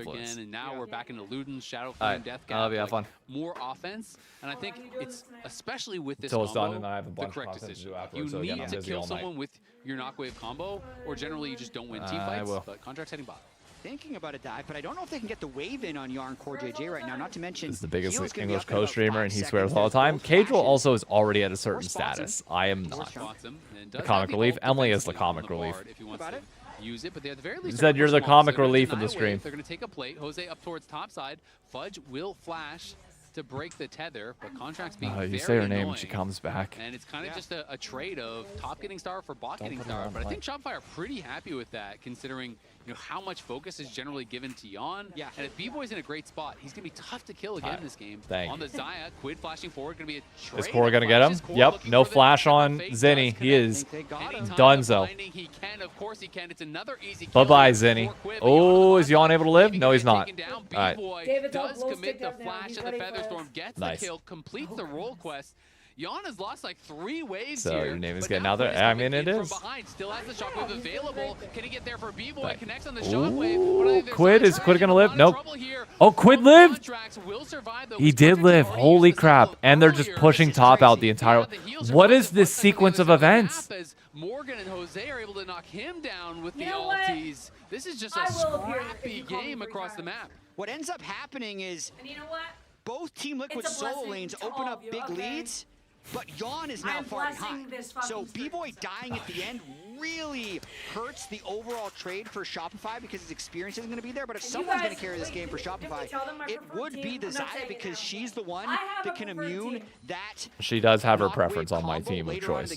influence. again, and now we're back into Luden's Shadow All Flame right, Death I love Gap. you. Have fun. More offense, and I think it's especially with this Until it's done, combo, and I have a the bunch of correct content to decision. do You afterwards, so need again, I'm to busy kill all night. someone with your Knockwave combo, or generally you just don't win team I fights. will. But Contract's heading bot. Thinking about a dive, but I don't know if they can get the wave in on Yarn Core JJ right now. Not to mention, This is the biggest Heel's gonna be English up in about co-streamer, 5 and he seconds. swears all the There's time. both Cadril flashes. also is already at a certain spots him. status. I am Or not. Spots him, and The does comic have the relief. ult Emily is the defensively comic on the relief. board if he wants to use it, but they at the very least said are you're gonna the push him off, comic so they're gonna relief in deny the a wave. stream. They're going to take a plate. Jose up towards top side. Fudge will flash. to break the tether, but Contract's being You very say her name annoying. and she comes back. And it's kind of just a trade of top getting star for bot getting star. But I think Shopify are pretty happy with that, considering how much focus is generally given to Yon. Yeah. And if B-Boy's in a great spot, he's going to be tough to kill again in this game. Thank on the Zaya, Quid flashing forward, going to be a trade. Is Core going to get him? Yep. No flash on Zinni. He is donezo. He can, of course he can. It's another easy kill. Bye-bye, Zinni. Oh, is Yon able to live? No, he's not. All right. B-Boy does commit the flash of the Featherstorm, gets the kill, completes the role quest. Yon has lost like 3 waves So here. your name is getting out there. I mean, it is. Behind, still has the shockwave available. Can he get there for B-Boy? Connects on the shockwave. Quid, is Quid going to live? Nope. Oh, Quid lived? He did live. Holy crap. And they're just pushing top out the entire... What is this sequence of events? Morgan and Jose are able to knock him down with the ultis. This is just a scrappy game across the map. What ends up happening is... And you know what? Both Team Liquid solo lanes open up big leads, but Yon is now far behind. So B-Boy dying at the end really hurts the overall trade for Shopify because his experience isn't going to be there. But if someone's going to carry this game for Shopify, it would be the Zaya because she's the one that can immune that. She does have her preference on my team of choice.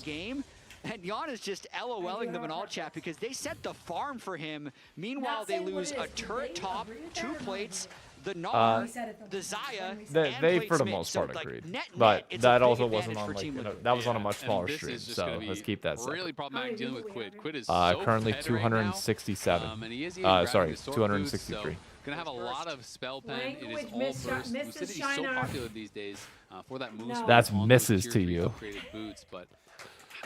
And Yon is just LOLing them in all chat because they set the farm for him. Meanwhile, they lose a turret top, 2 plates, the Gnar, the Zaya, they for the most part agreed, but that also wasn't on like that was on a much smaller stream, so let's keep that separate. Really problematic dealing with Quid. Quid is currently 267. Sorry, 263. Gonna have a lot of spell pen. It is all burst. Lucidity is so popular these days for that move. That's misses to you. Boots, but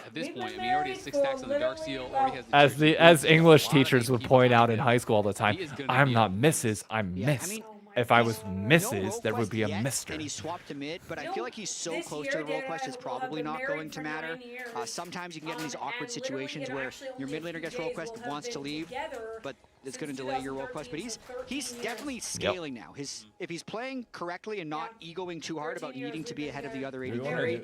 at this point, I mean, he already has 6 stacks on the Dark Seal. Already has As English teachers would point out in high school all the time, I'm not Mrs. I'm Miss. If I was Mrs., there would be a Mr. And he swapped to mid, but I feel like he's so close to the role quest, it's probably not going to matter. Sometimes you can get in these awkward situations where your mid laner gets role quest, wants to leave, but it's going to delay your role quest. But he's definitely scaling now. If he's playing correctly and not egoing too hard about needing to be ahead of the other AD carry,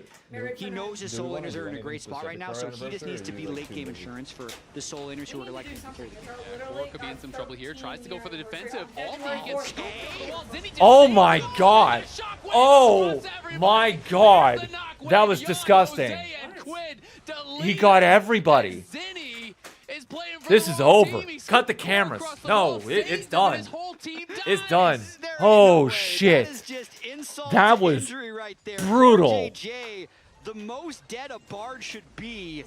he knows his solo laners are in a great spot right now, so he just needs to be late game insurance for the solo laners who are likely to carry the game. Core could be in some trouble here. Tries to go for the defensive. Ulti gets scoped. Oh my god! Oh my god! That was disgusting. He got everybody. This is over. Cut the cameras. No, it's done. It's done. Oh shit. That was brutal. The most dead a bard should be,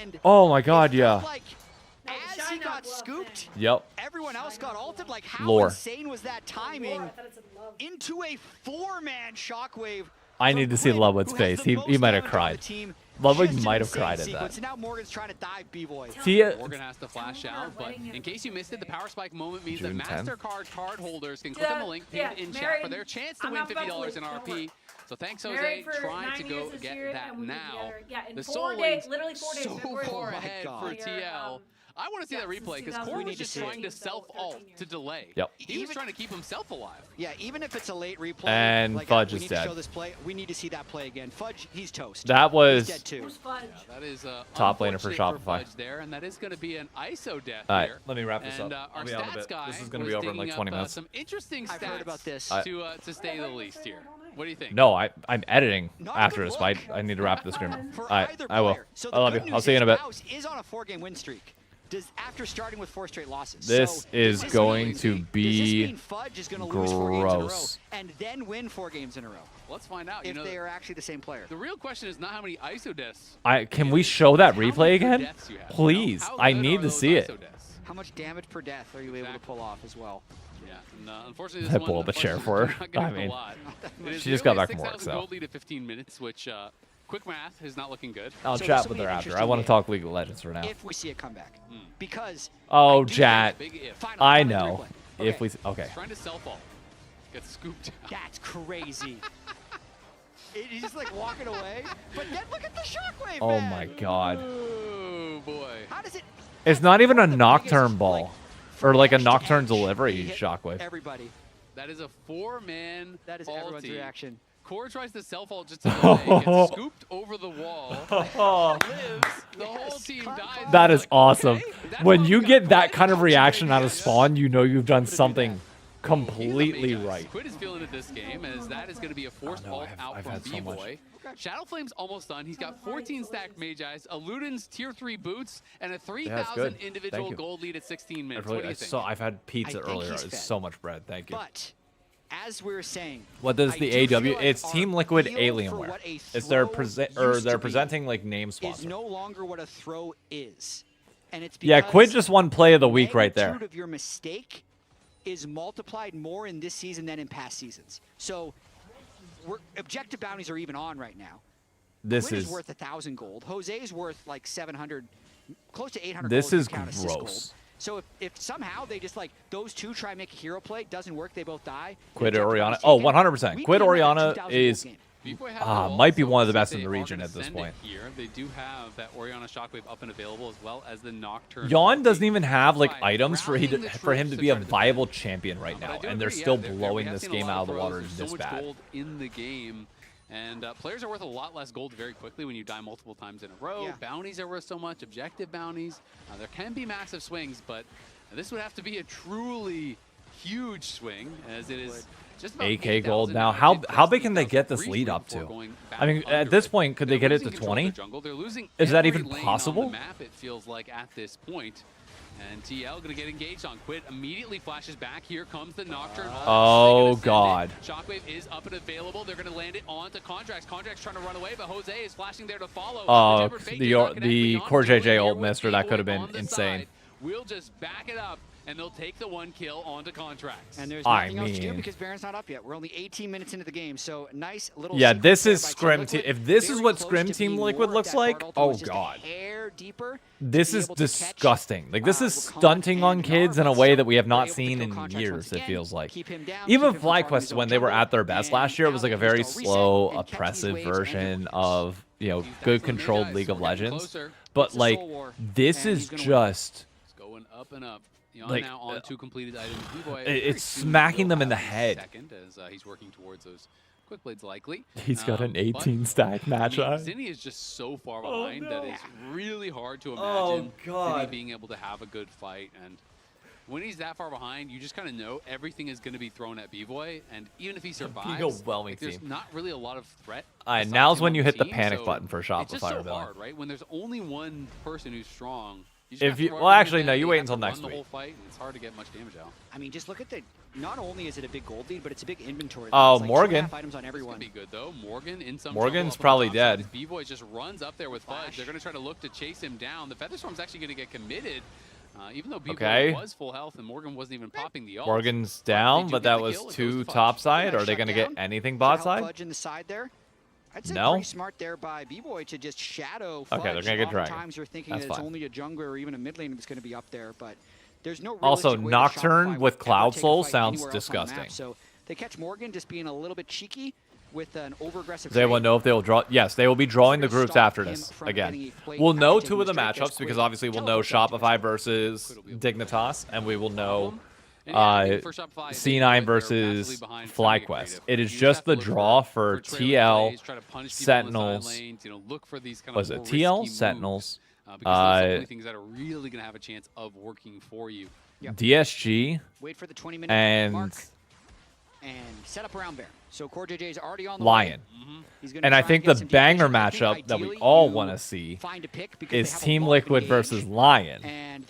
and oh my god, yeah. As he got scooped, everyone else got ulted. Like, how insane was that timing? Into a 4-man shockwave. I need to see Ludwig's face. He might have cried. Ludwig might have cried at that. So now Morgan's trying to dive B-Boy. Morgan has to flash out, but in case you missed it, the Power Spike moment means that MasterCard card holders can click on the link pinned in chat for their chance to win $50 in RP. So thanks, Jose. Trying to go get that now. The Soul Lane's so far ahead for TL. I want to see that replay because Core was just trying to self-ult to delay. He was trying to keep himself alive. Yeah, even if it's a late replay. And like, Fudge we is need dead. To show this play. We need to see that play again. Fudge, he's toast. That was he's dead too. That is top laner for Shopify. There, and that is going to be an ISO death All right, here. let me wrap this up. Our be on a stats bit. guy This is going to be over in like 20 minutes. Some interesting stats I've heard about this. To stay the least here. What do you think? No, I'm editing after this fight. I need to wrap this stream. All right, I will. So I love you. I'll see you in a bit. Is on a 4-game win streak. After starting with 4 straight losses. This is going to be Fudge is going to lose 4 games in a row gross. and then win 4 games in a row? Let's find out. If they are actually the same player. The real question is not how many ISO deaths. Can we show that replay again? Please, I need to see it. How much damage per death are you able to pull off as well? Yeah, and unfortunately, I pulled up a chair for her. I mean, she just got back from work, so. Gold lead at 15 minutes, which quick math is not looking good. I'll chat with her after. I want to talk League of Legends for now. If we see a comeback, because oh, Jat, I know. If we okay. Trying to self-ult, gets scooped. That's crazy. He's just like walking away, but then look at the shockwave. Oh man. my god. Oh boy. How does it? It's not even a nocturne ball, or like a nocturne delivery shockwave. Everybody. That is a 4-man. That is everyone's reaction. Core tries to self-ult just to delay, gets scooped over the wall, lives, the whole team dies. That is awesome. When you get that kind of reaction out of spawn, you know you've done something completely right. Quid is feeling it this game, as that is going to be a forced ult out from B-Boy. Shadow Flame's almost done. He's got 14 stacked Magi's, Eluden's tier 3 boots, and a 3,000 individual gold lead at 16 minutes. What do you think? So I've had pizza earlier. It's so much bread. Thank you. But as we were saying, what does the AW? It's Team Liquid Alienware. It's their they're presenting like name sponsor. Is no longer what a throw is, and it's yeah. Quid just won play of the week right there. Of your mistake is multiplied more in this season than in past seasons. So objective bounties are even on right now. This Quid is worth 1,000 gold. Jose's worth like 700, close to 800. This gold is gross. So if somehow they just like those two try and make a hero play, doesn't work, they both die. Quid Orianna. Oh, 100%. Quid Orianna is might be one of the best in the region at this point. Here, they do have that Orianna Shockwave up and available, as well as the Nocturne. Yawn doesn't even have like items for him to be a viable champion right now, and they're still blowing this game out of the water this bad. Gold in the game. And players are worth a lot less gold very quickly when you die multiple times in a row. Bounties are worth so much, objective bounties. There can be massive swings, but this would have to be a truly huge swing, as it is just about 8K gold now. How big can they get this lead up to? I mean, at this point, could they get it to 20? Is that even possible? Map, it feels like at this point. And TL gonna get engaged on Quid. Immediately flashes back. Here comes the Nocturne. Oh god. Shockwave is up and available. They're gonna land it onto Contracts. Contracts trying to run away, but Jose is flashing there to follow. Oh, the Core JJ ult missed, or that could have been insane. We'll just back it up, and they'll take the 1 kill onto Contracts. And there's nothing else to do because Baron's not up yet. We're only 18 minutes into the game, so nice little. Yeah, this is Scrim Team. If this is what Scrim Team Liquid looks like, oh god. This is disgusting. Like, this is stunting on kids in a way that we have not seen in years, it feels like. Even FlyQuest, when they were at their best last year, it was like a very slow, oppressive version of, you know, good controlled League of Legends. But, like, this is just... Going up and up. Like, now on 2 completed items. It's smacking them in the head. As he's working towards those quick blades likely. He's got an 18 stack match on. Zinni is just so far behind that it's really hard to imagine Zinni being able to have a good fight. And when he's that far behind, you just kind of know everything is going to be thrown at B-Boy. And even if he survives, there's not really a lot of threat. Now's when you hit the panic button for Shopify. It's just so hard, right? When there's only one person who's strong. Well, actually, no. You wait until next week. The whole fight, and it's hard to get much damage out. I mean, just look at the. Not only is it a big gold lead, but it's a big inventory. Oh, like Morgan. Items on everyone. Be good though. Morgan in some. Morgan's probably dead. B-Boy just runs up there with Fudge. They're going to try to look to chase him down. The Featherstorm's actually going to get committed, even though B-Boy was full health and Morgan wasn't even popping the ult. Morgan's down, but that was 2 top side. Are they going to get anything bot side? Fudge in the side there. I'd say no. Pretty smart there by B-Boy to just shadow Fudge. Okay, they're gonna get dragged. Oftentimes you're thinking that it's only a jungler or even a mid lane that's going to be up there, but there's no. Also, Nocturne with Cloud Soul sounds disgusting. So they catch Morgan just being a little bit cheeky with an over-aggressive. They will know if they will draw. Yes, they will be drawing the groups after this. Again, we'll know 2 of the matchups because obviously we'll know Shopify versus Dignitas, and we will know C9 versus FlyQuest. It is just the draw for TL, Sentinels. Was it TL, Sentinels? Things that are really going to have a chance of working for you. DSG. Wait for the 20-minute mark and set up around Baron. So Core JJ is already on the Lion. And I think the banger matchup that we all want to see is Team Liquid versus Lion. And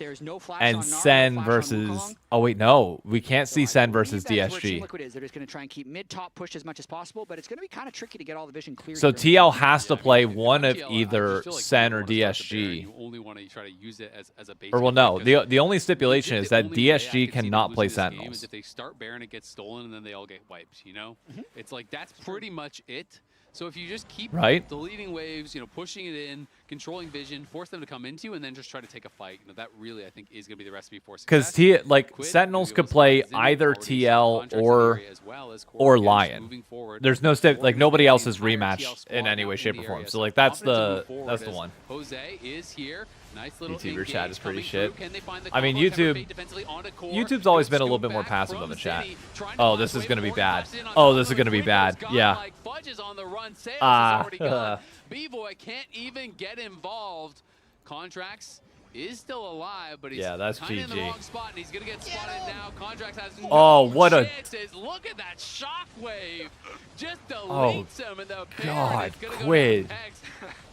Sen versus... Oh, wait, no. We can't see Sen versus DSG. Team Liquid is. They're just going to try and keep mid-top pushed as much as possible, but it's going to be kind of tricky to get all the vision clear. So TL has to play one of either Sen or DSG. You only want to try to use it as a base. Or, well, no. The only stipulation is that DSG cannot play Sentinels. If they start Baron, it gets stolen, and then they all get wiped, you know? It's like, that's pretty much it. So if you just keep deleting waves, you know, pushing it in, controlling vision, force them to come into you, and then just try to take a fight, you know, that really, I think, is going to be the recipe for success. Because Sentinels could play either TL or Lion. There's no nobody else is rematched in any way, shape, or form. So like that's the one. Jose is here. Nice little YouTuber chat is pretty shit. I mean, YouTube's always been a little bit more passive of a chat. Oh, this is going to be bad. Oh, this is going to be bad. Yeah. B-Boy can't even get involved. Contracts is still alive, but he's that's kind of in the GG. wrong spot, and he's going to get spotted now. Contracts has no Oh, what a- chances. Look at that shockwave. Just Oh, deletes him, and the pair God, is going to Quid. go next.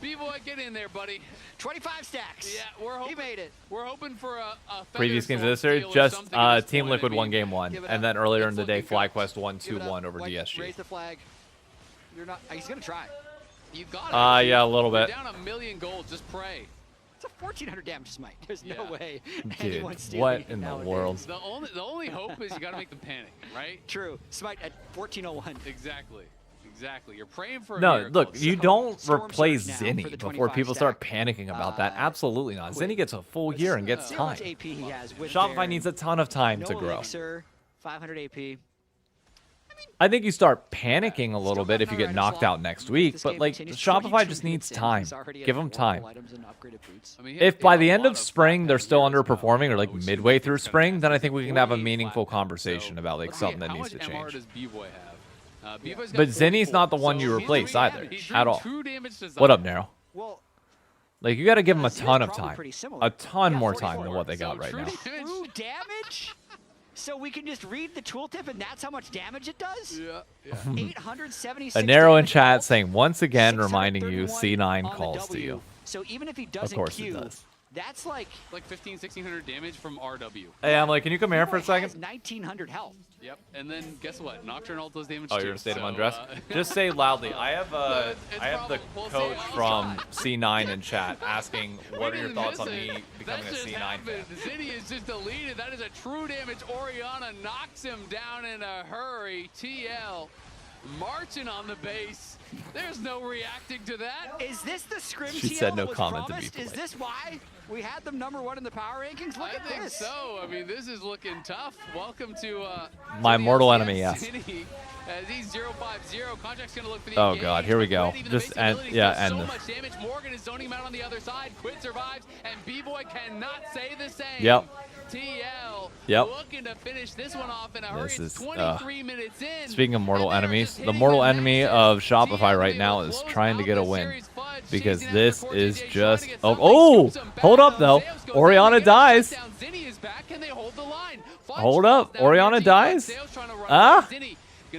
B-Boy, get in there, buddy. 25 stacks. Yeah, we're hoping, he made it. We're hoping for a Previous games of this series, just Team Liquid won game 1, and then earlier in the day, FlyQuest won 2-1 over DSG. Raise the flag. You're not. He's gonna try. You got it. Yeah, a little You're bit. down 1,000,000 gold. Just pray. It's a 1,400 damage smite. There's no way Dude, anyone's stealing what it in the nowadays. world? The only hope is you got to make them panic, right? True. Smite at 1401. Exactly. Exactly. You're praying for a No, miracle. look, you don't Storm replace Surge now for Zinni the before 25 people stack. start panicking about that. Absolutely not. Zinni gets a full year and gets See how time. much AP he has with Shopify Baron. needs a ton of time no to grow. Elixir, 500 AP. I think you start panicking a little bit if you get knocked out next week, but like Shopify just needs time. Give them time. If by the end of spring they're still underperforming or like midway through spring, then I think we can have a meaningful conversation about like something that needs to How much MR change. does B-Boy have? B-Boy's got But 44, Zinni's not the one you so replace really either, he's at all. true damage to What up, Zion. Nero? Well, Like you got to give them a Zinni's ton of probably time, pretty similar. a ton Yeah, more time 44. than what they got right true now. True damage? So we can just read the tooltip and that's how much damage it does? Yeah. 876 Anero in damage. chat saying once again, reminding you, C9 on the calls to W. you. So even if he doesn't course it queue, does. that's like 1,500-1,600 damage from RW. Hey, I'm like, can you come here for a B-Boy has second? 1,900 health. Yep. And then guess what? Nocturne ult does damage Oh, too. you're in a state of So, undress. Just say loudly. I have the coach from C9 in chat asking, "What are your thoughts on me becoming a C9 fan?" Zinni is just deleted. That is a true damage. Orianna knocks him down in a hurry. TL marching on the base. There's no reacting to that. Is this the scrim She TL said no that was comment to promised? be Is this why we had them #1 in the power rankings? Look I at think this. so. I mean, this is looking tough. Welcome to My the mortal LCS enemy, yes. City. As he's 0-5-0, Contract's gonna look for the Oh engage, God, here we but go. Quid, even the Just basic end, abilities yeah, do end so this. much damage. Morgan is zoning him out on the other side. Quid survives, and B-Boy cannot say the same. Yep. TL Yep. looking to finish this one off in a hurry. This It's is 23 minutes in. Speaking of mortal enemies, the mortal enemy of Shopify right now is trying to get a win because this is just oh hold up though, Orianna dies. Zinni is back. Can they hold the line? Hold up, Orianna dies.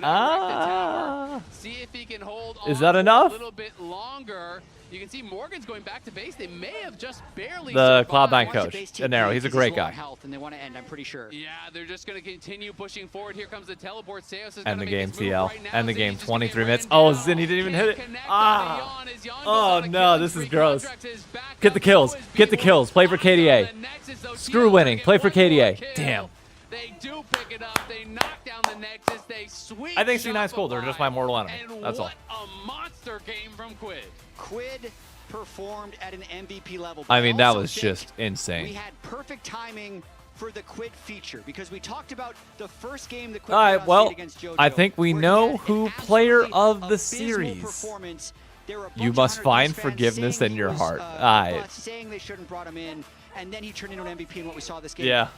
Ah. See if he can hold Is on that for enough? a little bit longer. You can see Morgan's going back to base. They may have just barely The survived. Cloud9 coach, Anero, he's a great guy. Health and they want to end, I'm pretty sure. Yeah, they're just going to continue pushing forward. Here comes the teleport. Seos is And gonna the make game his move TL. right now. And the Zinni's game just gonna 23 get minutes. ran Oh, down. Zinni didn't even hit it. Connect Ah. on Jan as Jan goes Oh on a no, killing this is spree. gross. Contracts is back Get the up. kills. So is Get the B-Boy. kills. Play for KDA. The Nexus, though, Screw TL winning. gonna Play get for one more KDA. kill. Damn. They do pick it up. They knock down the Nexus. They sweep I think C9's cool. They're just my mortal enemy. And That's all. what a monster game from Quid. Quid performed at an MVP level. I but mean, that also was think just We insane. had perfect timing for the Quid feature because we talked about the first game the Quid All played right, on well, stage against JoJo, I think we where he know had who an player absolutely of the abysmal series. performance. There were a You bunch must of find 100 fans forgiveness saying in he your was, heart. All right. saying they shouldn't brought him in, and then he turned into an MVP in what we saw this game. Yeah.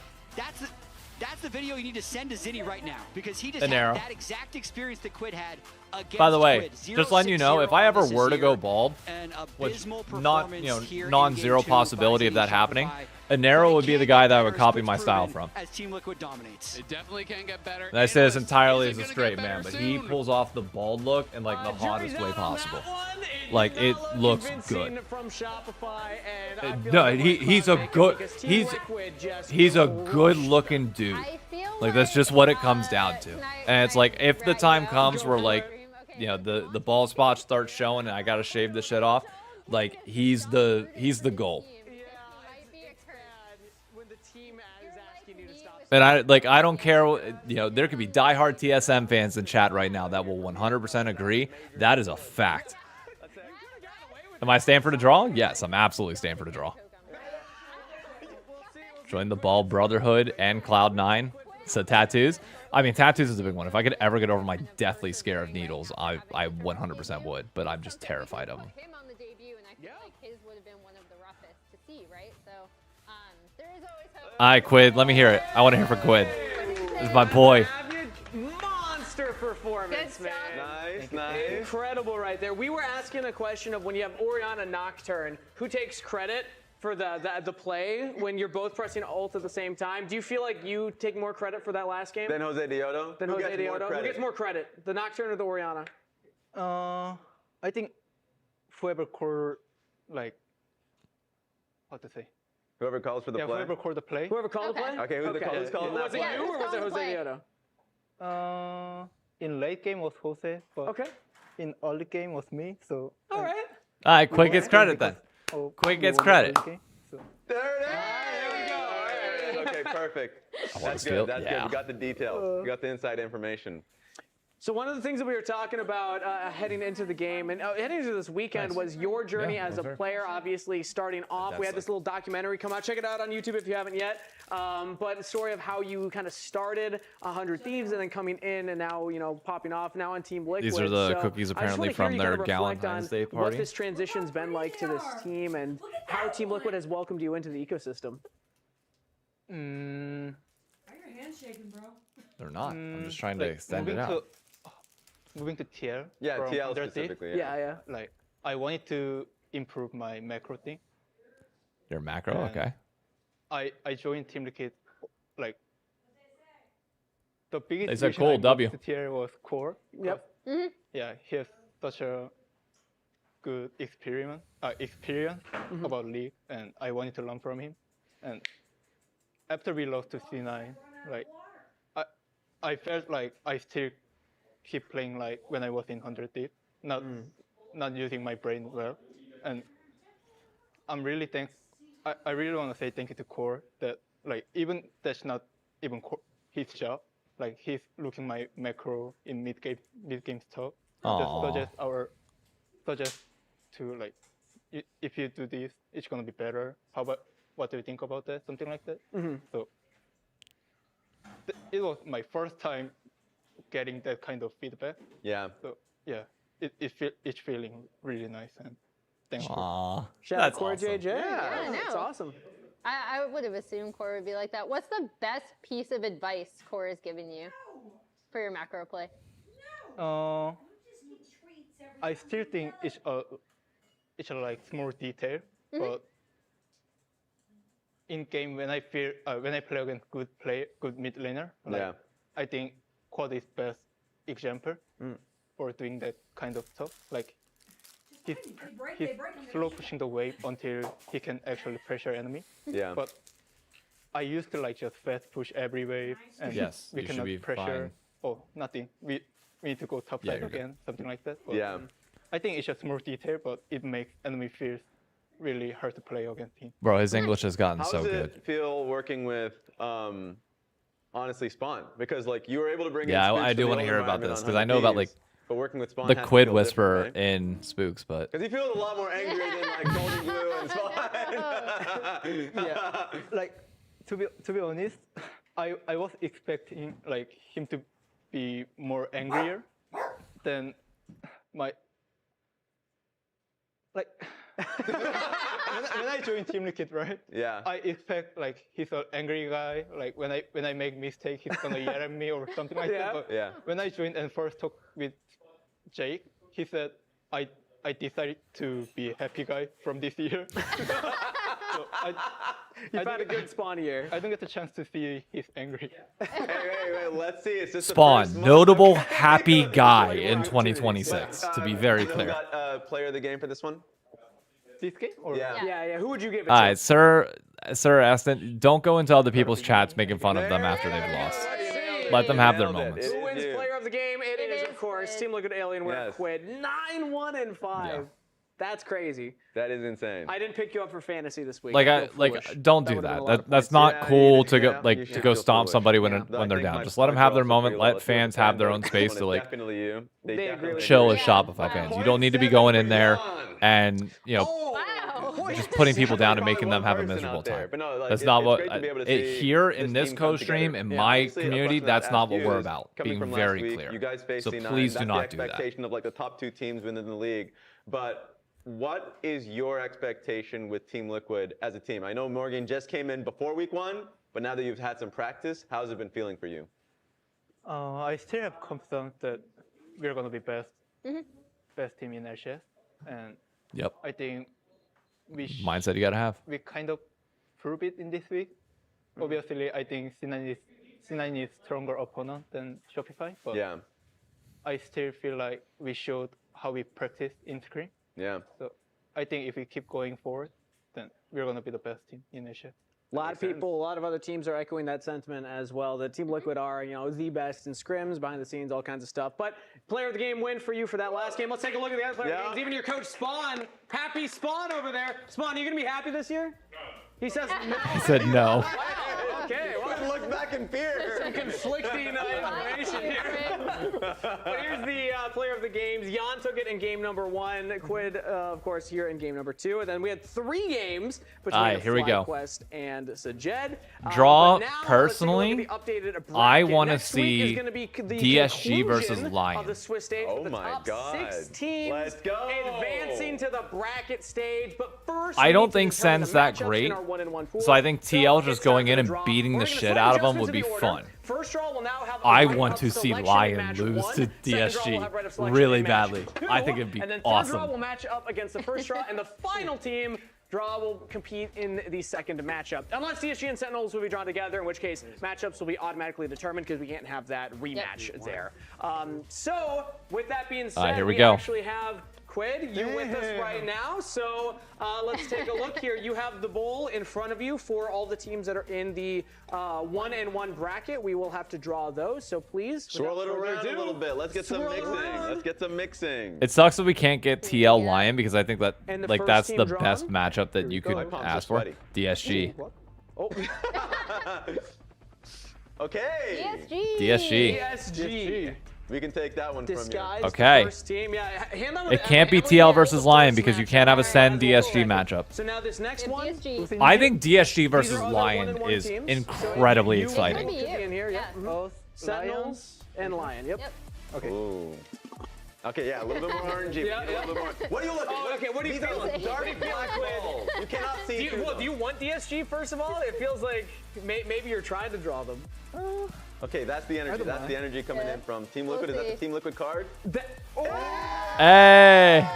That's the video you need to send to Zinni right now because he just Anero. had that exact experience that Quid had against By the way, Quid. just letting you know, if I ever were to go bald, an which abysmal not performance here in non-zero game 2 possibility by of that Zinni happening, Shopify. Anero would be the guy that I would Better, copy Quid's my style proven from. As Team Liquid dominates. It definitely can get better. And I say this Analyst, entirely is as it a gonna straight get man, better but he soon? pulls off the bald look in like the hottest way jury's out on possible. that one. Like it looks Been good. seen from Shopify, and I feel No, like he's a good he's a good looking dude. Like that's just what it comes down to. And it's like if the time comes where like the bald spots start showing and I gotta shave this shit off, like he's the goal. And I don't care, there could be diehard TSM fans in chat right now that will 100% agree. That is a fact. Am I staying for the draw? Yes, I'm absolutely staying for the draw. Join the Ball Brotherhood and Cloud9. So tattoos. I mean, tattoos is a big one. If I could ever get over my deathly scare of needles, I 100% would. But I'm just terrified of them. Him on the debut, and I feel like his would have been one of the roughest to see, right? So there is always hope. All right, Quid. Let me hear it. I want to hear from Quid. This is my boy. Monster performance, man. Nice. Incredible right there. We were asking a question of when you have Orianna Nocturne, who takes credit for the play when you're both pressing ult at the same time. Do you feel like you take more credit for that last game? Then Jose Diodo? Than Who Jose gets more Diodo? Who credit? gets more credit? The Nocturne or the Orianna? I think whoever called, like, how to say? Whoever calls for the play? Whoever called the play. Whoever called the play? Okay, who's calling that Was it play? you or was it Jose Diodo? In late game was Jose, but in early game was me. So all right. All right, Quick gets credit then. Quick gets credit. There we go. All right. Okay, perfect. That's steal. good. That's Yeah. good. We got the details. We got the inside information. So one of the things that we were talking about heading into the game and heading into this weekend was your journey as a player, obviously starting off. We had this little documentary come out. Check it out on YouTube if you haven't yet. But the story of how you kind of started 100 Thieves and then coming in and now, you know, popping off now on Team Liquid. These are the So cookies I just apparently wanna hear from you their kind of reflect Valentine's on Day what party. this transition's been like to this team and how Team Liquid has welcomed you into the ecosystem. Why are your hands shaking, bro? They're not. I'm just trying to extend it moving out. Moving to TL. Yeah, from TL 130, specifically. Yeah. Like, I wanted to improve my macro thing. Your macro, And okay. I joined Team Liquid, like, the biggest They said reason cool, I moved W. to TL was Core. Yep. Yeah, he has such a good experience about League, and I wanted to learn from him. And after we lost to C9, like, I felt like I still keep playing like when I was in 100 Deep, not using my brain well. And I'm really I really want to say thank you to Core that, like, even that's not even his job. Like, he's looking my macro in mid game stuff. Just suggest to, like, if you do this, it's gonna be better. What do you think about that? Something like that. So it was my first time getting that kind of feedback. Yeah. So yeah, it's feeling really nice and thank you. Aww. Shout out That's Core awesome. JJ. Yeah, I That's know. awesome. I would have assumed Core would be like that. What's the best piece of advice Core has given you for your macro play? I still think it's a like small detail, but in game when I play against good mid laner, like, I think Quad is best example for doing that kind of stuff. Like, he's slow pushing the wave until he can actually pressure enemy. Yeah. But I used to like just fast push every wave, and Yes, we you should cannot be pressure. fine. Oh, nothing. We need to go top Yeah, side you're good. again, something like that. But, Yeah. I think it's just more detail, but it makes enemy feel really hard to play against him. Bro, his English has gotten How so does good. it feel working with, honestly, Spawn? Because, like, you were able to bring Yeah, in I do want to hear about this because I know about, like, but working with Spawn the has to Quid feel Whisperer different, right? in Spooks, but Because he feels a lot more angry than, like, Golden Glue and Spawn. Yeah, like, to be honest, I was expecting like him to be more angrier than my like when I joined Team Liquid, right? Yeah. I expect like he's an angry guy. Like when I make mistake, he's gonna yell at me or something like that. But Yeah. when I joined and first talked with Jake, he said I decided to be a happy guy from this year. So You found a good Spawn year. I don't get the chance to see he's angry. Hey, let's see. It's just the Spawn, first month. notable happy guy in 2026, to be very Still clear. got player of the game for this one? This game? Or? Yeah. Who would you give it All to? right, Sir Aston, don't go into other people's chats making fun of them after they've lost. Let them have their moments. Who wins player of the game? It is, of course, Team Liquid Alienware Quid. 9-1-5. Yeah. That's crazy. That is insane. I didn't pick you up for fantasy this week. Like, I feel foolish. don't That do would've been a that. lot of That's points. not cool to go you should go feel stomp foolish. somebody when I they're think down. my Just let them have their draws are moment. pretty low. Let Let's see what fans the have their fans own vote. space This to one is like definitely you. They agree definitely with chill you. as Shopify fans. You don't need to be going in there and just putting people down and making them have a miserable time. But no, like, That's not it's what great to be able to see here in this this team come co-stream together. in Yeah, my obviously, a community. question I'd That's not ask what you we're is, about. coming Being from last very week, clear. You guys faced So C9. please That's do not the do that. expectation of like the top two teams within the league. But what is your expectation with Team Liquid as a team? I know Morgan just came in before week 1, but now that you've had some practice, how's it been feeling for you? I still have confidence that we're gonna be best team in LCS, and Yep. I think mindset you gotta have. We kind of prove it in this week. Obviously, I think C9 is stronger opponent than Shopify, but Yeah. I still feel like we showed how we practice in scrim. Yeah. So I think if we keep going forward, then we're gonna be the best team in Asia. A lot of people, a lot of other teams are echoing that sentiment as well. The Team Liquid are, the best in scrims, behind the scenes, all kinds of stuff. But player of the game win for you for that last game. Let's take a look at the other player of the games. Even your coach Spawn, happy Spawn over there. Spawn, are you gonna be happy this year? He says no. He said no. Okay, well, look back in fear. Some conflicting information here. But here's the player of the games. Jan took it in game number 1. Quid, of course, here in game number 2. And then we had 3 games between here we go. FlyQuest and Sajed. Draw, But now, personally, let's take a look at the updated I bracket. want to Next week is see gonna be the DSG versus conclusion Lion. Of the Swiss stage Oh with the my top God. 6 teams Let's go. advancing to the bracket stage. But first, I we don't need to think determine the Sen's that matchups in great, our 1-in-1 pool. so I think TL just it's going time in for and the draw. beating We're the gonna shit slight out of them adjustments would be to the order. fun. First draw will now have I right want of to see selection Lion match lose 1. to Second draw will DSG have right of selection really in match badly. 2. I think it'd be and then awesome. Third draw will match up against the first draw, and the final team draw will compete in the second matchup. Unless DSG and Sentinels will be drawn together, in which case matchups will be automatically determined because we can't have that rematch there. So with that being said, here we we go. actually have Quid, you with us right now. So let's take a look here. You have the bowl in front of you for all the teams that are in the 1-in-1 bracket. We will have to draw those, so please. Swirl it around a little bit. Let's get some Swirl it mixing. around. Let's get some mixing. It sucks that we can't get TL Lion because I think that And the like first that's team the drawn? best matchup that you My could palms are ask for. sweaty. DSG. Oh. Okay. DSG. DSG. We can take that one Disguised from Okay. first team. Yeah, hand on It the- can't be hand on TL the versus first Lion because you matchup. can't have a Sen Alright, DSG cool. matchup. So now this next one. I think DSG versus These are other Lion 1-in-1 is teams. incredibly So you exciting. could be in here, yeah. Both Sentinels and Lion. Yep. Okay. Ooh. Okay, yeah, a little bit more orangey. Yeah, A little bit more. What are you looking? Oh, okay, what do you These feel? are dark black balls. You cannot see. Do you, through well, them. do you want DSG first of all? It feels like maybe you're trying to draw them. Okay, that's the energy. That's the energy coming in from Team Liquid. Is that the Team Liquid card? Hey.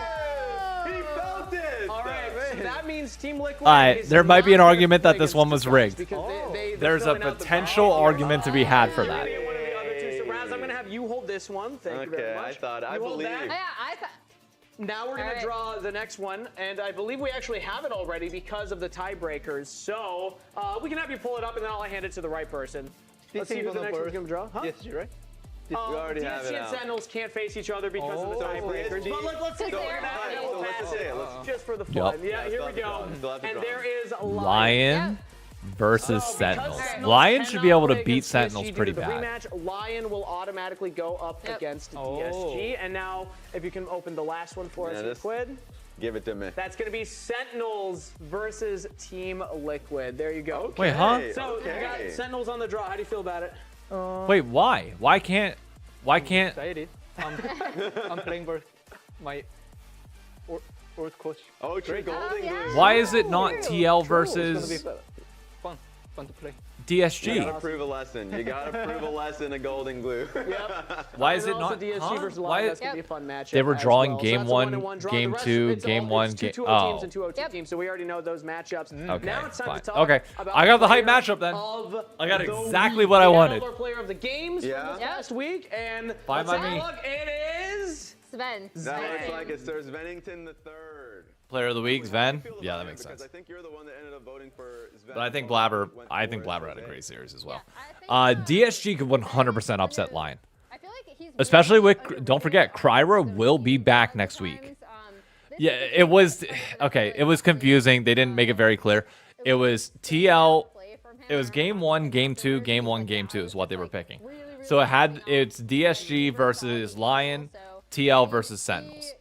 He felt it. All right, so that means Team Liquid. Alright, is there might be an not gonna argument that play this against one was Surprise rigged. because they're There's a filling out the potential bracket. argument to be had for that. Maybe one of the other two. So Raz, I'm gonna have you hold this one. Thank you very Okay, much. I You hold believe. that. I thought. Now we're going All to right. draw the next one, and I believe we actually have it already because of the tiebreakers. So we can have you pull it up, and then I'll hand it to the right person. Let's see who the next one's going to draw. Huh? DSG, right? We already have DSG it and out. Sentinels can't face each other because of the So tiebreakers. DSG But let's take a look at that. So We'll let's pass say it it. Let's just for the fun. Yup. Yeah, here we go. Still have to And draw. there is Lion versus because Sentinels. Sentinels Lion should be cannot able to play beat against Sentinels DSG pretty due to the bad. Rematch, Lion will automatically go up against DSG. And now, if you can open the last one for us, this- Quid. Give it to me. That's going to be Sentinels versus Team Liquid. There you go. Wait, huh? So you got Sentinels on the draw. How do you feel about it? Wait, why? Why can't? Excited. I'm playing versus my old coach. Oh, Trey Golding. Why is it not TL It's gonna versus be fun to play. You DSG? gotta prove a lesson. You gotta prove a lesson of Golden Glue. Why is And it also not? DSG huh? versus Why Lion. is- That's going to be a fun matchup. They were as drawing well. game So that's a one, 1-in-1 draw. game The rest, two, it's game all- one, it's two game- 2-0 teams oh. and 2-0 teams, so we already know those matchups. Okay, Now it's time fine. to talk Okay, about I got the hype player matchup then. of I got the exactly week. what I We had wanted. Our player of the games from this past week, and Bye, let's take mommy. a look. It is Sven. That looks like it's Sir Svennington the third. Player of the week, Sven. Yeah, that makes Because sense. I think you're the one that ended up voting for Sven. But I think Blabber had a great series as well. DSG could 100% upset Lion. Especially with, don't forget, Kryra will be back next week. Yeah, it was, okay, it was confusing. They didn't make it very clear. It was TL, it was game 1, game 2, game 1, game 2 is what they were picking. So it's DSG versus Lion, TL versus Sentinels.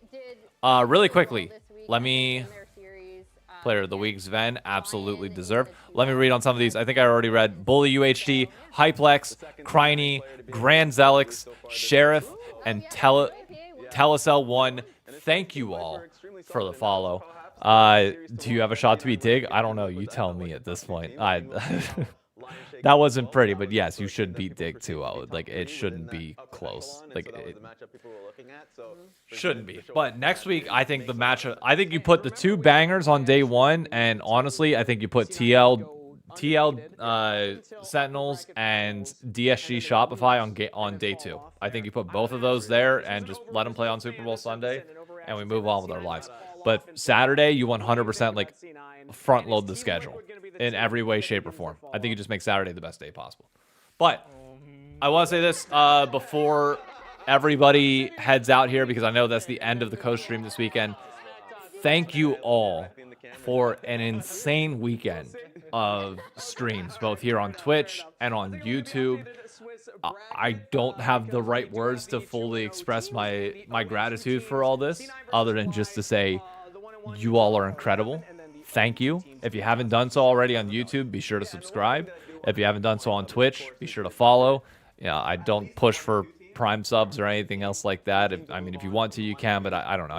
Really quickly, let me, player of the week, Sven, absolutely deserved. Let me read on some of these. I think I already read Bully UHD, Hyplex, Criney, Grand Zelix, Sheriff, and Telecel1. Thank you all for the follow. Do you have a shot to beat Dig? I don't know. You tell me at this point. That wasn't pretty, but yes, you should beat Dig 2-0. Like, it shouldn't be close. Like, it shouldn't be. But next week, I think the matchup, I think you put the 2 bangers on day 1, and honestly, I think you put TL Sentinels and DSG Shopify on day 2. I think you put both of those there and just let them play on Super Bowl Sunday, and we move on with our lives. But Saturday, you 100% like front load the schedule in every way, shape, or form. I think you just make Saturday the best day possible. But I want to say this before everybody heads out here, because I know that's the end of the coach stream this weekend. Thank you all for an insane weekend of streams, both here on Twitch and on YouTube. I don't have the right words to fully express my gratitude for all this, other than just to say you all are incredible. Thank you. If you haven't done so already on YouTube, be sure to subscribe. If you haven't done so on Twitch, be sure to follow. Yeah, I don't push for Prime subs or anything else like that. I mean, if you want to, you can, but I don't know.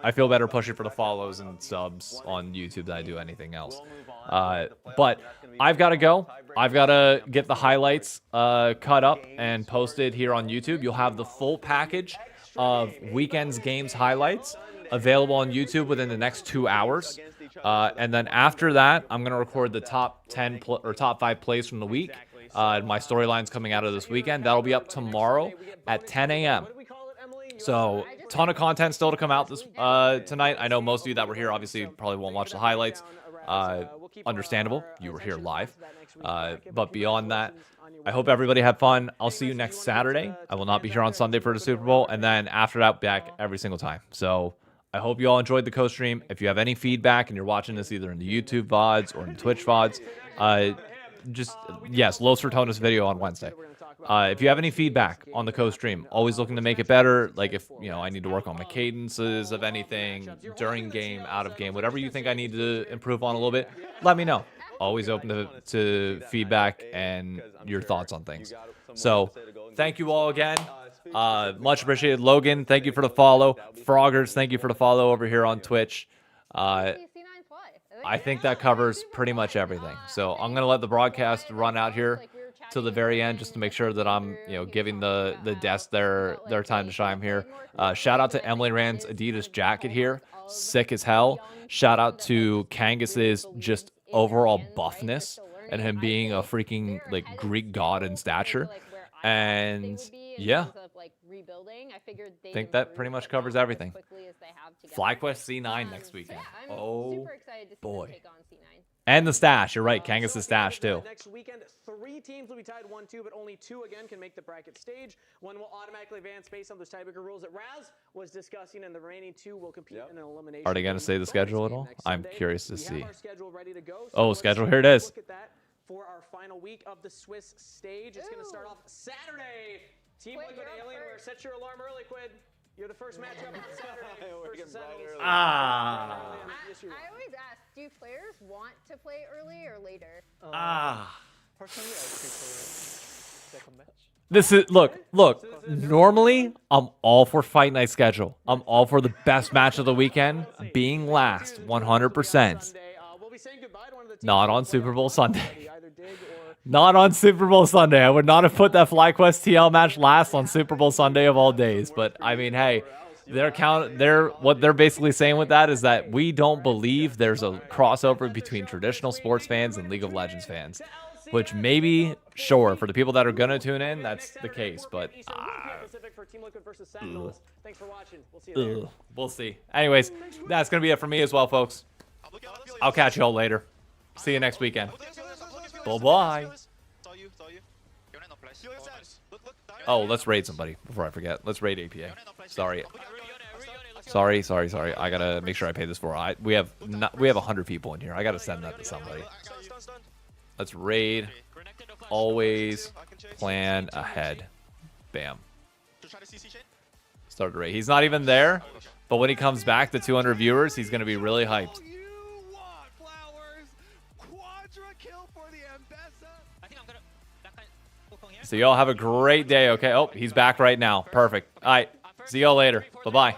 I feel better pushing for the follows and subs on YouTube than I do anything else. But I've got to go. I've got to get the highlights cut up and posted here on YouTube. You'll have the full package of weekend's games highlights available on YouTube within the next 2 hours. And then after that, I'm going to record the top 10 or top 5 plays from the week. My storyline's coming out of this weekend. That'll be up tomorrow at 10 a.m. So, ton of content still to come out this tonight. I know most of you that were here obviously probably won't watch the highlights. Understandable. You were here live. But beyond that, I hope everybody had fun. I'll see you next Saturday. I will not be here on Sunday for the Super Bowl. And then after that, back every single time. So, I hope you all enjoyed the co-stream. If you have any feedback and you're watching this either in the YouTube VODs or in the Twitch VODs, yes, Los Fortuna's video on Wednesday. If you have any feedback on the co-stream, always looking to make it better. Like if, I need to work on my cadences of anything during game, out of game, whatever you think I need to improve on a little bit, let me know. Always open to feedback and your thoughts on things. So thank you all again. Much appreciated. Logan, thank you for the follow. Froggers, thank you for the follow over here on Twitch. I think that covers pretty much everything. So I'm going to let the broadcast run out here to the very end just to make sure that I'm, giving the desk their time to shine here. Shout out to Emily Rand's Adidas jacket here. Sick as hell. Shout out to Kangus's just overall buffness and him being a freaking Greek god in stature. And yeah, I think that pretty much covers everything. FlyQuest C9 next weekend. Oh boy. And the stash. You're right. Kangas' stash too. Next weekend, 3 teams will be tied 1-2, but only 2 again can make the bracket stage. 1 will automatically advance based on those tiebreaker rules that Raz was discussing, and the remaining 2 will compete in an elimination. Are they going to say the schedule at all? I'm curious to see. Oh, schedule. Here it is. Look at that for our final week of the Swiss stage. It's going to start off Saturday. Team Liquid Alienware, set your alarm early, Quid. You're the first matchup on Saturday. I always ask, do players want to play early or later? Personally, I prefer second match. This is look. Normally, I'm all for Fight Night schedule. I'm all for the best match of the weekend being last, 100%. Not on Super Bowl Sunday. Not on Super Bowl Sunday. I would not have put that FlyQuest TL match last on Super Bowl Sunday of all days. But I mean, hey, what they're basically saying with that is that we don't believe there's a crossover between traditional sports fans and League of Legends fans. Which maybe, sure, for the people that are gonna tune in, that's the case. But we'll see. Anyways, that's gonna be it for me as well, folks. I'll catch you all later. See you next weekend. Bye-bye. Oh, let's raid somebody before I forget. Let's raid APA. Sorry. I gotta make sure I pay this for. We have 100 people in here. I gotta send that to somebody. Let's raid. Always plan ahead. Bam. Start to raid. He's not even there, but when he comes back to 200 viewers, he's gonna be really hyped. So y'all have a great day, okay? Oh, he's back right now. Perfect. All right. See y'all later. Bye-bye.